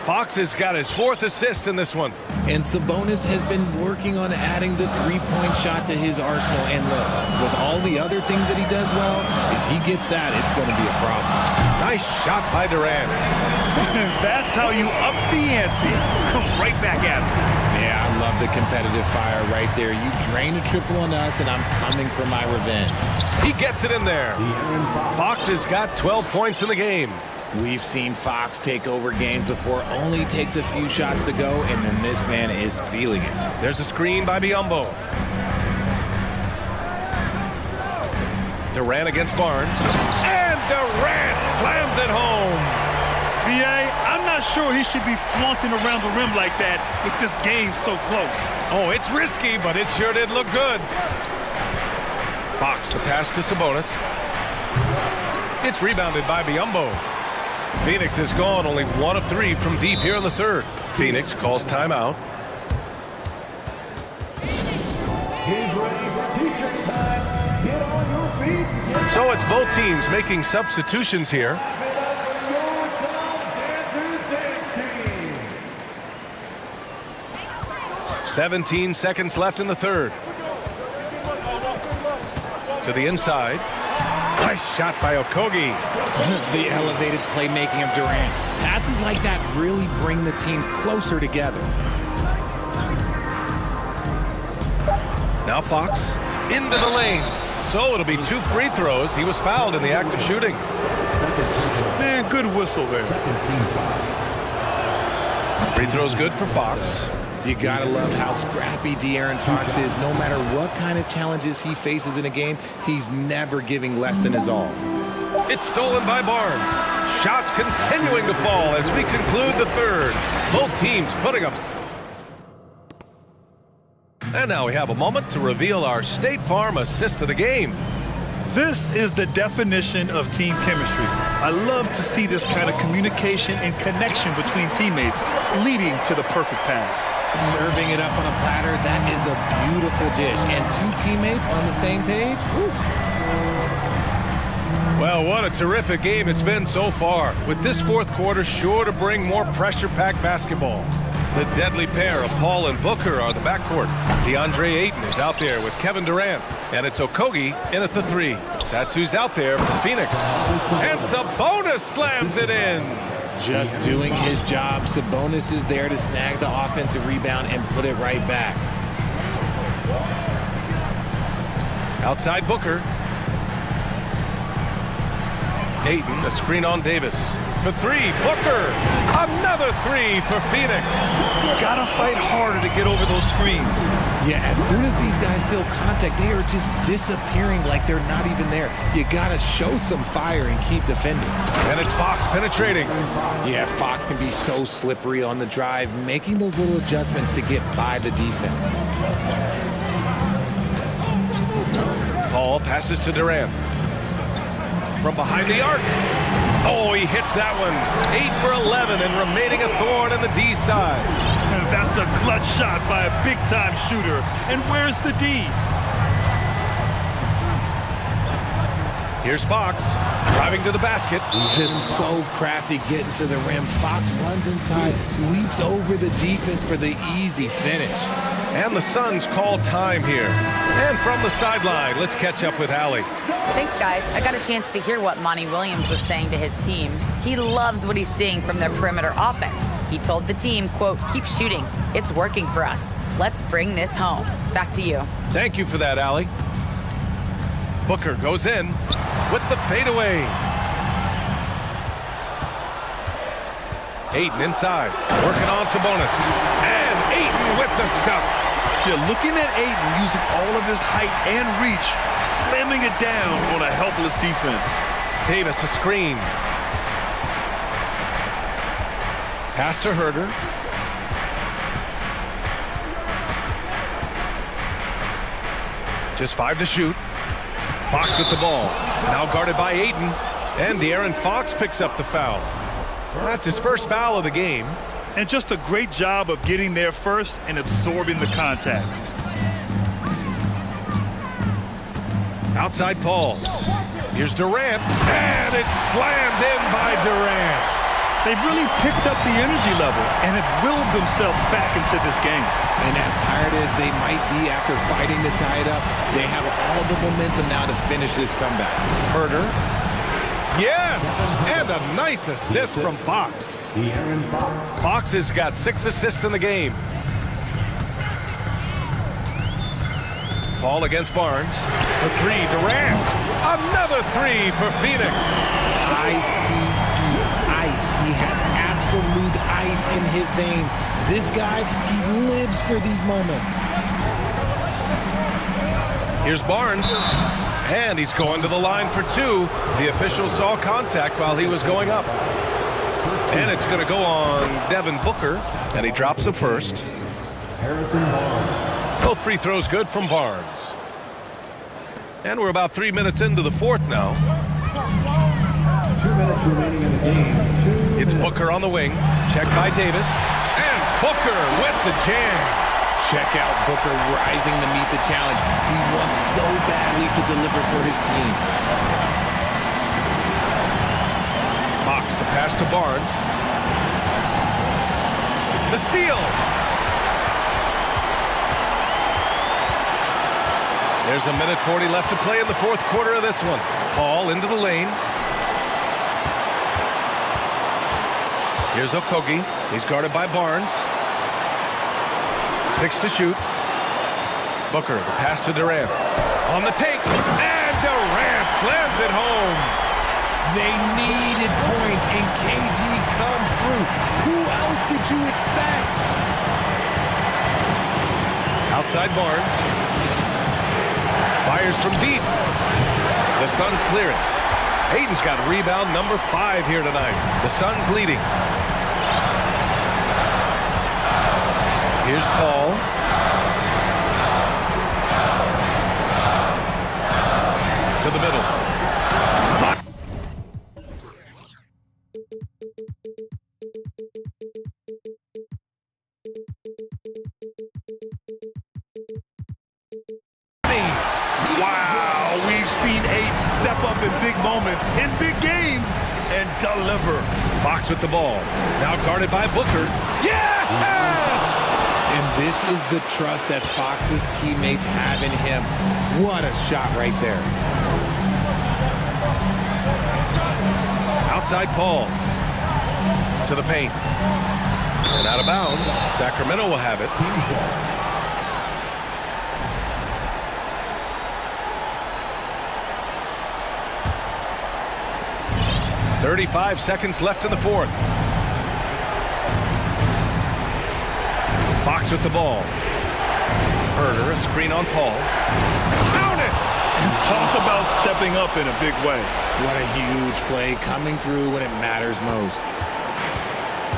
Fox has got his 4th assist in this one. And Sabonis has been working on adding the three-point shot to his arsenal. And look, with all the other things that he does well, if he gets that, it's going to be a problem. Nice shot by Durant. That's how you up the ante. Come right back at him. Yeah, I love the competitive fire right there. You drain a triple on us, and I'm coming for my revenge. He gets it in there. Fox has got 12 points in the game. We've seen Fox take over games before, only takes a few shots to go, and then this man is feeling it. There's a screen by Biyombo. Durant against Barnes. And Durant slams it home. B.A., I'm not sure he should be flaunting around the rim like that with this game so close. Oh, it's risky, but it sure did look good. Fox, the pass to Sabonis. It's rebounded by Biyombo. Phoenix has gone only 1 of 3 from deep here in the third. Phoenix calls timeout. He's ready for t-shirt time. Get on your feet. So it's both teams making substitutions here. Your Dancers Dance Team. 17 seconds left in the third. To the inside. Nice shot by Okogie. The elevated playmaking of Durant. Passes like that really bring the team closer together. Now Fox into the lane. So it'll be 2 free throws. He was fouled in the act of shooting. Man, good whistle there. Free throw's good for Fox. You gotta love how scrappy De'Aaron Fox is. No matter what kind of challenges he faces in a game, he's never giving less than his all. It's stolen by Barnes. Shots continuing to fall as we conclude the third. Both teams putting up. And now we have a moment to reveal our State Farm assist of the game. This is the definition of team chemistry. I love to see this kind of communication and connection between teammates leading to the perfect pass. Serving it up on a platter, that is a beautiful dish. And two teammates on the same page? Woo. Well, what a terrific game it's been so far, with this fourth quarter sure to bring more pressure-packed basketball. The deadly pair of Paul and Booker are the backcourt. DeAndre Ayton is out there with Kevin Durant, and it's Okogie in at the three. That's who's out there for Phoenix. And Sabonis slams it in. Just doing his job. Sabonis is there to snag the offensive rebound and put it right back. Outside Booker. Ayton, a screen on Davis. For three, Booker. Another three for Phoenix. Gotta fight harder to get over those screens. Yeah, as soon as these guys feel contact, they are just disappearing like they're not even there. You gotta show some fire and keep defending. And it's Fox penetrating. Yeah, Fox can be so slippery on the drive, making those little adjustments to get by the defense. Paul passes to Durant. From behind the arc. Oh, he hits that one. 8 for 11 and remaining a thorn in the D side. And that's a clutch shot by a big-time shooter. And where's the D? Here's Fox driving to the basket. Just so crafty getting to the rim. Fox runs inside, leaps over the defense for the easy finish. And the Suns call time here. And from the sideline, let's catch up with Allie. Thanks, guys. I got a chance to hear what Monty Williams was saying to his team. He loves what he's seeing from their perimeter offense. He told the team, quote, keep shooting. It's working for us. Let's bring this home. Back to you. Thank you for that, Allie. Booker goes in with the fadeaway. Ayton inside, working on Sabonis. And Ayton with the stuff. You're looking at Ayton using all of his height and reach, slamming it down on a helpless defense. Davis a screen. Pass to Herder. Just 5 to shoot. Fox with the ball. Now guarded by Ayton. And De'Aaron Fox picks up the foul. Well, that's his first foul of the game. And just a great job of getting there first and absorbing the contact. Outside Paul. Here's Durant. And it's slammed in by Durant. They've really picked up the energy level and have willed themselves back into this game. And as tired as they might be after fighting to tie it up, they have all the momentum now to finish this comeback. Herder. Yes! And a nice assist from Fox. Fox has got 6 assists in the game. Paul against Barnes. For 3, Durant. Another 3 for Phoenix. ICE. Ice. He has absolute ice in his veins. This guy, he lives for these moments. Here's Barnes. And he's going to the line for 2. The official saw contact while he was going up. And it's going to go on Devin Booker. And he drops the first. Both free throws good from Barnes. And we're about 3 minutes into the fourth now. 2 minutes remaining in the game. It's Booker on the wing. Checked by Davis. And Booker with the jam. Check out Booker rising to meet the challenge. He wants so badly to deliver for his team. Fox to pass to Barnes. The steal. There's 1:40 left to play in the fourth quarter of this one. Paul into the lane. Here's Okogie. He's guarded by Barnes. 6 to shoot. Booker, the pass to Durant. On the take. And Durant slams it home. They needed points, and KD comes through. Who else did you expect? Outside Barnes. Fires from deep. The Suns clear it. Ayton's got rebound number 5 here tonight. The Suns leading. Here's Paul. To to the middle. Wow, we've seen Aiden step up in big moments, in big games, and deliver. Fox with the ball. Now guarded by Booker. Yes! And this is the trust that Fox's teammates have in him. What a shot right there. Outside Paul. To the paint. And out of bounds. Sacramento will have it. 35 seconds left in the fourth. Fox with the ball. Herder, a screen on Paul. Count it! Talk about stepping up in a big way. What a huge play, coming through when it matters most.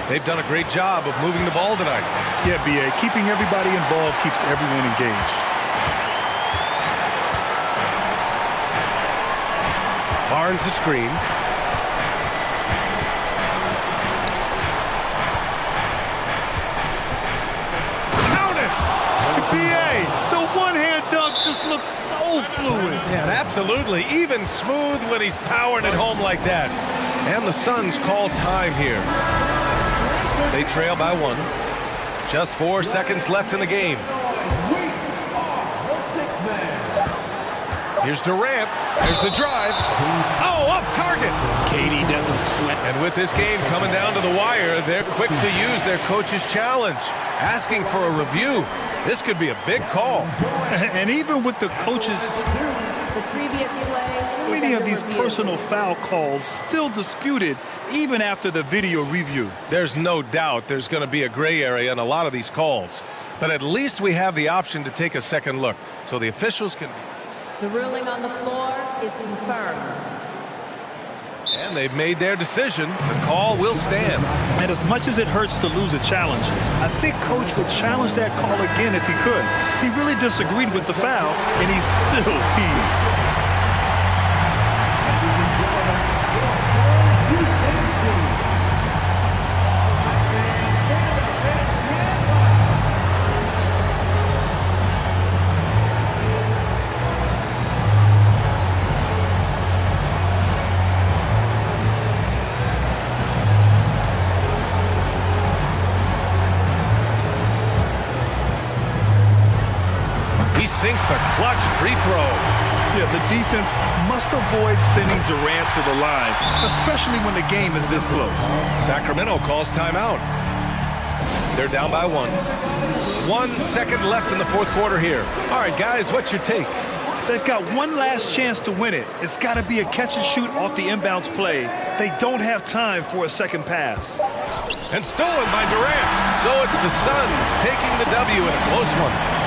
They've done a great job of moving the ball tonight. Yeah, B.A., keeping everybody involved keeps everyone engaged. Barnes a screen. B.A., the one-hand dunk just looks so fluid. Yeah, and absolutely. Even smooth when he's powering it home like that. And the Suns call time here. They trail by one. Just 4 seconds left in the game. Here's Durant. There's the drive. Oh, off target. Katie doesn't sweat. And with this game coming down to the wire, they're quick to use their coach's challenge, asking for a review. This could be a big call. And even with the coaches, many of these personal foul calls still disputed even after the video review. There's no doubt there's going to be a gray area in a lot of these calls. But at least we have the option to take a second look, so the officials can... The ruling on the floor is confirmed. And they've made their decision. The call will stand. And as much as it hurts to lose a challenge, I think Coach would challenge that call again if he could. He really disagreed with the foul, and he's still peeved. Sinks the clutch free throw. Yeah, the defense must avoid sending Durant to the line, especially when the game is this close. Sacramento calls timeout. They're down by one. 1 second left in the fourth quarter here. All right, guys, what's your take? They've got one last chance to win it. It's got to be a catch and shoot off the inbounds play. They don't have time for a second pass. And stolen by Durant. So it's the Suns taking the W in a close one.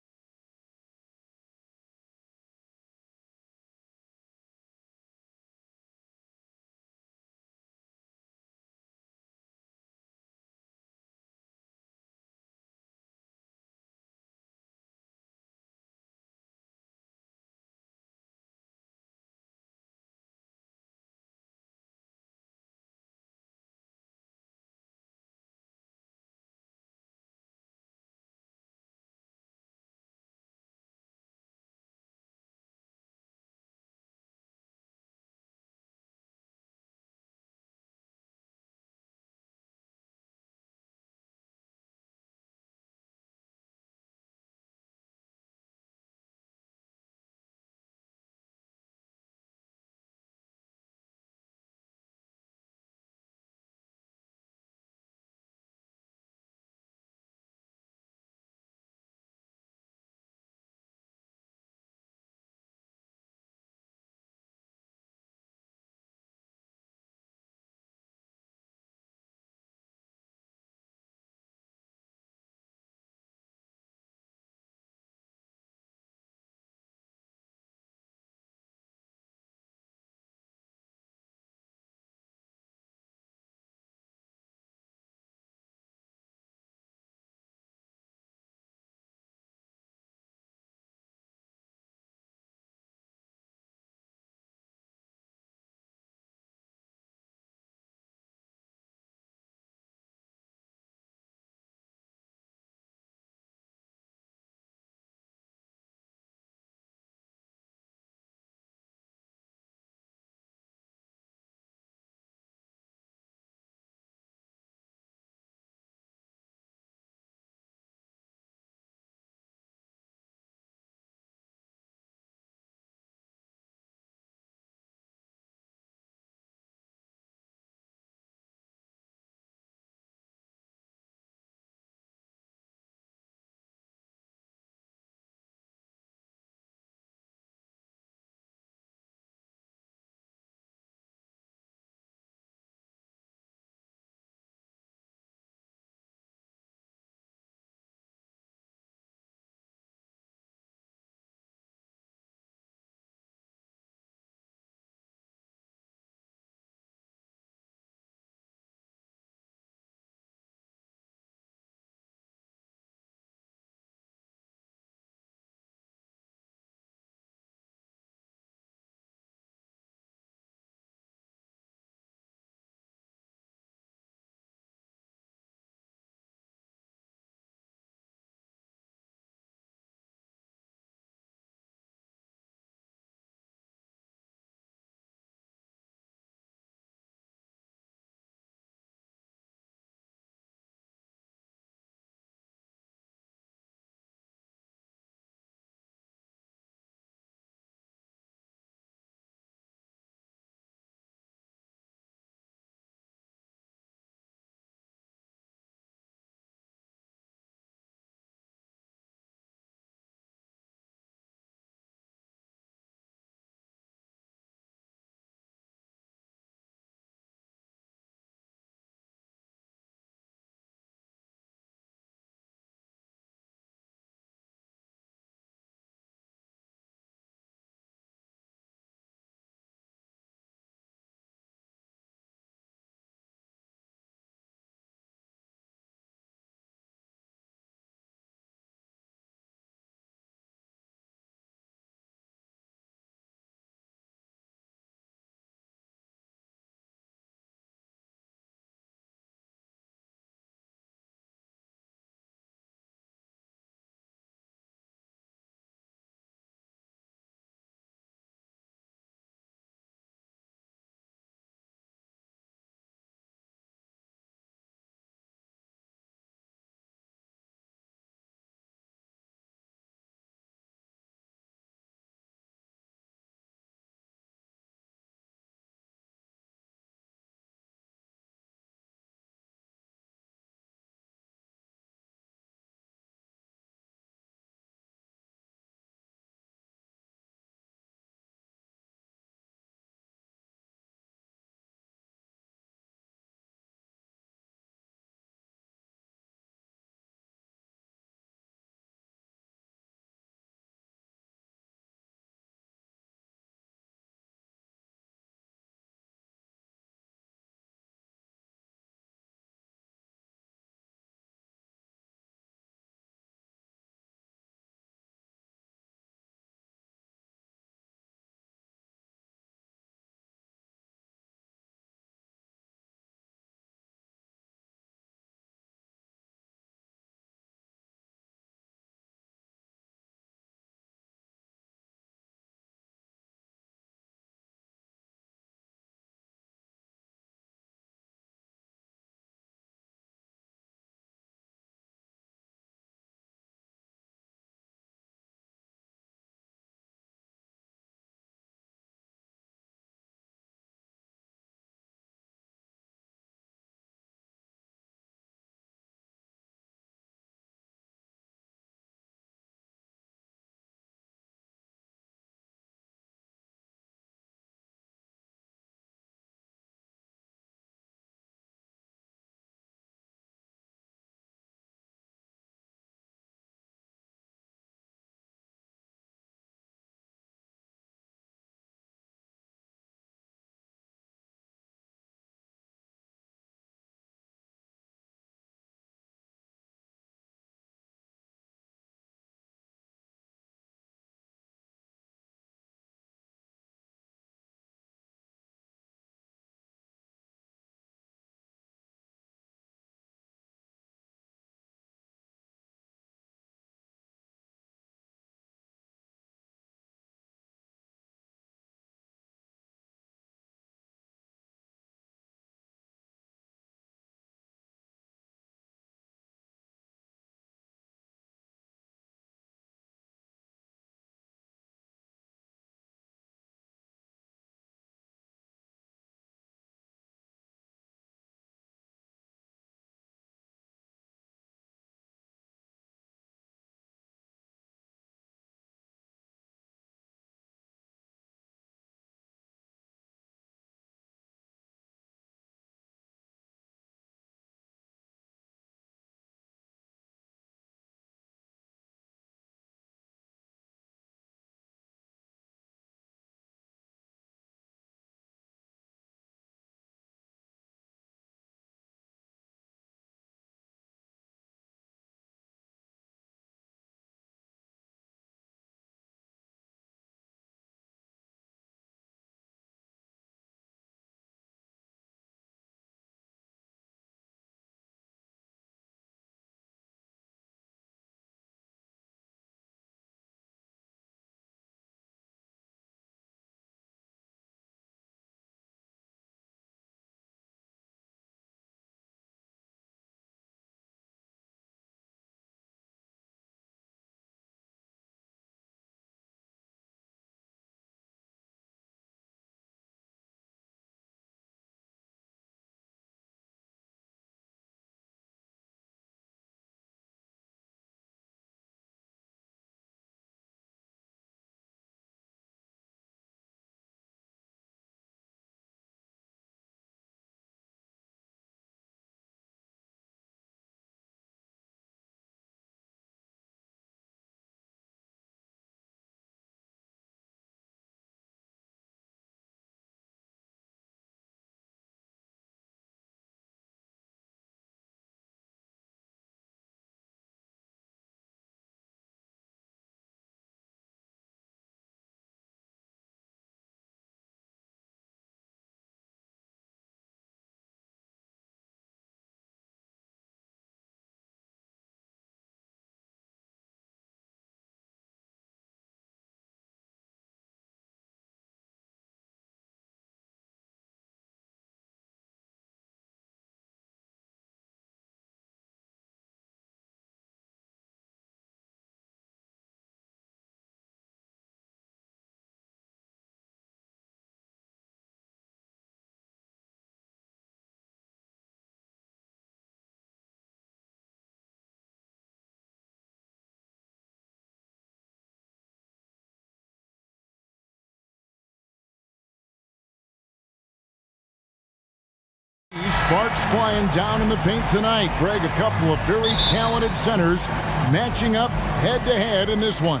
Sparks flying down in the paint tonight. Greg, a couple of very talented centers matching up head-to-head in this one.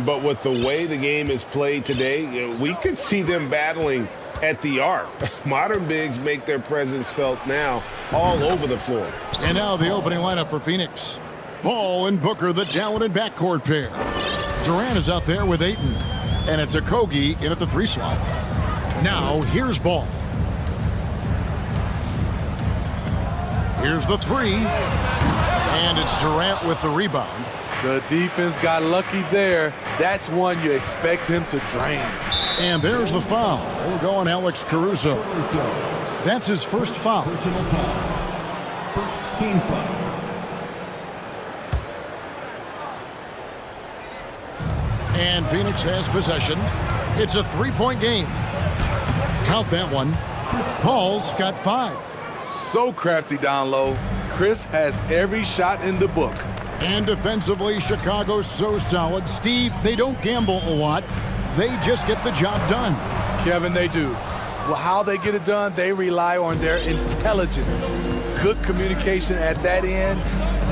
But with the way the game is played today, we could see them battling at the arc. Modern bigs make their presence felt now all over the floor. And now the opening lineup for Phoenix. Ball and Booker, the talented backcourt pair. Durant is out there with Ayton. And it's Okogie in at the 3 slot. Now, here's Ball. Here's the 3. And it's Durant with the rebound. The defense got lucky there. That's one you expect him to drain. And there's the foul. We'll go on Alex Caruso. That's his first foul. Personal foul. First team foul. And Phoenix has possession. It's a 3-point game. Count that one. Paul's got 5. So crafty down low. Chris has every shot in the book. And defensively, Chicago's so solid. Steve, they don't gamble a lot. They just get the job done. Kevin, they do. Well, how they get it done, they rely on their intelligence. Good communication at that end.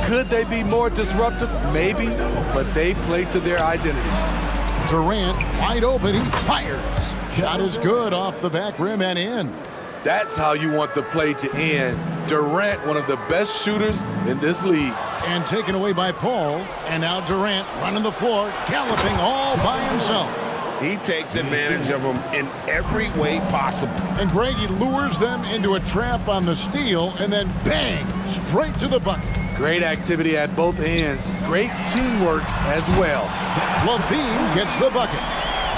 Could they be more disruptive? Maybe, but they play to their identity. Durant, wide open, he fires. Shot is good off the back rim and in. That's how you want the play to end. Durant, one of the best shooters in this league. And taken away by Paul. And now Durant running the floor, galloping all by himself. He takes advantage of them in every way possible. And Greg, he lures them into a trap on the steal and then bang, straight to the bucket. Great activity at both ends. Great teamwork as well. LaVine gets the bucket.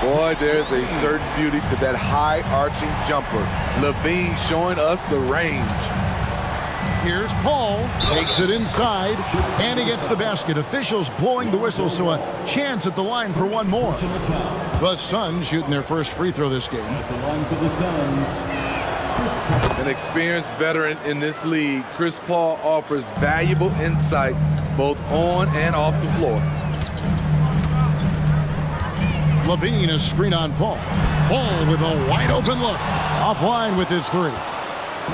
Boy, there's a certain beauty to that high-arching jumper. LaVine showing us the range. Here's Paul, takes it inside, and he gets the basket. Officials blowing the whistle, so a chance at the line for one more. The Suns shooting their first free throw this game. At the line for the Suns, An experienced veteran in this league, Chris Paul offers valuable insight both on and off the floor. LaVine is screen on Paul. Paul with a wide open look. Offline with his 3.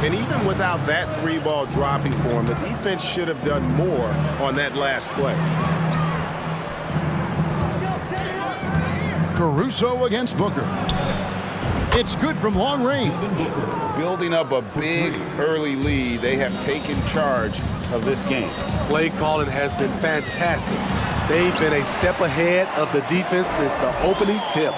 And even without that 3-ball dropping for him, the defense should have done more on that last play. Caruso against Booker. It's good from long range. Building up a big early lead, they have taken charge of this game. Play calling has been fantastic. They've been a step ahead of the defense since the opening tip.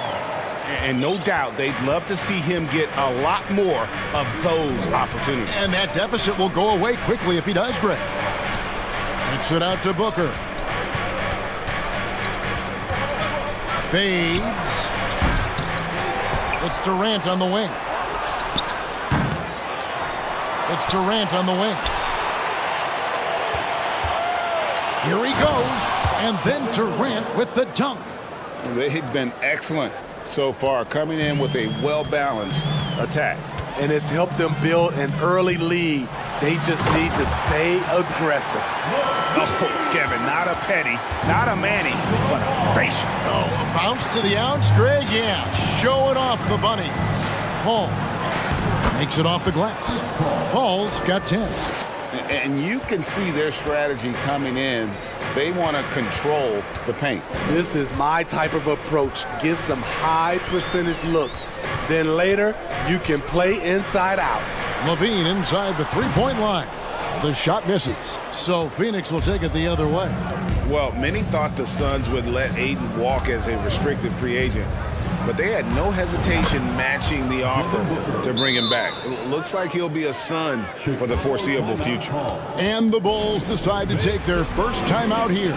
And no doubt they'd love to see him get a lot more of those opportunities. And that deficit will go away quickly if he does, Greg. Kicks it out to Booker. Fades. It's Durant on the wing. It's Durant on the wing. Here he goes. And then Durant with the dunk. They've been excellent so far, coming in with a well-balanced attack. And it's helped them build an early lead. They just need to stay aggressive. Oh, Kevin, not a petty, not a Manny, but a facial. Oh, a bounce to the ounce, Greg? Yeah, showing off the bunny. Paul makes it off the glass. Paul's got 10. And you can see their strategy coming in. They want to control the paint. This is my type of approach. Get some high percentage looks. Then later, you can play inside out. LaVine inside the 3-point line. The shot misses. So Phoenix will take it the other way. Well, many thought the Suns would let Ayton walk as a restricted free agent, but they had no hesitation matching the offer to bring him back. It looks like he'll be a Sun for the foreseeable future. And the Bulls decide to take their first time out here.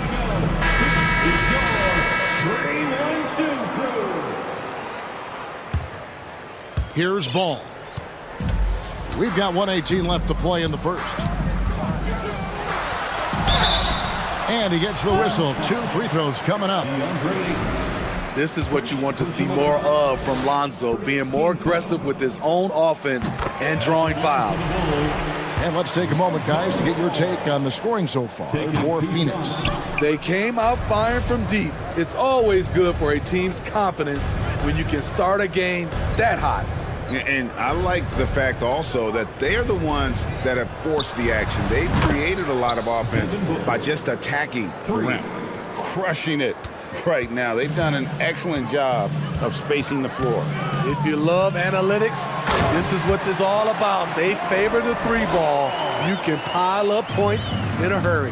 Here's Ball. We've got 1:18 left to play in the first. And he gets the whistle. 2 free throws coming up. This is what you want to see more of from Lonzo, being more aggressive with his own offense and drawing fouls. And let's take a moment, guys, to get your take on the scoring so far for Phoenix. They came out firing from deep. It's always good for a team's confidence when you can start a game that hot. And I like the fact also that they're the ones that have forced the action. They've created a lot of offense by just attacking the rim, crushing it right now. They've done an excellent job of spacing the floor. If you love analytics, this is what this is all about. They favor the three ball. You can pile up points in a hurry.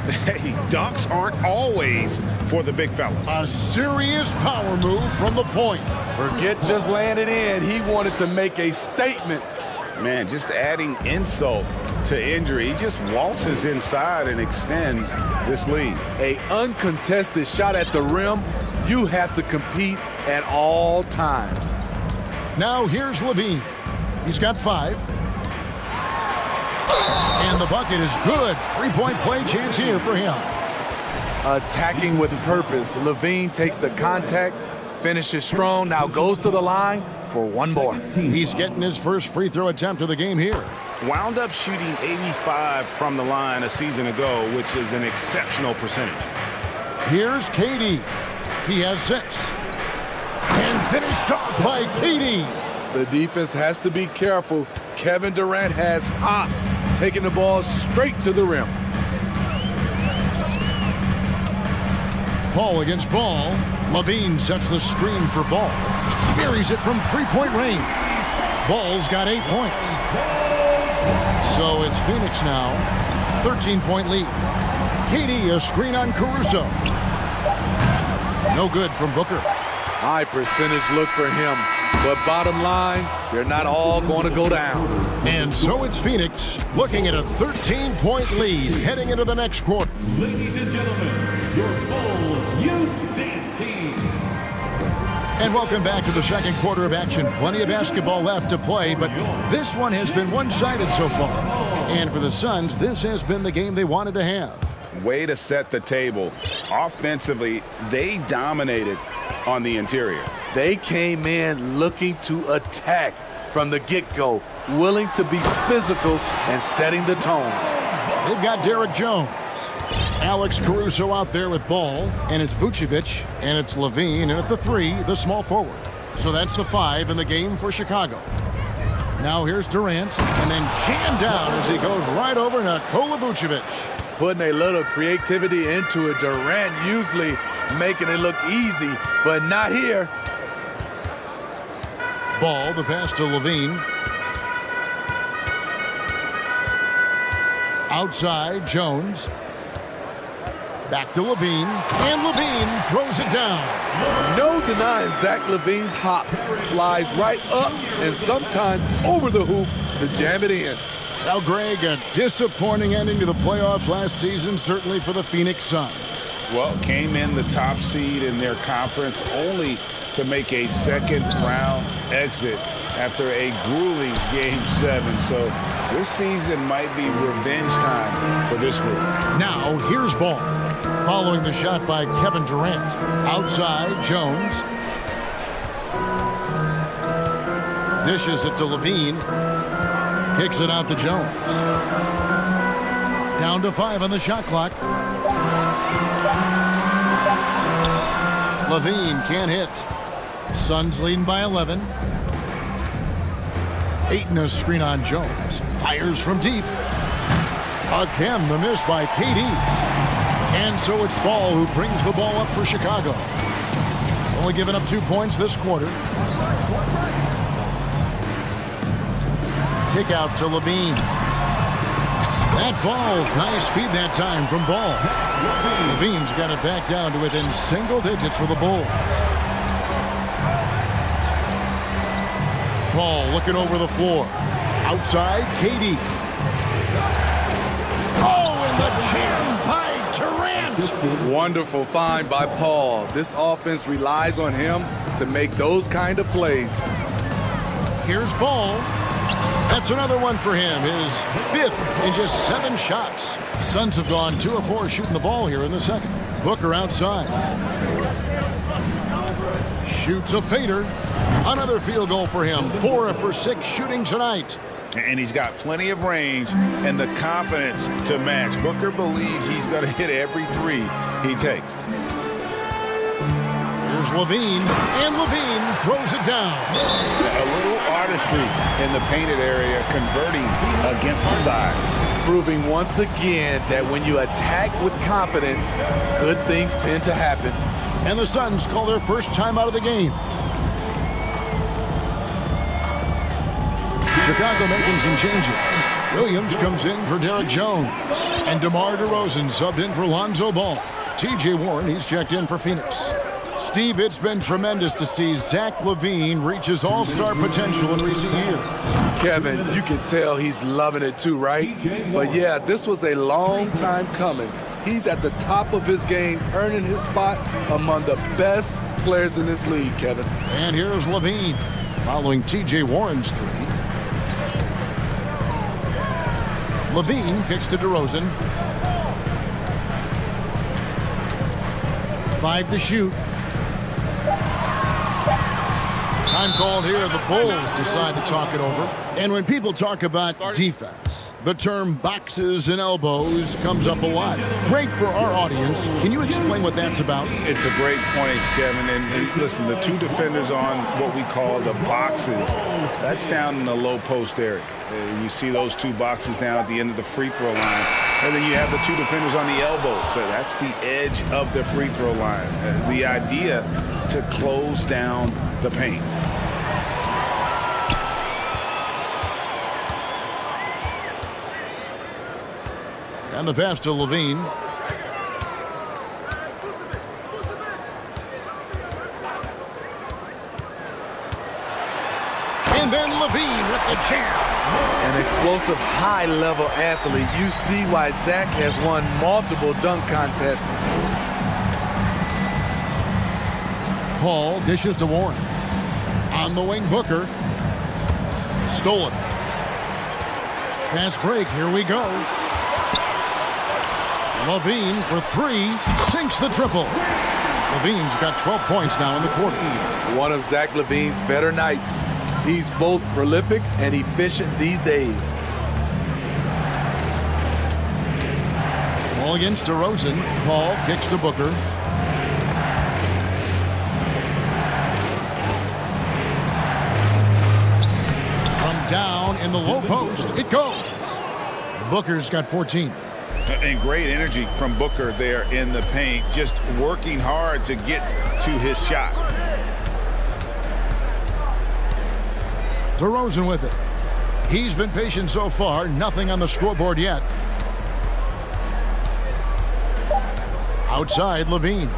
Hey, dunks aren't always for the big fellas. A serious power move from the point. Forget just laying it in. He wanted to make a statement. Man, just adding insult to injury. He just waltzes inside and extends this lead. A uncontested shot at the rim. You have to compete at all times. Now here's Levine. He's got 5. And the bucket is good. 3-point play chance here for him. Attacking with purpose. Levine takes the contact, finishes strong, now goes to the line for one more. He's getting his first free throw attempt of the game here. Wound up shooting 85 from the line a season ago, which is an exceptional percentage. Here's KD. He has 6. And finished off by KD. The defense has to be careful. Kevin Durant has hops, taking the ball straight to the rim. Ball against Ball. Levine sets the screen for Ball. Carries it from 3-point range. Ball's got 8 points. So it's Phoenix now. 13-point lead. KD a screen on Caruso. No good from Booker. High percentage look for him. But bottom line, they're not all going to go down. And so it's Phoenix looking at a 13-point lead heading into the next quarter. Ladies and gentlemen, your full youth dance team. And welcome back to the second quarter of action. Plenty of basketball left to play, but this one has been one-sided so far. And for the Suns, this has been the game they wanted to have. Way to set the table. Offensively, they dominated on the interior. They came in looking to attack from the get-go, willing to be physical and setting the tone. They've got Derek Jones. Alex Caruso out there with Ball, and it's Vucevic, and it's Levine, and at the 3, the small forward. So that's the 5 in the game for Chicago. Now here's Durant, and then jammed down as he goes right over Nikola Vucevic. Putting a little creativity into it. Durant usually making it look easy, but not here. Ball, the pass to Levine. Outside, Jones. Back to Levine, and Levine throws it down. No denying Zach Levine's hops. Flies right up and sometimes over the hoop to jam it in. Now, Greg, a disappointing ending to the playoffs last season, certainly for the Phoenix Suns. Well, came in the top seed in their conference only to make a second-round exit after a grueling Game 7. So this season might be revenge time for this group. Now, here's Ball. Following the shot by Kevin Durant. Outside, Jones. Dishes it to Levine. Kicks it out to Jones. Down to 5 on the shot clock. Levine can't hit. Suns leading by 11. Ayton a screen on Jones. Fires from deep. Again, the miss by KD. And so it's Ball who brings the ball up for Chicago. Only giving up 2 points this quarter. Kick out to Levine. That falls. Nice feed that time from Ball. Levine's got it back down to within single digits for the Bulls. Ball looking over the floor. Outside, KD. Oh, and the jam by Durant. Wonderful find by Paul. This offense relies on him to make those kind of plays. Here's Ball. That's another one for him. His 5th in just 7 shots. Suns have gone 2 of 4 shooting the ball here in the second. Booker outside. Shoots a fader. Another field goal for him. 4 for 6 shooting tonight. And he's got plenty of range and the confidence to match. Booker believes he's going to hit every 3 he takes. Here's Here's Levine, and Levine throws it down. A little artistry in the painted area, converting against the size. Proving once again that when you attack with confidence, good things tend to happen. And the Suns call their first time out of the game. Chicago making some changes. Williams comes in for Derek Jones. And DeMar DeRozan subbed in for Lonzo Ball. T.J. Warren, he's checked in for Phoenix. Steve, it's been tremendous to see Zach LaVine reach his all-star potential in recent years. Kevin, you can tell he's loving it too, right? But yeah, this was a long time coming. He's at the top of his game, earning his spot among the best players in this league, Kevin. And here's LaVine, following T.J. Warren's three. LaVine kicks to DeRozan. 5 to shoot. Time called here. The Bulls decide to talk it over. And when people talk about defense, the term boxes and elbows comes up a lot. Great for our audience. Can you explain what that's about? It's a great point, Kevin. And listen, the two defenders on what we call the boxes, that's down in the low post area. You see those two boxes down at the end of the free throw line. And then you have the two defenders on the elbow. So that's the edge of the free throw line. The idea to close down the paint. And the pass to LaVine. And then LaVine with the jam. An explosive high-level athlete. You see why Zach has won multiple dunk contests. Paul dishes to Warren. On the wing, Booker. Stolen. Pass break. Here we go. LaVine for three. Sinks the triple. LaVine's got 12 points now in the quarter. One of Zach LaVine's better nights. He's both prolific and efficient these days. Ball against DeRozan. Paul kicks to Booker. From down in the low post, it goes. Booker's got 14. And great energy from Booker there in the paint, just working hard to get to his shot. DeRozan with it. He's been patient so far, nothing on the scoreboard yet. Outside, LaVine.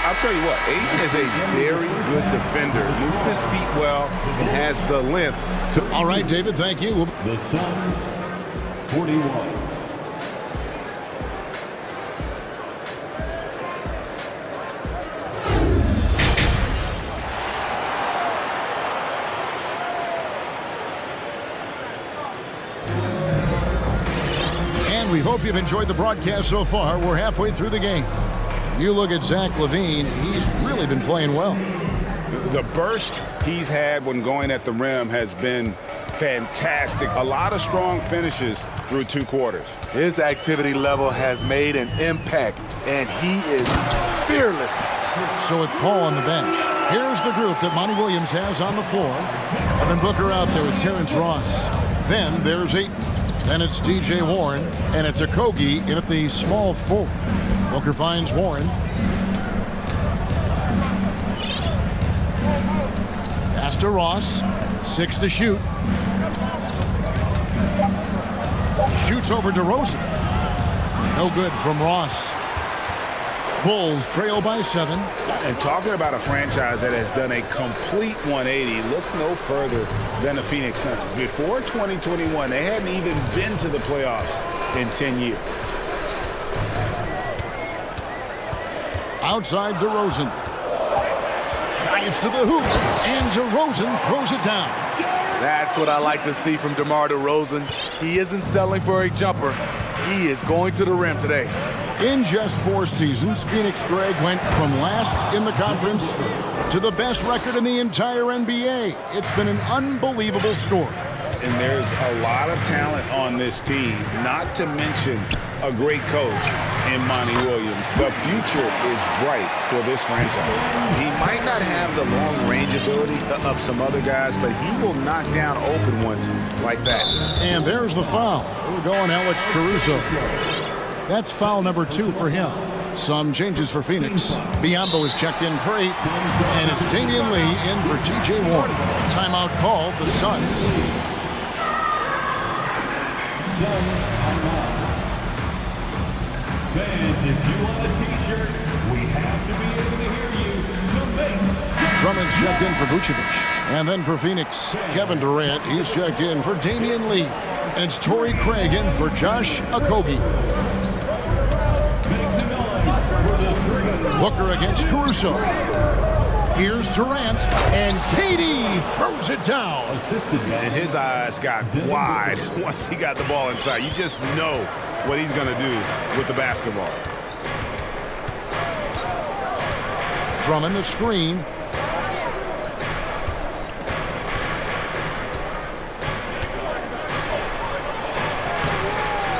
I'll tell you what, Aiden is a very good defender. Moves his feet well and has the length. All right, David, thank you. The Suns, 41. And we hope you've enjoyed the broadcast so far. We're halfway through the game. You look at Zach LaVine, he's really been playing well. The burst he's had when going at the rim has been fantastic. A lot of strong finishes through 2 quarters. His activity level has made an impact, and he is fearless. So with Paul on the bench, here's the group that Monty Williams has on the floor. Evan Booker out there with Terrence Ross. Then there's Ayton. Then it's T.J. Warren, and it's Okogie in at the small forward. Booker finds Warren. Pass to Ross. 6 to shoot. Shoots over DeRozan. No good from Ross. Bulls trail by 7. And talking about a franchise that has done a complete 180, look no further than the Phoenix Suns. Before 2021, they hadn't even been to the playoffs in 10 years. Outside DeRozan. Drives to the hoop, and DeRozan throws it down. That's what I like to see from DeMar DeRozan. He isn't settling for a jumper. He is going to the rim today. In just 4 seasons, Phoenix Greg went from last in the conference to the best record in the entire NBA. It's been an unbelievable story. And there's a lot of talent on this team, not to mention a great coach in Monty Williams. The future is bright for this franchise. He might not have the long-range ability of some other guys, but he will knock down open ones like that. And there's the foul. We're going Alex Caruso. That's foul number 2 for him. Some changes for Phoenix. Biombo is checked in for 8. And it's Damian Lee in for T.J. Warren. Timeout called, the Suns. Fans, if you want a t-shirt, we have to be able to hear you. So make Drummond's checked in for Vucevic. And then for Phoenix, Kevin Durant, he's checked in for Damian Lee. And it's Torrey Craig in for Josh Okogie. Booker against Caruso. Here's Durant, and KD throws it down. And his eyes got wide once he got the ball inside. You just know what he's going to do with the basketball. Drummond the screen.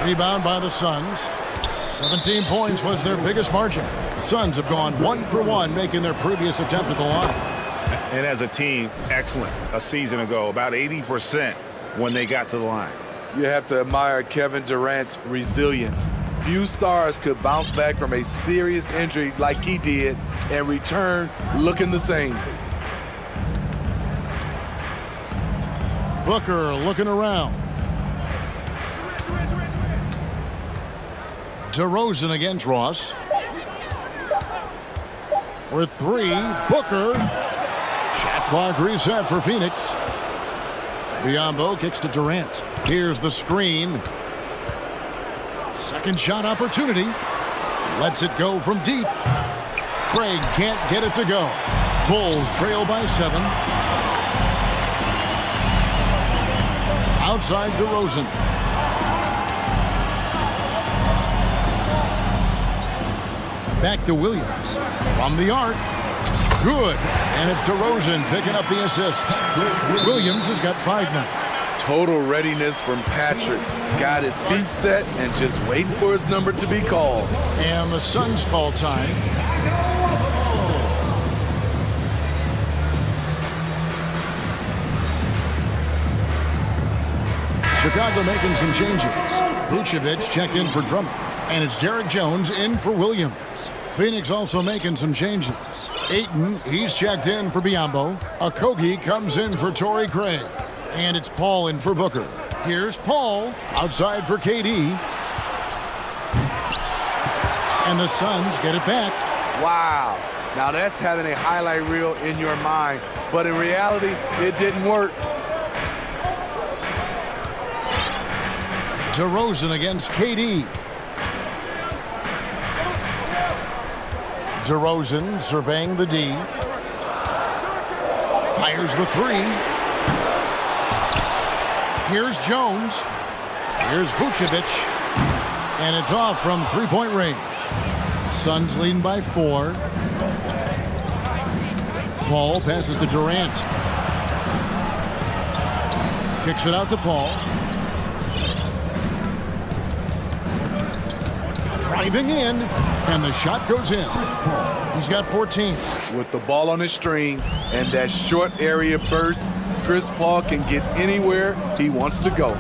Rebound by the Suns. 17 points was their biggest margin. The Suns have gone 1 for 1, making their previous attempt at the line. And as a team, excellent. A season ago, about 80% when they got to the line. You have to admire Kevin Durant's resilience. Few stars could bounce back from a serious injury like he did and return looking the same. Booker looking around. DeRozan against Ross. For 3, Booker. Shot clock reset for Phoenix. Biombo kicks to Durant. Here's the screen. Second shot opportunity. Lets it go from deep. Craig can't get it to go. Bulls trail by 7. Outside DeRozan. Back to Williams. From the arc. Good. And it's DeRozan picking up the assist. Williams has got 5 now. Total readiness from Patrick. Got his feet set and just waiting for his number to be called. And the Suns call time. Chicago making some changes. Vucevic checked in for Drummond. And it's Derek Jones in for Williams. Phoenix also making some changes. Ayton, he's checked in for Biombo. Okogie comes in for Torrey Craig. And it's Paul in for Booker. Here's Paul, outside for KD. And the Suns get it back. Wow. Now that's having a highlight reel in your mind. But in reality, it didn't work. DeRozan against KD. DeRozan surveying the D. Fires the 3. Here's Jones. Here's Vucevic. And it's off from 3-point range. Suns leading by 4. Paul passes to Durant. Kicks it out to Paul. Driving in, and the shot goes in. He's got 14. With the ball on his string and that short area burst, Chris Paul can get anywhere he wants to go.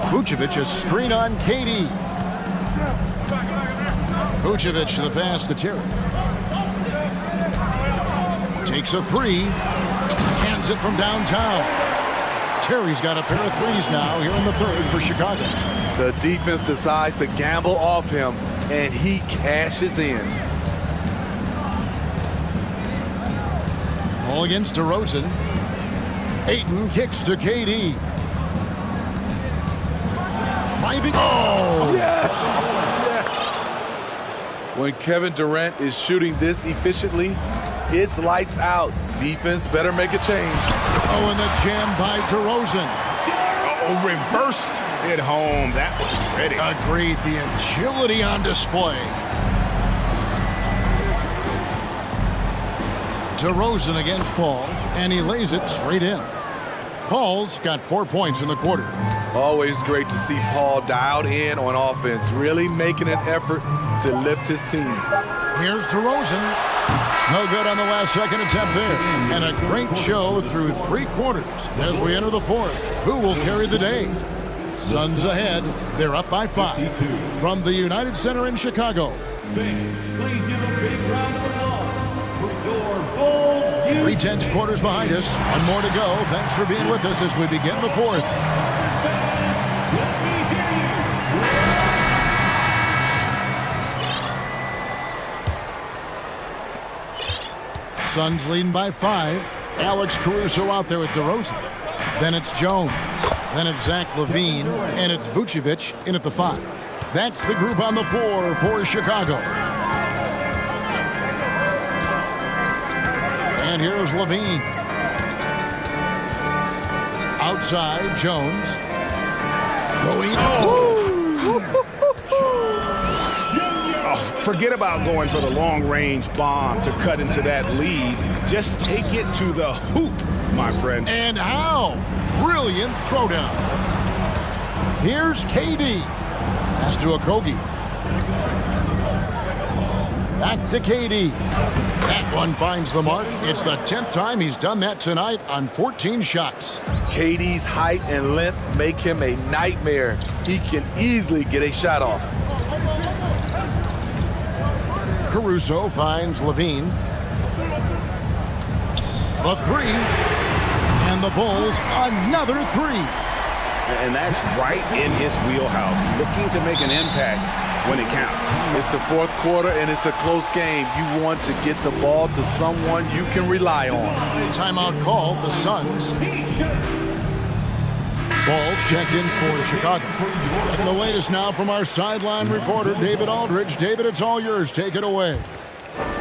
Vucevic a screen on KD. Vucevic the pass to Terry. Takes a 3. Hands it from downtown. Terry's got a pair of 3s now here in the 3rd for Chicago. The defense decides to gamble off him, and he cashes in. Ball against DeRozan. Ayton kicks to KD. Driving. Oh! Yes! Yes! When Kevin Durant is shooting this efficiently, it's lights out. Defense better make a change. Oh, and the jam by DeRozan. Oh, reversed it home. That was ready. Agreed. The agility on display. DeRozan against Paul, and he lays it straight in. Paul's got 4 points in the quarter. Always great to see Paul dialed in on offense, really making an effort to lift his team. Here's DeRozan. No good on the last second attempt there. And a great show through 3 quarters as we enter the fourth. Who will carry the day? Suns ahead. They're up by 5. From the United Center in Chicago. Please give a big round of applause for your Bulls. 3/10 quarters behind us. 1 more to go. Thanks for being with us as we begin the fourth. Let me hear you. Suns leading by 5. Alex Caruso out there with DeRozan. Then it's Jones. Then it's Zach LaVine. And it's Vucevic in at the 5. That's the group on the floor for Chicago. And here's LaVine. Outside, Jones. Going. Forget about going for the long-range bomb to cut into that lead. Just take it to the hoop, my friend. And how? Brilliant throwdown. Here's KD. Pass to Okogie. Back to KD. That one finds the mark. It's the 10th time he's done that tonight on 14 shots. KD's height and length make him a nightmare. He can easily get a shot off. Caruso finds LaVine. The 3. And the Bulls, another 3. And that's right in his wheelhouse, looking to make an impact when it counts. It's the fourth quarter, and it's a close game. You want to get the ball to someone you can rely on. Timeout call, the Suns. Ball checked in for Chicago. And the latest now from our sideline reporter, David Aldridge. David, it's all yours. Take it away.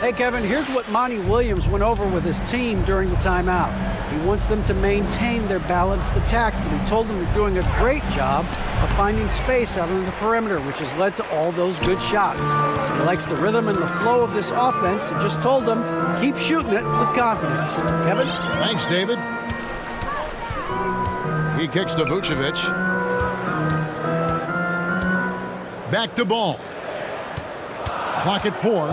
Hey, Kevin, here's what Monty Williams went over with his team during the timeout. He wants them to maintain their balanced attack, but he told them they're doing a great job of finding space out on the perimeter, which has led to all those good shots. He likes the rhythm and the flow of this offense and just told them, keep shooting it with confidence. Kevin? Thanks, David. He kicks to Vucevic. Back to Ball. Clock at 4.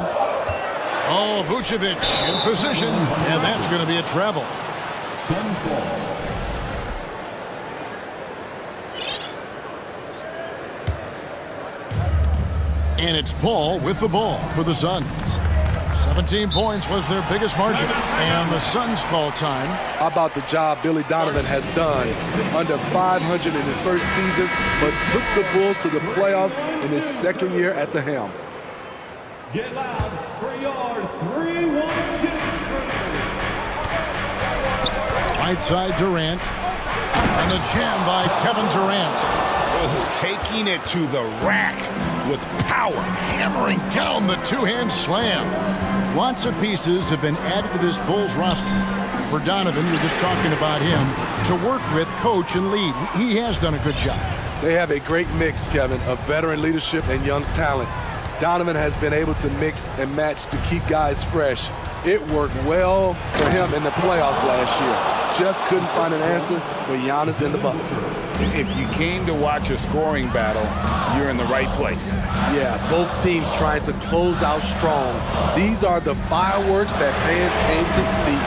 Oh, Vucevic in position, and that's going to be a travel. Suns ball. And it's Paul with the ball for the Suns. 17 points was their biggest margin. And the Suns call time. How about the job Billy Donovan has done? Under 500 in his first season, but took the Bulls to the playoffs in his second year at the helm. Get loud for your 3-1-2. Right side Durant. And the jam by Kevin Durant. Taking it to the rack with power. Hammering down the two-hand slam. Lots of pieces have been added to this Bulls roster. For Donovan, we're just talking about him, to work with, coach, and lead. He has done a good job. They have a great mix, Kevin, of veteran leadership and young talent. Donovan has been able to mix and match to keep guys fresh. It worked well for him in the playoffs last year. Just couldn't find an answer for Giannis and the Bucks. If you came to watch a scoring battle, you're in the right place. Yeah, both teams trying to close out strong. These are the fireworks that fans came to see.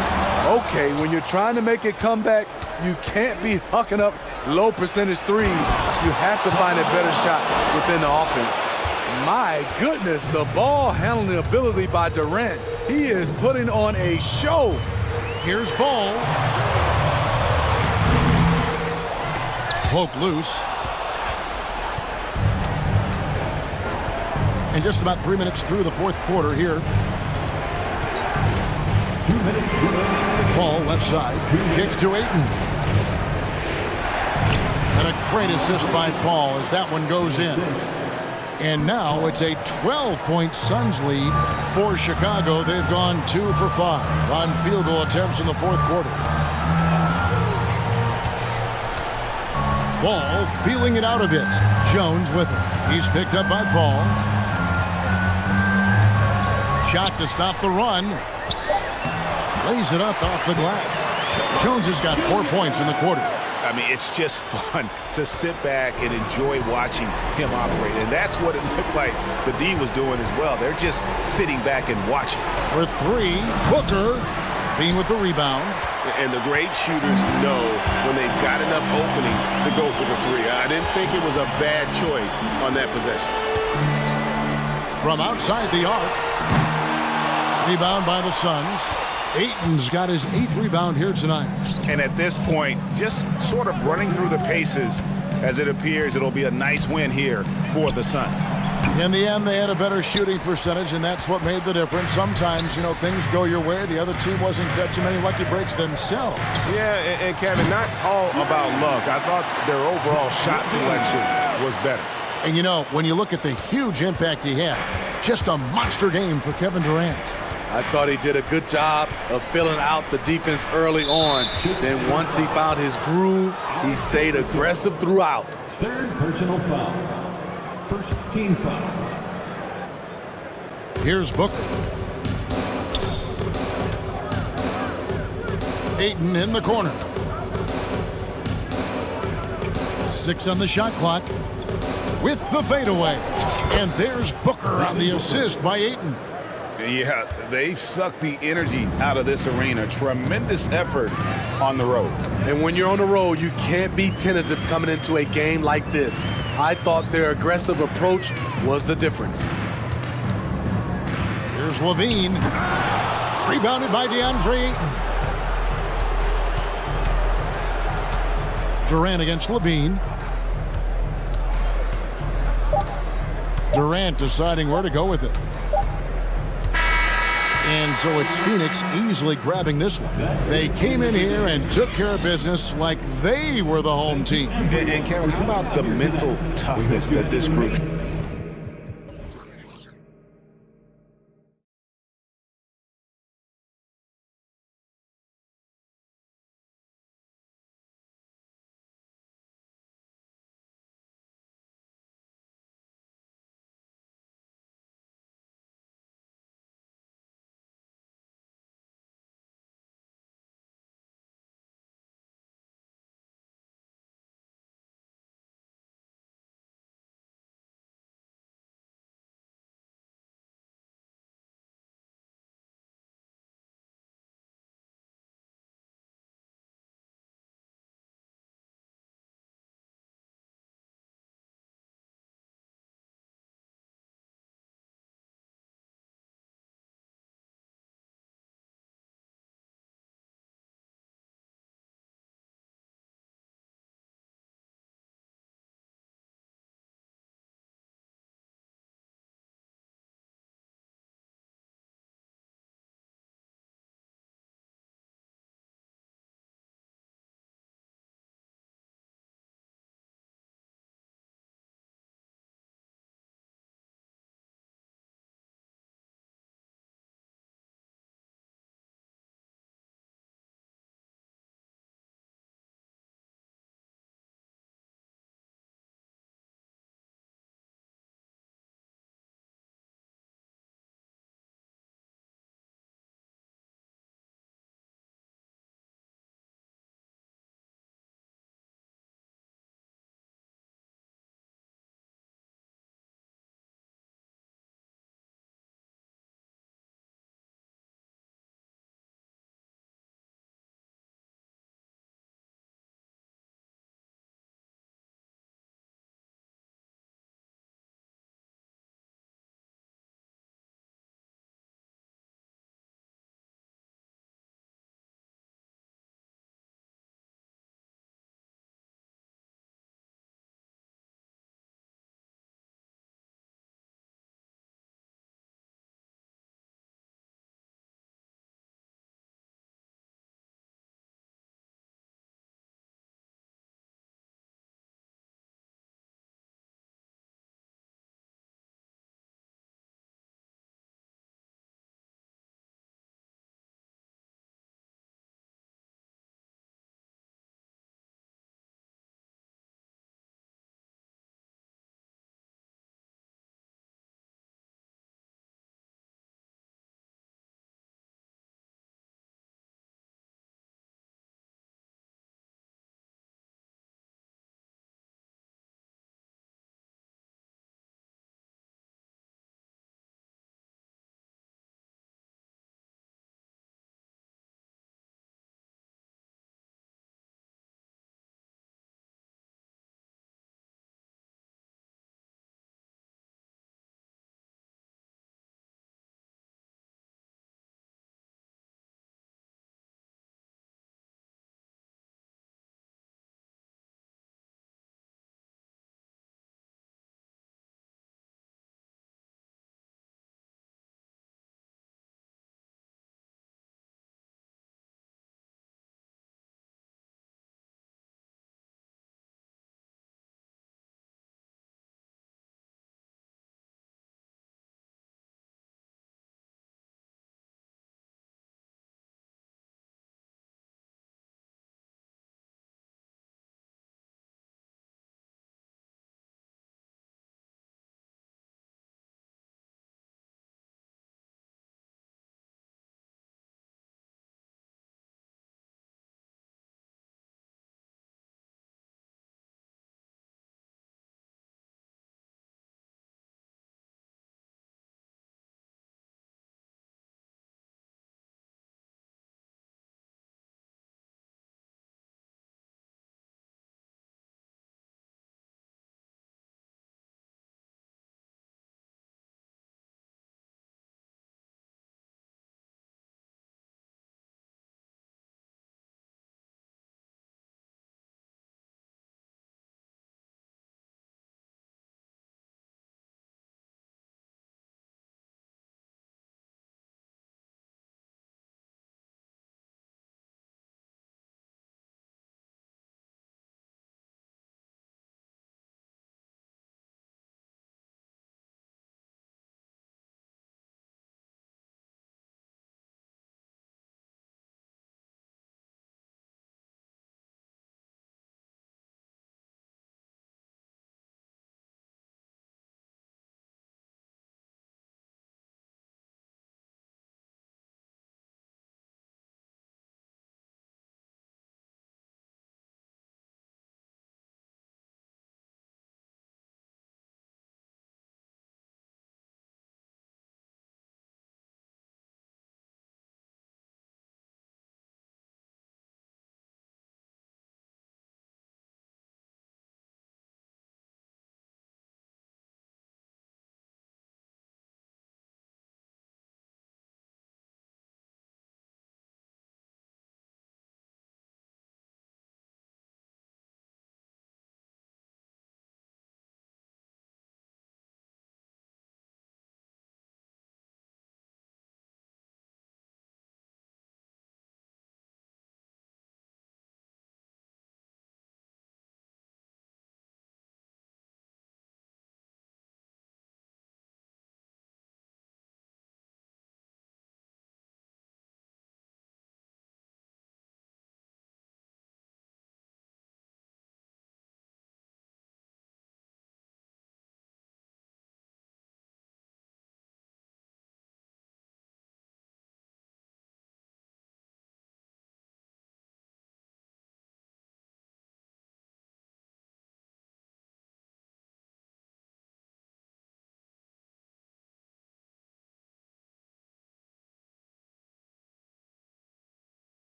Okay, when you're trying to make a comeback, you can't be hucking up low percentage threes. You have to find a better shot within the offense. My goodness, the ball handling ability by Durant. He is putting on a show. Here's Ball. Poke loose. And just about 3 minutes through the fourth quarter here. Ball left side. Kicks to Ayton. And a great assist by Paul as that one goes in. And now it's a 12-point Suns lead for Chicago. They've gone 2 for 5 on field goal attempts in the fourth quarter. Ball feeling it out a bit. Jones with it. He's picked up by Paul. Shot to stop the run. lays it up off the glass. Jones has got 4 points in the quarter. I mean, it's just fun to sit back and enjoy watching him operate. And that's what it looked like the D was doing as well. They're just sitting back and watching. For three, Booker being with the rebound. And the great shooters know when they've got enough opening to go for the three. I didn't think it was a bad choice on that possession. From outside the arc. Rebound by the Suns. Ayton's got his 8th rebound here tonight. And at this point, just sort of running through the paces as it appears it'll be a nice win here for the Suns. In the end, they had a better shooting percentage, and that's what made the difference. Sometimes, you know, things go your way. The other team wasn't catching many lucky breaks themselves. Yeah, and Kevin, not all about luck. I thought their overall shot selection was better. And, you know, when you look at the huge impact he had, just a monster game for Kevin Durant. I thought he did a good job of filling out the defense early on. Then once he found his groove, he stayed aggressive throughout. Third personal foul. First team foul. Here's Booker. Ayton in the corner. 6 on the shot clock with the fadeaway. And there's Booker on the assist by Ayton. Yeah, they've sucked the energy out of this arena. Tremendous effort on the road. And when you're on the road, you can't be tentative coming into a game like this. I thought their aggressive approach was the difference. Here's Levine. Rebounded by DeAndre Ayton. Durant against Levine. Durant deciding where to go with it. And so it's Phoenix easily grabbing this one. They came in here and took care of business like they were the home team. And Kevin, how about the mental toughness that this group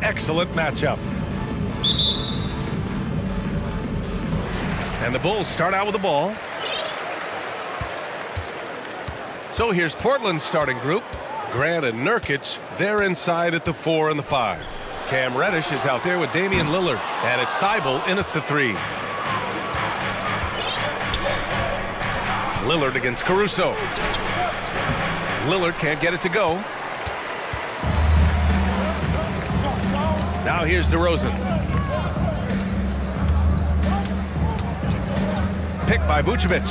excellent matchup. And the Bulls start out with the ball. So here's Portland's starting group. Grant and Nurkic, they're inside at the 4 and the 5. Cam Reddish is out there with Damian Lillard. And it's Thibault in at the 3. Lillard against Caruso. Lillard can't get it to go. Now here's DeRozan. Picked by Vucevic.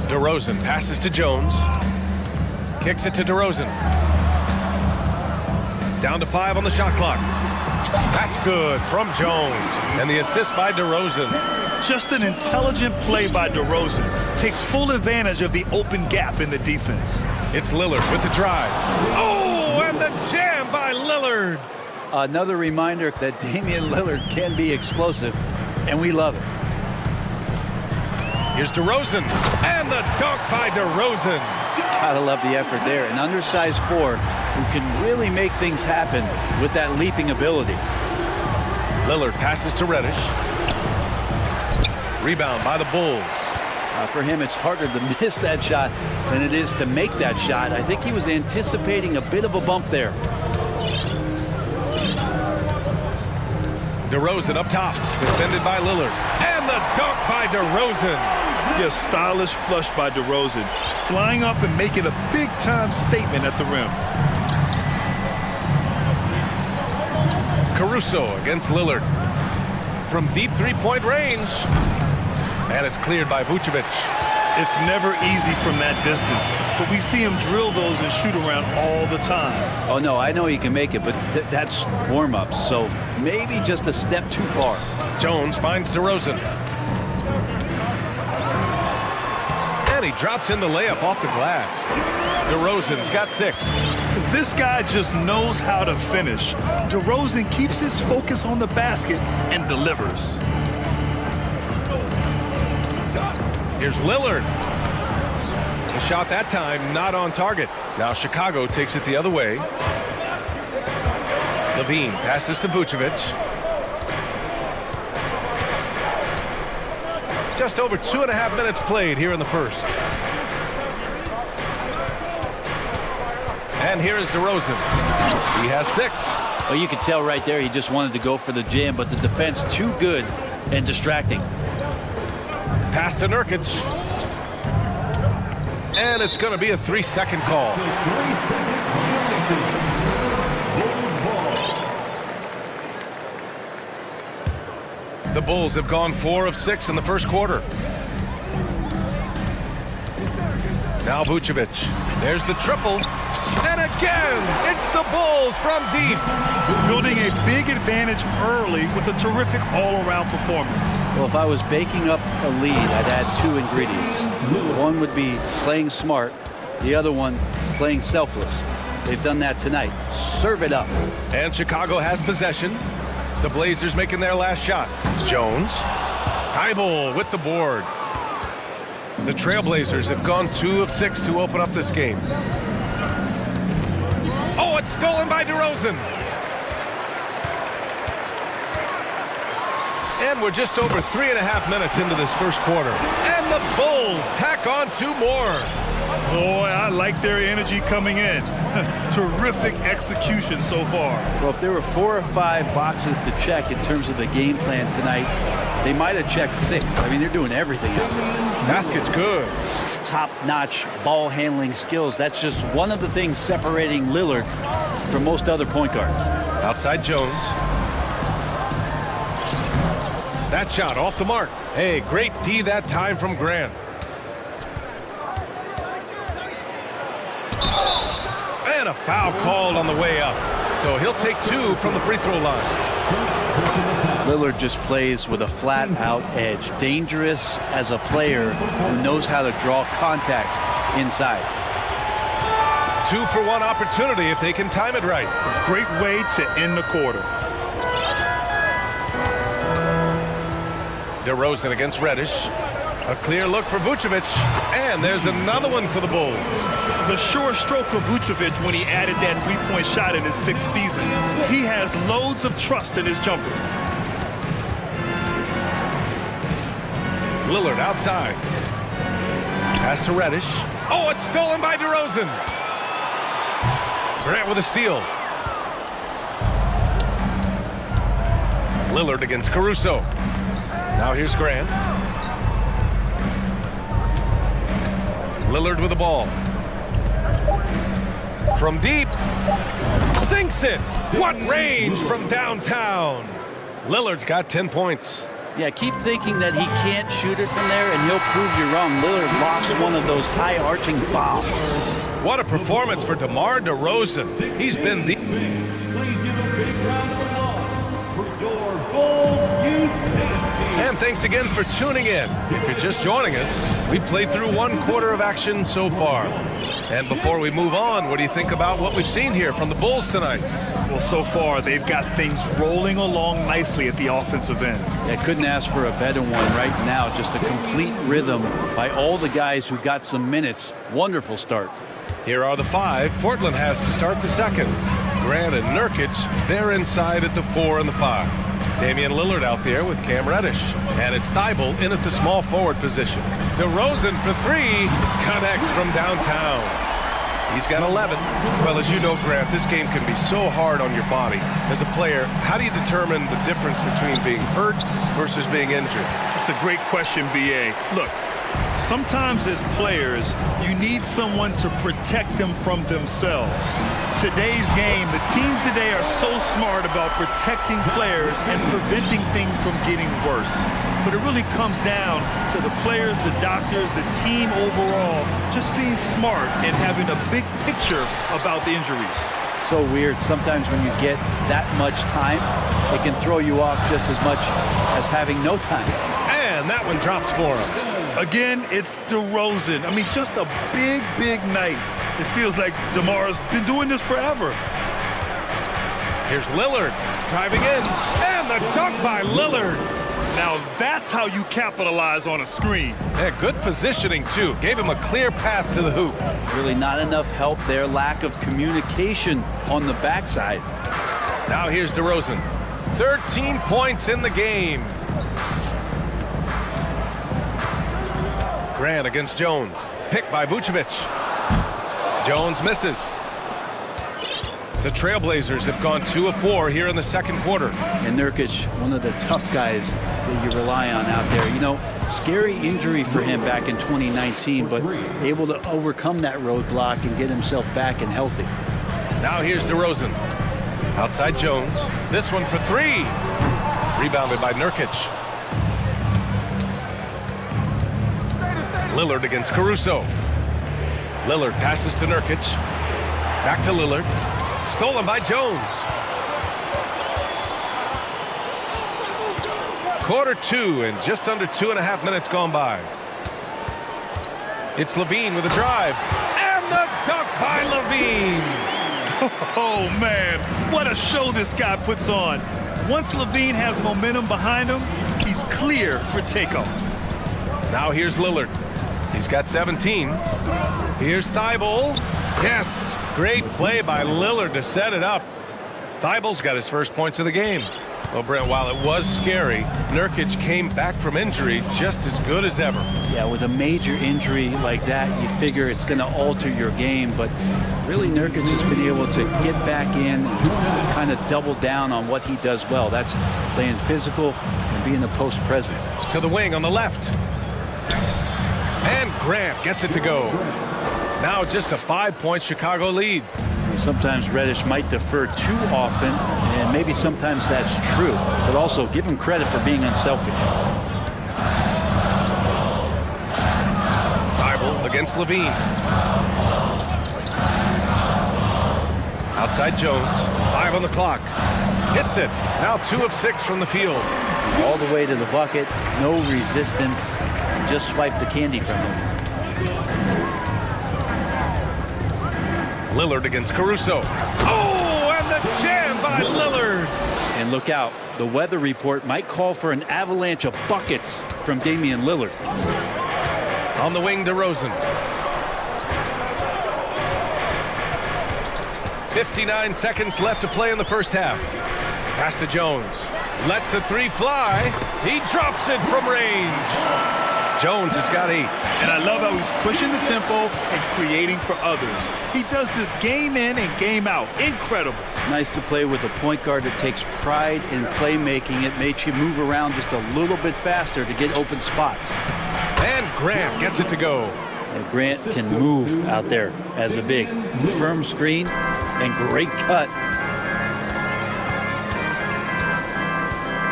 DeRozan passes to Jones. Kicks it to DeRozan. Down to 5 on the shot clock. That's good from Jones. And the assist by DeRozan. Just an intelligent play by DeRozan. Takes full advantage of the open gap in the defense. It's Lillard with the drive. Oh, and the jam by Lillard. Another reminder that Damian Lillard can be explosive, and we love it. Here's DeRozan, and the dunk by DeRozan. Gotta love the effort there. An undersized 4 who can really make things happen with that leaping ability. Lillard passes to Reddish. Rebound by the Bulls. For him, it's harder to miss that shot than it is to make that shot. I think he was anticipating a bit of a bump there. DeRozan up top, defended by Lillard. And the dunk by DeRozan. Yeah, stylish flush by DeRozan. Flying up and making a big-time statement at the rim. Caruso against Lillard. From deep three-point range. And it's cleared by Vucevic. It's never easy from that distance, but we see him drill those and shoot around all the time. Oh, no, I know he can make it, but that's warm-ups, so maybe just a step too far. Jones finds DeRozan. And he drops in the layup off the glass. DeRozan's got 6. This guy just knows how to finish. DeRozan keeps his focus on the basket and delivers. Here's Lillard. The shot that time not on target. Now Chicago takes it the other way. Levine passes to Vucevic. Just over 2.5 minutes played here in the first. And here is DeRozan. He has 6. Well, you could tell right there he just wanted to go for the jam, but the defense too good and distracting. Pass to Nurkic. And it's going to be a 3-second call. The Bulls have gone 4 of 6 in the first quarter. Now Vucevic. There's the triple. And again, it's the Bulls from deep. Building a big advantage early with a terrific all-around performance. Well, if I was baking up a lead, I'd add 2 ingredients. One would be playing smart. The other one, playing selfless. They've done that tonight. Serve it up. And Chicago has possession. The Blazers making their last shot. Jones. Thibault with the board. The Trailblazers have gone 2 of 6 to open up this game. Oh, it's stolen by DeRozan. And we're just over 3.5 minutes into this first quarter. And the Bulls tack on 2 more. Boy, I like their energy coming in. Terrific execution so far. Well, if there were 4 or 5 boxes to check in terms of the game plan tonight, they might have checked 6. I mean, they're doing everything out there. Basket's good. Top-notch ball handling skills. That's just one of the things separating Lillard from most other point guards. Outside Jones. That shot off the mark. Hey, great D that time from Grant. And a foul called on the way up. So he'll take 2 from the free throw line. Lillard just plays with a flat-out edge. Dangerous as a player who knows how to draw contact inside. 2 for 1 opportunity if they can time it right. A great way to end the quarter. DeRozan against Reddish. A clear look for Vucevic, and there's another one for the Bulls. The sure stroke of Vucevic when he added that three-point shot in his 6th season. He has loads of trust in his jumper. Lillard outside. Pass to Reddish. Oh, it's stolen by DeRozan. Grant with a steal. Lillard against Caruso. Now here's Grant. Lillard with the ball. From deep. Sinks it. What range from downtown. Lillard's got 10 points. Yeah, keep thinking that he can't shoot it from there, and he'll prove you wrong. Lillard lofts one of those high-arching bombs. What a performance for DeMar DeRozan. He's been the... And thanks again for tuning in. If you're just joining us, we've played through 1 quarter of action so far. And before we move on, what do you think about what we've seen here from the Bulls tonight? Well, so far, they've got things rolling along nicely at the offensive end. Yeah, couldn't ask for a better one right now. Just a complete rhythm by all the guys who got some minutes. Wonderful start. Here are the 5. Portland has to start the second. Grant and Nurkic, they're inside at the 4 and the 5. Damian Lillard out there with Cam Reddish. And it's Thibault in at the small forward position. DeRozan for 3, connects from downtown. He's got 11. Well, as you know, Grant, this game can be so hard on your body. As a player, how do you determine the difference between being hurt versus being injured? That's a great question, B.A. Look, sometimes as players, you need someone to protect them from themselves. Today's game, the teams today are so smart about protecting players and preventing things from getting worse. But it really comes down to the players, the doctors, the team overall, just being smart and having a big picture about the injuries. So weird. Sometimes when you get that much time, it can throw you off just as much as having no time. And that one drops for him. Again, it's DeRozan. I mean, just a big, big night. It feels like DeMar's been doing this forever. Here's Lillard driving in, and the dunk by Lillard. Now that's how you capitalize on a screen. Yeah, good positioning, too. Gave him a clear path to the hoop. Really not enough help there. Lack of communication on the backside. Now here's DeRozan. 13 points in the game. Grant against Jones. Picked by Vucevic. Jones misses. The Trailblazers have gone 2 of 4 here in the second quarter. And Nurkic, one of the tough guys that you rely on out there. You know, scary injury for him back in 2019, but able to overcome that roadblock and get himself back and healthy. Now here's DeRozan. Outside Jones. This one for 3. Rebounded by Nurkic. Lillard against Caruso. Lillard passes to Nurkic. Back to Lillard. Stolen by Jones. Quarter 2 and just under 2.5 minutes gone by. It's Levine with a drive. And the dunk by Levine. Oh, man, what a show this guy puts on. Once Levine has momentum behind him, he's clear for takeoff. Now here's Lillard. He's got 17. Here's Thibault. Yes, great play by Lillard to set it up. Thibault's got his first points of the game. Well, Brent, while it was scary, Nurkic came back from injury just as good as ever. Yeah, with a major injury like that, you figure it's going to alter your game, but really Nurkic has been able to get back in and kind of double down on what he does well. That's playing physical and being a post presence. To the wing on the left. And Grant gets it to go. Now just a 5-point Chicago lead. Sometimes Reddish might defer too often, and maybe sometimes that's true, but also give him credit for being unselfish. Thibault against Levine. Outside Jones. 5 on the clock. Hits it. Now 2 of 6 from the field. All the way to the bucket. No resistance. Just swipe the candy from him. Lillard against Caruso. Oh, and the jam by Lillard. And look out, the weather report might call for an avalanche of buckets from Damian Lillard. On the wing, DeRozan. 59 seconds left to play in the first half. Pass to Jones. Lets the three fly. He drops it from range. Jones has got 8. And I love how he's pushing the tempo and creating for others. He does this game in and game out. Incredible. Nice to play with a point guard that takes pride in playmaking. It makes you move around just a little bit faster to get open spots. And Grant gets it to go. And Grant can move out there as a big. Firm screen and great cut.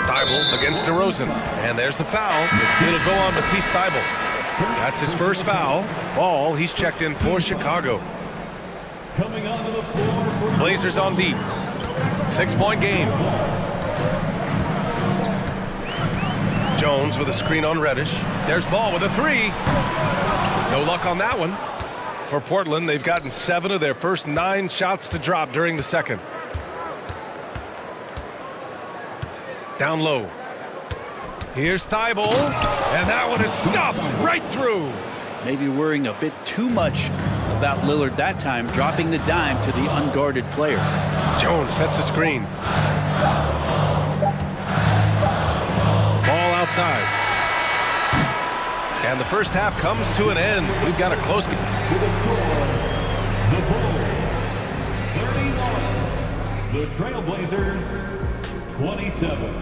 Thibault against DeRozan. And there's the foul. It'll go on Matisse Thibault. That's his first foul. Ball, he's checked in for Chicago. Coming onto the floor for Blazers on deep. 6-point game. Jones with a screen on Reddish. There's Ball with a 3. No luck on that one. For Portland, they've gotten 7 of their first 9 shots to drop during the second. Down low. Here's Thibault, and that one is stuffed right through. Maybe worrying a bit too much about Lillard that time, dropping the dime to the unguarded player. Jones sets a screen. Ball outside. And the first half comes to an end. We've got a close game. the Trailblazers 27.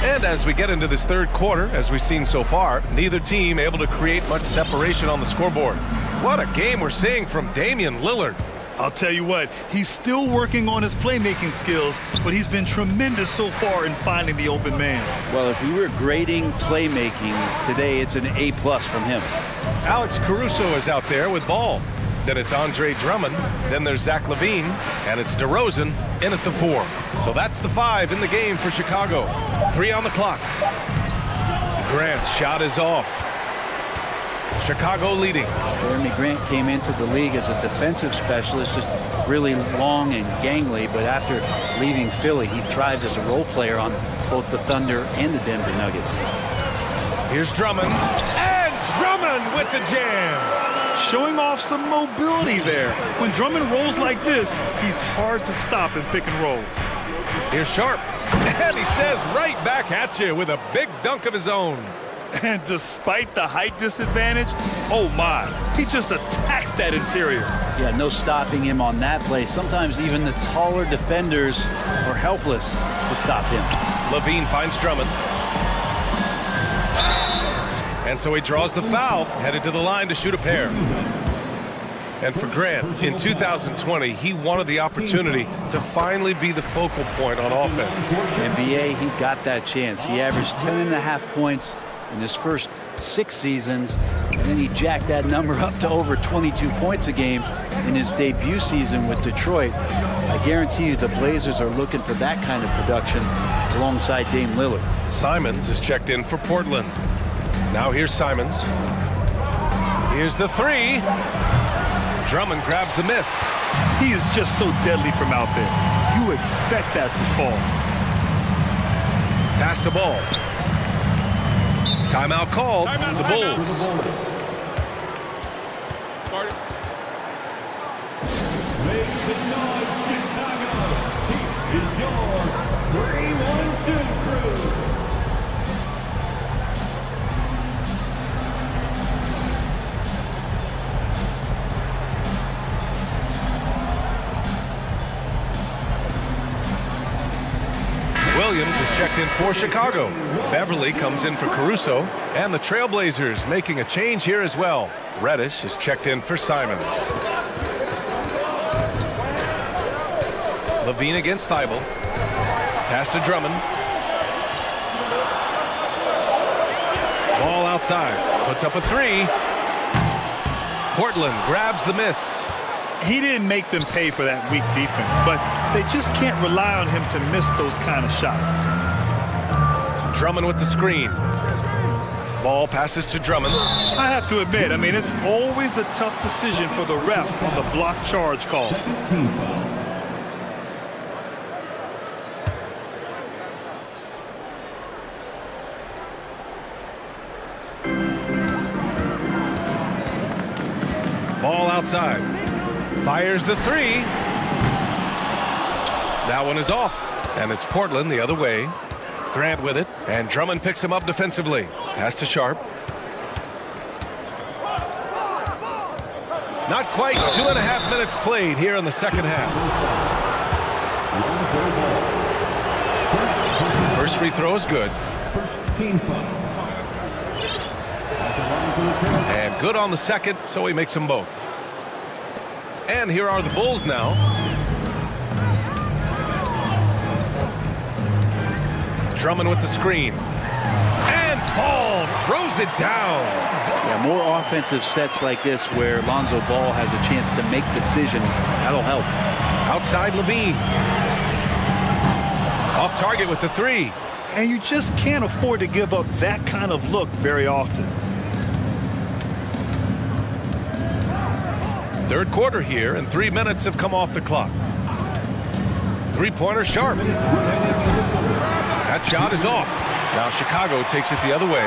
And as we get into this third quarter, as we've seen so far, neither team able to create much separation on the scoreboard. What a game we're seeing from Damian Lillard. I'll tell you what, he's still working on his playmaking skills, but he's been tremendous so far in finding the open man. Well, if we were grading playmaking today, it's an A+ from him. Alex Caruso is out there with ball. Then it's Andre Drummond. Then there's Zach LaVine. And it's DeRozan in at the 4. So that's the 5 in the game for Chicago. 3 on the clock. Grant's shot is off. Chicago leading. Jeremy Grant came into the league as a defensive specialist, just really long and gangly, but after leaving Philly, he thrived as a role player on both the Thunder and the Denver Nuggets. Here's Drummond. And Drummond with the jam. Showing off some mobility there. When Drummond rolls like this, he's hard to stop in pick and rolls. Here's Sharp. And he says right back at you with a big dunk of his own. And despite the height disadvantage, oh my, he just attacks that interior. Yeah, no stopping him on that play. Sometimes even the taller defenders are helpless to stop him. LaVine finds Drummond. And so he draws the foul, headed to the line to shoot a pair. And for Grant, in 2020, he wanted the opportunity to finally be the focal point on offense. NBA, he got that chance. He averaged 10.5 points in his first 6 seasons, and then he jacked that number up to over 22 points a game in his debut season with Detroit. I guarantee you the Blazers are looking for that kind of production alongside Dame Lillard. Simons is checked in for Portland. Now here's Simons. Here's the 3. Drummond grabs the miss. He is just so deadly from out there. You expect that to fall. Pass the ball. Timeout called. The Bulls. Make some noise, Chicago. He is your 3-1-2 crew. Williams is checked in for Chicago. Beverly comes in for Caruso. And the Trailblazers making a change here as well. Reddish is checked in for Simons. LaVine against Thibault. Pass to Drummond. Ball outside. Puts up a 3. Portland grabs the miss. He didn't make them pay for that weak defense, but they just can't rely on him to miss those kind of shots. Drummond with the screen. Ball passes to Drummond. I have to admit, I mean, it's always a tough decision for the ref on the block charge call. Ball outside. Fires the three. That one is off. And it's Portland the other way. Grant with it. And Drummond picks him up defensively. Pass to Sharp. Not quite 2.5 minutes played here in the second half. First free throw is good. And good on the second, so he makes them both. And here are the Bulls now. Drummond with the screen. And Ball throws it down. Yeah, more offensive sets like this where Lonzo Ball has a chance to make decisions. That'll help. Outside Levine. Off target with the three. And you just can't afford to give up that kind of look very often. Third quarter here, and 3 minutes have come off the clock. Three-pointer Sharp. That shot is off. Now Chicago takes it the other way.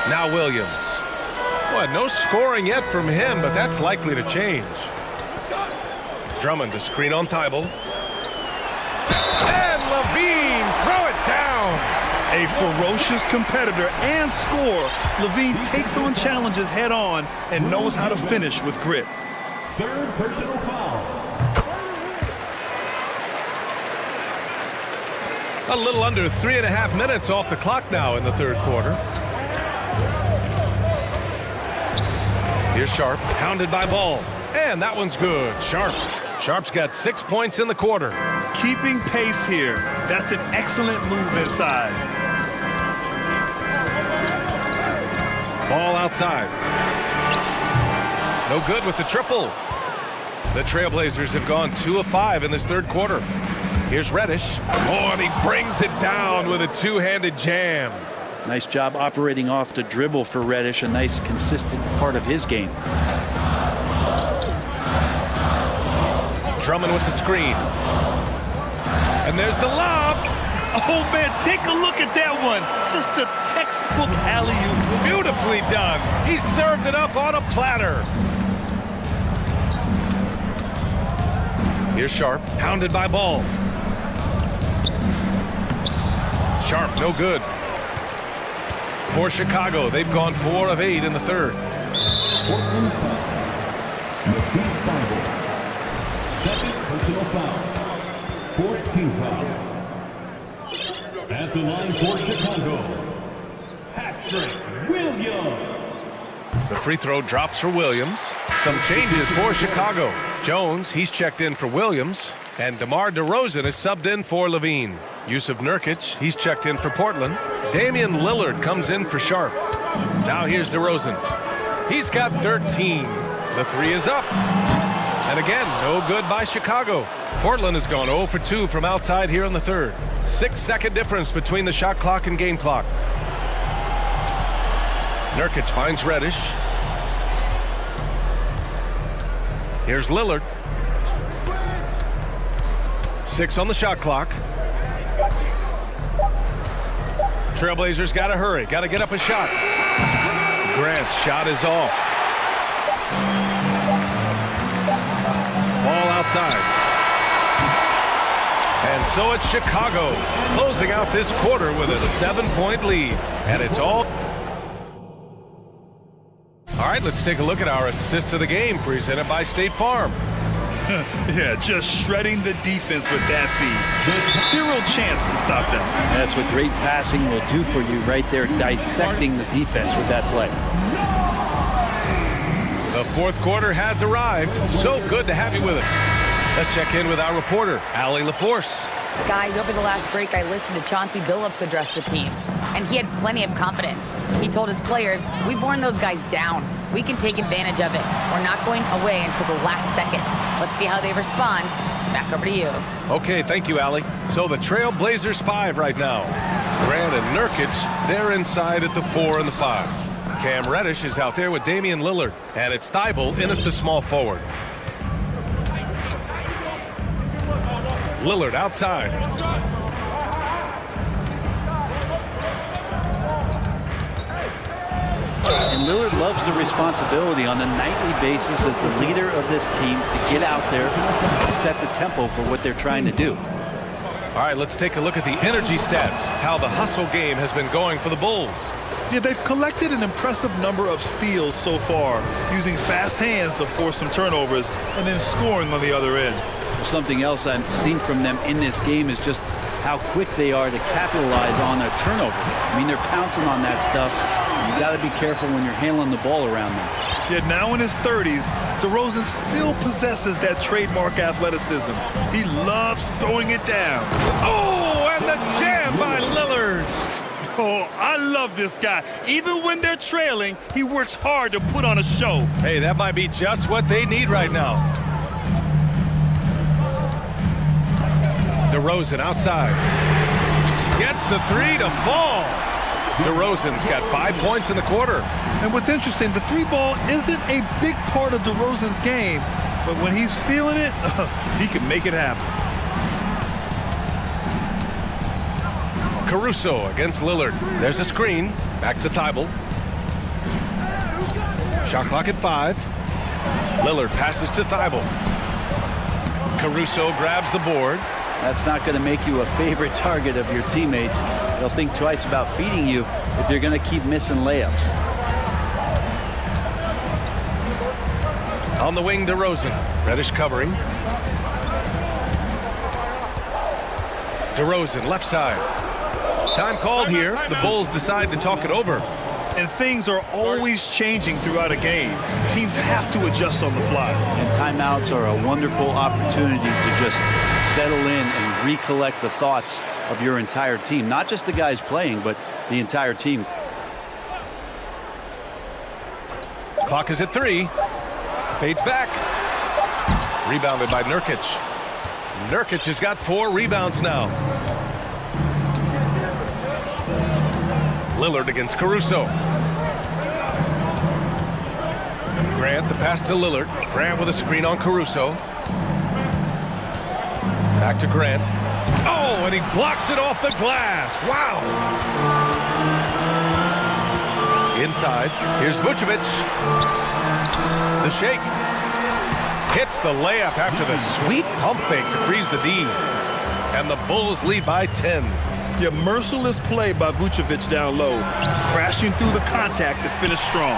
Now Williams. Boy, no scoring yet from him, but that's likely to change. Drummond to screen on Thibault. And Levine, throw it down. A ferocious competitor and scorer, Levine takes on challenges head on and knows how to finish with grit. Third personal foul. A little under 3.5 minutes off the clock now in the third quarter. Here's Sharp, pounded by Ball. And that one's good. Sharp's got 6 points in the quarter. Keeping pace here. That's an excellent move inside. Ball outside. No good with the triple. The Trailblazers have gone 2 of 5 in this third quarter. Here's Reddish. Oh, and he brings it down with a two-handed jam. Nice job operating off the dribble for Reddish, a nice consistent part of his game. Drummond with the screen. And there's the lob. Oh, man, take a look at that one. Just a textbook alley-oop. Beautifully done. He served it up on a platter. Here's Sharp, pounded by Ball. Sharp, no good. For Chicago, they've gone 4 of 8 in the third. Portland foul. McKee's Bible. Second personal foul. 14th foul. At the line for Chicago, Patrick Williams. The free throw drops for Williams. Some changes for Chicago. Jones, he's checked in for Williams. And DeMar DeRozan is subbed in for Levine. Yusuf Nurkic, he's checked in for Portland. Damian Lillard comes in for Sharp. Now here's DeRozan. He's got 13. The three is up. And again, no good by Chicago. Portland has gone 0 for 2 from outside here in the third. 6-second difference between the shot clock and game clock. Nurkic finds Reddish. Here's Lillard. 6 on the shot clock. Trailblazers got to hurry. Got to get up a shot. Grant's shot is off. Ball outside. And so it's Chicago closing out this quarter with a 7-point lead. And it's all right, let's take a look at our assist of the game presented by State Farm. Yeah, just shredding the defense with that feed. Zero chance to stop them. And that's what great passing will do for you right there, dissecting the defense with that play. The fourth quarter has arrived. So good to have you with us. Let's check in with our reporter, Allie LaForce. Guys, over the last break, I listened to Chauncey Billups address the team, and he had plenty of confidence. He told his players, we've worn those guys down. We can take advantage of it. We're not going away until the last second. Let's see how they respond. Back over to you. Okay, thank you, Allie. So the Trailblazers 5 right now. Grant and Nurkic, they're inside at the 4 and the 5. Cam Reddish is out there with Damian Lillard, and it's Thibault in at the small forward. Lillard outside. And Lillard loves the responsibility on a nightly basis as the leader of this team to get out there and set the tempo for what they're trying to do. All right, let's take a look at the energy stats, how the hustle game has been going for the Bulls. Yeah, they've collected an impressive number of steals so far, using fast hands to force some turnovers and then scoring on the other end. Something else I've seen from them in this game is just how quick they are to capitalize on a turnover. I mean, they're pouncing on that stuff. You got to be careful when you're handling the ball around them. Yet now in his 30s, DeRozan still possesses that trademark athleticism. He loves throwing it down. Oh, and the jam by Lillard. Oh, I love this guy. Even when they're trailing, he works hard to put on a show. Hey, that might be just what they need right now. DeRozan outside. Gets the 3 to fall. DeRozan's got 5 points in the quarter. And what's interesting, the 3-ball isn't a big part of DeRozan's game, but when he's feeling it, he can make it happen. Caruso against Lillard. There's a screen. Back to Thibault. Shot clock at 5. Lillard passes to Thibault. Caruso grabs the board. That's not going to make you a favorite target of your teammates. They'll think twice about feeding you if you're going to keep missing layups. On the wing, DeRozan. Reddish covering. DeRozan, left side. Time called here. The Bulls decide to talk it over. And things are always changing throughout a game. Teams have to adjust on the fly. And timeouts are a wonderful opportunity to just settle in and recollect the thoughts of your entire team. Not just the guys playing, but the entire team. Clock is at 3. Fades back. Rebounded by Nurkic. Nurkic has got 4 rebounds now. Lillard against Caruso. Grant, the pass to Lillard. Grant with a screen on Caruso. Back to Grant. Oh, and he blocks it off the glass. Wow. Inside. Here's Vucevic. The shake. Hits the layup after the sweet pump fake to freeze the D. And the Bulls lead by 10. Yeah, merciless play by Vucevic down low, crashing through the contact to finish strong.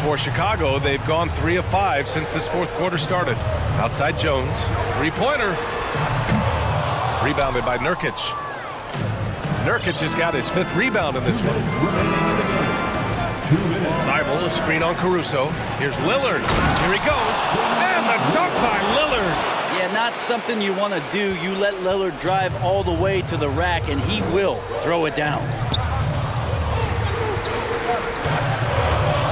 For Chicago, they've gone 3 of 5 since this fourth quarter started. Outside Jones, 3-pointer. Rebounded by Nurkic. Nurkic has got his 5th rebound in this one. Thibault, a screen on Caruso. Here's Lillard. Here he goes. And the dunk by Lillard. Yeah, not something you want to do. You let Lillard drive all the way to the rack, and he will throw it down.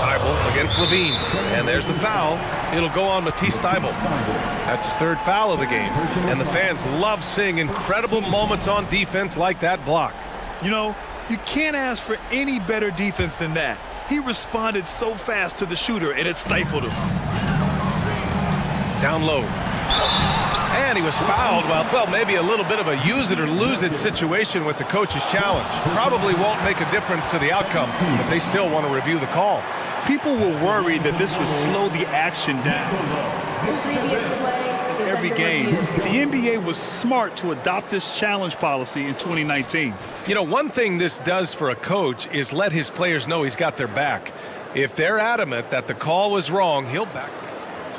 Thibault against Levine. And there's the foul. It'll go on Matisse Thibault. That's his 3rd foul of the game. And the fans love seeing incredible moments on defense like that block. You know, you can't ask for any better defense than that. He responded so fast to the shooter, and it stifled him. Down low. And he was fouled. Well, maybe a little bit of a use it or lose it situation with the coach's challenge. Probably won't make a difference to the outcome, but they still want to review the call. People were worried that this would slow the action down. Every game, the NBA was smart to adopt this challenge policy in 2019. You know, one thing this does for a coach is let his players know he's got their back. If they're adamant that the call was wrong, he'll back.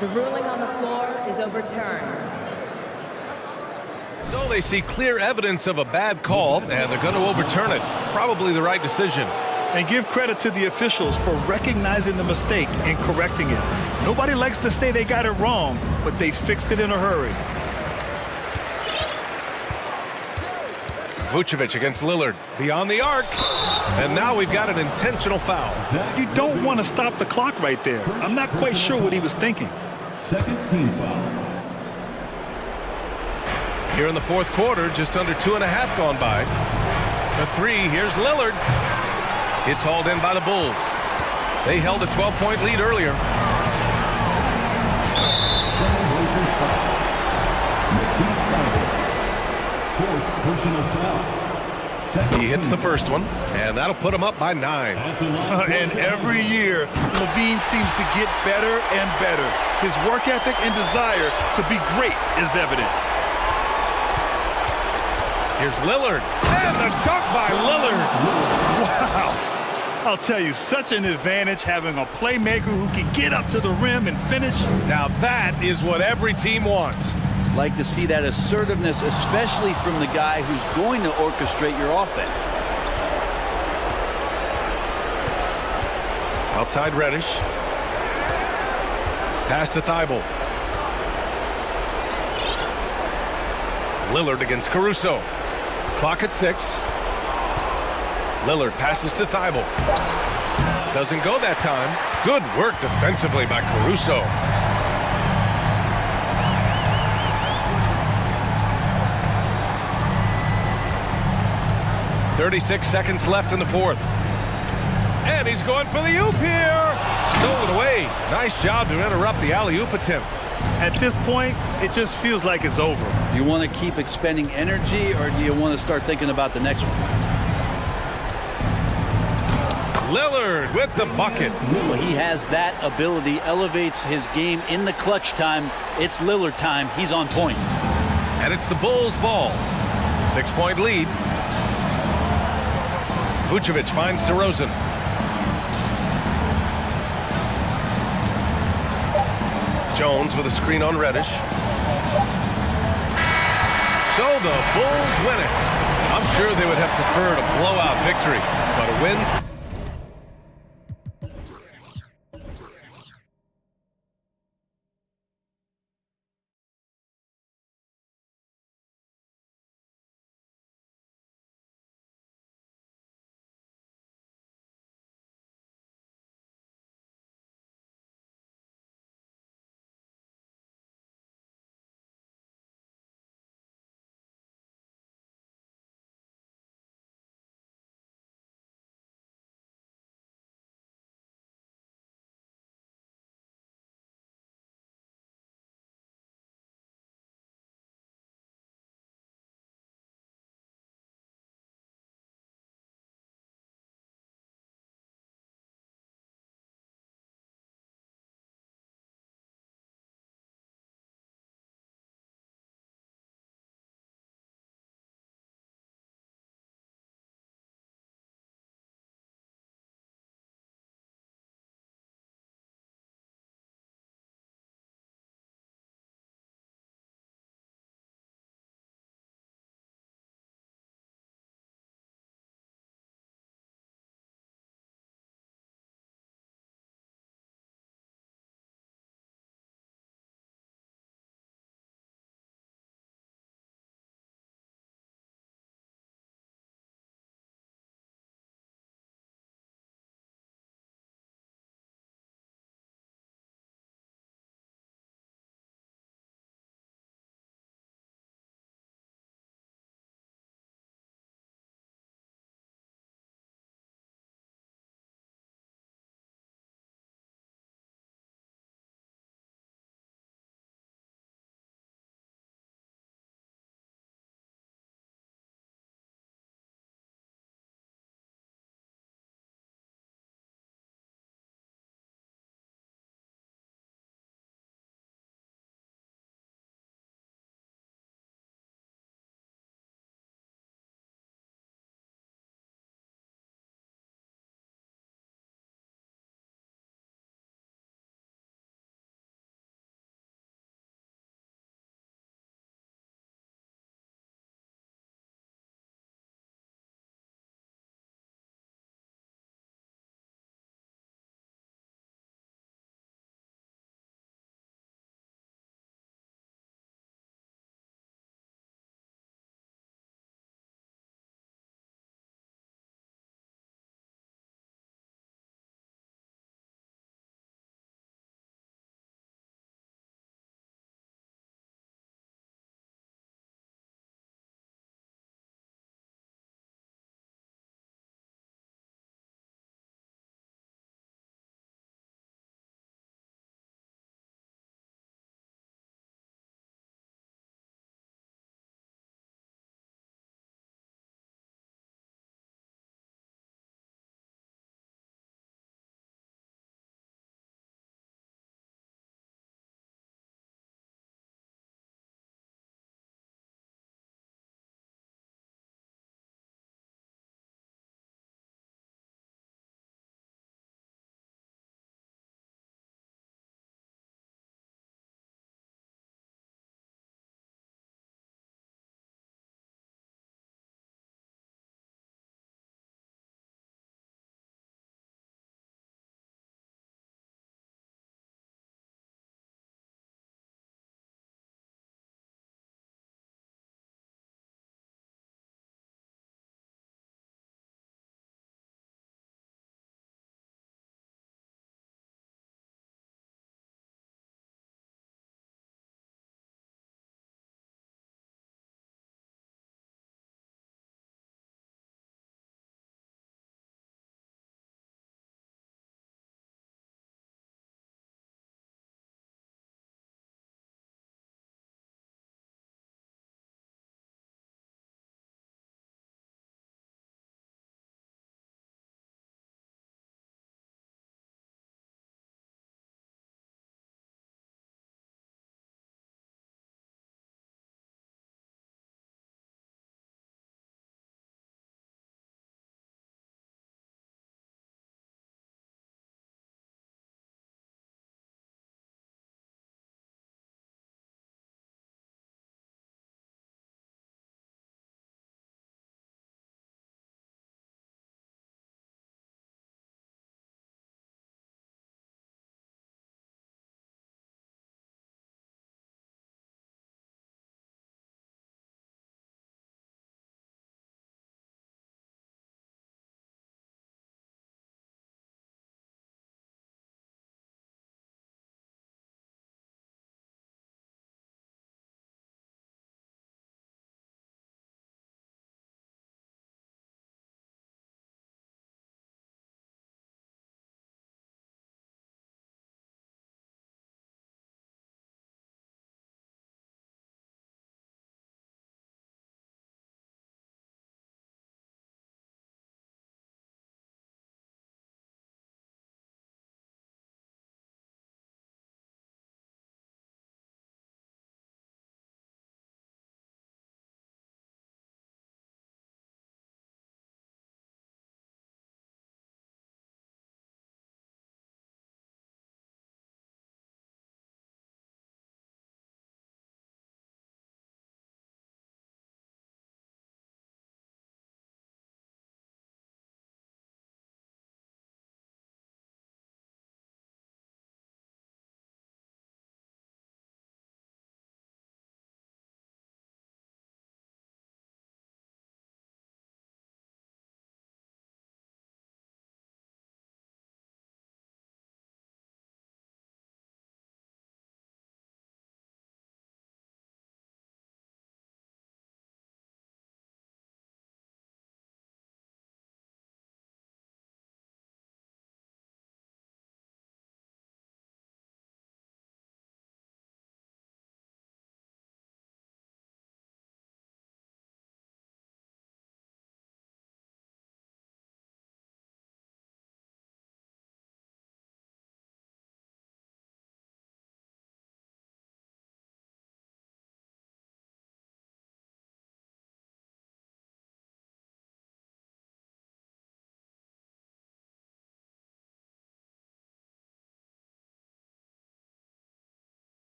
The ruling on the floor is overturned. So they see clear evidence of a bad call, and they're going to overturn it. Probably the right decision. And give credit to the officials for recognizing the mistake and correcting it. Nobody likes to say they got it wrong, but they fixed it in a hurry. Vucevic against Lillard. Beyond the arc. And now we've got an intentional foul. You don't want to stop the clock right there. I'm not quite sure what he was thinking. Second team foul. Here in the fourth quarter, just under 2.5 gone by. The three, here's Lillard. It's hauled in by the Bulls. They held a 12-point lead earlier. Fourth personal foul. He hits the first one, and that'll put him up by 9. And every year, Levine seems to get better and better. His work ethic and desire to be great is evident. Here's Lillard, and the dunk by Lillard. Wow. I'll tell you, such an advantage having a playmaker who can get up to the rim and finish. Now that is what every team wants. Like to see that assertiveness, especially from the guy who's going to orchestrate your offense. Outside Reddish. Pass to Thibault. Lillard against Caruso. Clock at 6. Lillard passes to Thibault. Doesn't go that time. Good work defensively by Caruso. .36 seconds left in the fourth. And he's going for the oop here. Stolen away. Nice job to interrupt the alley-oop attempt. At this point, it just feels like it's over. Do you want to keep expending energy, or do you want to start thinking about the next one? Lillard with the bucket. Well, he has that ability, elevates his game in the clutch time. It's Lillard time. He's on point. And it's the Bulls' ball. 6-point lead. Vucevic finds DeRozan. Jones with a screen on Reddish. So the Bulls win it. I'm sure they would have preferred a blowout victory, but a win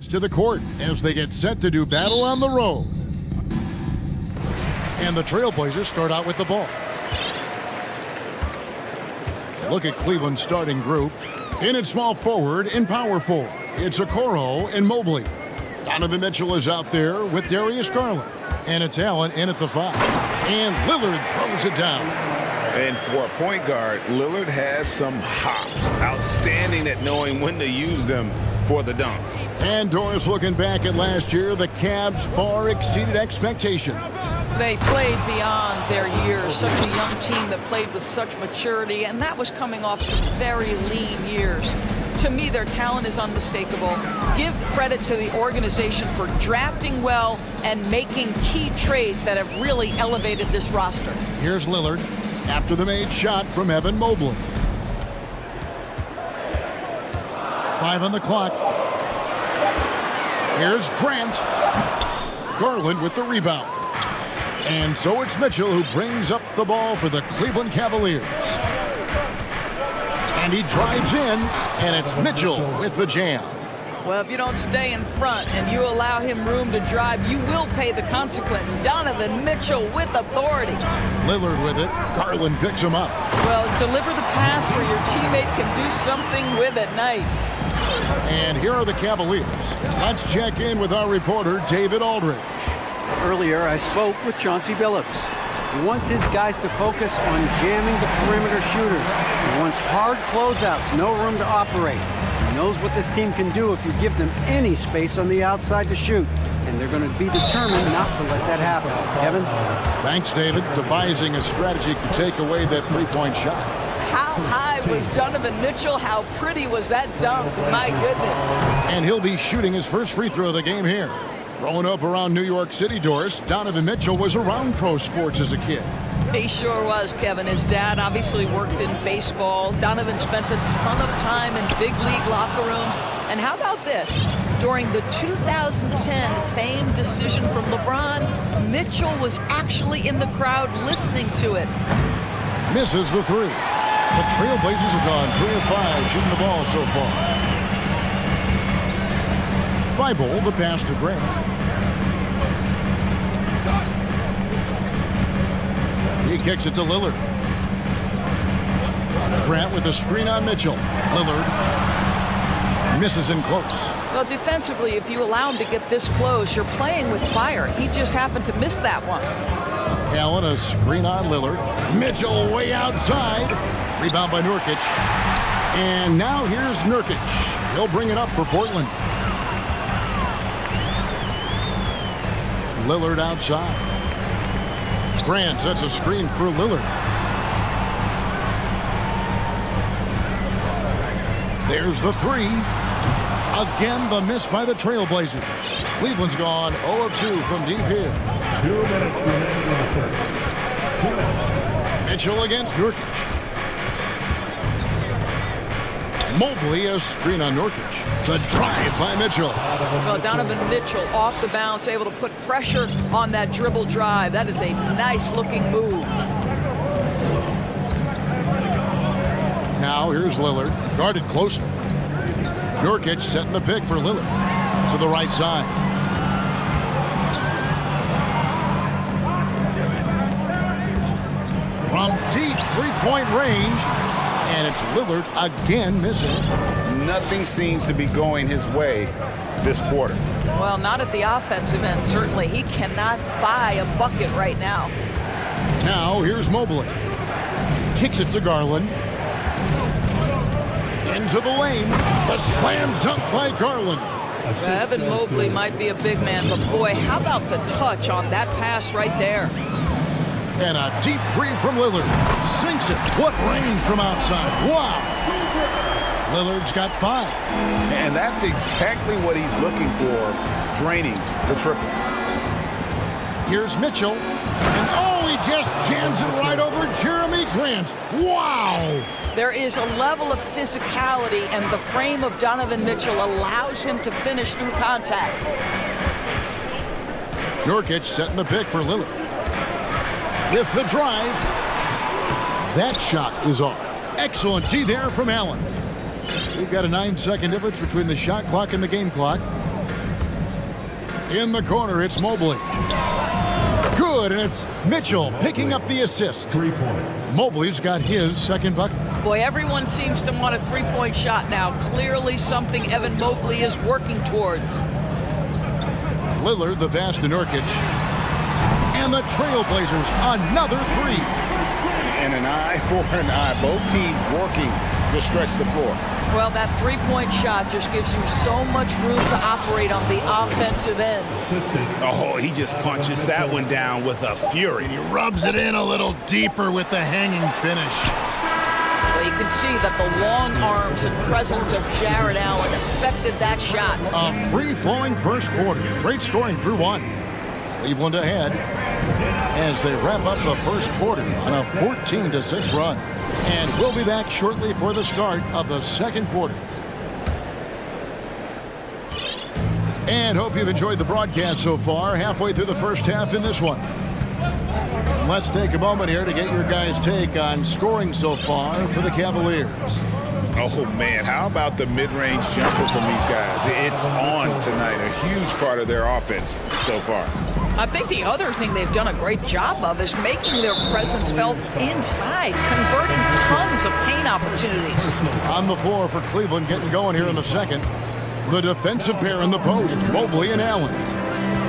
To the court as they get set to do battle on the road. And the Trailblazers start out with the ball. Look at Cleveland's starting group. In at small forward and power forward, it's Okoro and Mobley. Donovan Mitchell is out there with Darius Garland. And it's Allen in at the 5. And Lillard throws it down. And for a point guard, Lillard has some hops. Outstanding at knowing when to use them for the dunk. And Doris, looking back at last year, the Cavs far exceeded expectations. They played beyond their years. Such a young team that played with such maturity, and that was coming off some very lean years. To me, their talent is unmistakable. Give credit to the organization for drafting well and making key trades that have really elevated this roster. Here's Lillard after the made shot from Evan Mobley. 5 on the clock. Here's Grant. Garland with the rebound. And so it's Mitchell who brings up the ball for the Cleveland Cavaliers. And he drives in, and it's Mitchell with the jam. Well, if you don't stay in front and you allow him room to drive, you will pay the consequence. Donovan Mitchell with authority. Lillard with it. Garland picks him up. Well, deliver the pass where your teammate can do something with it. Nice. And here are the Cavaliers. Let's check in with our reporter, David Aldridge. Earlier, I spoke with Chauncey Billups. He wants his guys to focus on jamming the perimeter shooters. He wants hard closeouts, no room to operate. He knows what this team can do if you give them any space on the outside to shoot. And they're going to be determined not to let that happen. Kevin? Thanks, David. Devising a strategy to take away that three-point shot. How high was Donovan Mitchell? How pretty was that dunk? My goodness. And he'll be shooting his first free throw of the game here. Growing up around New York City, Doris, Donovan Mitchell was around pro sports as a kid. He sure was, Kevin. His dad obviously worked in baseball. Donovan spent a ton of time in big league locker rooms. And how about this? During the 2010 famed decision from LeBron, Mitchell was actually in the crowd listening to it. Misses the 3. The Trailblazers have gone 3 of 5 shooting the ball so far. Thibault, the pass to Grant. He kicks it to Lillard. Grant with the screen on Mitchell. Lillard misses in close. Well, defensively, if you allow him to get this close, you're playing with fire. He just happened to miss that one. Allen, a screen on Lillard. Mitchell way outside. Rebound by Nurkic. And now here's Nurkic. He'll bring it up for Portland. Lillard outside. Grant sets a screen for Lillard. There's the 3. Again, the miss by the Trailblazers. Cleveland's gone 0 of 2 from deep here. 2 minutes remaining in the first. Mitchell against Nurkic. Mobley, a screen on Nurkic. The drive by Mitchell. Well, Donovan Mitchell off the bounce, able to put pressure on that dribble drive. That is a nice-looking move. Now here's Lillard, guarded closely. Nurkic setting the pick for Lillard. To the right side. From deep three-point range. And it's Lillard again missing. Nothing seems to be going his way this quarter. Well, not at the offensive end, certainly. He cannot buy a bucket right now. Now here's Mobley. Kicks it to Garland. Into the lane. The slam dunk by Garland. Evan Mobley might be a big man, but boy, how about the touch on that pass right there? And a deep 3 from Lillard. Sinks it. What range from outside. Wow. Lillard's got 5. And that's exactly what he's looking for, draining the triple. Here's Mitchell. And oh, he just jams it right over Jeremy Grant. Wow. There is a level of physicality, and the frame of Donovan Mitchell allows him to finish through contact. Nurkic setting the pick for Lillard. With the drive. That shot is off. Excellent D there from Allen. We've got a 9-second difference between the shot clock and the game clock. In the corner, it's Mobley. Good, and it's Mitchell picking up the assist. 3 points. Mobley's got his second bucket. Boy, everyone seems to want a three-point shot now. Clearly something Evan Mobley is working towards. Lillard, the pass to Nurkic. And the Trailblazers, another three. And an eye for an eye. Both teams working to stretch the floor. Well, that three-point shot just gives you so much room to operate on the offensive end. Oh, he just punches that one down with a fury. He rubs it in a little deeper with the hanging finish. Well, you can see that the long arms and presence of Jared Allen affected that shot. A free-flowing first quarter. Great scoring through one. Cleveland ahead as they wrap up the first quarter on a 14-6 run. And we'll be back shortly for the start of the second quarter. And hope you've enjoyed the broadcast so far. Halfway through the first half in this one. Let's take a moment here to get your guys' take on scoring so far for the Cavaliers. Oh, man, how about the mid-range jumper from these guys? It's on tonight, a huge part of their offense so far. I think the other thing they've done a great job of is making their presence felt inside, converting tons of paint opportunities. On the floor for Cleveland getting going here in the second. The defensive pair in the post, Mobley and Allen.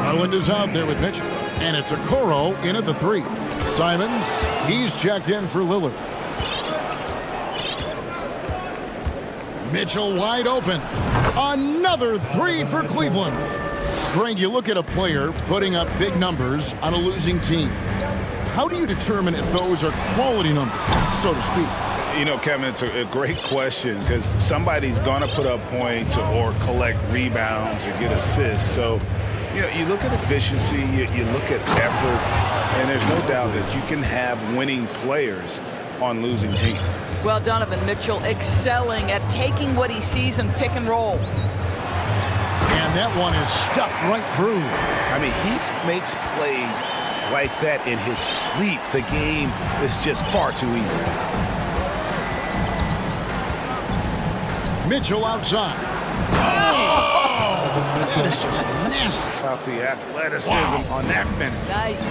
Garland is out there with Mitchell. And it's Okoro in at the three. Simons, he's checked in for Lillard. Mitchell wide open. Another three for Cleveland. Frank, you look at a player putting up big numbers on a losing team. How do you determine if those are quality numbers, so to speak? You know, Kevin, it's a great question because somebody's going to put up points or collect rebounds or get assists. So, you know, you look at efficiency, you look at effort, and there's no doubt that you can have winning players on losing teams. Well, Donovan Mitchell excelling at taking what he sees in pick and roll. And that one is stuffed right through. I mean, he makes plays like that in his sleep. The game is just far too easy. Mitchell outside. Oh! That is just nasty. About the athleticism on that finish. Nice.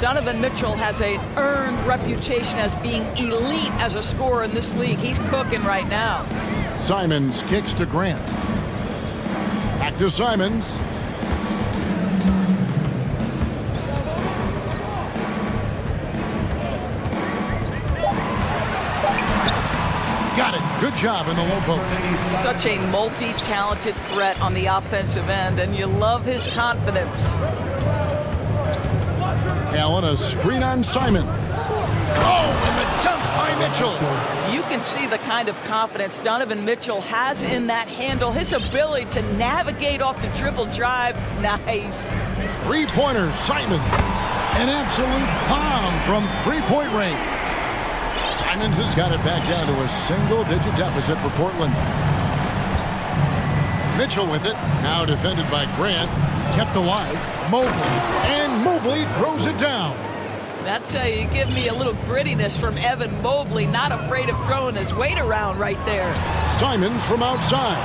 Donovan Mitchell has an earned reputation as being elite as a scorer in this league. He's cooking right now. Simons kicks to Grant. Back to Simons. Got it. Good job in the low post. Such a multi-talented threat on the offensive end, and you love his confidence. Allen, a screen on Simon. Oh, and the dunk by Mitchell. You can see the kind of confidence Donovan Mitchell has in that handle. His ability to navigate off the dribble drive. Nice. Three-pointer, Simon. An absolute bomb from three-point range. Simons has got it back down to a single-digit deficit for Portland. Mitchell with it. Now defended by Grant. Kept alive. Mobley. And Mobley throws it down. That's how you give me a little grittiness from Evan Mobley. Not afraid of throwing his weight around right there. Simons from outside.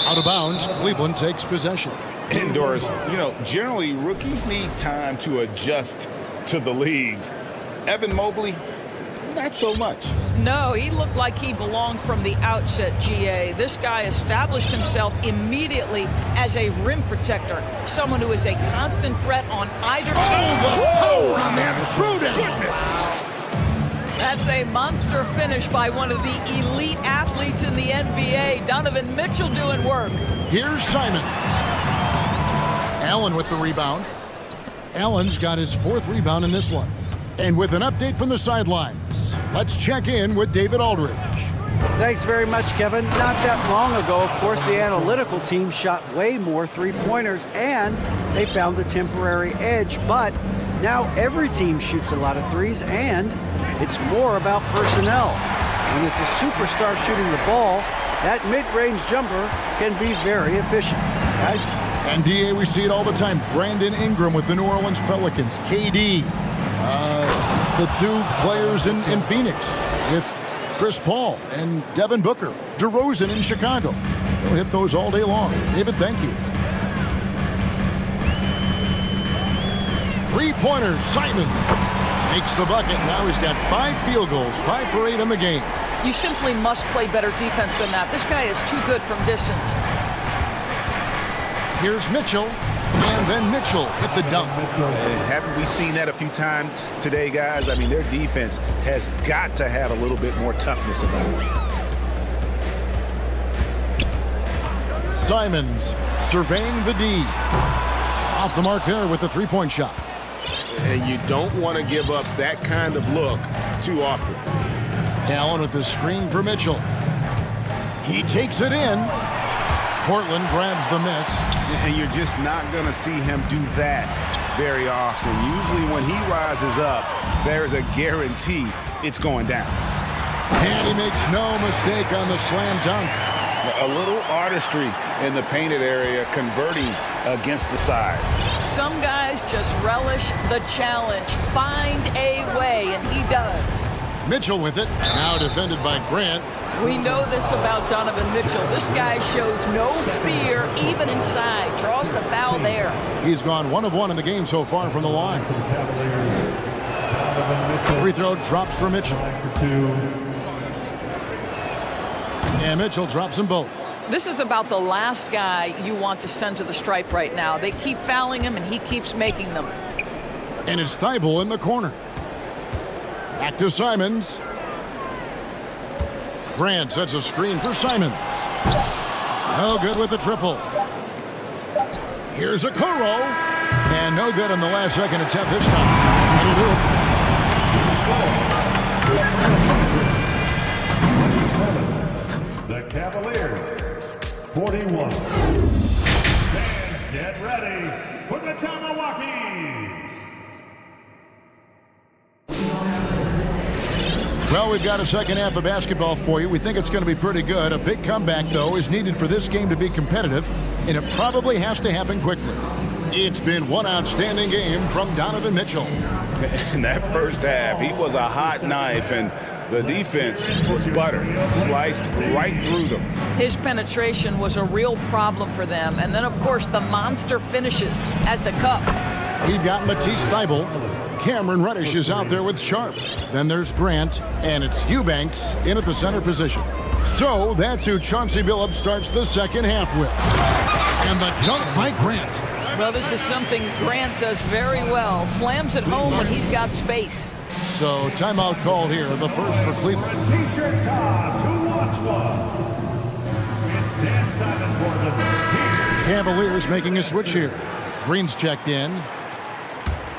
Out of bounds. Cleveland takes possession. Indoors, you know, generally rookies need time to adjust to the league. Evan Mobley, not so much. No, he looked like he belonged from the outset, GA. This guy established himself immediately as a rim protector, someone who is a constant threat on either end. The power on that throw-down. That's a monster finish by one of the elite athletes in the NBA. Donovan Mitchell doing work. Here's Simon. Allen with the rebound. Allen's got his fourth rebound in this one. And with an update from the sidelines, let's check in with David Aldridge. Thanks very much, Kevin. Not that long ago, of course, the analytical team shot way more three-pointers, and they found a temporary edge. But now every team shoots a lot of threes, and it's more about personnel. When it's a superstar shooting the ball, that mid-range jumper can be very efficient. Guys? And, DA, we see it all the time. Brandon Ingram with the New Orleans Pelicans. KD. The two players in Phoenix with Chris Paul and Devin Booker. DeRozan in Chicago. They'll hit those all day long. David, thank you. Three-pointer, Simon makes the bucket. Now he's got 5 field goals, 5 for 8 in the game. You simply must play better defense than that. This guy is too good from distance. Here's Mitchell, and then Mitchell with the dunk. Haven't we seen that a few times today, guys? I mean, their defense has got to have a little bit more toughness about it. Simons surveying the D. Off the mark there with the three-point shot. And you don't want to give up that kind of look too often. Allen with the screen for Mitchell. He takes it in. Portland grabs the miss. And you're just not going to see him do that very often. Usually when he rises up, there's a guarantee it's going down. And he makes no mistake on the slam dunk. A little artistry in the painted area, converting against the size. Some guys just relish the challenge. Find a way, and he does. Mitchell with it. Now defended by Grant. We know this about Donovan Mitchell. This guy shows no fear, even inside. Draws the foul there. He's gone 1 of 1 in the game so far from the line. Free throw drops for Mitchell. And Mitchell drops them both. This is about the last guy you want to send to the stripe right now. They keep fouling him, and he keeps making them. And it's Thibault in the corner. Back to Simons. Grant sets a screen for Simons. No good with the triple. Here's a Okoro. And no good on the last second attempt this time. That'll do it. The Cavaliers, 41. Fans, get ready for the Jabberwockies. Well, we've got a second half of basketball for you. We think it's going to be pretty good. A big comeback, though, is needed for this game to be competitive, and it probably has to happen quickly. It's been one outstanding game from Donovan Mitchell. In that first half, he was a hot knife, and the defense was butter, sliced right through them. His penetration was a real problem for them. And then, of course, the monster finishes at the cup. We've got Matisse Thybulle. Cameron Reddish is out there with Sharp. Then there's Grant, and it's Eubanks in at the center position. So that's who Chauncey Billups starts the second half with. And the dunk by Grant. Well, this is something Grant does very well. Slams it home when he's got space. So timeout called here, the first for Cleveland. T-shirt toss, who wants one? It's dance time in Portland. Cavaliers making a switch here. Green's checked in.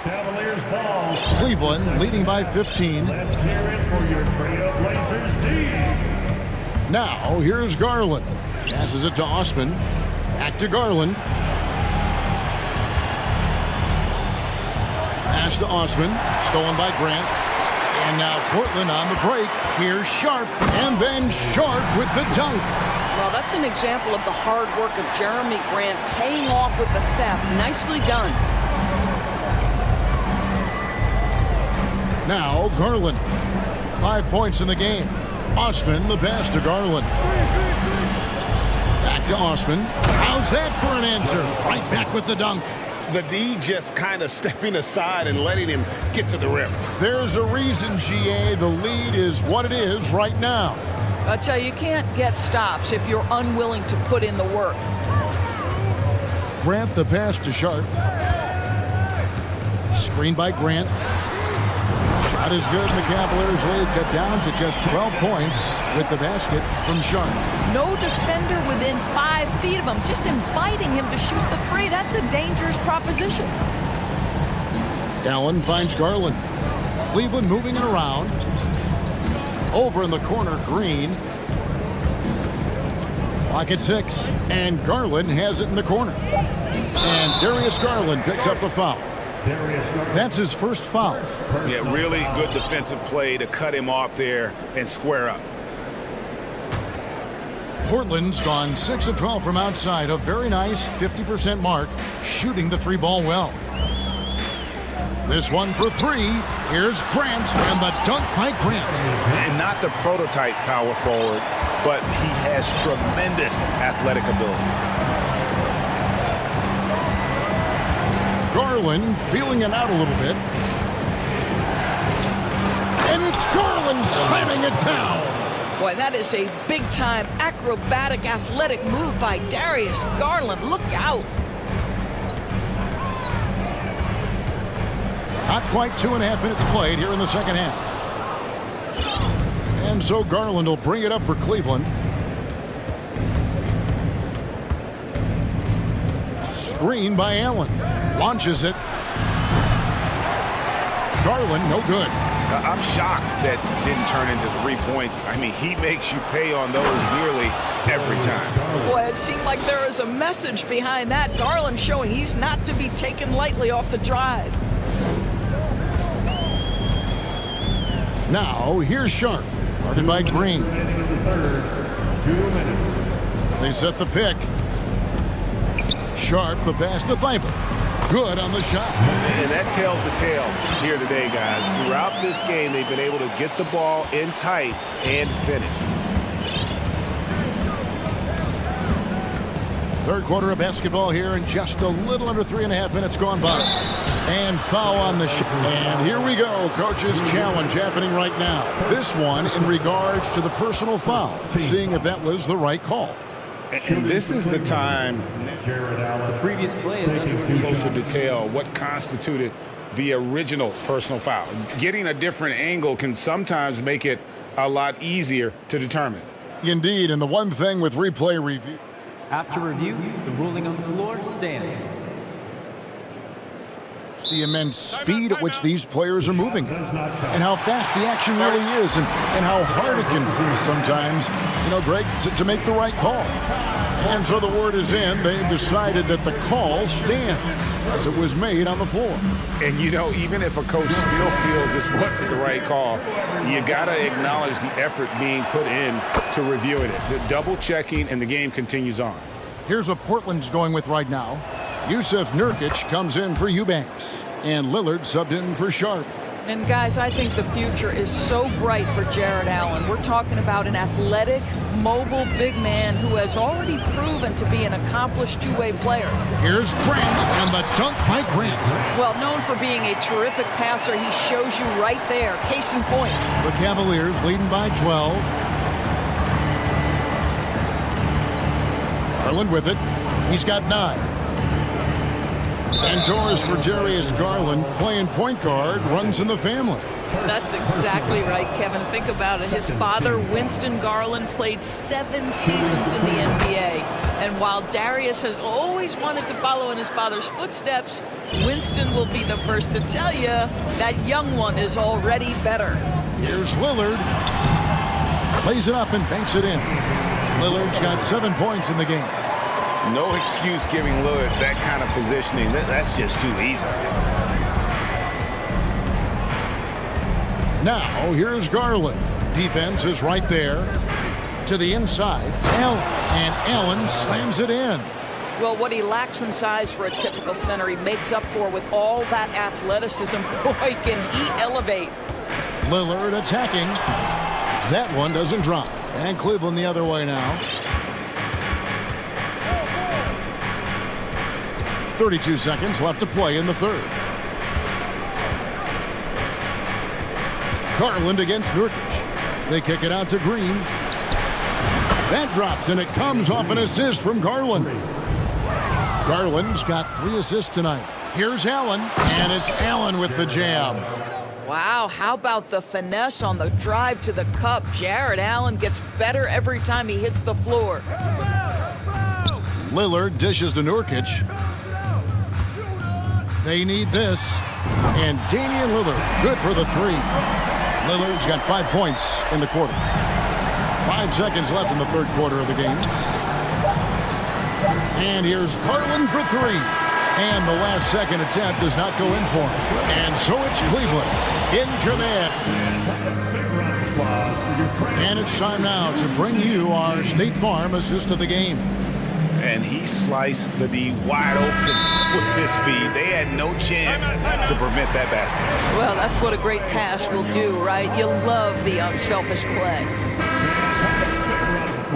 Cavaliers ball. Cleveland leading by 15. Let's hear it for your Trailblazers D. Now, here's Garland. Passes it to Osman. Back to Garland. Pass to Osman. Stolen by Grant. And now Portland on the break. Here's Sharp. And then Sharp with the dunk. Well, that's an example of the hard work of Jeremy Grant paying off with the theft. Nicely done. Now Garland. 5 points in the game. Osman the pass to Garland. Back to Osman. How's that for an answer? Right back with the dunk. The D just kind of stepping aside and letting him get to the rim. There's a reason, GA, the lead is what it is right now. I tell you, you can't get stops if you're unwilling to put in the work. Grant the pass to Sharp. Screen by Grant. Shot is good, and the Cavaliers lead cut down to just 12 points with the basket from Sharp. No defender within 5 feet of him, just inviting him to shoot the three. That's a dangerous proposition. Allen finds Garland. Cleveland moving it around. Over in the corner, Green. Clock at 6, and Garland has it in the corner. And Darius Garland picks up the foul. That's his first foul. Yeah, really good defensive play to cut him off there and square up. Portland's gone 6 of 12 from outside, a very nice 50% mark, shooting the three ball well. This one for 3. Here's Grant, and the dunk by Grant. And not the prototype power forward, but he has tremendous athletic ability. Garland feeling it out a little bit. And it's Garland slamming it down. Boy, that is a big-time acrobatic athletic move by Darius Garland. Look out. Not quite 2.5 minutes played here in the second half. And so Garland will bring it up for Cleveland. Screen by Allen. Launches it. Garland, no good. I'm shocked that didn't turn into 3 points. I mean, he makes you pay on those nearly every time. Boy, it seemed like there is a message behind that. Garland showing he's not to be taken lightly off the drive. Now, here's Sharp. Guarded by Green. They set the pick. Sharp, the pass to Thibault. Good on the shot. And that tells the tale here today, guys. Throughout this game, they've been able to get the ball in tight and finish. Third quarter of basketball here, and just a little under 3.5 minutes gone by. And foul on the shot. And here we go. Coach's challenge happening right now. This one in regards to the personal foul, seeing if that was the right call. And this is the time The previous play is under closer detail what constituted the original personal foul. Getting a different angle can sometimes make it a lot easier to determine. Indeed, and the one thing with replay review. After review, the ruling on the floor stands. The immense speed at which these players are moving and how fast the action really is and how hard it can be sometimes, Greg, to make the right call. And so the word is in. They've decided that the call stands as it was made on the floor. And, even if a coach still feels this wasn't the right call, you got to acknowledge the effort being put in to reviewing it. The double checking, and the game continues on. Here's what Portland's going with right now. Yusuf Nurkic comes in for Eubanks, and Lillard subbed in for Sharp. And guys, I think the future is so bright for Jared Allen. We're talking about an athletic, mobile big man who has already proven to be an accomplished two-way player. Here's Grant, and the dunk by Grant. Well, known for being a terrific passer, he shows you right there. Case in point. The Cavaliers leading by 12. Garland with it. He's got 9. And doors for Darius Garland, playing point guard, runs in the family. That's exactly right, Kevin. Think about it. His father, Winston Garland, played 7 seasons in the NBA. And while Darius has always wanted to follow in his father's footsteps, Winston will be the first to tell you that young one is already better. Here's Lillard. Plays it up and banks it in. Lillard's got 7 points in the game. No excuse giving Lillard that kind of positioning. That's just too easy. Now, here's Garland. Defense is right there. To the inside. Allen. And Allen slams it in. Well, what he lacks in size for a typical center, he makes up for with all that athleticism. Boy, can he elevate. Lillard attacking. That one doesn't drop. And Cleveland the other way now. 32 seconds left to play in the third. Garland against Nurkic. They kick it out to Green. That drops, and it comes off an assist from Garland. Garland's got 3 assists tonight. Here's Allen, and it's Allen with the jam. Wow, how about the finesse on the drive to the cup? Jared Allen gets better every time he hits the floor. Lillard dishes to Nurkic. They need this. And Damian Lillard, good for the 3. Lillard's got 5 points in the quarter. 5 seconds left in the third quarter of the game. And here's Garland for 3. And the last second attempt does not go in for him. And so it's Cleveland in command. And it's time now to bring you our State Farm assist of the game. And he sliced the D wide open with his feed. They had no chance to prevent that basket. Well, that's what a great pass will do, right? You love the unselfish play.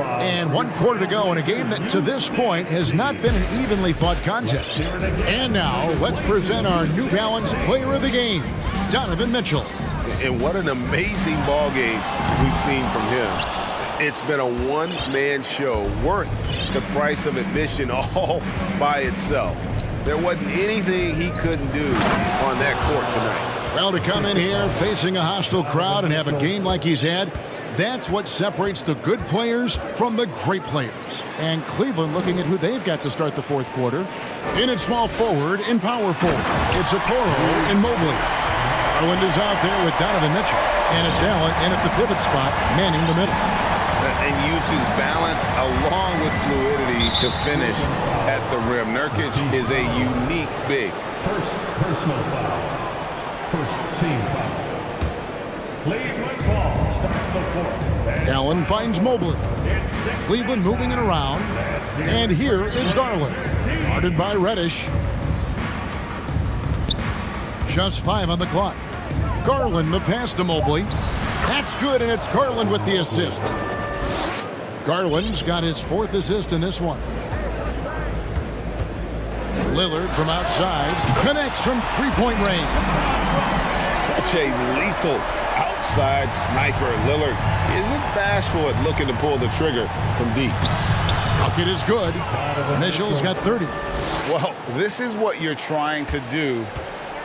And 1 quarter to go in a game that to this point has not been an evenly fought contest. And now let's present our New Balance Player of the Game, Donovan Mitchell. And what an amazing ball game we've seen from him. It's been a one-man show worth the price of admission all by itself. There wasn't anything he couldn't do on that court tonight. Well, to come in here facing a hostile crowd and have a game like he's had, that's what separates the good players from the great players. And Cleveland looking at who they've got to start the fourth quarter. In at small forward, in power forward, it's Okoro and Mobley. Garland is out there with Donovan Mitchell. And it's Allen in at the pivot spot, manning the middle. And uses balance along with fluidity to finish at the rim. Nurkic is a unique big. First personal foul. First team foul. Cleveland ball starts the fourth. Allen finds Mobley. Cleveland moving it around. And here is Garland. Guarded by Reddish. Just 5 on the clock. Garland the pass to Mobley. That's good, and it's Garland with the assist. Garland's got his 4th assist in this one. Lillard from outside connects from three-point range. Such a lethal outside sniper. Lillard isn't bashful at looking to pull the trigger from deep. Bucket is good. Mitchell's got 30. Well, this is what you're trying to do.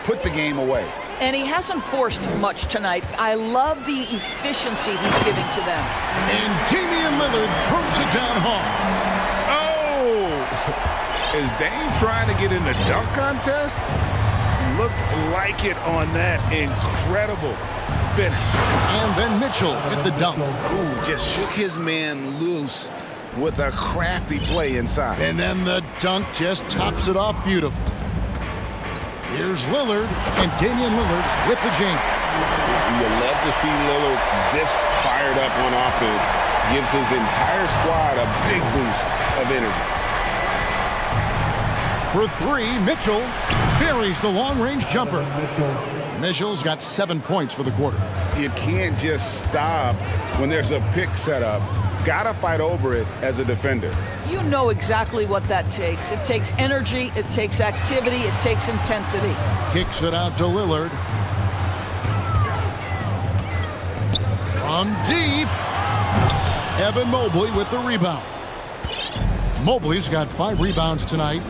Put the game away. And he hasn't forced much tonight. I love the efficiency he's giving to them. And Damian Lillard throws it down hard. Oh! Is Dame trying to get in the dunk contest? Looked like it on that incredible finish. And then Mitchell at the dunk. Ooh, just shook his man loose with a crafty play inside. And then the dunk just tops it off beautifully. Here's Lillard, and Damian Lillard with the jam. You love to see Lillard this fired up on offense. Gives his entire squad a big boost of energy. For 3, Mitchell buries the long-range jumper. Mitchell's got 7 points for the quarter. You can't just stop when there's a pick set up. Gotta fight over it as a defender. You know exactly what that takes. It takes energy, it takes activity, it takes intensity. Kicks it out to Lillard. From deep. Evan Mobley with the rebound. Mobley's got 5 rebounds tonight.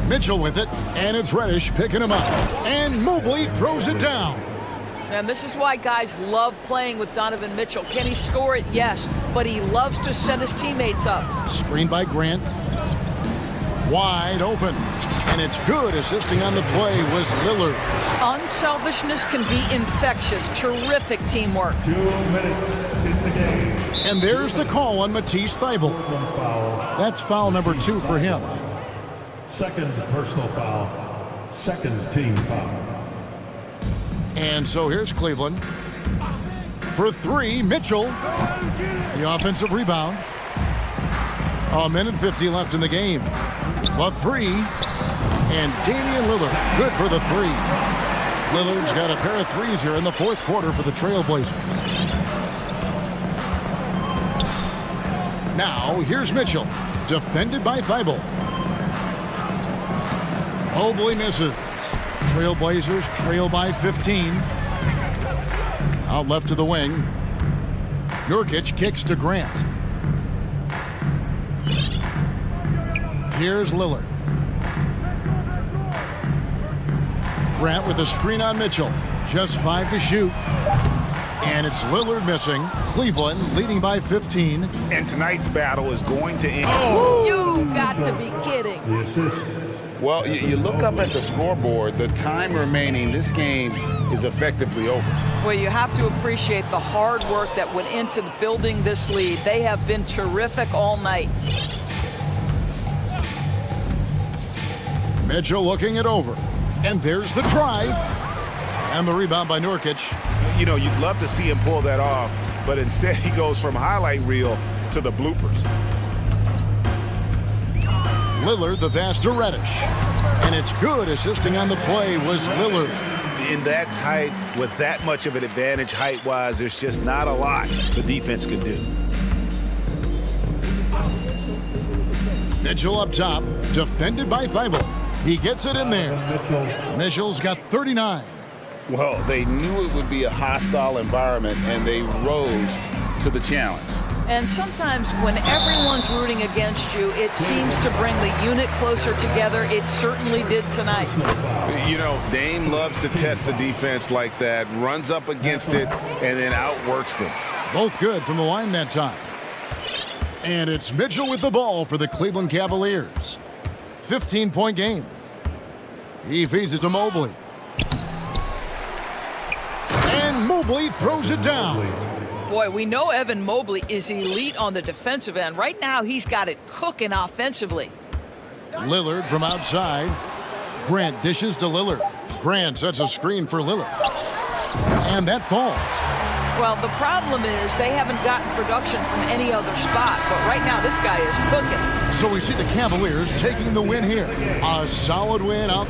Mitchell with it, and it's Reddish picking him up. And Mobley throws it down. And this is why guys love playing with Donovan Mitchell. Can he score it? Yes. But he loves to set his teammates up. Screen by Grant. Wide open. And it's good. Assisting on the play was Lillard. Unselfishness can be infectious. Terrific teamwork. 2 minutes in the game. And there's the call on Matisse Thybulle. That's foul number 2 for him. Second personal foul. Second team foul. And so here's Cleveland. For 3, Mitchell. The offensive rebound. 1:50 left in the game. The 3. And Damian Lillard, good for the 3. Lillard's got a pair of 3s here in the fourth quarter for the Trailblazers. Now, here's Mitchell. Defended by Thybulle. Mobley misses. Trailblazers trail by 15. Out left to the wing. Nurkic kicks to Grant. Here's Lillard. Grant with a screen on Mitchell. Just 5 to shoot. And it's Lillard missing. Cleveland leading by 15. And tonight's battle is going to end. Oh! You got to be kidding. The assist. Well, you look up at the scoreboard. The time remaining, this game is effectively over. Well, you have to appreciate the hard work that went into building this lead. They have been terrific all night. Mitchell looking it over. And there's the drive. And the rebound by Nurkic. You know, you'd love to see him pull that off, but instead he goes from highlight reel to the bloopers. Lillard the pass to Reddish. And it's good. Assisting on the play was Lillard. in that tight, with that much of an advantage height-wise, there's just not a lot the defense could do. Mitchell up top, defended by Thibault. He gets it in there. Mitchell's got 39. Well, they knew it would be a hostile environment, and they rose to the challenge. And sometimes when everyone's rooting against you, it seems to bring the unit closer together. It certainly did tonight. You know, Dame loves to test the defense like that, runs up against it, and then outworks them. Both good from the line that time. And it's Mitchell with the ball for the Cleveland Cavaliers. 15-point game. He feeds it to Mobley. And Mobley throws it down. Boy, we know Evan Mobley is elite on the defensive end. Right now, he's got it cooking offensively. Lillard from outside. Grant dishes to Lillard. Grant sets a screen for Lillard. And that falls. Well, the problem is they haven't gotten production from any other spot. But right now, this guy is cooking. So we see the Cavaliers taking the win here. A solid win out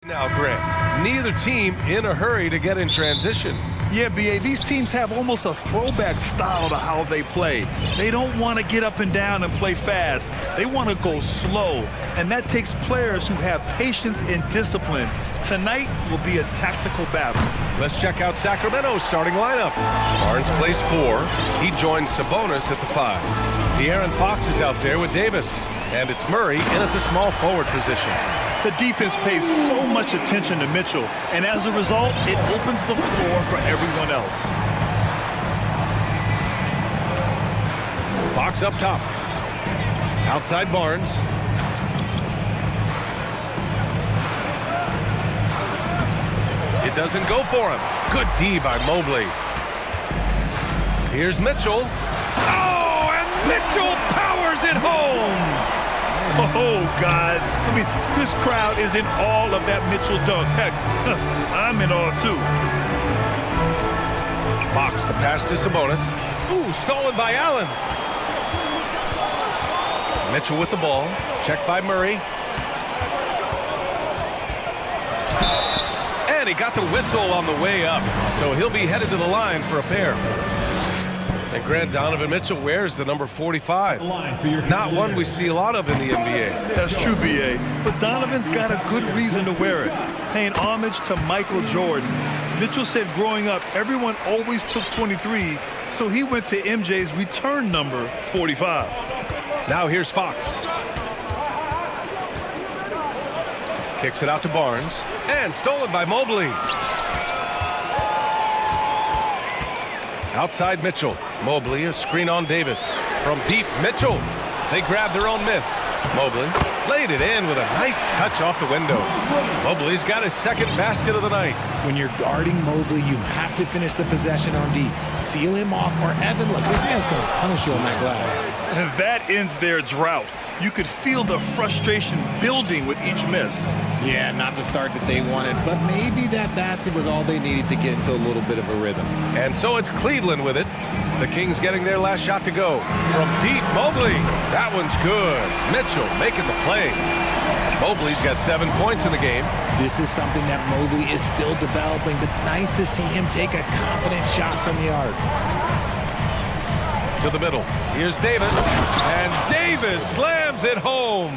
Now, Grant, neither team in a hurry to get in transition. Yeah, B.A., these teams have almost a throwback style to how they play. They don't want to get up and down and play fast. They want to go slow, and that takes players who have patience and discipline. Tonight will be a tactical battle. Let's check out Sacramento's starting lineup. Barnes plays 4. He joins Sabonis at the 5. De'Aaron Fox is out there with Davis, and it's Murray in at the small forward position. The defense pays so much attention to Mitchell, and as a result, it opens the floor for everyone else. Fox up top. Outside Barnes. It doesn't go for him. Good D by Mobley. Here's Mitchell. Oh, and Mitchell powers it home. Oh, guys, I mean, this crowd is in awe of that Mitchell dunk. Heck, I'm in awe, too. Fox, the pass to Sabonis. Ooh, stolen by Allen. Mitchell with the ball. Checked by Murray. And he got the whistle on the way up, so he'll be headed to the line for a pair. And Grant, Donovan Mitchell wears the number 45. Not one we see a lot of in the NBA. That's true, B.A., but Donovan's got a good reason to wear it, paying homage to Michael Jordan. Mitchell said growing up, everyone always took 23, so he went to MJ's return number, 45. Now here's Fox. Kicks it out to Barnes, and stolen by Mobley. Outside Mitchell. Mobley, a screen on Davis. From deep, Mitchell. They grab their own miss. Mobley laid it in with a nice touch off the window. Mobley's got his second basket of the night. When you're guarding Mobley, you have to finish the possession on D. Seal him off, or Evan, look, this man's going to punish you on that glass. And that ends their drought. You could feel the frustration building with each miss. Yeah, not the start that they wanted, but maybe that basket was all they needed to get into a little bit of a rhythm. And so it's Cleveland with it. The Kings getting their last shot to go. From deep, Mobley. That one's good. Mitchell making the play. Mobley's got 7 points in the game. This is something that Mobley is still developing, but nice to see him take a confident shot from the arc. To the middle. Here's Davis. And Davis slams it home.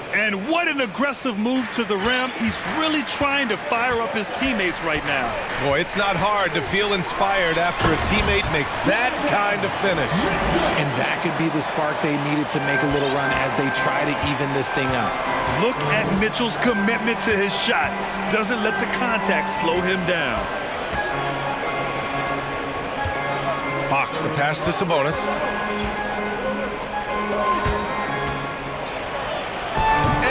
And what an aggressive move to the rim. He's really trying to fire up his teammates right now. Boy, it's not hard to feel inspired after a teammate makes that kind of finish. And that could be the spark they needed to make a little run as they try to even this thing up. Look at Mitchell's commitment to his shot. Doesn't let the contact slow him down. Fox, the pass to Sabonis.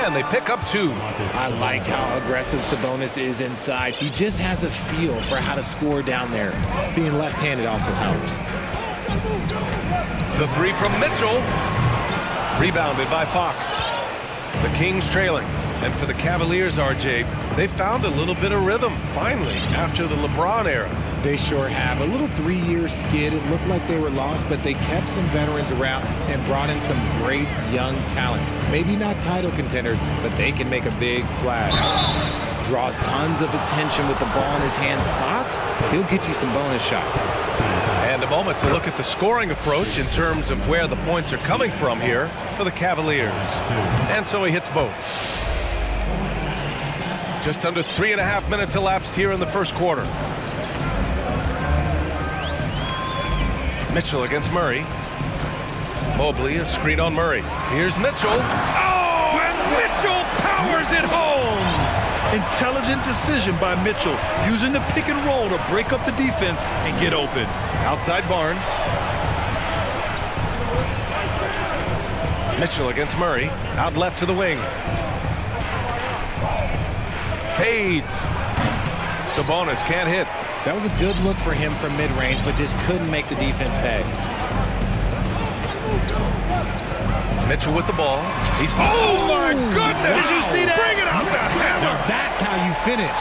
And they pick up 2. I like how aggressive Sabonis is inside. He just has a feel for how to score down there. Being left-handed also helps. The 3 from Mitchell. Rebounded by Fox. The Kings trailing. And for the Cavaliers, RJ, they found a little bit of rhythm, finally, after the LeBron era. They sure have. A little 3-year skid. It looked like they were lost, but they kept some veterans around and brought in some great young talent. Maybe not title contenders, but they can make a big splash. Draws tons of attention with the ball in his hands. Fox, he'll get you some bonus shots. And a moment to look at the scoring approach in terms of where the points are coming from here for the Cavaliers. And so he hits both. Just under 3.5 minutes elapsed here in the first quarter. Mitchell against Murray. Mobley, a screen on Murray. Here's Mitchell. Oh, and Mitchell powers it home! Intelligent decision by Mitchell, using the pick and roll to break up the defense and get open. Outside Barnes. Mitchell against Murray. Out left to the wing. Fades. Sabonis can't hit. That was a good look for him from mid-range, but just couldn't make the defense pay. Mitchell with the ball. He's... Oh, my goodness! Did you see that? Bring it out the hammer! Now that's how you finish.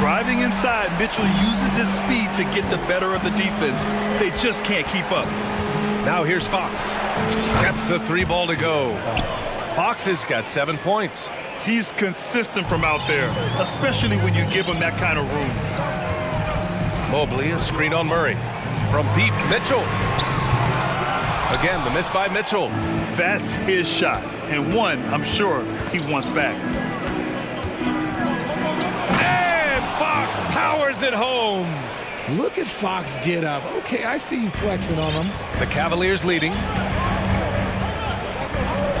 Driving inside, Mitchell uses his speed to get the better of the defense. They just can't keep up. Now here's Fox. Gets the 3 ball to go. Fox has got 7 points. He's consistent from out there, especially when you give him that kind of room. Mobley, a screen on Murray. From deep, Mitchell. Again, the miss by Mitchell. That's his shot, and one I'm sure he wants back. And Fox powers it home. Look at Fox get up. Okay, I see you flexing on him. The Cavaliers leading.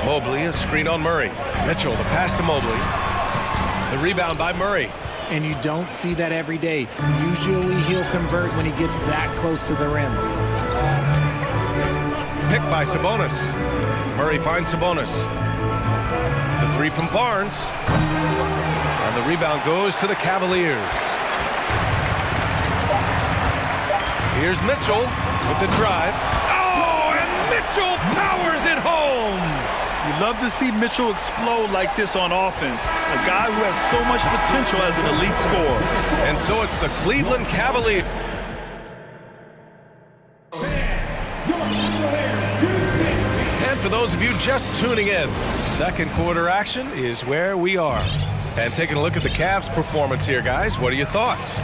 Mobley, a screen on Murray. Mitchell, the pass to Mobley. The rebound by Murray. And you don't see that every day. Usually he'll convert when he gets that close to the rim. Picked by Sabonis. Murray finds Sabonis. The three from Barnes. And the rebound goes to the Cavaliers. Here's Mitchell with the drive. Oh, and Mitchell powers it home! You love to see Mitchell explode like this on offense. A guy who has so much potential as an elite scorer. And so it's the Cleveland Cavaliers. And for those of you just tuning in, second quarter action is where we are. And taking a look at the Cavs' performance here, guys. What are your thoughts?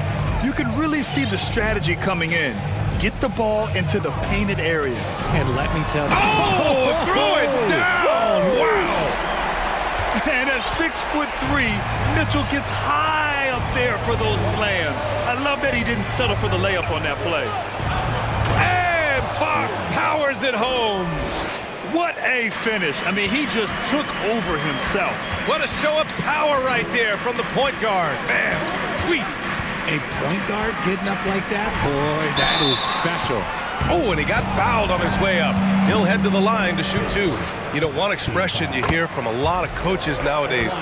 You can really see the strategy coming in. Get the ball into the painted area. And let me tell you. Oh, throw it down! Wow! And at 6'3", Mitchell gets high up there for those slams. I love that he didn't settle for the layup on that play. And Fox powers it home. What a finish. I mean, he just took over himself. What a show of power right there from the point guard. Man, sweet. A point guard getting up like that? Boy, that is special. Oh, and he got fouled on his way up. He'll head to the line to shoot two. You know, one expression you hear from a lot of coaches nowadays,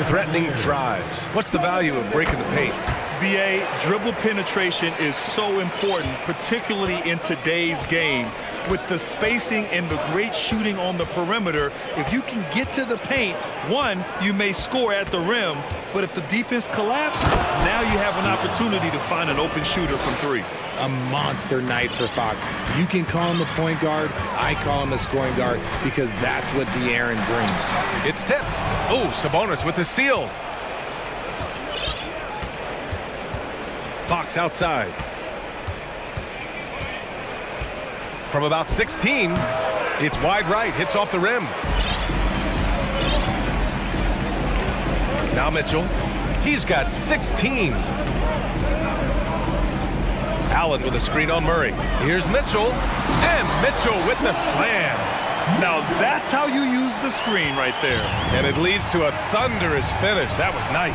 threatening drives. What's the value of breaking the paint? BA, dribble penetration is so important, particularly in today's game. With the spacing and the great shooting on the perimeter, if you can get to the paint, one, you may score at the rim, but if the defense collapses, now you have an opportunity to find an open shooter from three. A monster night for Fox. You can call him a point guard. I call him a scoring guard because that's what De'Aaron brings. It's tipped. Oh, Sabonis with the steal. Fox outside. From about 16, it's wide right, hits off the rim. Now Mitchell, he's got 16. Allen with a screen on Murray. Here's Mitchell, and Mitchell with the slam. Now that's how you use the screen right there. And it leads to a thunderous finish. That was nice.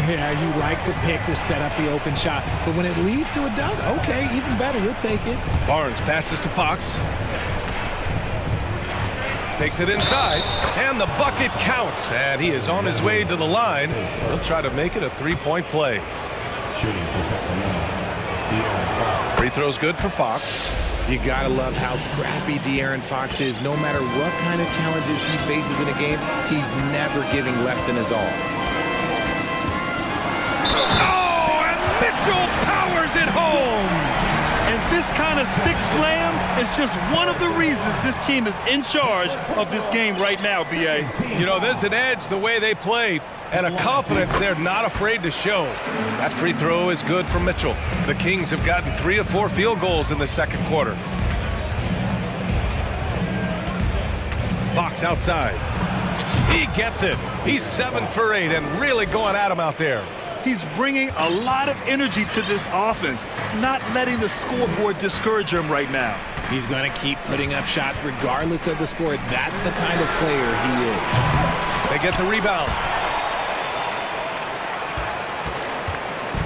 Yeah, you like the pick to set up the open shot. But when it leads to a dunk, okay, even better, you'll take it. Barnes passes to Fox. Takes it inside, and the bucket counts. And he is on his way to the line. He'll try to make it a three-point play. Free throw's good for Fox. You gotta love how scrappy De'Aaron Fox is. No matter what kind of challenges he faces in a game, he's never giving less than his all. Oh, and Mitchell powers it home! And this kind of sick slam is just one of the reasons this team is in charge of this game right now, B.A. You know, there's an edge the way they play and a confidence they're not afraid to show. That free throw is good for Mitchell. The Kings have gotten 3 of 4 field goals in the second quarter. Fox outside. He gets it. He's 7 for 8 and really going at him out there. He's bringing a lot of energy to this offense, not letting the scoreboard discourage him right now. He's going to keep putting up shots regardless of the score. That's the kind of player he is. They get the rebound.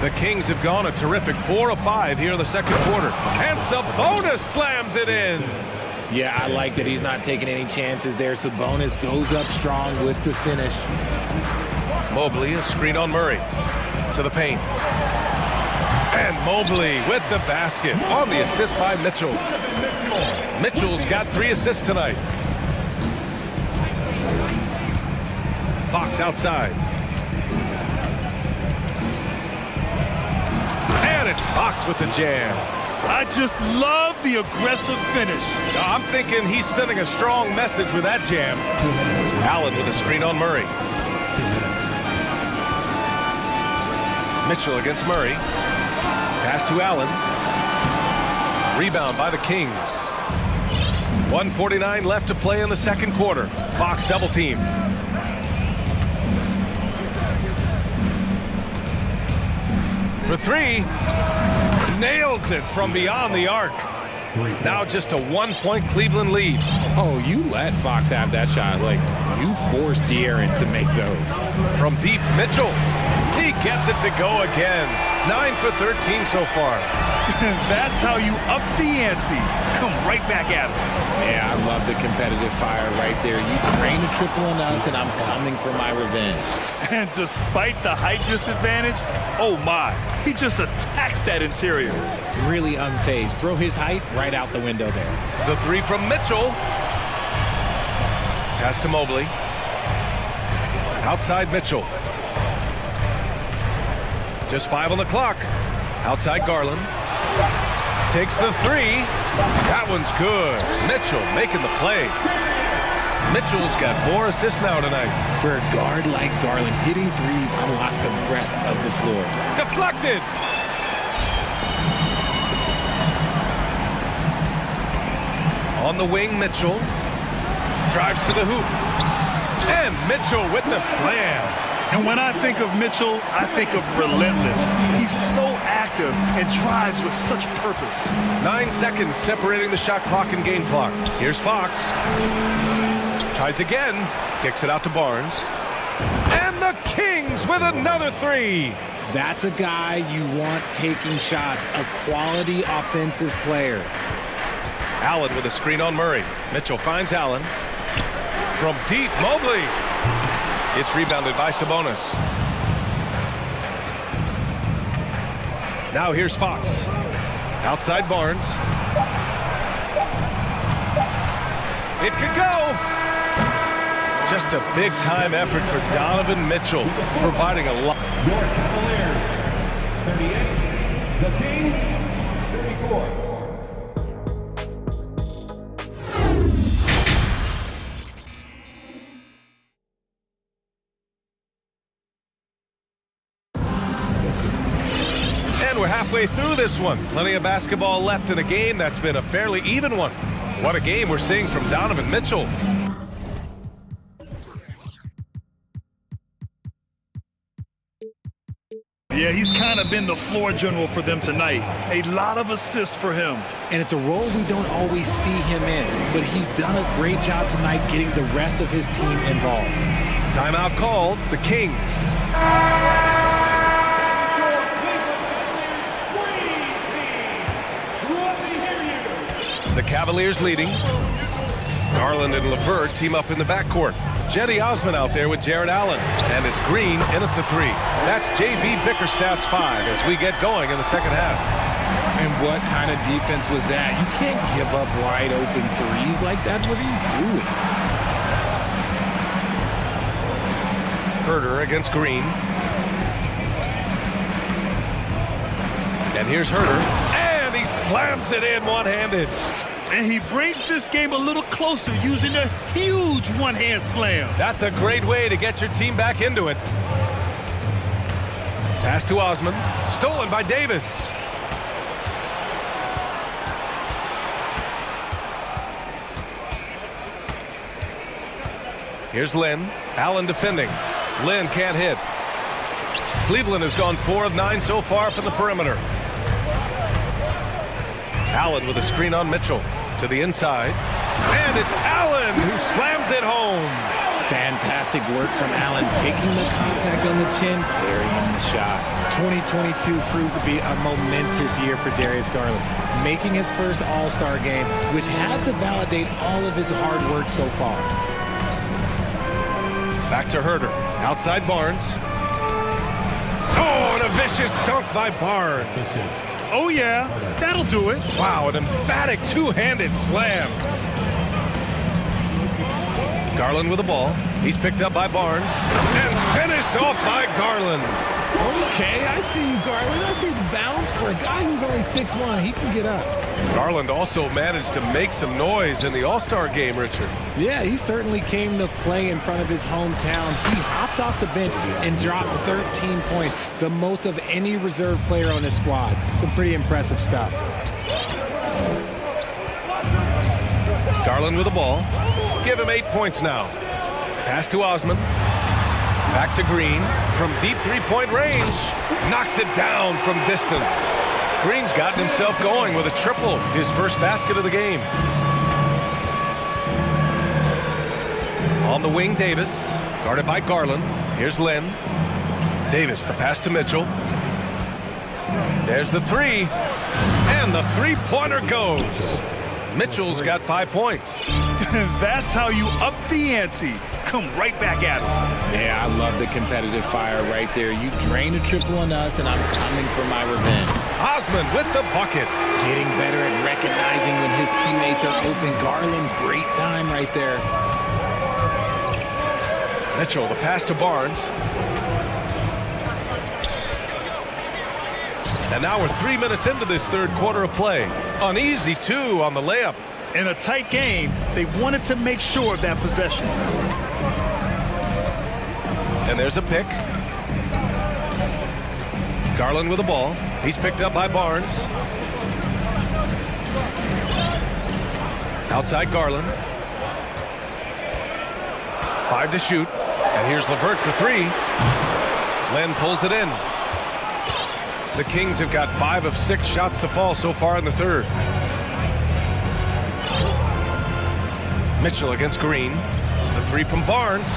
The Kings have gone a terrific 4 of 5 here in the second quarter. And Sabonis slams it in. Yeah, I like that he's not taking any chances there. Sabonis goes up strong with the finish. Mobley, a screen on Murray. To the paint. And Mobley with the basket on the assist by Mitchell. Mitchell's got 3 assists tonight. Fox outside. And it's Fox with the jam. I just love the aggressive finish. I'm thinking he's sending a strong message with that jam. Allen with a screen on Murray. Mitchell against Murray. Pass to Allen. Rebound by the Kings. 1:49 left to play in the second quarter. Fox double team. For three. Nails it from beyond the arc. Now just a 1-point Cleveland lead. Oh, you let Fox have that shot. Like, you forced De'Aaron to make those. From deep, Mitchell. He gets it to go again. 9 for 13 so far. That's how you up the ante. Come right back at him. Yeah, I love the competitive fire right there. You drain a triple on us, and I'm coming for my revenge. And despite the height disadvantage, oh my, he just attacks that interior. Really unfazed. Throw his height right out the window there. The three from Mitchell. Pass to Mobley. Outside Mitchell. Just 5 on the clock. Outside Garland. Takes the three. That one's good. Mitchell making the play. Mitchell's got 4 assists now tonight. For a guard like Garland, hitting threes unlocks the rest of the floor. Deflected. On the wing, Mitchell. Drives to the hoop. And Mitchell with the slam. And when I think of Mitchell, I think of relentless. He's so active and drives with such purpose. 9 seconds separating the shot clock and game clock. Here's Fox. Tries again. Kicks it out to Barnes. And the Kings with another three. That's a guy you want taking shots. A quality offensive player. Allen with a screen on Murray. Mitchell finds Allen. From deep, Mobley. It's rebounded by Sabonis. Now here's Fox. Outside Barnes. It could go. Just a big-time effort for Donovan Mitchell, providing a lot. Your Cavaliers, 38. The Kings, 34. We're halfway through this one. Plenty of basketball left in a game that's been a fairly even one. What a game we're seeing from Donovan Mitchell. Yeah, he's kind of been the floor general for them tonight. A lot of assists for him. And it's a role we don't always see him in, but he's done a great job tonight getting the rest of his team involved. Timeout called, the Kings. The Cavaliers leading. Garland and LeVert team up in the backcourt. Jetty Osman out there with Jared Allen. And it's Green in at the three. That's JV Bickerstaff's 5 as we get going in the second half. And what kind of defense was that? You can't give up wide open threes like that. What are you doing? Herter against Green. And here's Herter. And he slams it in one-handed. And he brings this game a little closer using a huge one-hand slam. That's a great way to get your team back into it. Pass to Osman. Stolen by Davis. Here's Lynn. Allen defending. Lynn can't hit. Cleveland has gone 4 of 9 so far from the perimeter. Allen with a screen on Mitchell. To the inside. And it's Allen who slams it home. Fantastic work from Allen, taking the contact on the chin, burying the shot. 2022 proved to be a momentous year for Darius Garland, making his first All-Star game, which had to validate all of his hard work so far. Back to Herter. Outside Barnes. Oh, and a vicious dunk by Barnes. Oh, yeah, that'll do it. Wow, an emphatic two-handed slam. Garland with the ball. He's picked up by Barnes and finished off by Garland. Okay, I see you, Garland. I see the bounce for a guy who's only 6'1". He can get up. Garland also managed to make some noise in the All-Star game, Richard. Yeah, he certainly came to play in front of his hometown. He hopped off the bench and dropped 13 points, the most of any reserve player on his squad. Some pretty impressive stuff. Garland with the ball. Give him 8 points now. Pass to Osman. Back to Green from deep three-point range. Knocks it down from distance. Green's gotten himself going with a triple, his first basket of the game. On the wing, Davis, guarded by Garland. Here's Lynn. Davis, the pass to Mitchell. There's the three, and the three-pointer goes. Mitchell's got 5 points. That's how you up the ante. Come right back at him. Yeah, I love the competitive fire right there. You drain a triple on us, and I'm coming for my revenge. Osman with the bucket. Getting better at recognizing when his teammates are open. Garland, great time right there. Mitchell, the pass to Barnes. And now we're 3 minutes into this third quarter of play. Uneasy, too, on the layup. In a tight game, they wanted to make sure of that possession. And there's a pick. Garland with the ball. He's picked up by Barnes. Outside Garland. 5 to shoot. And here's LeVert for 3. Len pulls it in. The Kings have got 5 of 6 shots to fall so far in the third. Mitchell against Green. The 3 from Barnes.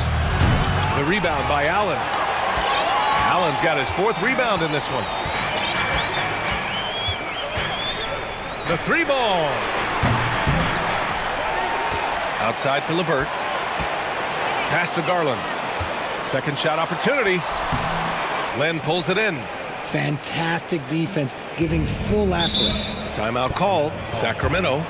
The rebound by Allen. Allen's got his 4th rebound in this one. The 3 ball. Outside for LeVert. Pass to Garland. Second shot opportunity. Len pulls it in. Fantastic defense, giving full effort. Timeout called. Sacramento.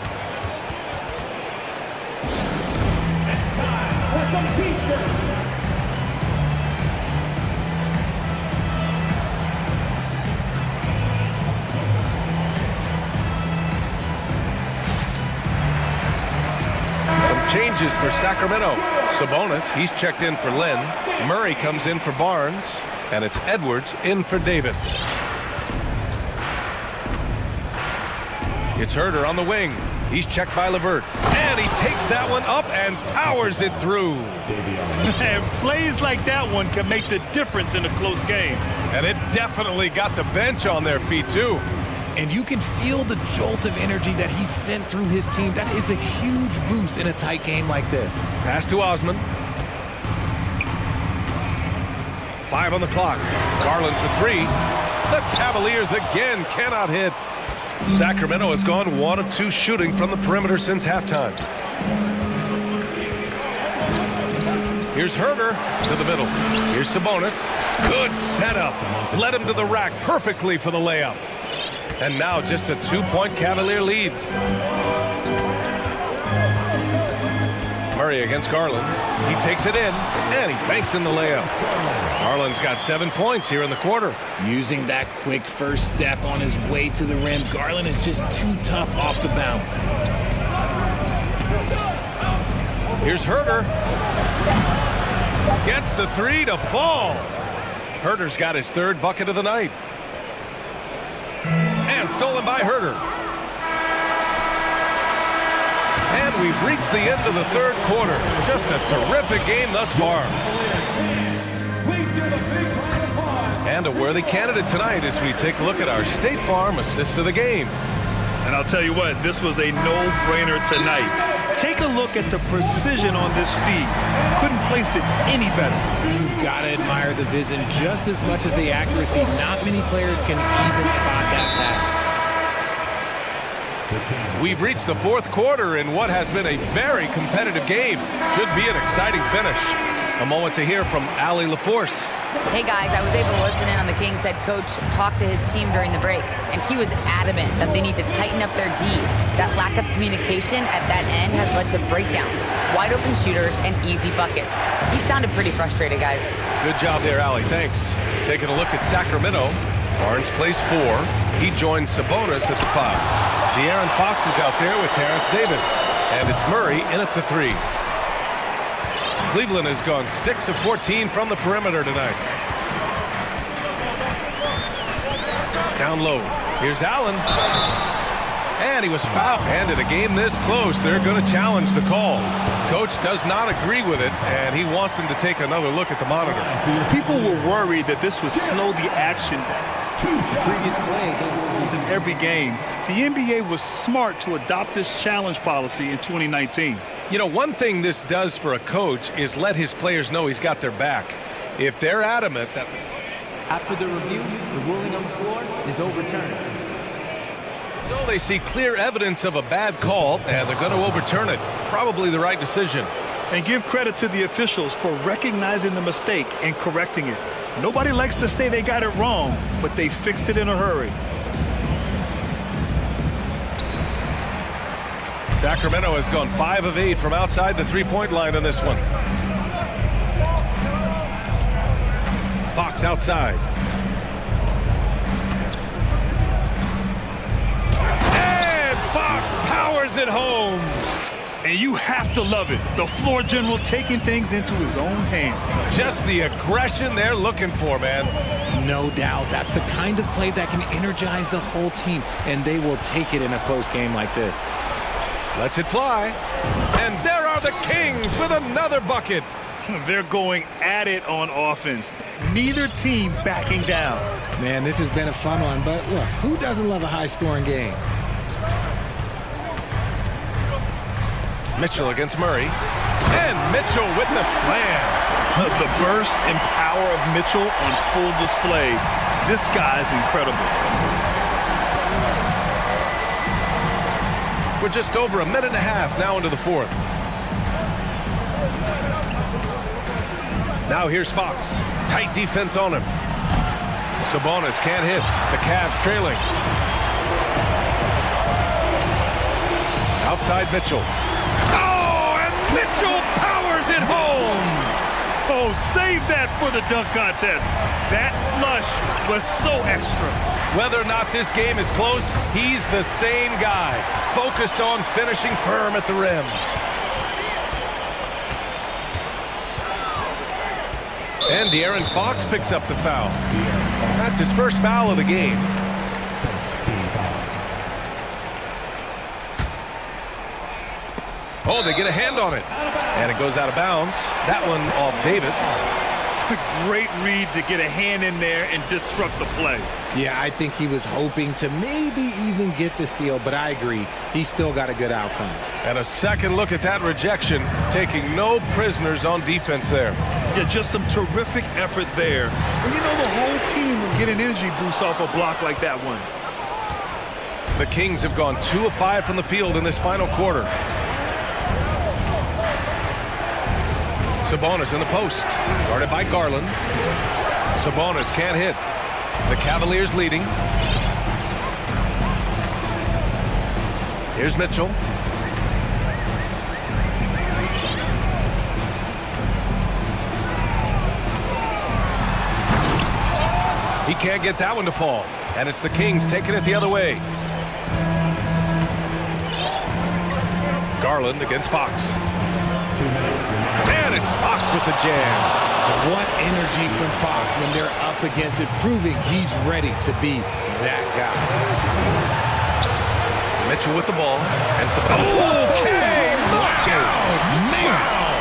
Changes for Sacramento. Sabonis, he's checked in for Lynn. Murray comes in for Barnes. And it's Edwards in for Davis. It's Herter on the wing. He's checked by LeVert. And he takes that one up and powers it through. And plays like that one can make the difference in a close game. And it definitely got the bench on their feet, too. And you can feel the jolt of energy that he sent through his team. That is a huge boost in a tight game like this. Pass to Osman. 5 on the clock. Garland for 3. The Cavaliers again cannot hit. Sacramento has gone 1 of 2 shooting from the perimeter since halftime. Here's Herter to the middle. Here's Sabonis. Good setup. Led him to the rack perfectly for the layup. And now just a 2-point Cavalier lead. Murray against Garland. He takes it in, and he banks in the layup. Garland's got 7 points here in the quarter. Using that quick first step on his way to the rim, Garland is just too tough off the bounce. Here's Herter. Gets the 3 to fall. Herter's got his 3rd bucket of the night. And stolen by Herter. And we've reached the end of the third quarter. Just a terrific game thus far. And a worthy candidate tonight as we take a look at our State Farm assist of the game. And I'll tell you what, this was a no-brainer tonight. Take a look at the precision on this feed. Couldn't place it any better. You've got to admire the vision just as much as the accuracy. Not many players can even spot that pass. We've reached the fourth quarter in what has been a very competitive game. Should be an exciting finish. A moment to hear from Allie LaForce. Hey guys, I was able to listen in on the Kings head coach talk to his team during the break, and he was adamant that they need to tighten up their D. That lack of communication at that end has led to breakdowns, wide open shooters, and easy buckets. He sounded pretty frustrated, guys. Good job there, Allie. Thanks. Taking a look at Sacramento. Barnes plays 4. He joins Sabonis at the 5. De'Aaron Fox is out there with Terrence Davis. And it's Murray in at the 3. Cleveland has gone 6 of 14 from the perimeter tonight. Down low. Here's Allen. And he was fouled. And in a game this close, they're going to challenge the call. Coach does not agree with it, and he wants him to take another look at the monitor. People were worried that this would slow the action down. Previous plays in every game. The NBA was smart to adopt this challenge policy in 2019. You know, one thing this does for a coach is let his players know he's got their back. If they're adamant that... After the review, the ruling on the floor is overturned. So they see clear evidence of a bad call, and they're going to overturn it. Probably the right decision. And give credit to the officials for recognizing the mistake and correcting it. Nobody likes to say they got it wrong, but they fixed it in a hurry. Sacramento has gone 5 of 8 from outside the three-point line on this one. Fox outside. And Fox powers it home. And you have to love it. The floor general taking things into his own hands. Just the aggression they're looking for, man. No doubt. That's the kind of play that can energize the whole team, and they will take it in a close game like this. Lets it fly. And there are the Kings with another bucket. They're going at it on offense. Neither team backing down. Man, this has been a fun one, but look, who doesn't love a high-scoring game? Mitchell against Murray. And Mitchell with the slam. The burst and power of Mitchell on full display. This guy's incredible. We're just over a minute and a half now into the fourth. Now here's Fox. Tight defense on him. Sabonis can't hit. The Cavs trailing. Outside Mitchell. Oh, and Mitchell powers it home. Oh, save that for the dunk contest. That flush was so extra. Whether or not this game is close, he's the same guy, focused on finishing firm at the rim. And De'Aaron Fox picks up the foul. That's his first foul of the game. Oh, they get a hand on it. And it goes out of bounds. That one off Davis. Great read to get a hand in there and disrupt the play. Yeah, I think he was hoping to maybe even get the steal, but I agree. He still got a good outcome. And a second look at that rejection, taking no prisoners on defense there. Yeah, just some terrific effort there. And you know the whole team will get an energy boost off a block like that one. The Kings have gone 2 of 5 from the field in this final quarter. Sabonis in the post, guarded by Garland. Sabonis can't hit. The Cavaliers leading. Here's Mitchell. He can't get that one to fall. And it's the Kings taking it the other way. Garland against Fox. And it's Fox with the jam. What energy from Fox when they're up against it, proving he's ready to be that guy. Mitchell with the ball. And okay, knockout! Wow.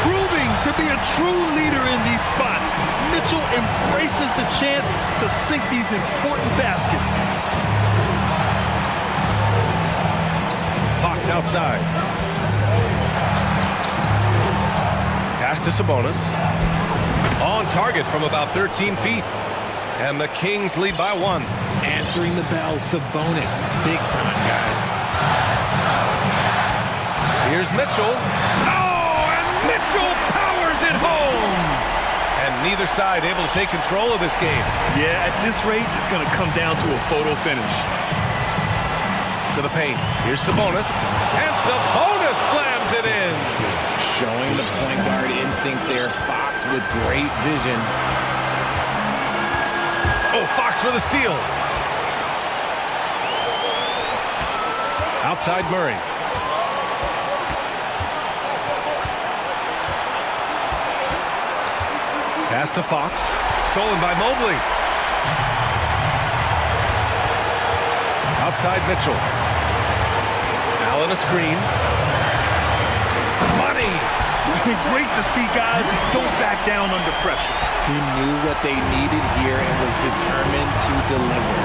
Proving to be a true leader in these spots. Mitchell embraces the chance to sink these important baskets. Fox outside. Pass to Sabonis. On target from about 13 feet. And the Kings lead by 1. Answering the bell, Sabonis. Big time, guys. Here's Mitchell. Oh, and Mitchell powers it home. And neither side able to take control of this game. Yeah, at this rate, it's going to come down to a photo finish. To the paint. Here's Sabonis. And Sabonis slams it in. Showing the point guard instincts there. Fox with great vision. Oh, Fox with a steal. Outside Murray. Pass to Fox. Stolen by Mobley. Outside Mitchell. Allen a screen. Money! Great to see guys who don't back down under pressure. He knew what they needed here and was determined to deliver.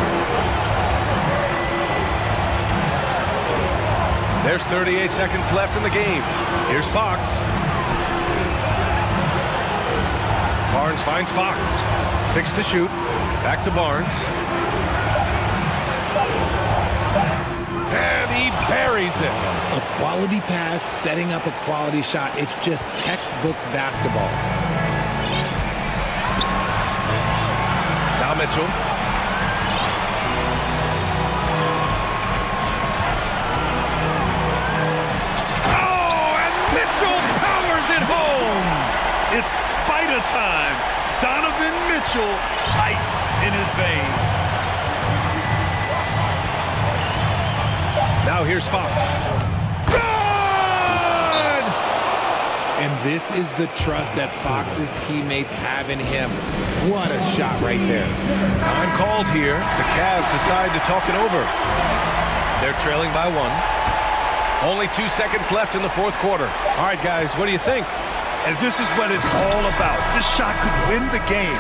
There's 38 seconds left in the game. Here's Fox. Barnes finds Fox. 6 to shoot. Back to Barnes. And he buries it. A quality pass, setting up a quality shot. It's just textbook basketball. Now Mitchell. Oh, and Mitchell powers it home. It's spider time. Donovan Mitchell, ice in his veins. Now here's Fox. Good! And this is the trust that Fox's teammates have in him. What a shot right there. Time called here. The Cavs decide to talk it over. They're trailing by 1. Only 2 seconds left in the fourth quarter. All right, guys, what do you think? And this is what it's all about. This shot could win the game.